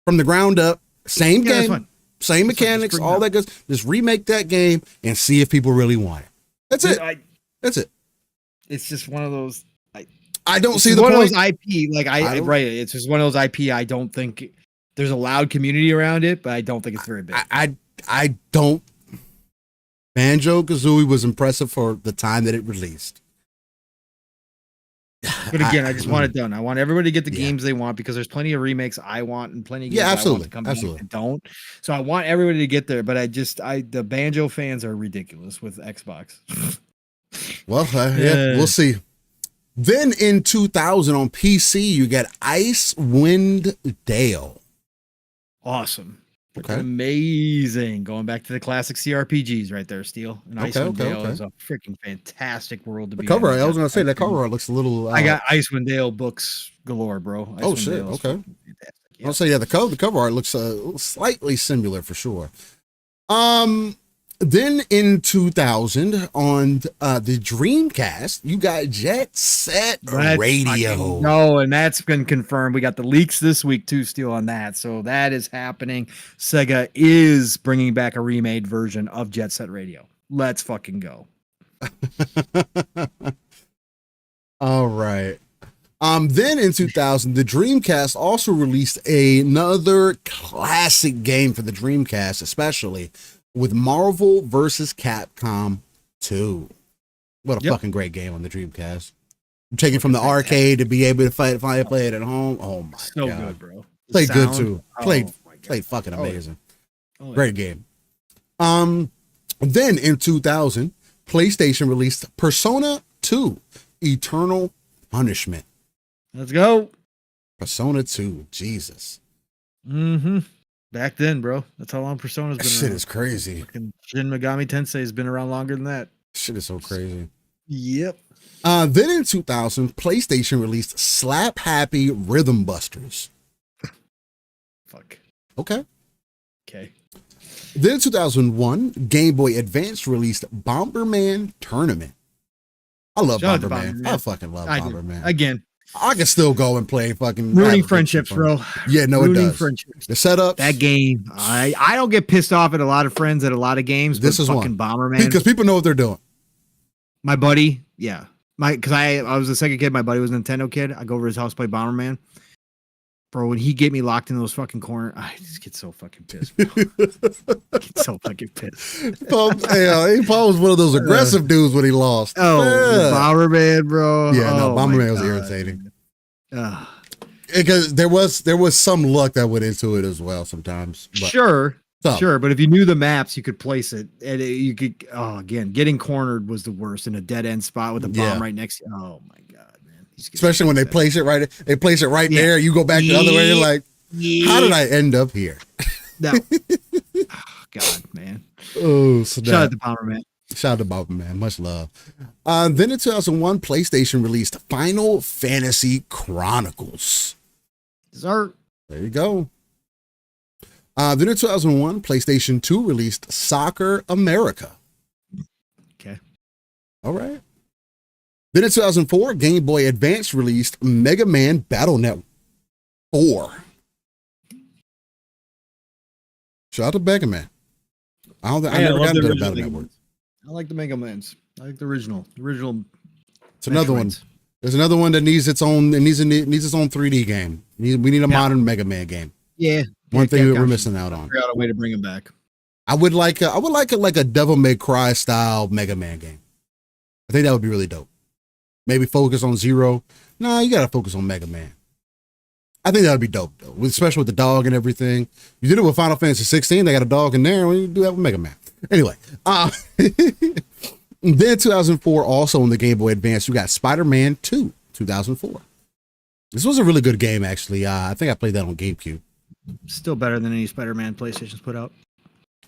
from the ground up. Same game, same mechanics, all that good. Just remake that game and see if people really want it. That's it. That's it. It's just one of those. I don't see the point. One of those IP, like right. It's just one of those IP. I don't think there's a loud community around it, but I don't think it's very big. I don't. Banjo-Kazooie was impressive for the time that it released. But again, I just want it done. I want everybody to get the Yeah. games they want because there's plenty of remakes I want and plenty of games Yeah, I want absolutely, to come absolutely. back and don't. So I want everybody to get there. But the Banjo fans are ridiculous with Xbox. Well, yeah, we'll see. Then in 2000 on PC, you got Icewind Dale. Awesome. Okay. Amazing. Going back to the classic CRPGs right there, Steel. And Okay, Icewind okay, Dale okay. is a freaking fantastic world to The be cover, in. I was gonna say that cover art looks a little. I got Icewind Dale books galore, bro. Oh, Icewind shit, Dale is okay. fucking fantastic. Yeah. I'll say the cover art looks slightly similar for sure. Then in 2000 on the Dreamcast, you got Jet Set Radio. No, and that's been confirmed. We got the leaks this week too, Steel, on that. So that is happening. Sega is bringing back a remade version of Jet Set Radio. Let's fucking go. All right. Then in 2000, the Dreamcast also released another classic game for the Dreamcast, especially with Marvel vs. Capcom 2. What a fucking great game on the Dreamcast. I'm taking from the arcade to be able to finally play it at home. Oh my god. So good, bro. Played good too. Played fucking Oh, amazing. yeah. Great game. Then in 2000, PlayStation released Persona 2 Eternal Punishment. Let's go. Persona 2, Jesus. Mm-hmm. Back then, bro. That's how long Persona's That been shit around. is crazy. Fucking Shin Megami Tensei has been around longer than that. Shit is so crazy. Yep. Then in 2000, PlayStation released Slap Happy Rhythm Busters. Fuck. Okay. Okay. Then in 2001, Game Boy Advance released Bomberman Tournament. I love Shout out to Bomberman. Bomberman. I fucking love I do. Bomberman. Again, I can still go and play fucking ruining have friendships, fun. bro. Yeah, no, it Ruining does. friendships. The setup. That game, I don't get pissed off at a lot of friends at a lot of games. This but is fucking one. Bomberman. Because people know what they're doing. My buddy, yeah, because I was the second kid. My buddy was a Nintendo kid. I go over to his house, play Bomberman. Bro, when he get me locked in those fucking corners, I just get so fucking pissed. Bro. Get so fucking pissed. Paul was one of those aggressive dudes when he lost. Oh, Yeah. Bomberman, bro. Yeah, no, Oh, my Bomberman was God. irritating. Ugh. Because there was some luck that went into it as well sometimes. But Sure. So, Sure, but if you knew the maps, you could place it, and you could. Oh, again, getting cornered was the worst in a dead end spot with a bomb Yeah. right next to you. Oh my god, man! especially when they place it right, Yeah. there. You go back the other way. You're like, how did I end up here? No. Oh, god, man! Oh, Shout out to Bomberman. Shout out to Bomberman. Much love. Then in 2001, PlayStation released Final Fantasy Chronicles. Dessert. There you go. Then in 2001, PlayStation 2 released Soccer America. Okay. All right. Then in 2004, Game Boy Advance released Mega Man Battle Network 4. Shout out to Mega Man. I never got into the Battle Network. I like the Mega Mans. I like the original. The original. It's another one. There's another one that needs its own. It needs its own 3D game. We need a modern Mega Man game. Yeah. One thing that we're missing out on. Figure out a way to bring him back. I would like a Devil May Cry style Mega Man game. I think that would be really dope. Maybe focus on Zero. Nah, you gotta focus on Mega Man. I think that would be dope though, especially with the dog and everything. You did it with Final Fantasy 16. They got a dog in there. When you do that with Mega Man. Anyway, then 2004, also on the Game Boy Advance, you got Spider-Man 2, 2004. This was a really good game, actually. I think I played that on GameCube. Still better than any Spider-Man PlayStation's put out.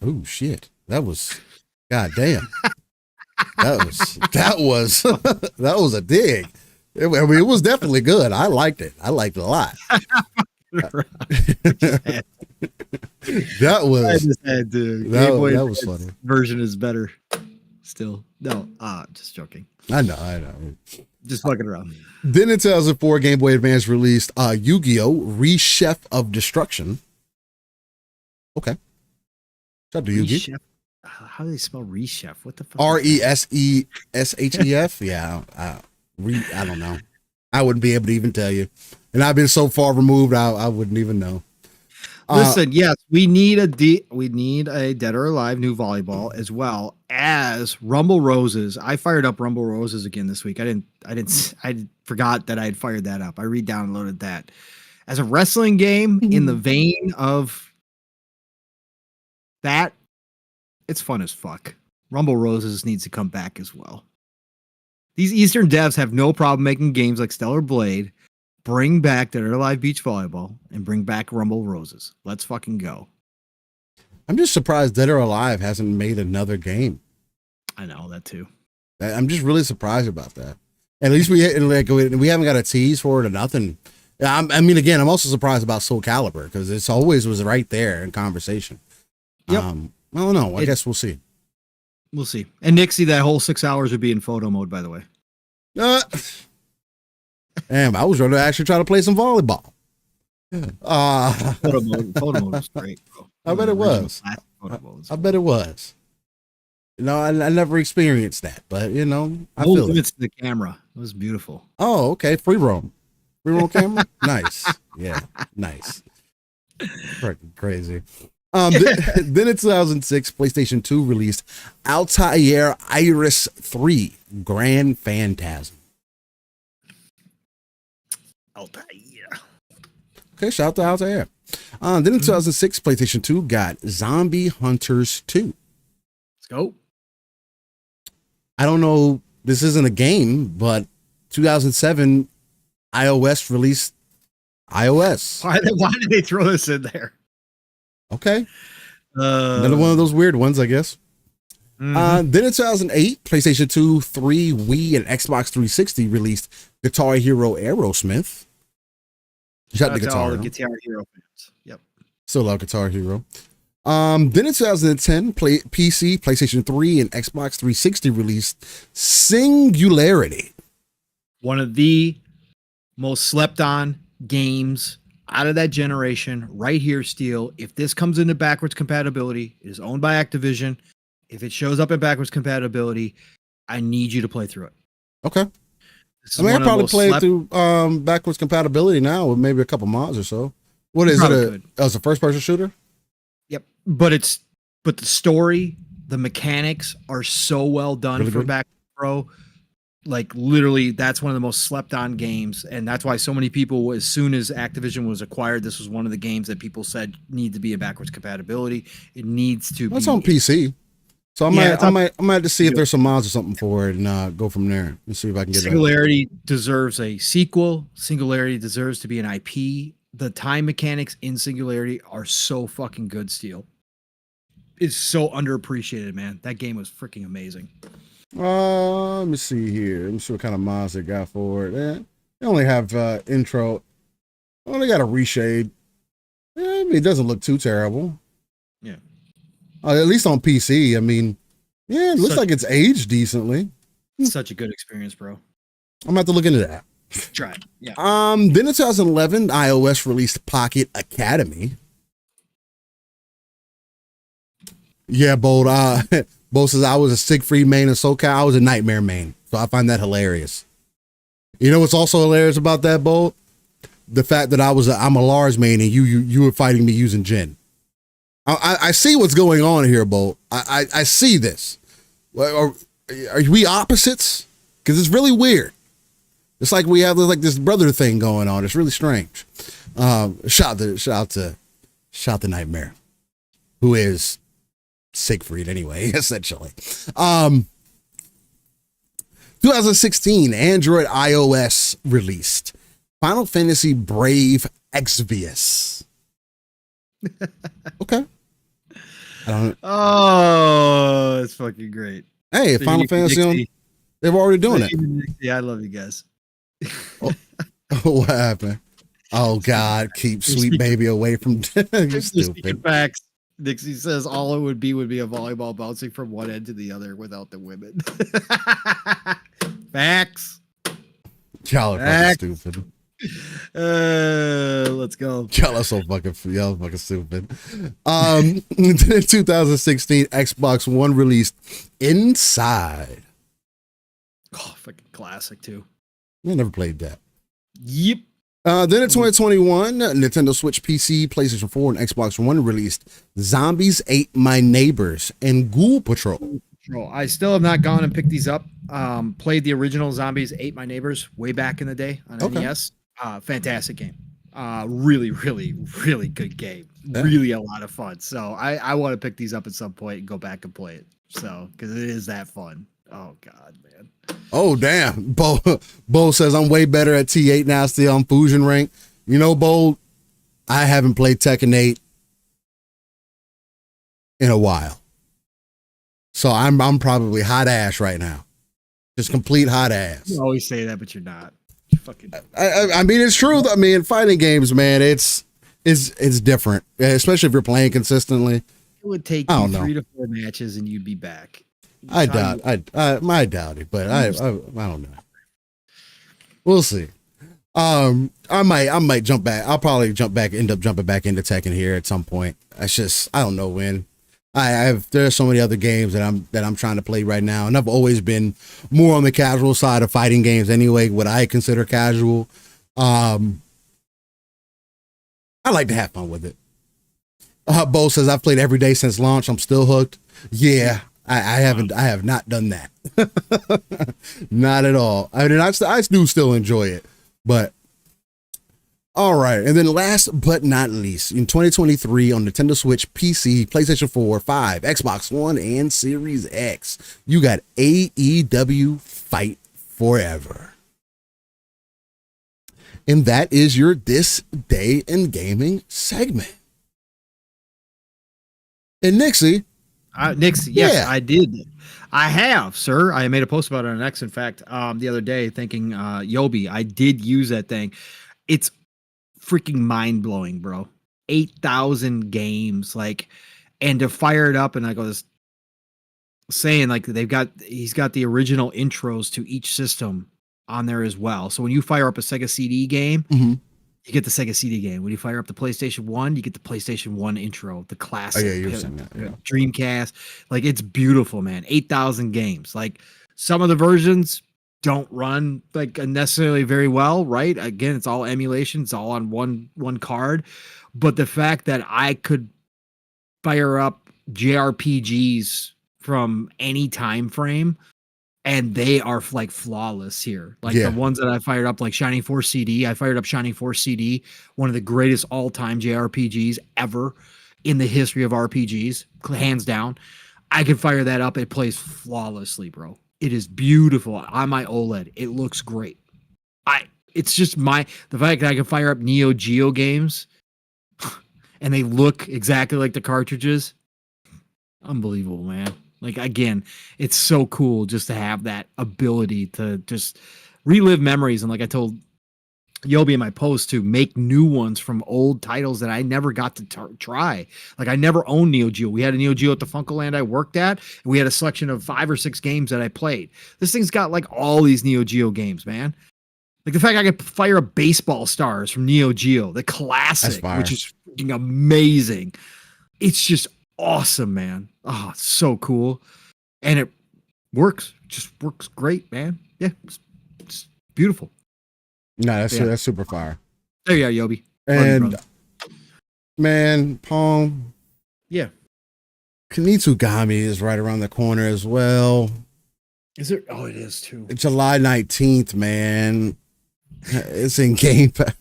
Oh shit, that was, god damn, that was a dig. It was definitely good. I liked it. I liked it a lot. That was funny. Version is better. Still, no. Just joking. I know. Just fucking around. Then in 2004, Game Boy Advance released Yu-Gi-Oh! Reshef of Destruction. Okay. Shout out to Yu-Gi-Oh! How do they spell Reshef? What the fuck? Reseshef? Yeah. I don't know. I wouldn't be able to even tell you. And I've been so far removed, I wouldn't even know. Listen, yes, we need a Dead or Alive new volleyball as well as Rumble Roses. I fired up Rumble Roses again this week. I forgot that I had fired that up. I re-downloaded that as a wrestling game in the vein of that. It's fun as fuck. Rumble Roses needs to come back as well. These Eastern devs have no problem making games like Stellar Blade. Bring back Dead or Alive Beach Volleyball and bring back Rumble Roses. Let's fucking go. I'm just surprised Dead or Alive hasn't made another game. I know that too. I'm just really surprised about that. At least we haven't got a tease for it or nothing. I mean, again, I'm also surprised about Soul Calibur because it's always was right there in conversation. Yep. I don't know. I guess we'll see. We'll see. And Nixie, that whole 6 hours would be in photo mode, by the way. Damn, I was going to actually try to play some volleyball. Photo mode was great, bro. I bet it was. I bet it was. You know, I never experienced that, but you know, I feel it. It's the camera. It was beautiful. Oh, okay. Free roam camera. Nice. Yeah, nice. Freaking crazy. Then in 2006, PlayStation 2 released Altair Iris 3 Grand Phantasm. Altair. Okay, shout out to Altair. Then in 2006, PlayStation 2 got Zombie Hunters 2. Let's go. I don't know, this isn't a game, but 2007, iOS released iOS. Why did they throw this in there? Okay. Another one of those weird ones, I guess. Then in 2008, PlayStation 2, 3, Wii, and Xbox 360 released Guitar Hero Aerosmith. Shut the guitar. All the Guitar Hero fans. Yep. Still love Guitar Hero. Then in 2010, PC, PlayStation 3, and Xbox 360 released Singularity. One of the most slept on games out of that generation right here, Steel. If this comes into backwards compatibility, it is owned by Activision. If it shows up in backwards compatibility, I need you to play through it. Okay. I mean, I probably play it through backwards compatibility now with maybe a couple mods or so. What is it? It's a first person shooter? Yep. But the story, the mechanics are so well done really for back pro. Like literally, that's one of the most slept on games. And that's why so many people, as soon as Activision was acquired, this was one of the games that people said need to be in backwards compatibility. It needs to be. It's on PC. So I might have to see if there's some mods or something for it and go from there and see if I can get Singularity deserves a sequel. Singularity deserves to be an IP. The time mechanics in Singularity are so fucking good, Steel. It's so underappreciated, man. That game was freaking amazing. Let me see here. Let me see what kind of mods they got for it. They only have intro. Oh, they got a reshade. I mean, it doesn't look too terrible. Yeah. At least on PC. I mean, yeah, it looks like it's aged decently. Such a good experience, bro. I'm gonna have to look into that. Try it. Yeah. Then in 2011, iOS released Pocket Academy. Yeah, Bold. Bo says I was a Siegfried main in SoCal. I was a Nightmare main, so I find that hilarious. You know what's also hilarious about that, Bold? The fact that I'm a Lars main and you were fighting me using Jin. I see what's going on here, Bolt. I see this. Are we opposites? Because it's really weird. It's like we have like this brother thing going on. It's really strange. Shout out to Nightmare, who is Siegfried anyway, essentially. 2016, Android iOS released Final Fantasy Brave Exvius. Okay. Oh, it's fucking great. Hey, Final Fantasy, they're already doing it. Yeah, I love you guys. What happened? Oh God, keep sweet baby away from you stupid. Facts. Dixie says all it would be a volleyball bouncing from one end to the other without the women. Facts. Y'all are fucking stupid. Let's go. Y'all are fucking stupid. In 2016, Xbox One released Inside. Oh, fucking classic too. I never played that. Yep. Then in 2021, Nintendo Switch PC, PlayStation 4, and Xbox One released Zombies Ate My Neighbors and Ghoul Patrol. I still have not gone and picked these up. Played the original Zombies Ate My Neighbors way back in the day on NES. Fantastic game. Really, really, really good game. Yeah. Really a lot of fun. So I want to pick these up at some point and go back and play it. So, because it is that fun. Oh, God, man. Oh, damn. Bo says, I'm way better at T8 now, still on Fusion Rank. You know, Bo, I haven't played Tekken 8 in a while. So I'm probably hot ass right now. Just complete hot ass. You always say that, but you're not. You're fucking. I mean, it's true. I mean, fighting games, man, it's different, especially if you're playing consistently. It would take you 3 to 4 matches and you'd be back. I doubt it, but I don't know. We'll see. I might jump back. I'll probably end up jumping back into Tekken here at some point. I don't know when. There's so many other games that I'm trying to play right now, and I've always been more on the casual side of fighting games anyway, what I consider casual. I like to have fun with it. Bo says, I've played every day since launch. I'm still hooked. Yeah, I have not done that. Not at all. I mean, I do still enjoy it, but all right. And then last but not least, in 2023 on Nintendo Switch, PC, PlayStation 4, 5, Xbox One, and Series X, you got AEW Fight Forever. And that is your This Day in Gaming segment. And Nixie. Yes, yeah. I did. I have, sir. I made a post about it on X, in fact, the other day, thinking, Yobi, I did use that thing. It's freaking mind-blowing, bro. 8,000 games, like, and to fire it up, and I was saying, like, he's got the original intros to each system on there as well. So when you fire up a Sega CD game, you get the Sega CD game. When you fire up the PlayStation 1, you get the PlayStation 1 intro, the classic. Oh, yeah, you're saying that, yeah. Dreamcast. Like, it's beautiful, man. 8,000 games. Like, some of the versions don't run like necessarily very well, right? Again, it's all emulation. It's all on one card. But the fact that I could fire up JRPGs from any time frame, and they are like flawless here. Like the ones that I fired up, like Shining Force CD. I fired up Shining Force CD, one of the greatest all-time JRPGs ever in the history of RPGs, hands down. I could fire that up. It plays flawlessly, bro. It is beautiful on my OLED. It looks great. It's just the fact that I can fire up Neo Geo games and they look exactly like the cartridges. Unbelievable, man. Like, again, it's so cool just to have that ability to just relive memories. And like I told Yobi in my post, to make new ones from old titles that I never got to try. Like, I never owned Neo Geo. We had a Neo Geo at the Funkoland I worked at, and we had a selection of 5 or 6 games that I played. This thing's got like all these Neo Geo games, man. Like the fact I could fire up Baseball Stars from Neo Geo, the classic, which is freaking amazing. It's just awesome, man. Oh, it's so cool. And it works. Just works great, man. Yeah, it's beautiful. No, that's super fire. There you go, Yobi. And man, Palm. Yeah. Kunitsugami is right around the corner as well. Is it? Oh, it is too. It's July 19th, man. It's in Game Pass.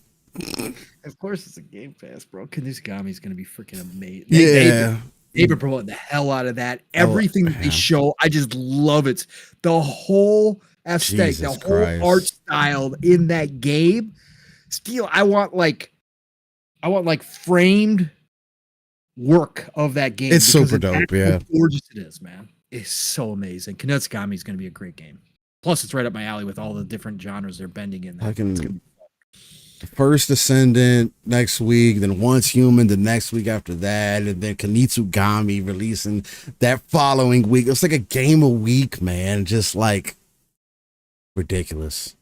Of course it's a Game Pass, bro. Kunitsugami is going to be freaking amazing. They've been promoting the hell out of that. Everything that they show, I just love it. The whole aesthetic, the whole art style in that game. Still, I want like framed work of that game. It's super dope, yeah. How gorgeous it is, man. It's so amazing. Kunitsugami is going to be a great game. Plus, it's right up my alley with all the different genres they're bending in there. First Descendant next week, then Once Human the next week after that, and then Kunitsugami releasing that following week. It's like a game a week, man. Just like ridiculous.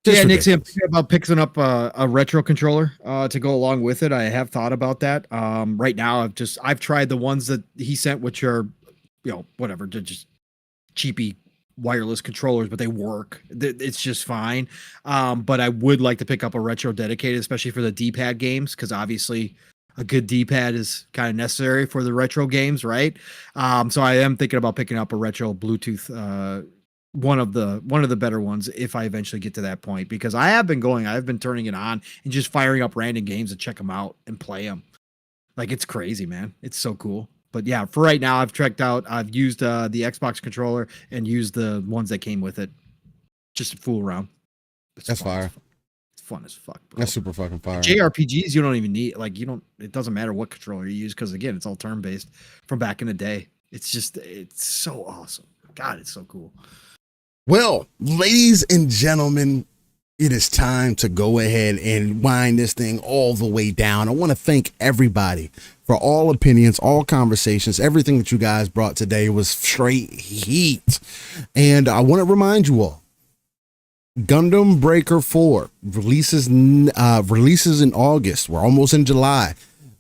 Nick's about picking up a retro controller to go along with it. I have thought about that. Right now, I've tried the ones that he sent, which are, whatever, just cheapy wireless controllers, but they work. It's just fine. But I would like to pick up a retro dedicated, especially for the D-pad games, because obviously a good D-pad is kind of necessary for the retro games, right? So I am thinking about picking up a retro Bluetooth, one of the better ones if I eventually get to that point, because I've been turning it on and just firing up random games to check them out and play them. Like, it's crazy, man. It's so cool. But yeah, for right now, I've used the Xbox controller and used the ones that came with it just to fool around. That's fire. It's fun as fuck, bro. That's super fucking fire. JRPGs, you don't even need, it doesn't matter what controller you use, because again, it's all turn-based from back in the day. It's so awesome. God, it's so cool. Well, ladies and gentlemen, it is time to go ahead and wind this thing all the way down. I want to thank everybody for all opinions, all conversations. Everything that you guys brought today was straight heat. And I want to remind you all, Gundam Breaker 4 releases in August. We're almost in July.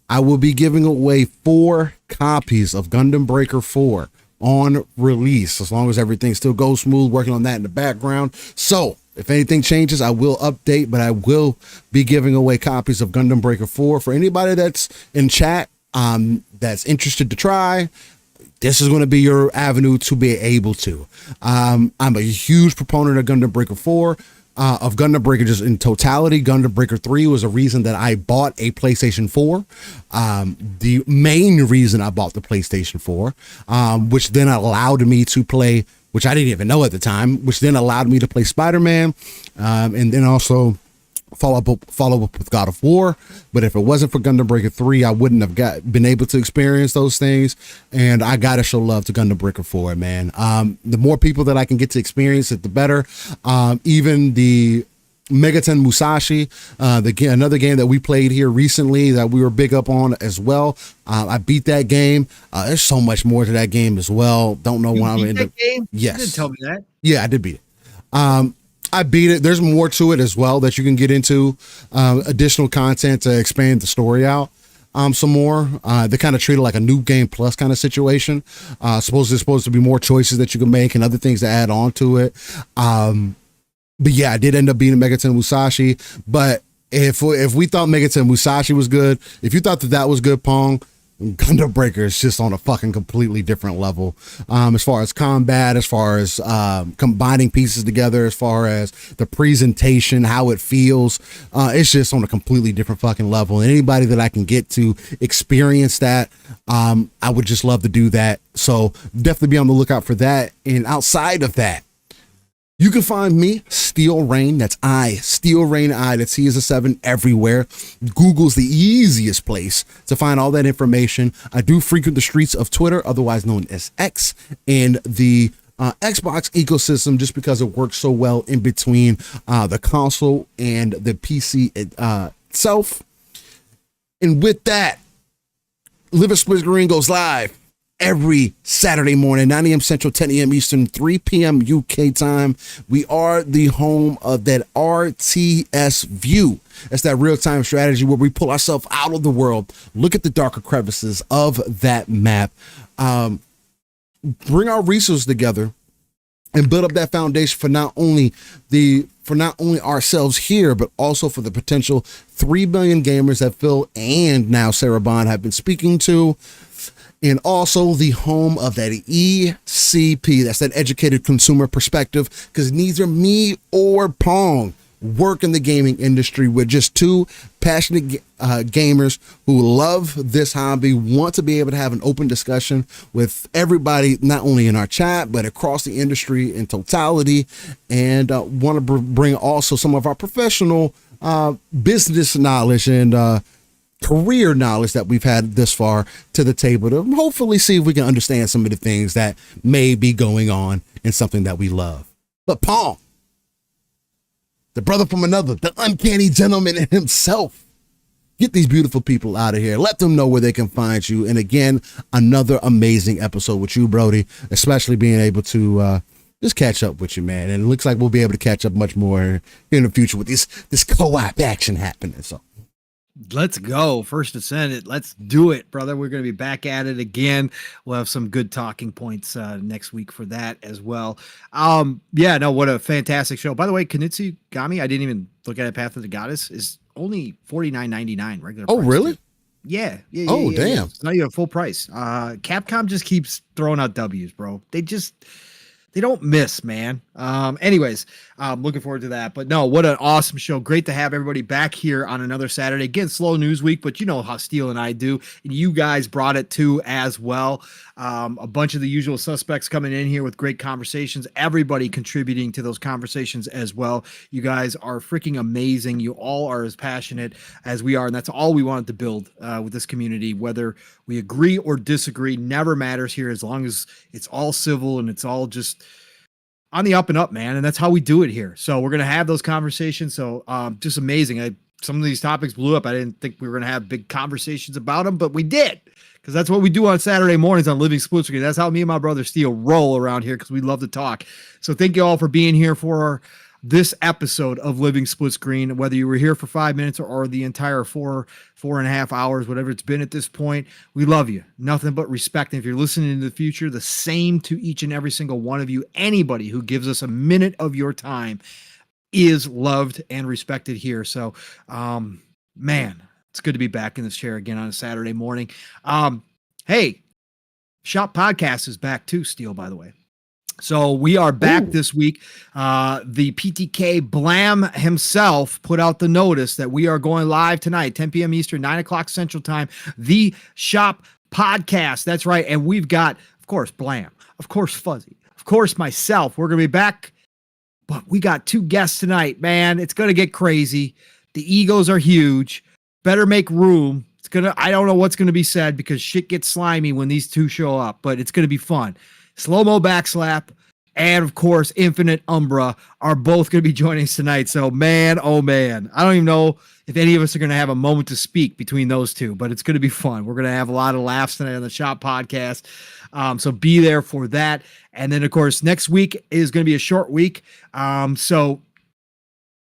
I will be giving away 4 copies of Gundam Breaker 4 on release, as long as everything still goes smooth, working on that in the background. So if anything changes, I will update, but I will be giving away copies of Gundam Breaker 4 for anybody that's in chat, that's interested to try. This is going to be your avenue to be able to. I'm a huge proponent of Gundam Breaker 4, of Gundam Breaker just in totality. Gundam Breaker 3 was a reason that I bought a PlayStation 4. The main reason I bought the PlayStation 4, which then allowed me to play, which I didn't even know at the time, which then allowed me to play Spider-Man, and then also follow up with God of War. But if it wasn't for Gundam Breaker 3, I wouldn't have been able to experience those things. And I gotta show love to Gundam Breaker 4, man. The more people that I can get to experience it, the better. Even the Megaten Musashi, another game that we played here recently that we were big up on as well. I beat that game. There's so much more to that game as well. Don't know when I'm in the game. Yes, you didn't tell me that. Yeah, I did beat it. I beat it. There's more to it as well that you can get into, additional content to expand the story out some more. They kind of treat it like a new game plus kind of situation. There's supposed to be more choices that you can make and other things to add on to it. But yeah, I did end up beating Megaten Musashi. But if we thought Megaten Musashi was good, if you thought that was good, Pong, Gundam Breaker is just on a fucking completely different level, as far as combat, as far as combining pieces together, as far as the presentation, how it feels. It's just on a completely different fucking level. And anybody that I can get to experience that, I would just love to do that. So definitely be on the lookout for that. And outside of that, you can find me, Steel Rain. That's Steel Rain that's C as a 7 everywhere. Google's the easiest place to find all that information. I do frequent the streets of Twitter, otherwise known as X, and the Xbox ecosystem, just because it works so well in between the console and the PC itself. And with that, Live at Split Screen goes live every Saturday morning, 9 a.m. Central, 10 a.m. Eastern, 3 p.m. UK time. We are the home of that RTS view. That's that real-time strategy where we pull ourselves out of the world, look at the darker crevices of that map, bring our resources together, and build up that foundation for not only ourselves here, but also for the potential 3 billion gamers that Phil and now Sarah Bond have been speaking to. And also the home of that ECP, that's that educated consumer perspective, because neither me or Pong work in the gaming industry. We're just two passionate gamers who love this hobby, want to be able to have an open discussion with everybody, not only in our chat, but across the industry in totality, and want to bring also some of our professional business knowledge and career knowledge that we've had this far to the table to hopefully see if we can understand some of the things that may be going on in something that we love. But Paul, the brother from another, the uncanny gentleman himself, get these beautiful people out of here. Let them know where they can find you. And again, another amazing episode with you, Brody, especially being able to just catch up with you, man. And it looks like we'll be able to catch up much more in the future with this co-op action happening. So Let's go. First Ascendant. Let's do it, brother. We're going to be back at it again. We'll have some good talking points next week for that as well. Yeah, no, what a fantastic show. By the way, Kanitsugami, I didn't even look at it. Path of the Goddess is only $49.99 regular price. Oh, really? Too. Yeah. Oh, damn. Yeah. It's not even full price. Capcom just keeps throwing out W's, bro. They don't miss, man. Anyways, looking forward to that. But no, what an awesome show. Great to have everybody back here on another Saturday. Again, slow news week, but you know how Steele and I do. And you guys brought it too as well. A bunch of the usual suspects coming in here with great conversations. Everybody contributing to those conversations as well. You guys are freaking amazing. You all are as passionate as we are. And that's all we wanted to build with this community. Whether we agree or disagree, never matters here as long as it's all civil and it's all just on the up and up, man. And that's how we do it here. So we're going to have those conversations. So just amazing. Some of these topics blew up. I didn't think we were going to have big conversations about them, but we did, because that's what we do on Saturday mornings on Living Split Screen. That's how me and my brother Steele roll around here, because we love to talk. So thank you all for being here for this episode of Living Split Screen, whether you were here for 5 minutes or the entire 4.5 hours, whatever it's been at this point. We love you. Nothing but respect. And if you're listening in the future, the same to each and every single one of you. Anybody who gives us a minute of your time is loved and respected here. So, man, it's good to be back in this chair again on a Saturday morning. Hey, Shop Podcast is back too, Steele, by the way. So we are back this week. The PTK Blam himself put out the notice that we are going live tonight, 10 p.m. Eastern, 9 o'clock Central Time, the Shop Podcast. That's right. And we've got, of course, Blam, of course, Fuzzy, of course, myself. We're going to be back, but we got 2 guests tonight, man. It's going to get crazy. The egos are huge. Better make room. I don't know what's going to be said, because shit gets slimy when these 2 show up, but it's going to be fun. Slow-mo backslap, and of course, Infinite Umbra are both going to be joining us tonight. So, man, oh man, I don't even know if any of us are going to have a moment to speak between those 2, but it's going to be fun. We're going to have a lot of laughs tonight on the Shop Podcast. So be there for that. And then, of course, next week is going to be a short week. So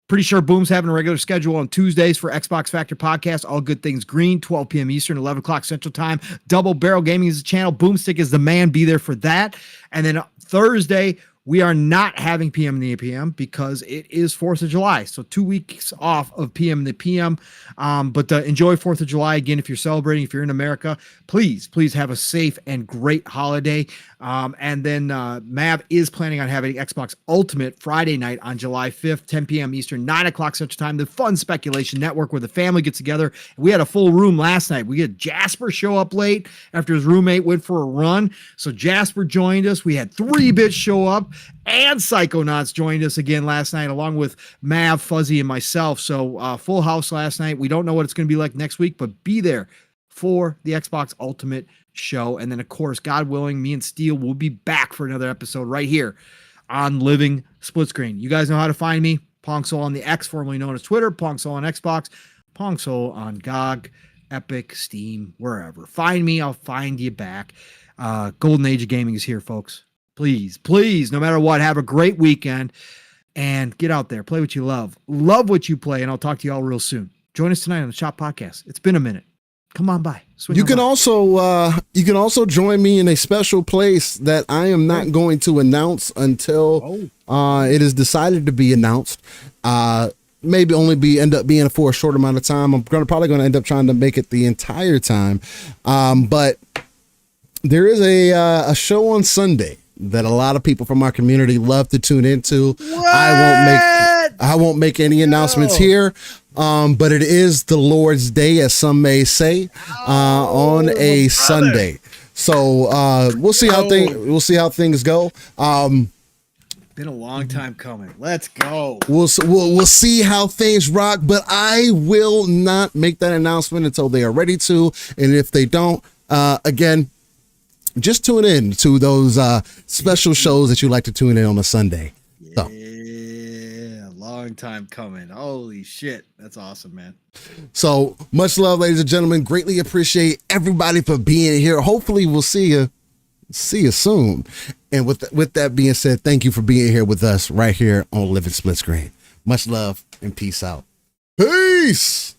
pretty sure Boom's having a regular schedule on Tuesdays for Xbox Factor Podcast. All Good Things Green, 12 p.m. Eastern, 11 o'clock Central Time. Double Barrel Gaming is the channel. Boomstick is the man. Be there for that. And then Thursday, we are not having PM in the PM because it is 4th of July. So 2 weeks off of PM in the PM. But enjoy 4th of July. Again, if you're celebrating, if you're in America, please have a safe and great holiday. And then Mav is planning on having Xbox Ultimate Friday night on July 5th, 10 p.m. Eastern, 9 o'clock Central Time. The Fun Speculation Network, where the family gets together. We had a full room last night. We had Jasper show up late after his roommate went for a run. So Jasper joined us. We had 3-Bit show up, and Psychonauts joined us again last night, along with Mav, Fuzzy, and myself. So full house last night. We don't know what it's going to be like next week, but be there for the Xbox Ultimate show. And then, of course, God willing, me and Steele will be back for another episode right here on Living Split Screen. You guys know how to find me. Pongsoul on the X, formerly known as Twitter. Pongsoul on Xbox. Pongsoul on GOG, Epic, Steam, wherever. Find me. I'll find you back. Golden Age of Gaming is here, folks. Please, no matter what, have a great weekend and get out there. Play what you love. Love what you play, and I'll talk to you all real soon. Join us tonight on the Shop Podcast. It's been a minute. Come on by. You can also join me in a special place that I am not going to announce until it is decided to be announced. Maybe only end up being for a short amount of time. I'm probably going to end up trying to make it the entire time. But there is a show on Sunday that a lot of people from our community love to tune into. I won't make any announcements here. But it is the Lord's Day, as some may say, on a Sunday. So we'll see how things go. Been a long time coming. Let's go. We'll see how things rock, but I will not make that announcement until they are ready to. And if they don't, again, just tune in to those special shows that you like to tune in on a Sunday. So. Long time coming. Holy shit. That's awesome, man. So much love, ladies and gentlemen. Greatly appreciate everybody for being here. Hopefully we'll see you soon. And with that being said, thank you for being here with us right here on Living Split Screen. Much love and peace out. Peace.